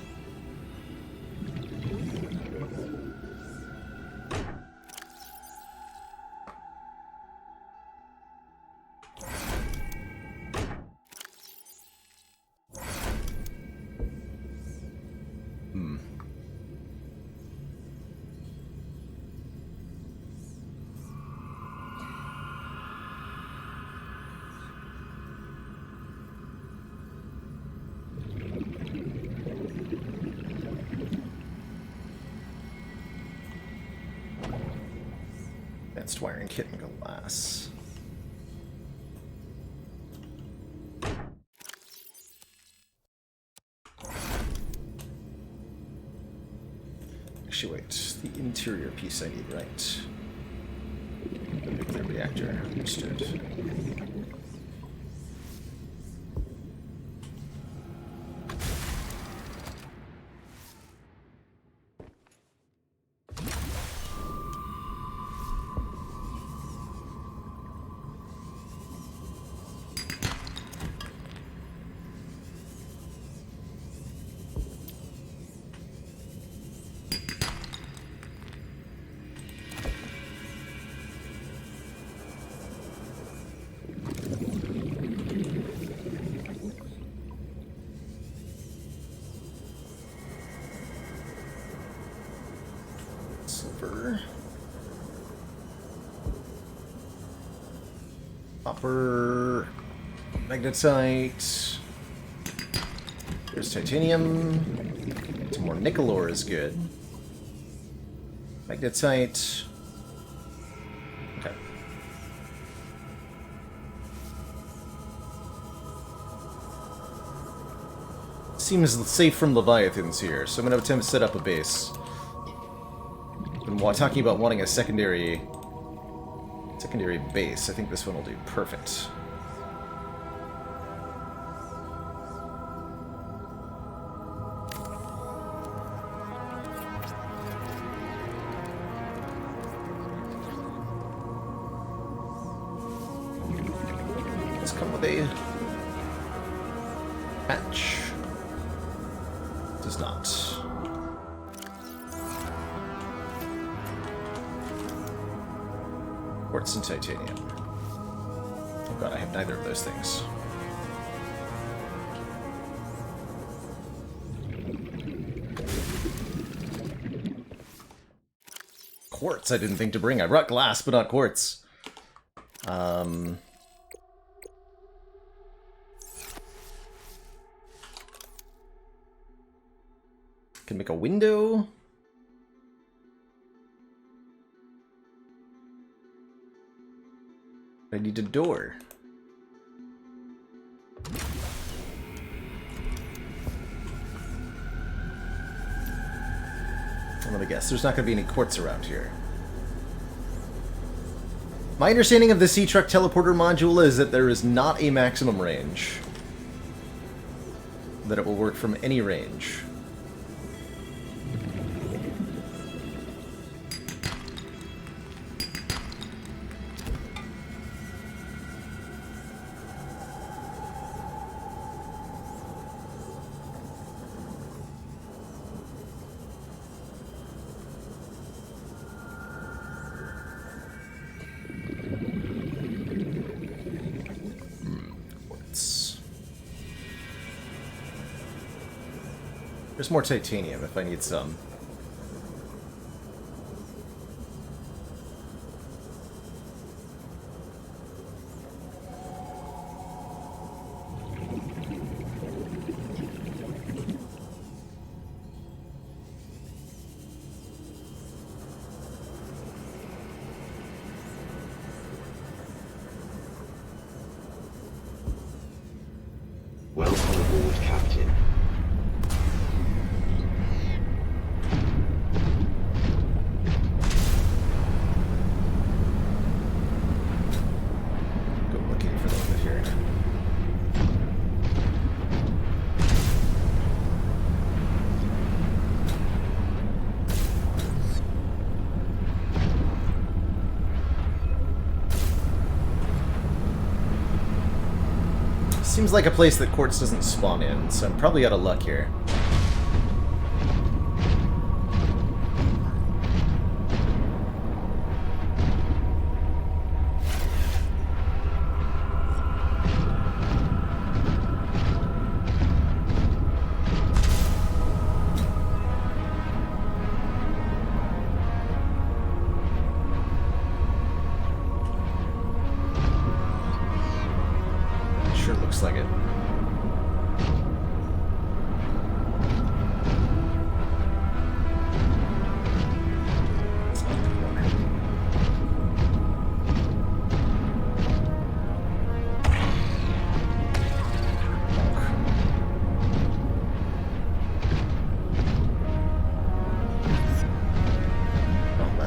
Advanced wiring kit and glass. Actually, wait. The interior piece I need, right? The nuclear reactor. Understood. Silver. Copper. Magnetite. There's titanium. Some more nickel ore is good. Magnetite. Okay. Seems safe from Leviathans here, so I'm going to attempt to set up a base. And while talking about wanting a secondary base, I think this one will do perfect. Let's come with a hatch. Does not. Quartz and titanium. Oh god, I have neither of those things. Quartz I didn't think to bring. I brought glass, but not quartz. Can make a window. I need a door. I'm gonna guess there's not gonna be any quartz around here. My understanding of the Sea Truck teleporter module is that there is not a maximum range. That it will work from any range. There's more titanium if I need some. Welcome aboard, Captain. Go looking for them here. Seems like a place that quartz doesn't spawn in, so I'm probably out of luck here. Sure looks like it.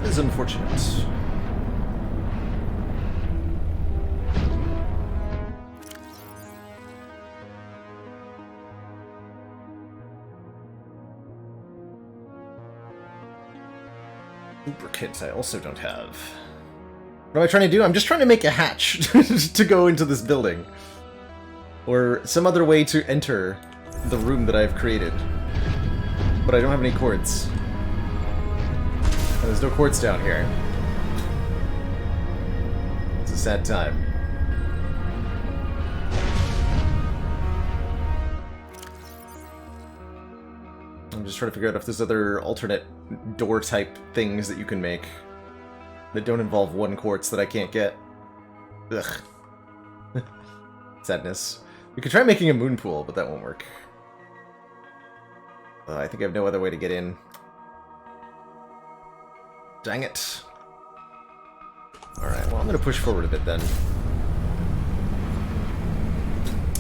That is unfortunate. Super kits I also don't have. What am I trying to do? I'm just trying to make a hatch to go into this building. Or some other way to enter the room that I've created. But I don't have any quartz. And there's no quartz down here. It's a sad time. I'm just trying to figure out if there's other alternate door-type things that you can make that don't involve one quartz that I can't get. Ugh. Sadness. We could try making a moon pool, but that won't work. I think I have no other way to get in. Dang it. Alright, well I'm going to push forward a bit then.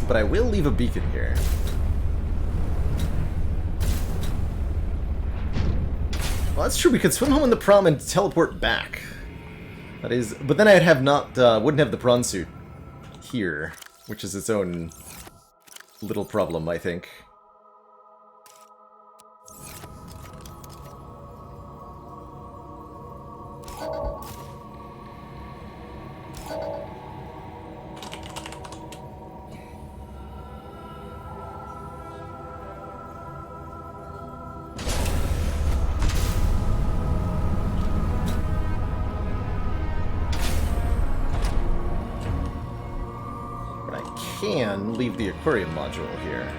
But I will leave a beacon here. Well, that's true. We could swim home in the prom and teleport back. That is, but then I'd have wouldn't have the prawn suit here, which is its own little problem, I think. Can leave the aquarium module here.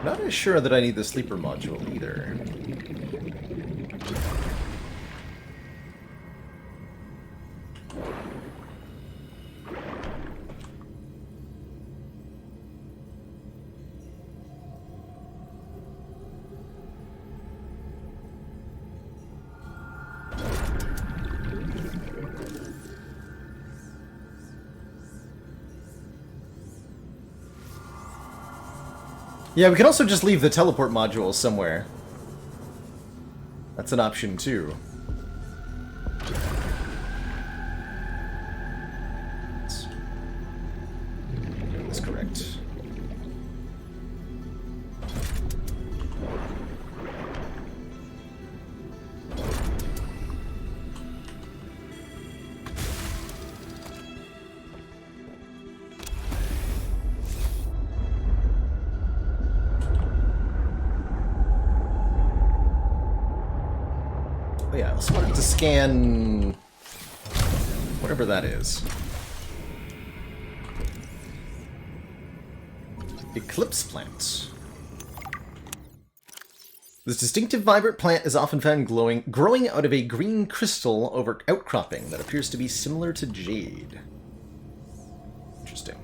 Not as sure that I need the sleeper module either. Yeah, we can also just leave the teleport module somewhere. That's an option too. That's correct. Oh yeah, I also wanted to scan whatever that is. Eclipse plant. This distinctive vibrant plant is often found growing out of a green crystal over outcropping that appears to be similar to jade. Interesting.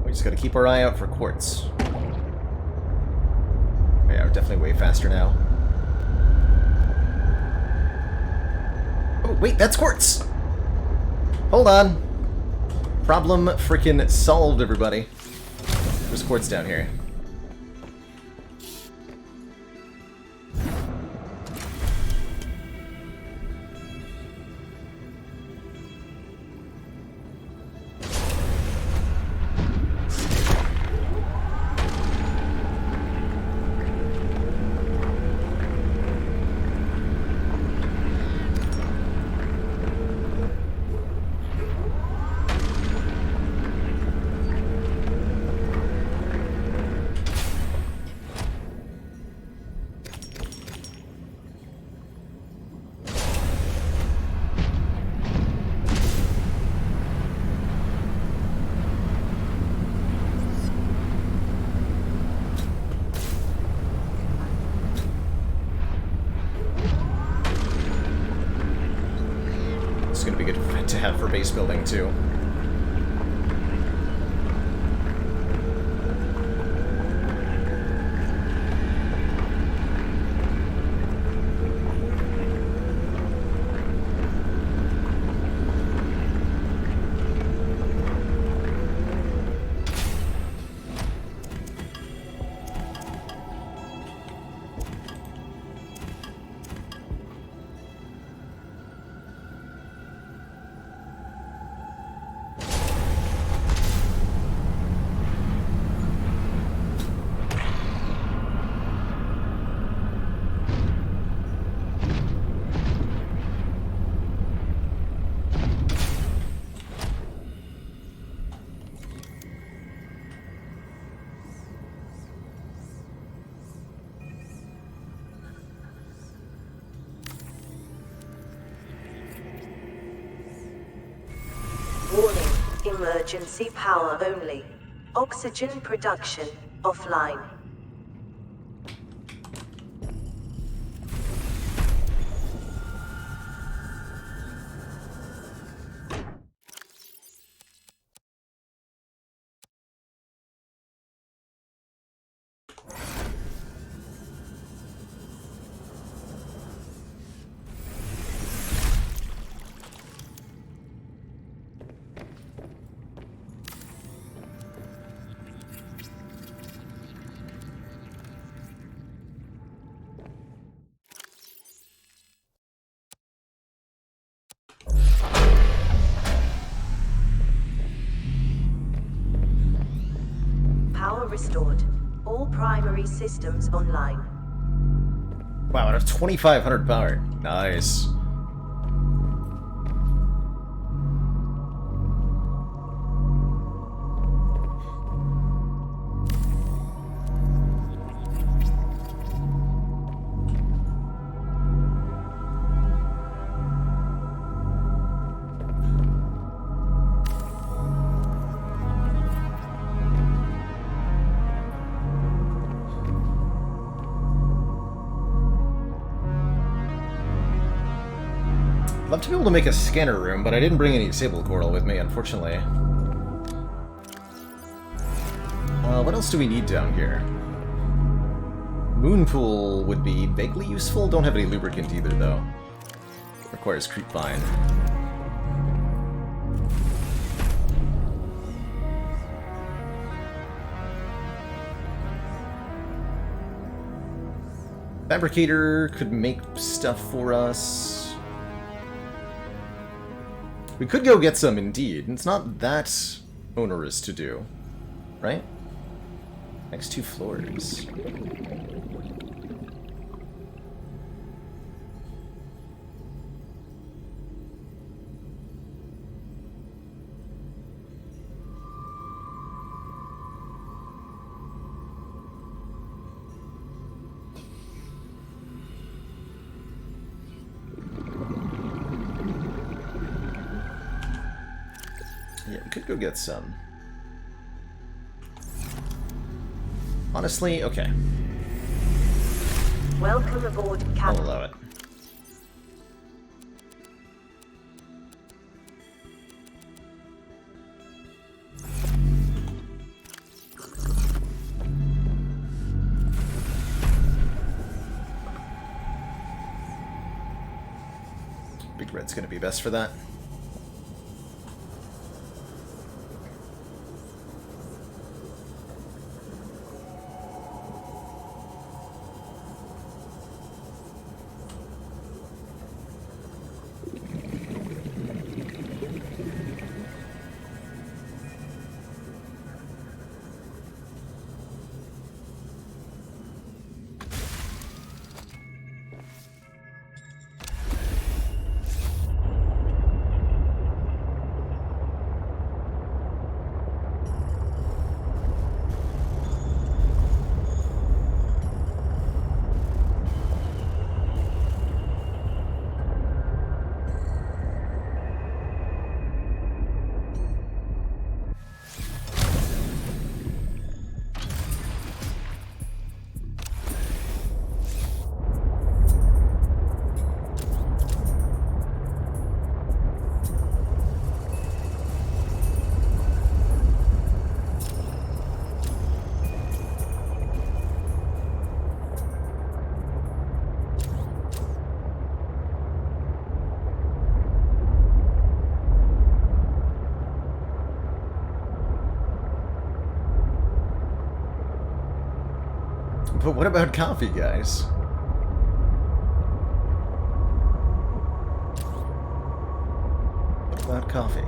We just gotta keep our eye out for quartz. Yeah, we're definitely way faster now. Oh, wait, that's quartz! Hold on. Problem frickin' solved, everybody. There's quartz down here. like to have for base building, too. Warning, emergency power only. Oxygen production offline. Power restored. All primary systems online. Wow, I have 2,500 power. Nice. I'd love to be able to make a scanner room, but I didn't bring any sable coral with me, unfortunately. What else do we need down here? Moonpool would be vaguely useful. Don't have any lubricant either, though. Requires creep vine. Fabricator could make stuff for us. We could go get some, indeed. It's not that onerous to do, right? Next 2 floors. Yeah, we could go get some. Honestly, okay. Welcome aboard, I'll Captain. allow it. Big Red's gonna be best for that. But what about coffee, guys? What about coffee?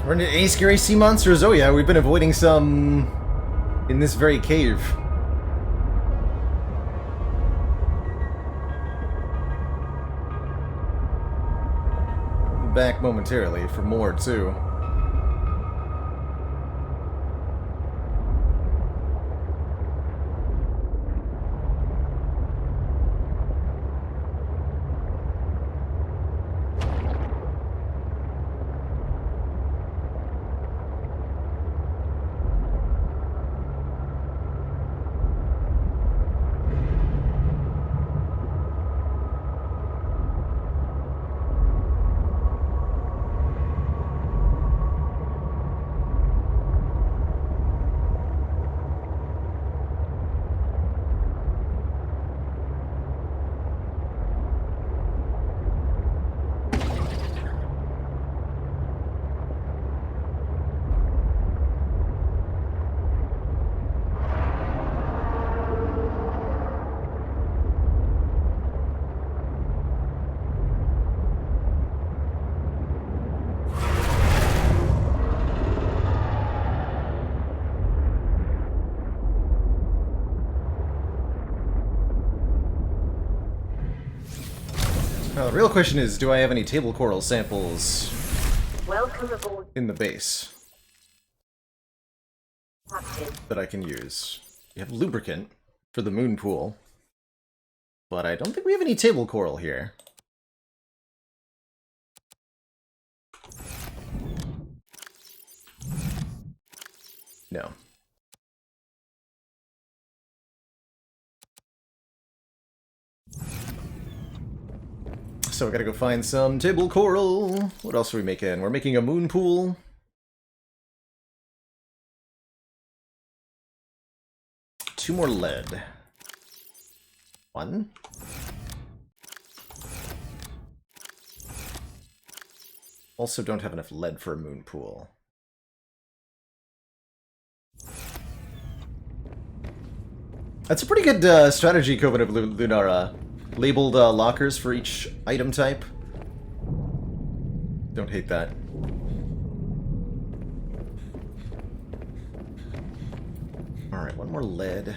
Run into any scary sea monsters? Oh yeah, we've been avoiding some in this very cave. Back momentarily for more too. The real question is, do I have any table coral samples Welcome aboard, in the base Captain. that I can use? We have lubricant for the moon pool, but I don't think we have any table coral here. No. So we gotta go find some table coral. What else are we making? We're making a moon pool. Two more lead. One. Also don't have enough lead for a moon pool. That's a pretty good strategy, Covenant of Lunara. Labeled lockers for each item type. Don't hate that. Alright, one more lead.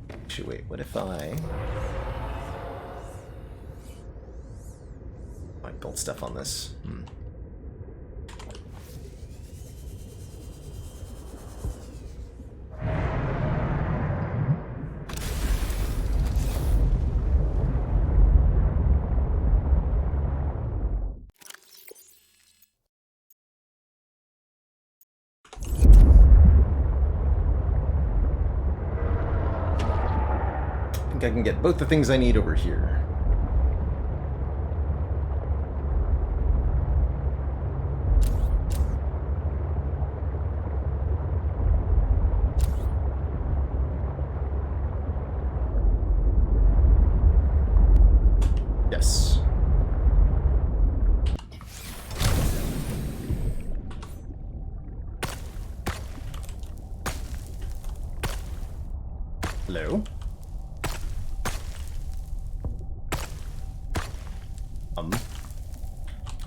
Actually, wait, what if I build stuff on this? I can get both the things I need over here.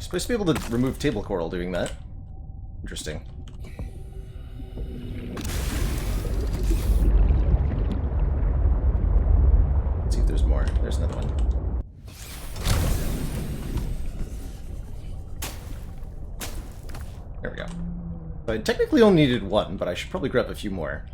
Supposed to be able to remove table coral doing that. Interesting. Let's see if there's more. There's another one. There we go. So I technically only needed one, but I should probably grab a few more.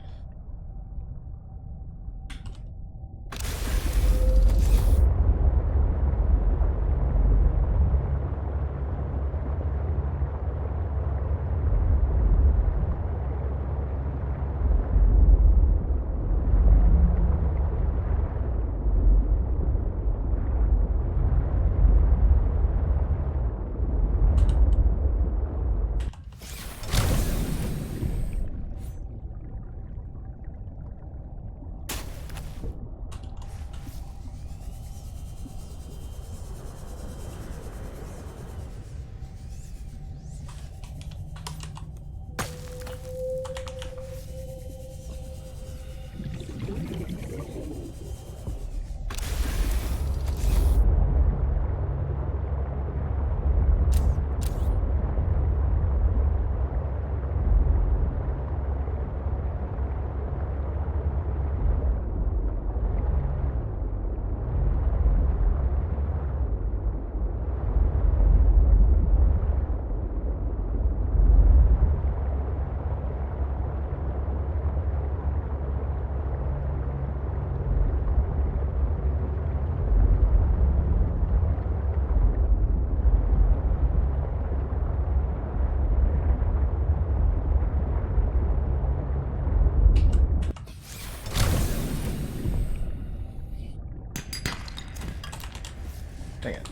Dang it.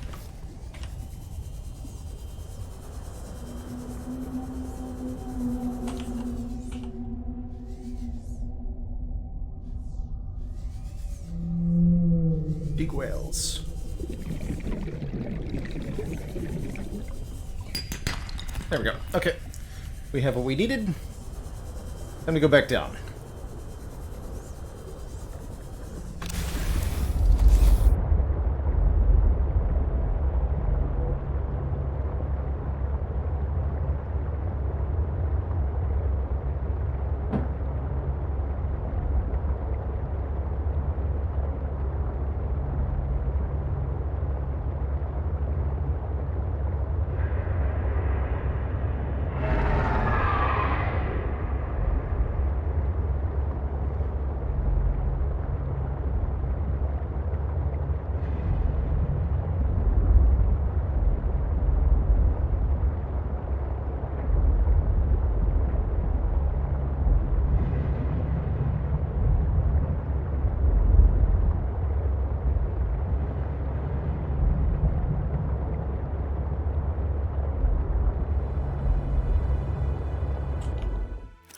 Big whales. There we go. Okay. We have what we needed. Time to go back down.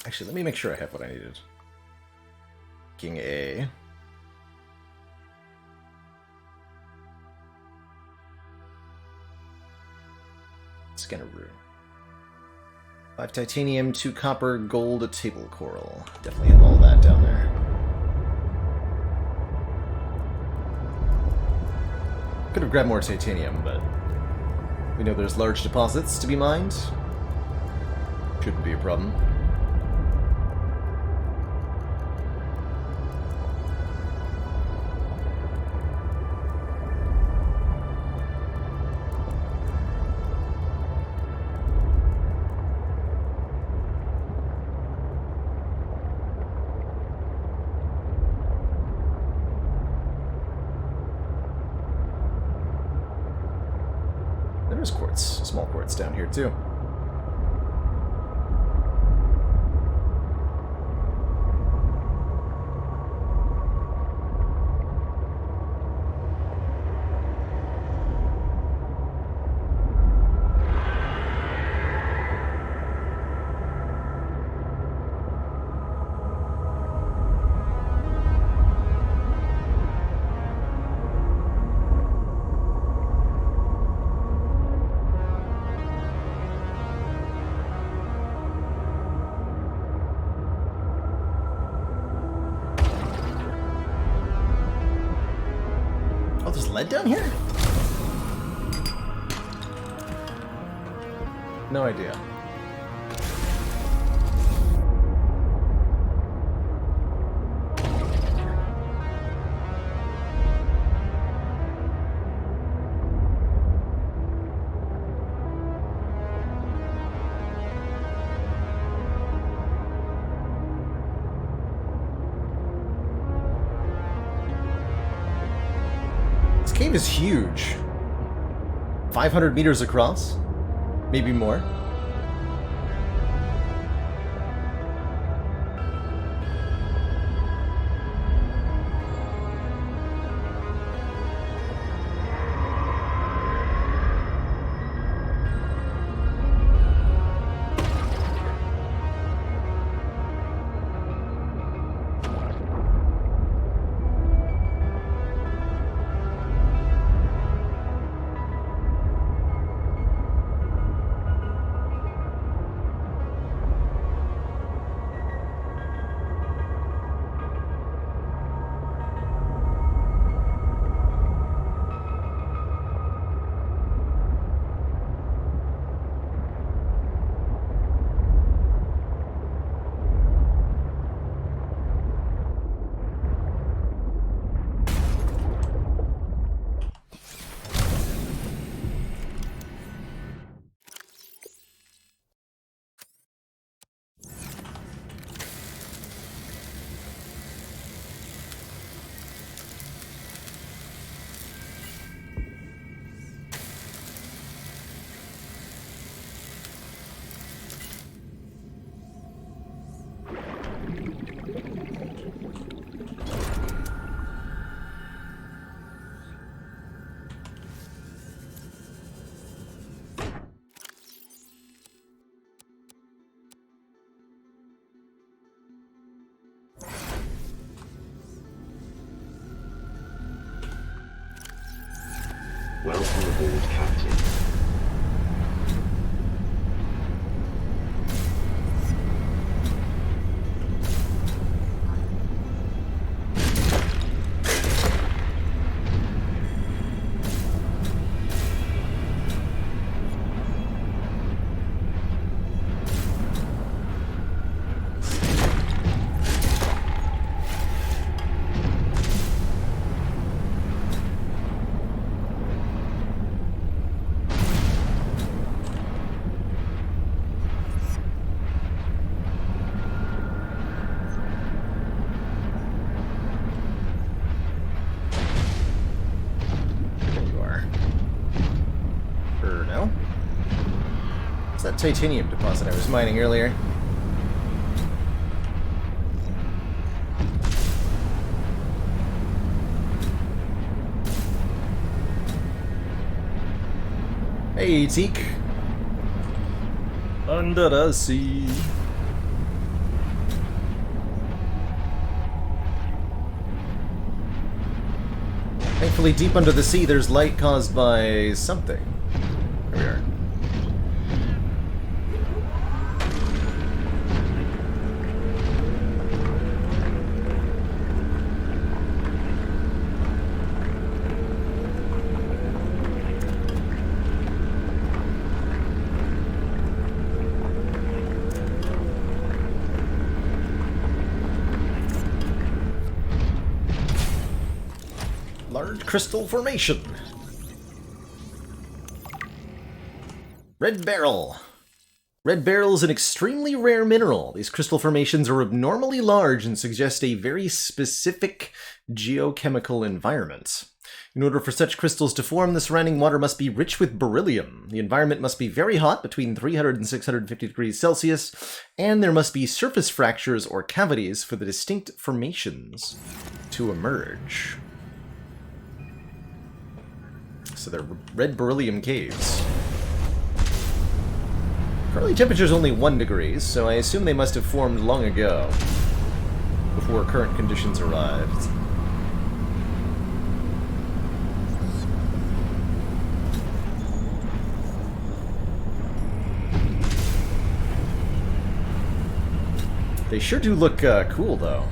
Actually, let me make sure I have what I needed. King A. Scanaroo. 5 titanium, 2 copper, gold, a table coral. Definitely have all that down there. Could have grabbed more titanium, but we know there's large deposits to be mined. Shouldn't be a problem. There's quartz, small quartz down here too. There's lead down here? No idea. This cave is huge. 500 meters across? Maybe more. Welcome aboard, Captain. That titanium deposit I was mining earlier. Hey, Teak. Under the sea. Thankfully, deep under the sea, there's light caused by something. Here we are. Large crystal formation. Red beryl. Red beryl is an extremely rare mineral. These crystal formations are abnormally large and suggest a very specific geochemical environment. In order for such crystals to form, the surrounding water must be rich with beryllium. The environment must be very hot, between 300 and 650 degrees Celsius, and there must be surface fractures or cavities for the distinct formations to emerge. So they're red beryllium caves. Currently temperature is only 1 degree, so I assume they must have formed long ago, before current conditions arrived. They sure do look cool, though.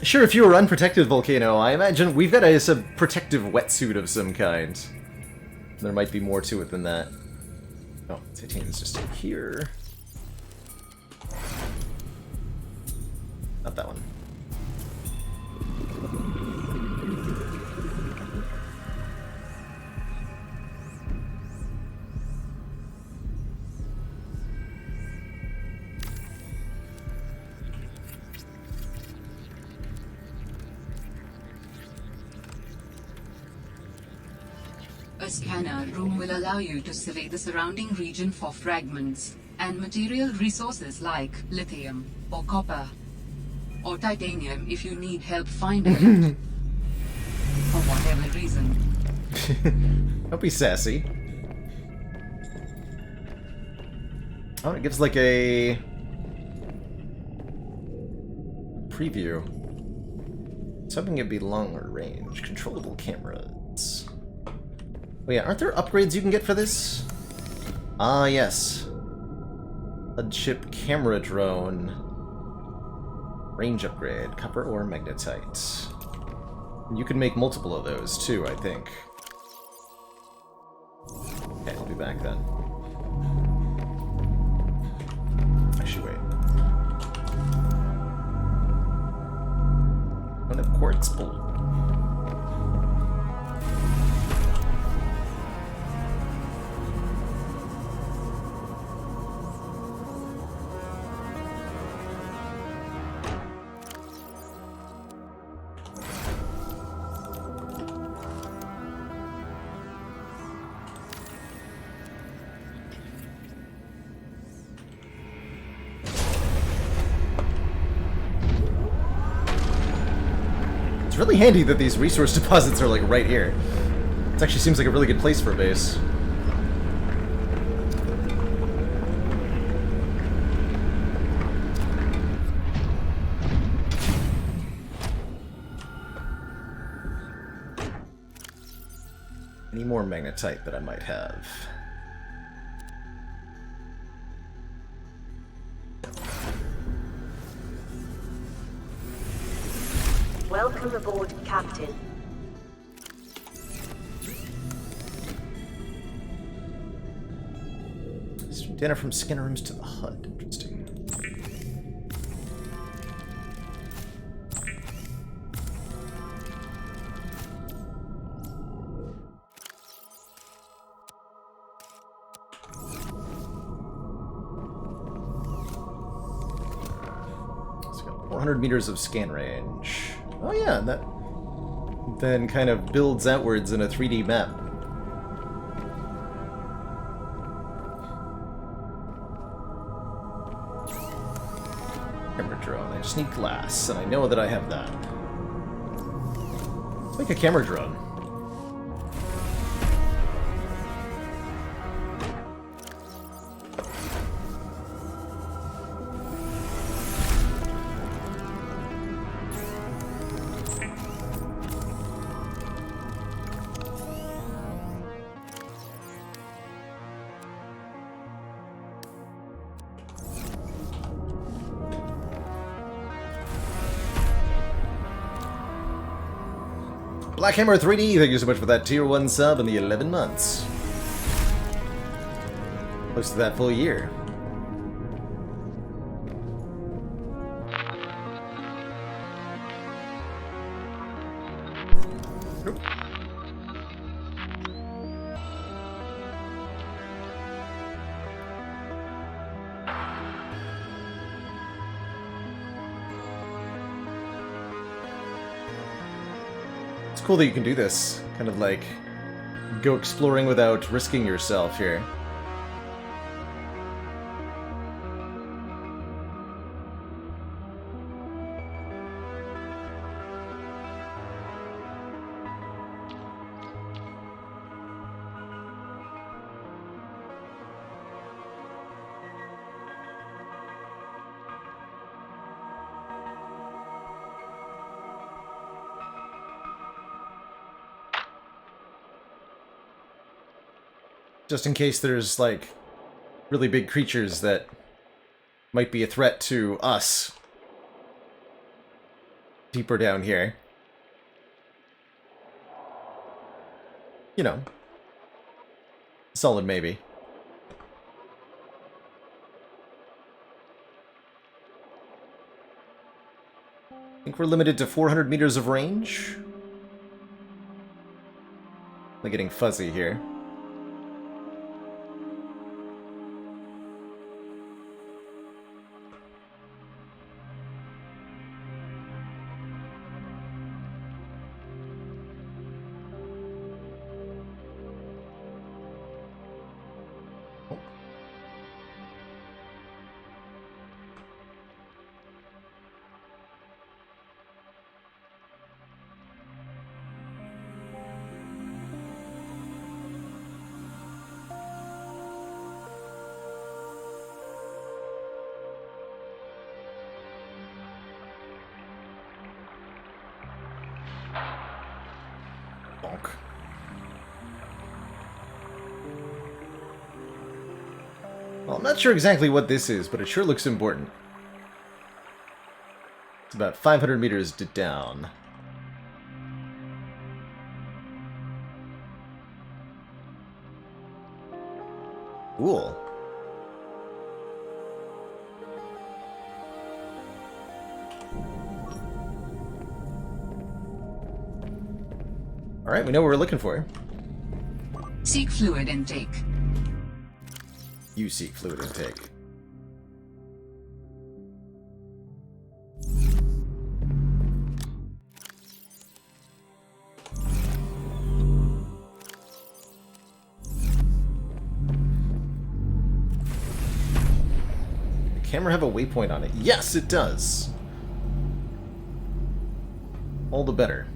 Sure, if you were unprotected volcano, I imagine we've got a protective wetsuit of some kind. There might be more to it than that. Oh, titanium's just in here. Not that one. A scanner room will allow you to survey the surrounding region for fragments and material resources like lithium or copper or titanium if you need help finding it. For whatever reason. Don't be sassy. Oh, it gives like a preview. I was hoping it'd be longer range. Controllable cameras. Oh yeah, aren't there upgrades you can get for this? Ah, yes. HUD camera drone. Range upgrade. Copper or magnetite. And you can make multiple of those too, I think. Okay, I'll be back then. Actually, wait. Don't have quartz bolt. It's really handy that these resource deposits are like right here. It actually seems like a really good place for a base. Any more magnetite that I might have? Welcome aboard, Captain. Data from scanner rooms to the HUD. Interesting. So got 400 meters of scan range. Oh yeah, that then kind of builds outwards in a 3D map. Camera drone. I just need glass, and I know that I have that. Let's make a camera drone. Black Hammer 3D, thank you so much for that tier 1 sub in the 11 months. Close to that full year. Oop. It's cool that you can do this. Kind of like go exploring without risking yourself here. Just in case there's, like, really big creatures that might be a threat to us. deeper down here. You know, solid maybe. I think we're limited to 400 meters of range. I'm getting fuzzy here. Bonk. Well, I'm not sure exactly what this is, but it sure looks important. It's about 500 meters down. Cool. Alright, we know what we're looking for. Seek fluid intake. You seek fluid intake. The camera have a waypoint on it? Yes, it does! All the better.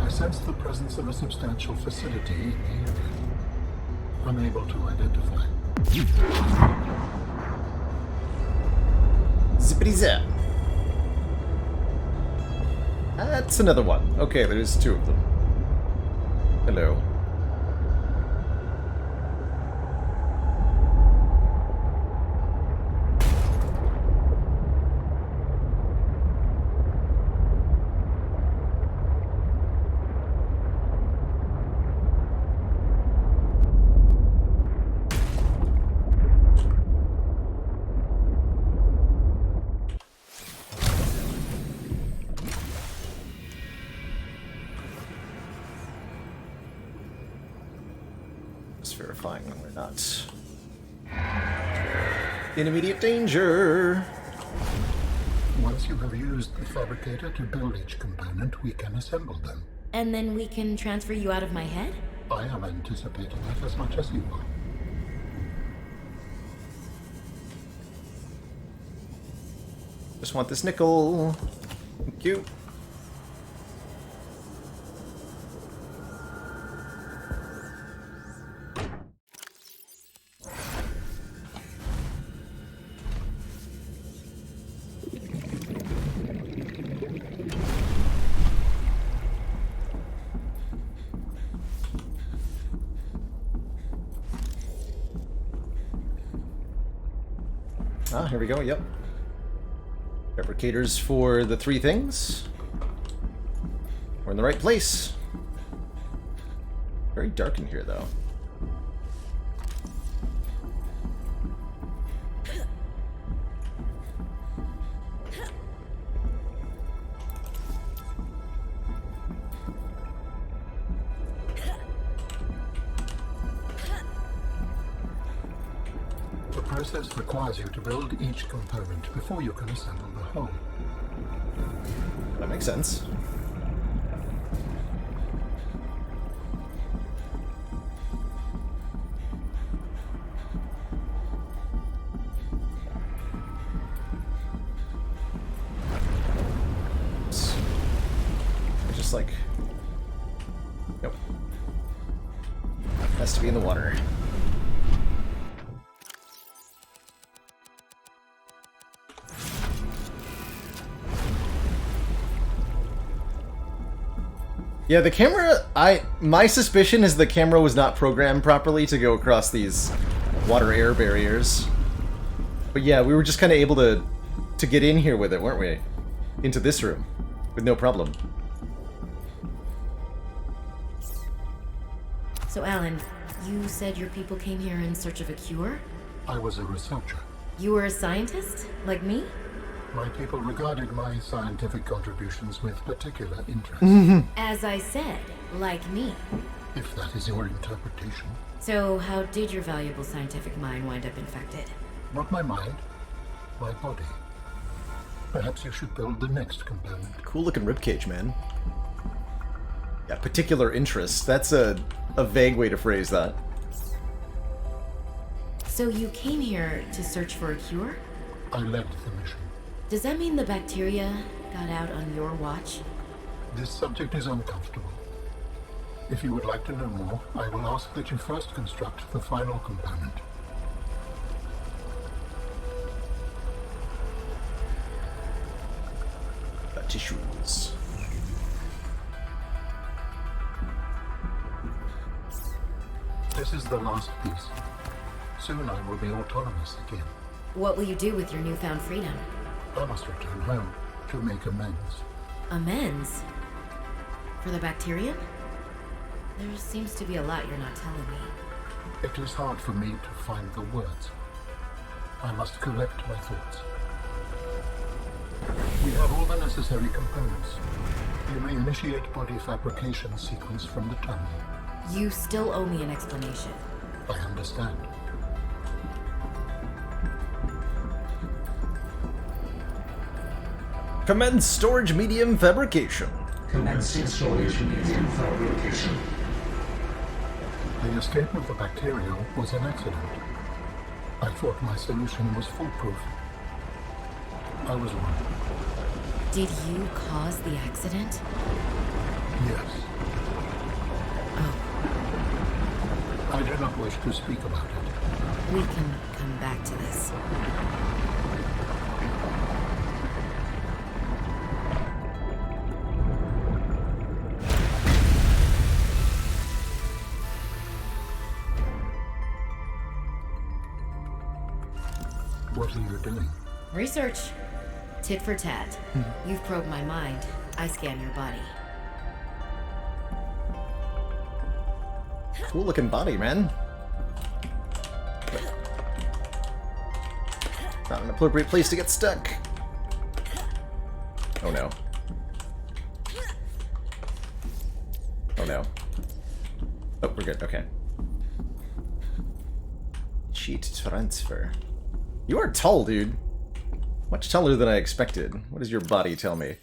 Sense the presence of a substantial facility in the area. Unable to identify. Zippity zap. That's another one. Okay, there's two of them. Hello. Verifying when we're not in immediate danger. Once you have used the fabricator to build each component, we can assemble them. And then we can transfer you out of my head? I am anticipating that as much as you are. Just want this nickel. Thank you. Ah, here we go, yep. Fabricators for the 3 things. We're in the right place. Very dark in here, though. The process requires you to build each component before you can assemble the whole. That makes sense. Just like... Nope. Has to be in the water. Yeah, the camera, my suspicion is the camera was not programmed properly to go across these water-air barriers. But yeah, we were just kind of able to get in here with it, weren't we? Into this room, with no problem. So, Alan, you said your people came here in search of a cure? I was a researcher. You were a scientist? Like me? My people regarded my scientific contributions with particular interest. As I said, like me. If that is your interpretation. So, how did your valuable scientific mind wind up infected? Not my mind, my body. Perhaps you should build the next component. Cool looking ribcage, man. Yeah, particular interest. That's a vague way to phrase that. So you came here to search for a cure? I led the mission. Does that mean the bacteria got out on your watch? This subject is uncomfortable. If you would like to know more, I will ask that you first construct the final component. Tissues. This is the last piece. Soon I will be autonomous again. What will you do with your newfound freedom? I must return home to make amends. Amends? For the bacterium? There seems to be a lot you're not telling me. It is hard for me to find the words. I must collect my thoughts. We have all the necessary components. You may initiate body fabrication sequence from the terminal. You still owe me an explanation. I understand. Commence storage medium fabrication. Commencing storage medium fabrication. The escape of the bacteria was an accident. I thought my solution was foolproof. I was wrong. Did you cause the accident? Yes. Oh, I do not wish to speak about it. we can come back to this. What are you doing? Research. Tit for tat. You've probed my mind. I scan your body. Cool looking body, man. Not an appropriate place to get stuck. Oh no. Oh no. Oh, we're good, okay. Sheet transfer. You are tall, dude. Much taller than I expected. What does your body tell me?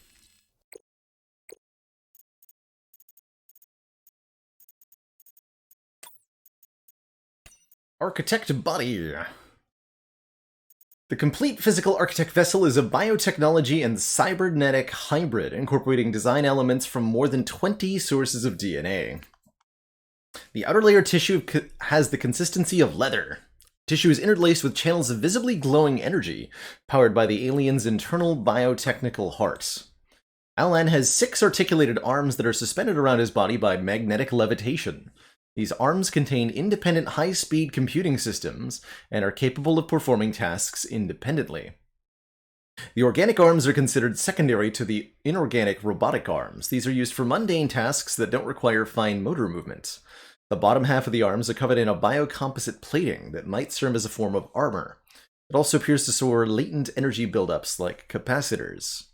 Architect body. The complete physical architect vessel is a biotechnology and cybernetic hybrid, incorporating design elements from more than 20 sources of DNA. The outer layer tissue has the consistency of leather. Tissue is interlaced with channels of visibly glowing energy, powered by the alien's internal biotechnical heart. Alan has 6 articulated arms that are suspended around his body by magnetic levitation. These arms contain independent high-speed computing systems and are capable of performing tasks independently. The organic arms are considered secondary to the inorganic robotic arms. These are used for mundane tasks that don't require fine motor movement. The bottom half of the arms are covered in a biocomposite plating that might serve as a form of armor. It also appears to store latent energy buildups like capacitors.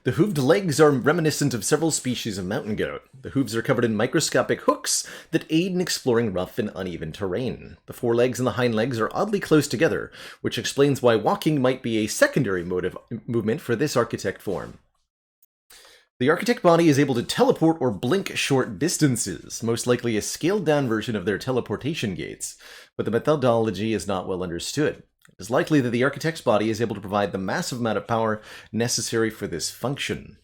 The hooved legs are reminiscent of several species of mountain goat. The hooves are covered in microscopic hooks that aid in exploring rough and uneven terrain. The forelegs and the hind legs are oddly close together, which explains why walking might be a secondary mode of movement for this architect form. The architect body is able to teleport or blink short distances, most likely a scaled-down version of their teleportation gates, but the methodology is not well understood. It is likely that the architect's body is able to provide the massive amount of power necessary for this function.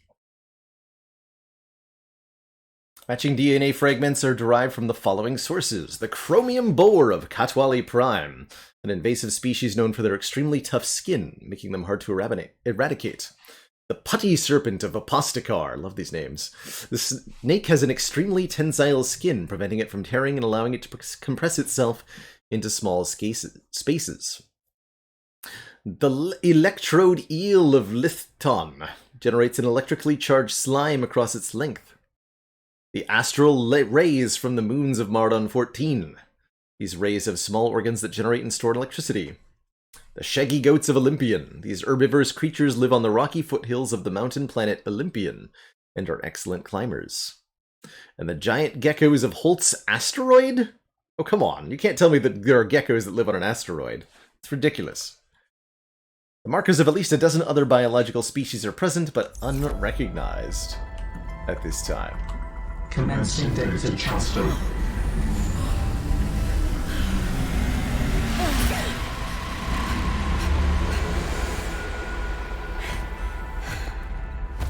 Matching DNA fragments are derived from the following sources. The chromium boar of Katwali Prime, an invasive species known for their extremely tough skin, making them hard to eradicate. The putty serpent of Apostakar, love these names. The snake has an extremely tensile skin, preventing it from tearing and allowing it to compress itself into small spaces. The electrode eel of Lithton generates an electrically charged slime across its length. The astral rays from the moons of Mardon 14. These rays have small organs that generate and store electricity. The shaggy goats of Olympian. These herbivorous creatures live on the rocky foothills of the mountain planet Olympian and are excellent climbers. And the giant geckos of Holt's asteroid? Oh, come on. You can't tell me that there are geckos that live on an asteroid. It's ridiculous. The markers of at least a dozen other biological species are present, but unrecognized at this time. Commencing Dicey Chapter.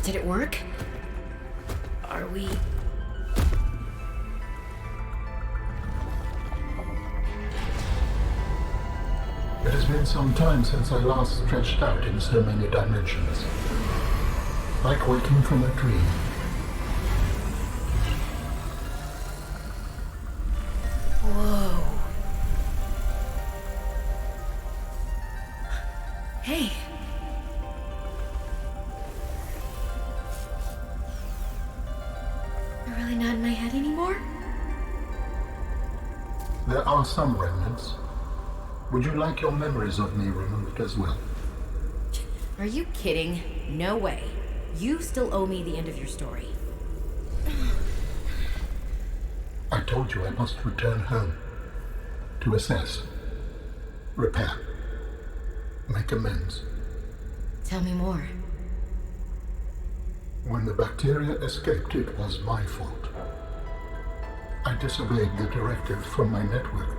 Did it work? Are we... It has been some time since I last stretched out in so many dimensions. Like waking from a dream. Whoa. Hey. You're really not in my head anymore? There are some remnants. Would you like your memories of me removed as well? Are you kidding? No way. You still owe me the end of your story. I told you I must return home. To assess. Repair. Make amends. Tell me more. When the bacteria escaped, it was my fault. I disobeyed the directive from my network.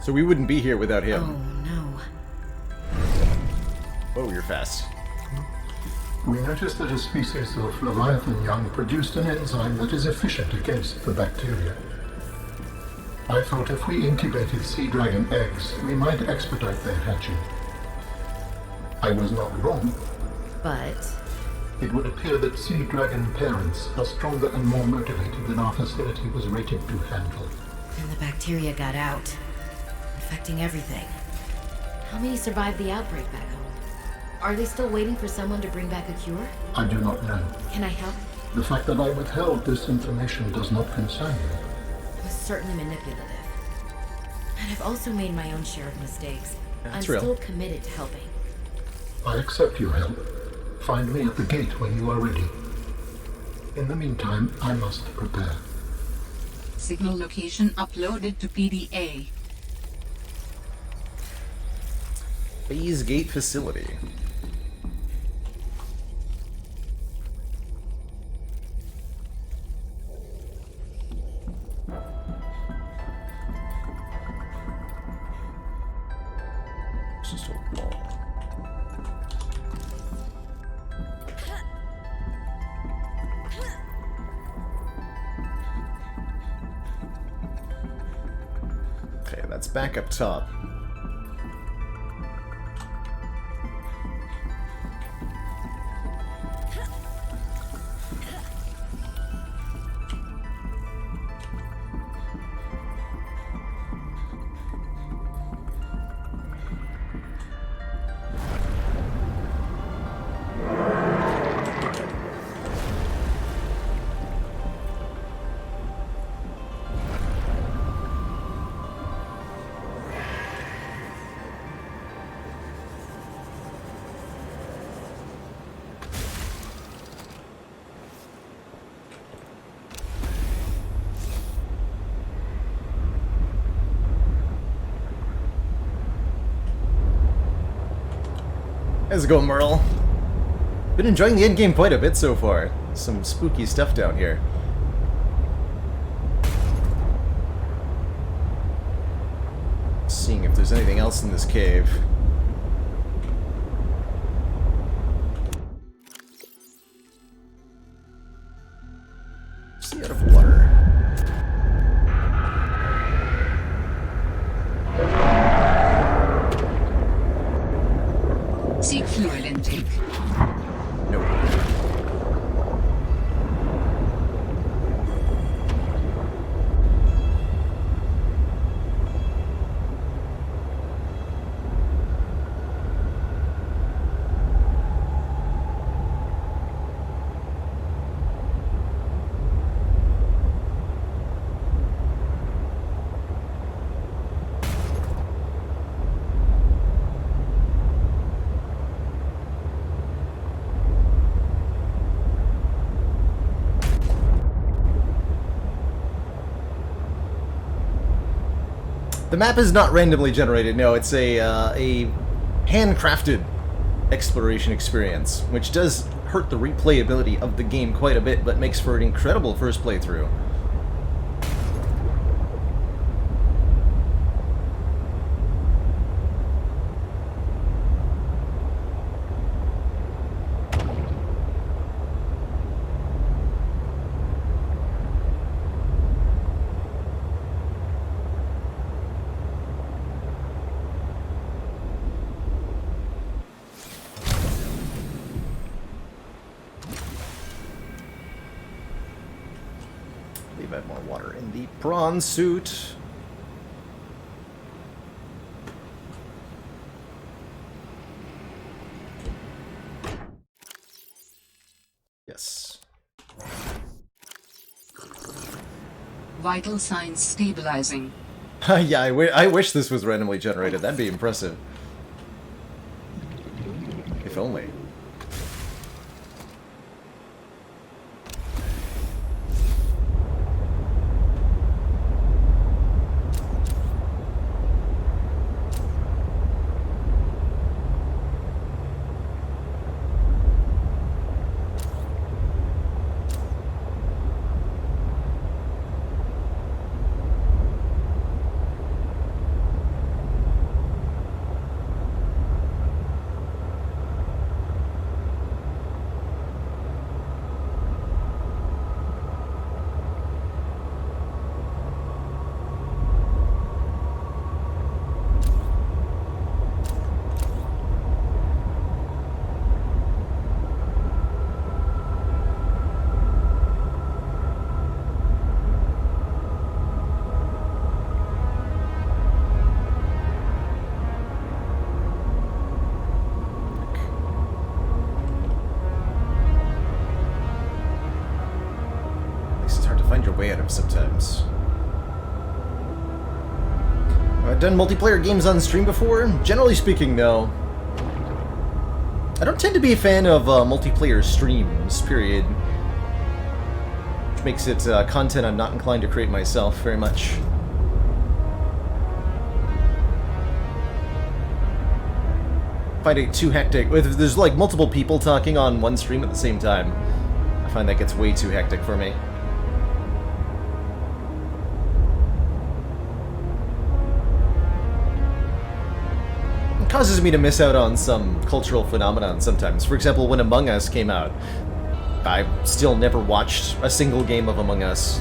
So we wouldn't be here without him. Oh, no. Oh, you're fast. We noticed that a species of Leviathan young produced an enzyme that is efficient against the bacteria. I thought if we incubated sea dragon eggs, we might expedite their hatching. I was not wrong. But... It would appear that sea dragon parents are stronger and more motivated than our facility was rated to handle. And the bacteria got out, infecting everything. How many survived the outbreak back home? Are they still waiting for someone to bring back a cure? I do not know. Can I help? The fact that I withheld this information does not concern you. It was certainly manipulative. And I've also made my own share of mistakes. That's I'm real. still committed to helping. I accept your help. Find me at the gate when you are ready. In the meantime, I must prepare. Signal location uploaded to PDA. Phase Gate Facility. It's just a wall. Okay, that's back up top. Let's go, Merle. Been enjoying the endgame quite a bit so far. Some spooky stuff down here. Seeing if there's anything else in this cave. Sea out of water. Seek fuel intake. Nope. The map is not randomly generated, no, it's a handcrafted exploration experience, which does hurt the replayability of the game quite a bit, but makes for an incredible first playthrough. Leave out more water in the prawn suit. Yes. Vital signs stabilizing. Yeah, I wish this was randomly generated. That'd be impressive. If only. Find your way out of sometimes. I've done multiplayer games on stream before. Generally speaking, no. I don't tend to be a fan of multiplayer streams, period. Which makes it content I'm not inclined to create myself very much. Find it too hectic. If there's like multiple people talking on one stream at the same time, I find that gets way too hectic for me. Causes me to miss out on some cultural phenomenon sometimes. For example, when Among Us came out, I still never watched a single game of Among Us.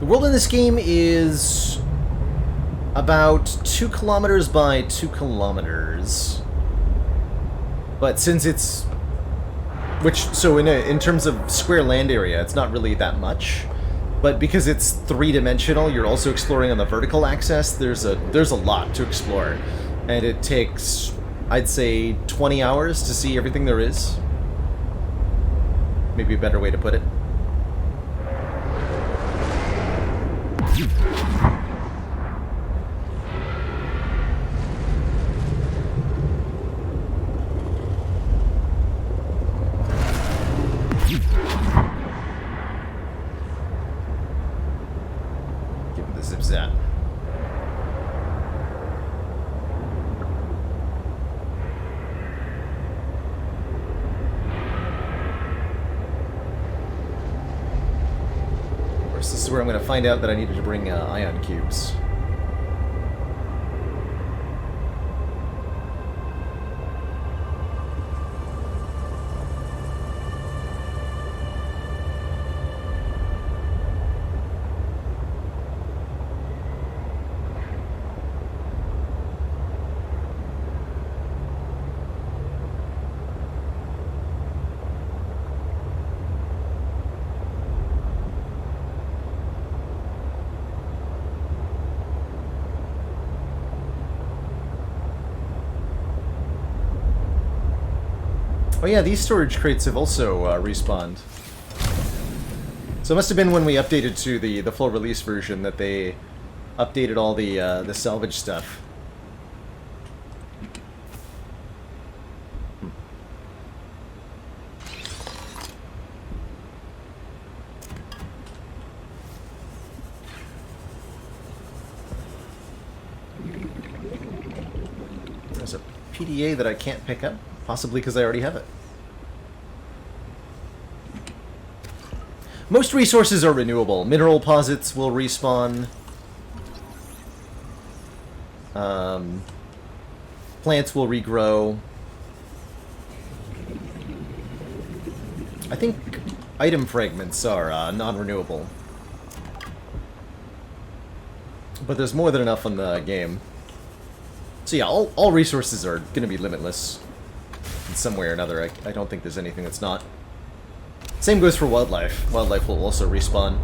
world in this game is about 2 kilometers by 2 kilometers. But since it's... So in terms of square land area, it's not really that much. But because it's 3-dimensional, you're also exploring on the vertical axis. There's a lot to explore. And it takes, I'd say, 20 hours to see everything there is. Maybe a better way to put it. Give him the zip-zap. This is where I'm going to find out that I needed to bring ion cubes. Oh yeah, these storage crates have also respawned. So it must have been when we updated to the full release version that they updated all the salvage stuff. There's a PDA that I can't pick up. Possibly because I already have it. Most resources are renewable. Mineral posits will respawn. Plants will regrow. I think item fragments are non-renewable. But there's more than enough on the game. So yeah, all resources are going to be limitless. In some way or another. I don't think there's anything that's not. Same goes for wildlife. Wildlife will also respawn.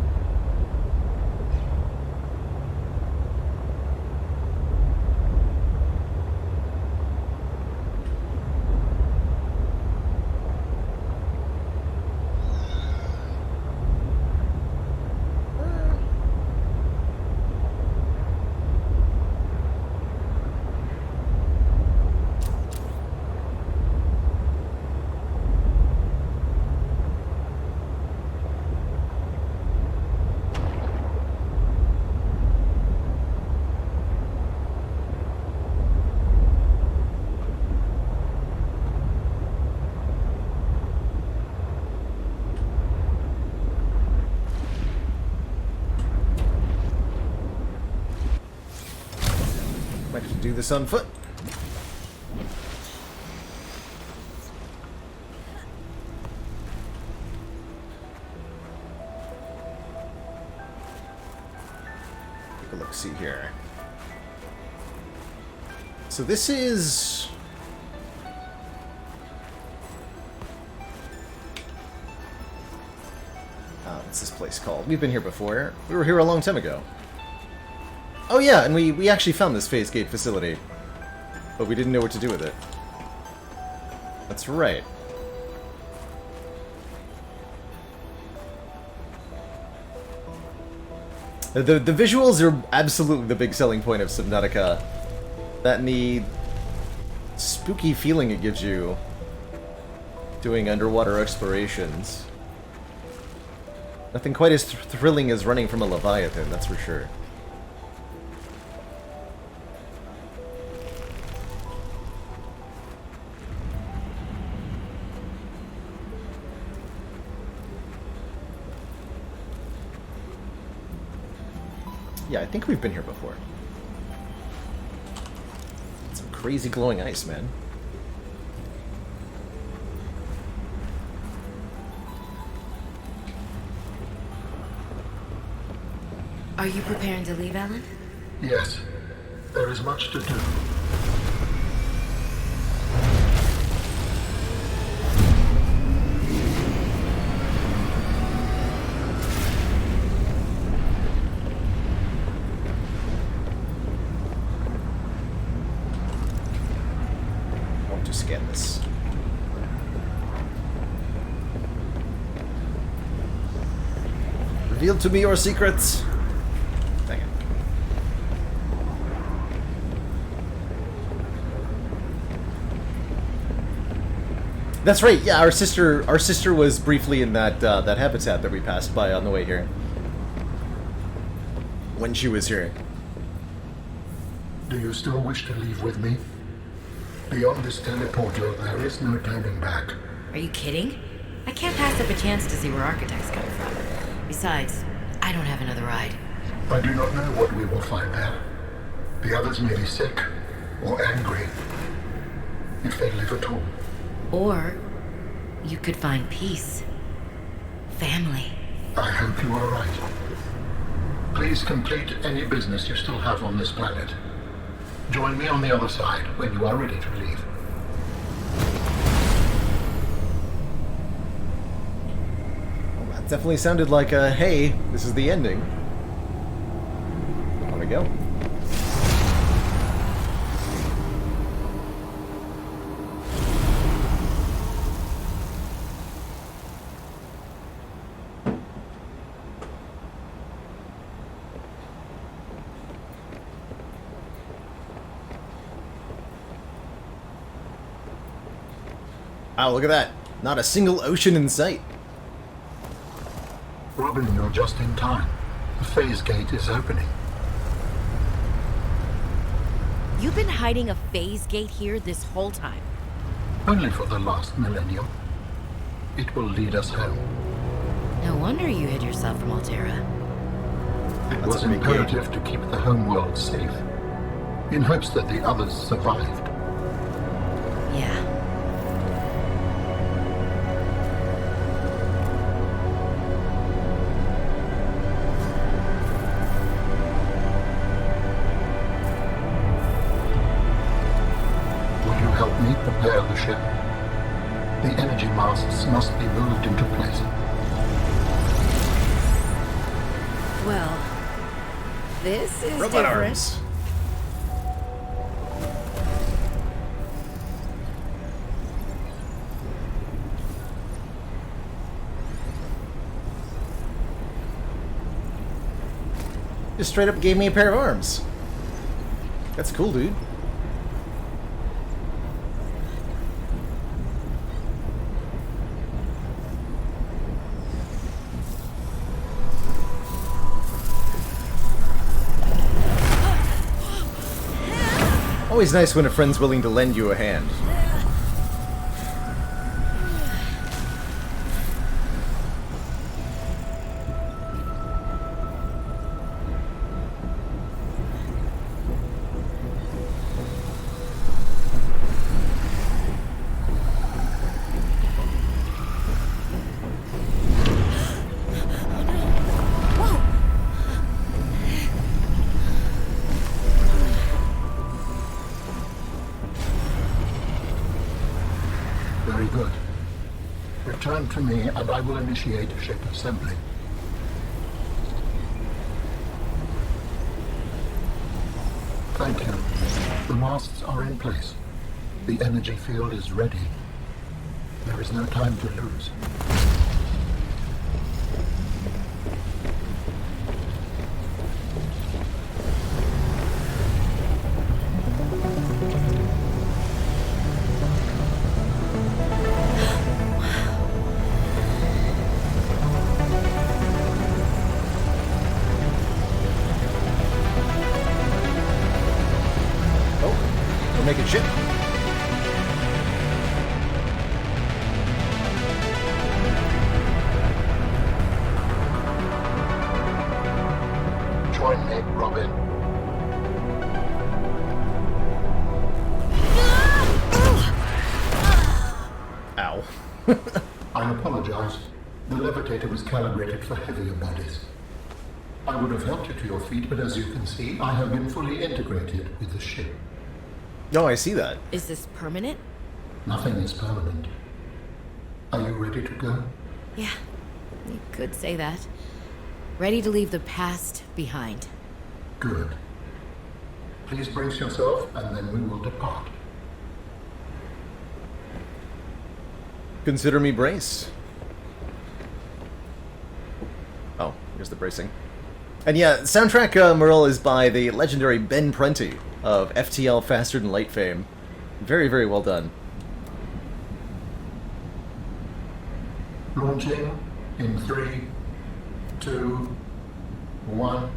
Might have to do this on foot. Take a look-see here. So this is... what's this place called? We've been here before. We were here a long time ago. Oh yeah, and we actually found this phase gate facility. But we didn't know what to do with it. That's right. The visuals are absolutely the big selling point of Subnautica. That and the spooky feeling it gives you doing underwater explorations. Nothing quite as thrilling as running from a Leviathan, that's for sure. Yeah, I think we've been here before. Some crazy glowing ice, man. Are you preparing to leave, Alan? Yes, there is much to do. I want to scan this. Reveal to me your secrets. Dang it. That's right. Yeah, our sister was briefly in that that habitat that we passed by on the way here. When she was here. Do you still wish to leave with me? Beyond this teleporter, there is no turning back. Are you kidding? I can't pass up a chance to see where Architect's coming from. Besides, I don't have another ride. I do not know what we will find there. The others may be sick or angry, if they live at all. Or you could find peace. Family. I hope you are right. Please complete any business you still have on this planet. Join me on the other side when you are ready to leave. Well, that definitely sounded like a, hey, this is the ending. On we go. Wow, look at that. Not a single ocean in sight. Robin, you're just in time. The phase gate is opening. You've been hiding a phase gate here this whole time. Only for the last millennium. It will lead us home. No wonder you hid yourself from Altera. It That's was a big imperative to keep the homeworld safe, in hopes that the others survived. Yeah. Will you help me prepare the ship? The energy masts must be moved into place. Well, this is Robot different. arms. Just straight up gave me a pair of arms. That's cool, dude. Always nice when a friend's willing to lend you a hand. Very good. Return to me and I will initiate ship assembly. Thank you. The masts are in place. The energy field is ready. There is no time to lose. We're making ship. Join me, Robin. Ow. I apologize. The levitator was calibrated for heavier bodies. I would have helped you to your feet, but as you can see, I have been fully integrated with the ship. Oh, I see that. Is this permanent? Nothing is permanent. Are you ready to go? Yeah, you could say that. Ready to leave the past behind. Good. Please brace yourself, and then we will depart. Consider me braced. Oh, here's the bracing. And yeah, soundtrack, Merle, is by the legendary Ben Prenti of FTL Faster Than Light fame. Very, very well done. Launching in 3, 2, 1.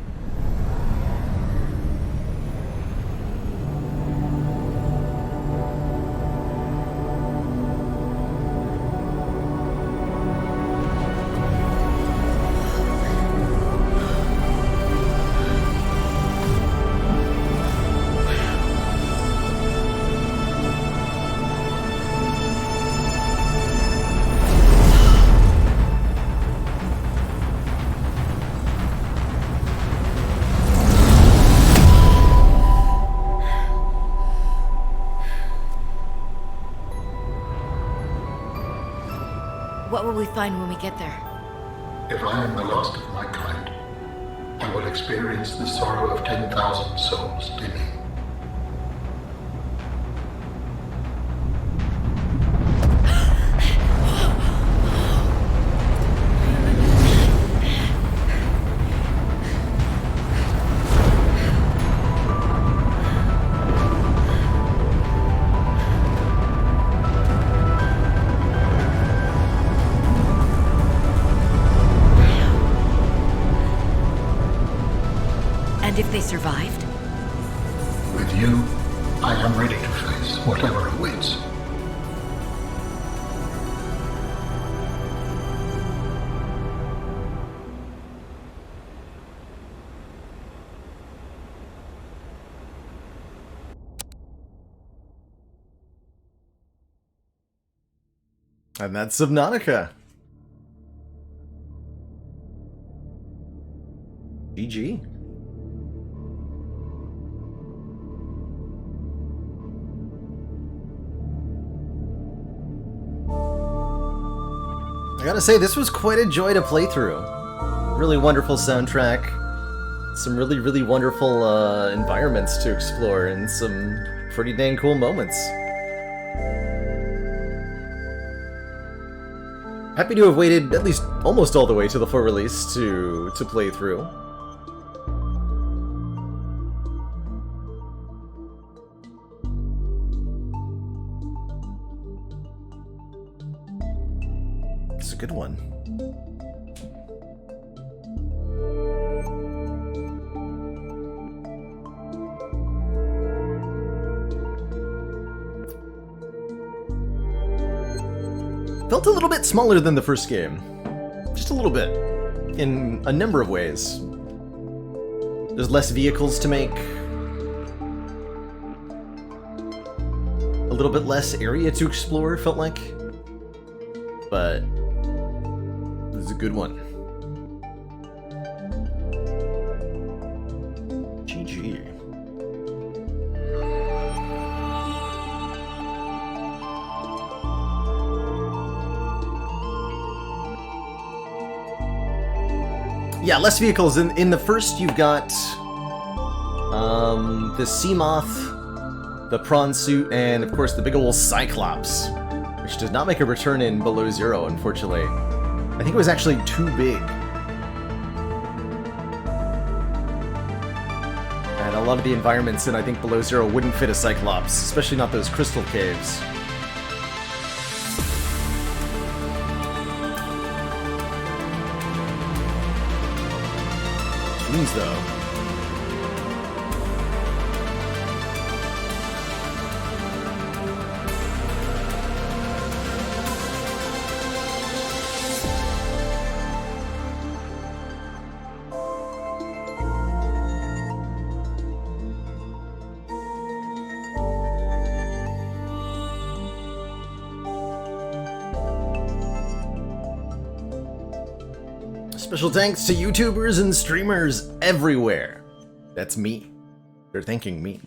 What will we find when we get there? If I am the last of my kind, I will experience the sorrow of 10,000 souls dimming. And if they survived? With you, I am ready to face whatever awaits. And that's Subnautica. GG. I gotta say, this was quite a joy to play through. Really wonderful soundtrack. Some really, really wonderful environments to explore, and some pretty dang cool moments. Happy to have waited at least almost all the way to the full release to play through. It's a good one. Felt a little bit smaller than the first game. Just a little bit. In a number of ways. There's less vehicles to make. A little bit less area to explore, felt like. But this is a good one. GG. Yeah, less vehicles. In the first, you've got the sea moth, the prawn suit, and of course the big ol' Cyclops, which does not make a return in Below Zero, unfortunately. I think it was actually too big. And a lot of the environments in, I think, Below Zero wouldn't fit a Cyclops, especially not those crystal caves. Jeez, though. Special thanks to YouTubers and streamers everywhere. That's me. They're thanking me.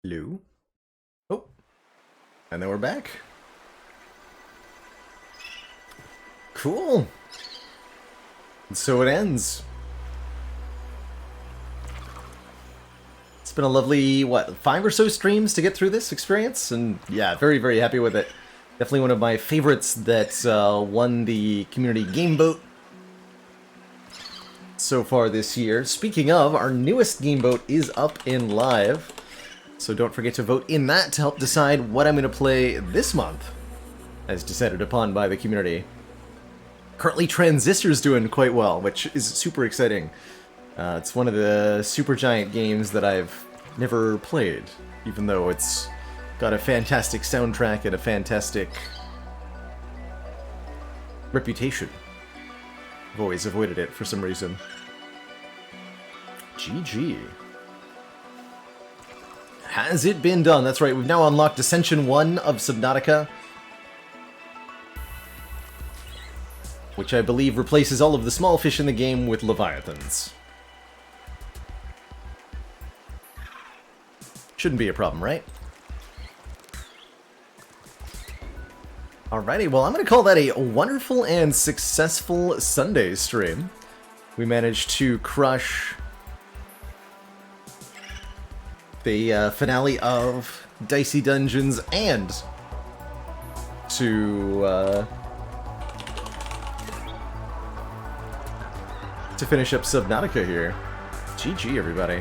Hello? Oh. And then we're back. Cool. And so it ends. It's been a lovely, what, 5 or so streams to get through this experience? And yeah, very, very happy with it. Definitely one of my favorites that won the community game vote so far this year. Speaking of, our newest game vote is up in live. So don't forget to vote in that to help decide what I'm going to play this month, as decided upon by the community. Currently, Transistor's doing quite well, which is super exciting. It's one of the Supergiant games that I've never played, even though it's got a fantastic soundtrack and a fantastic reputation. I've always avoided it for some reason. GG. Has it been done? That's right, we've now unlocked Ascension 1 of Subnautica, which I believe replaces all of the small fish in the game with leviathans. Shouldn't be a problem, right? Alrighty, well, I'm going to call that a wonderful and successful Sunday stream. We managed to crush the finale of Dicey Dungeons and to finish up Subnautica here. GG, everybody.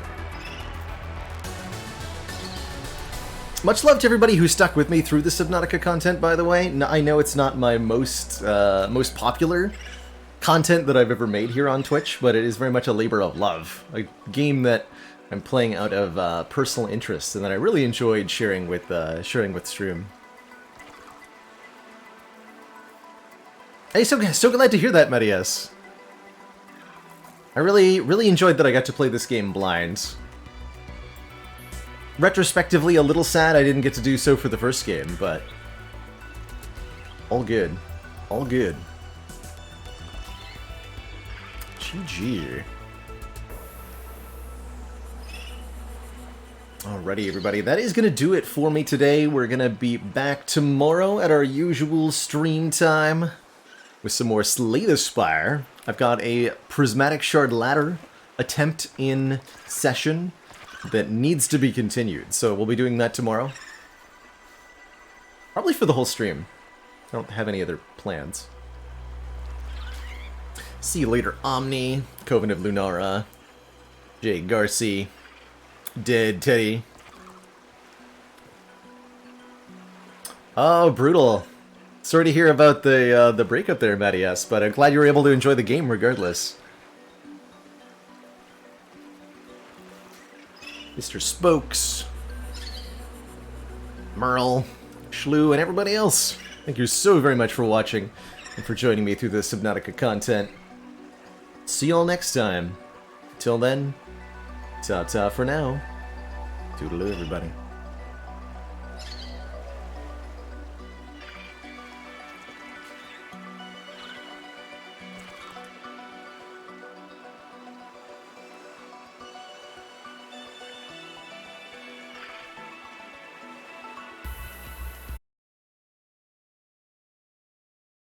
Much love to everybody who stuck with me through the Subnautica content, by the way. I know it's not my most popular content that I've ever made here on Twitch, but it is very much a labor of love. A game that I'm playing out of personal interest, and that I really enjoyed sharing with stream. Hey, so glad to hear that, Medias. I really enjoyed that I got to play this game blind. Retrospectively, a little sad I didn't get to do so for the first game, but all good. All good. GG. Alrighty, everybody, that is going to do it for me today. We're going to be back tomorrow at our usual stream time with some more Slay the Spire. I've got a Prismatic Shard Ladder attempt in session that needs to be continued, so we'll be doing that tomorrow. Probably for the whole stream. I don't have any other plans. See you later, Omni, Coven of Lunara, Jay Garci, Dead Teddy. Oh, brutal. Sorry to hear about the breakup there, Mattias, but I'm glad you were able to enjoy the game regardless. Mr. Spokes, Merle, Shlu, and everybody else. Thank you so very much for watching and for joining me through the Subnautica content. See you all next time. Till then, ta-ta for now. Toodaloo, everybody.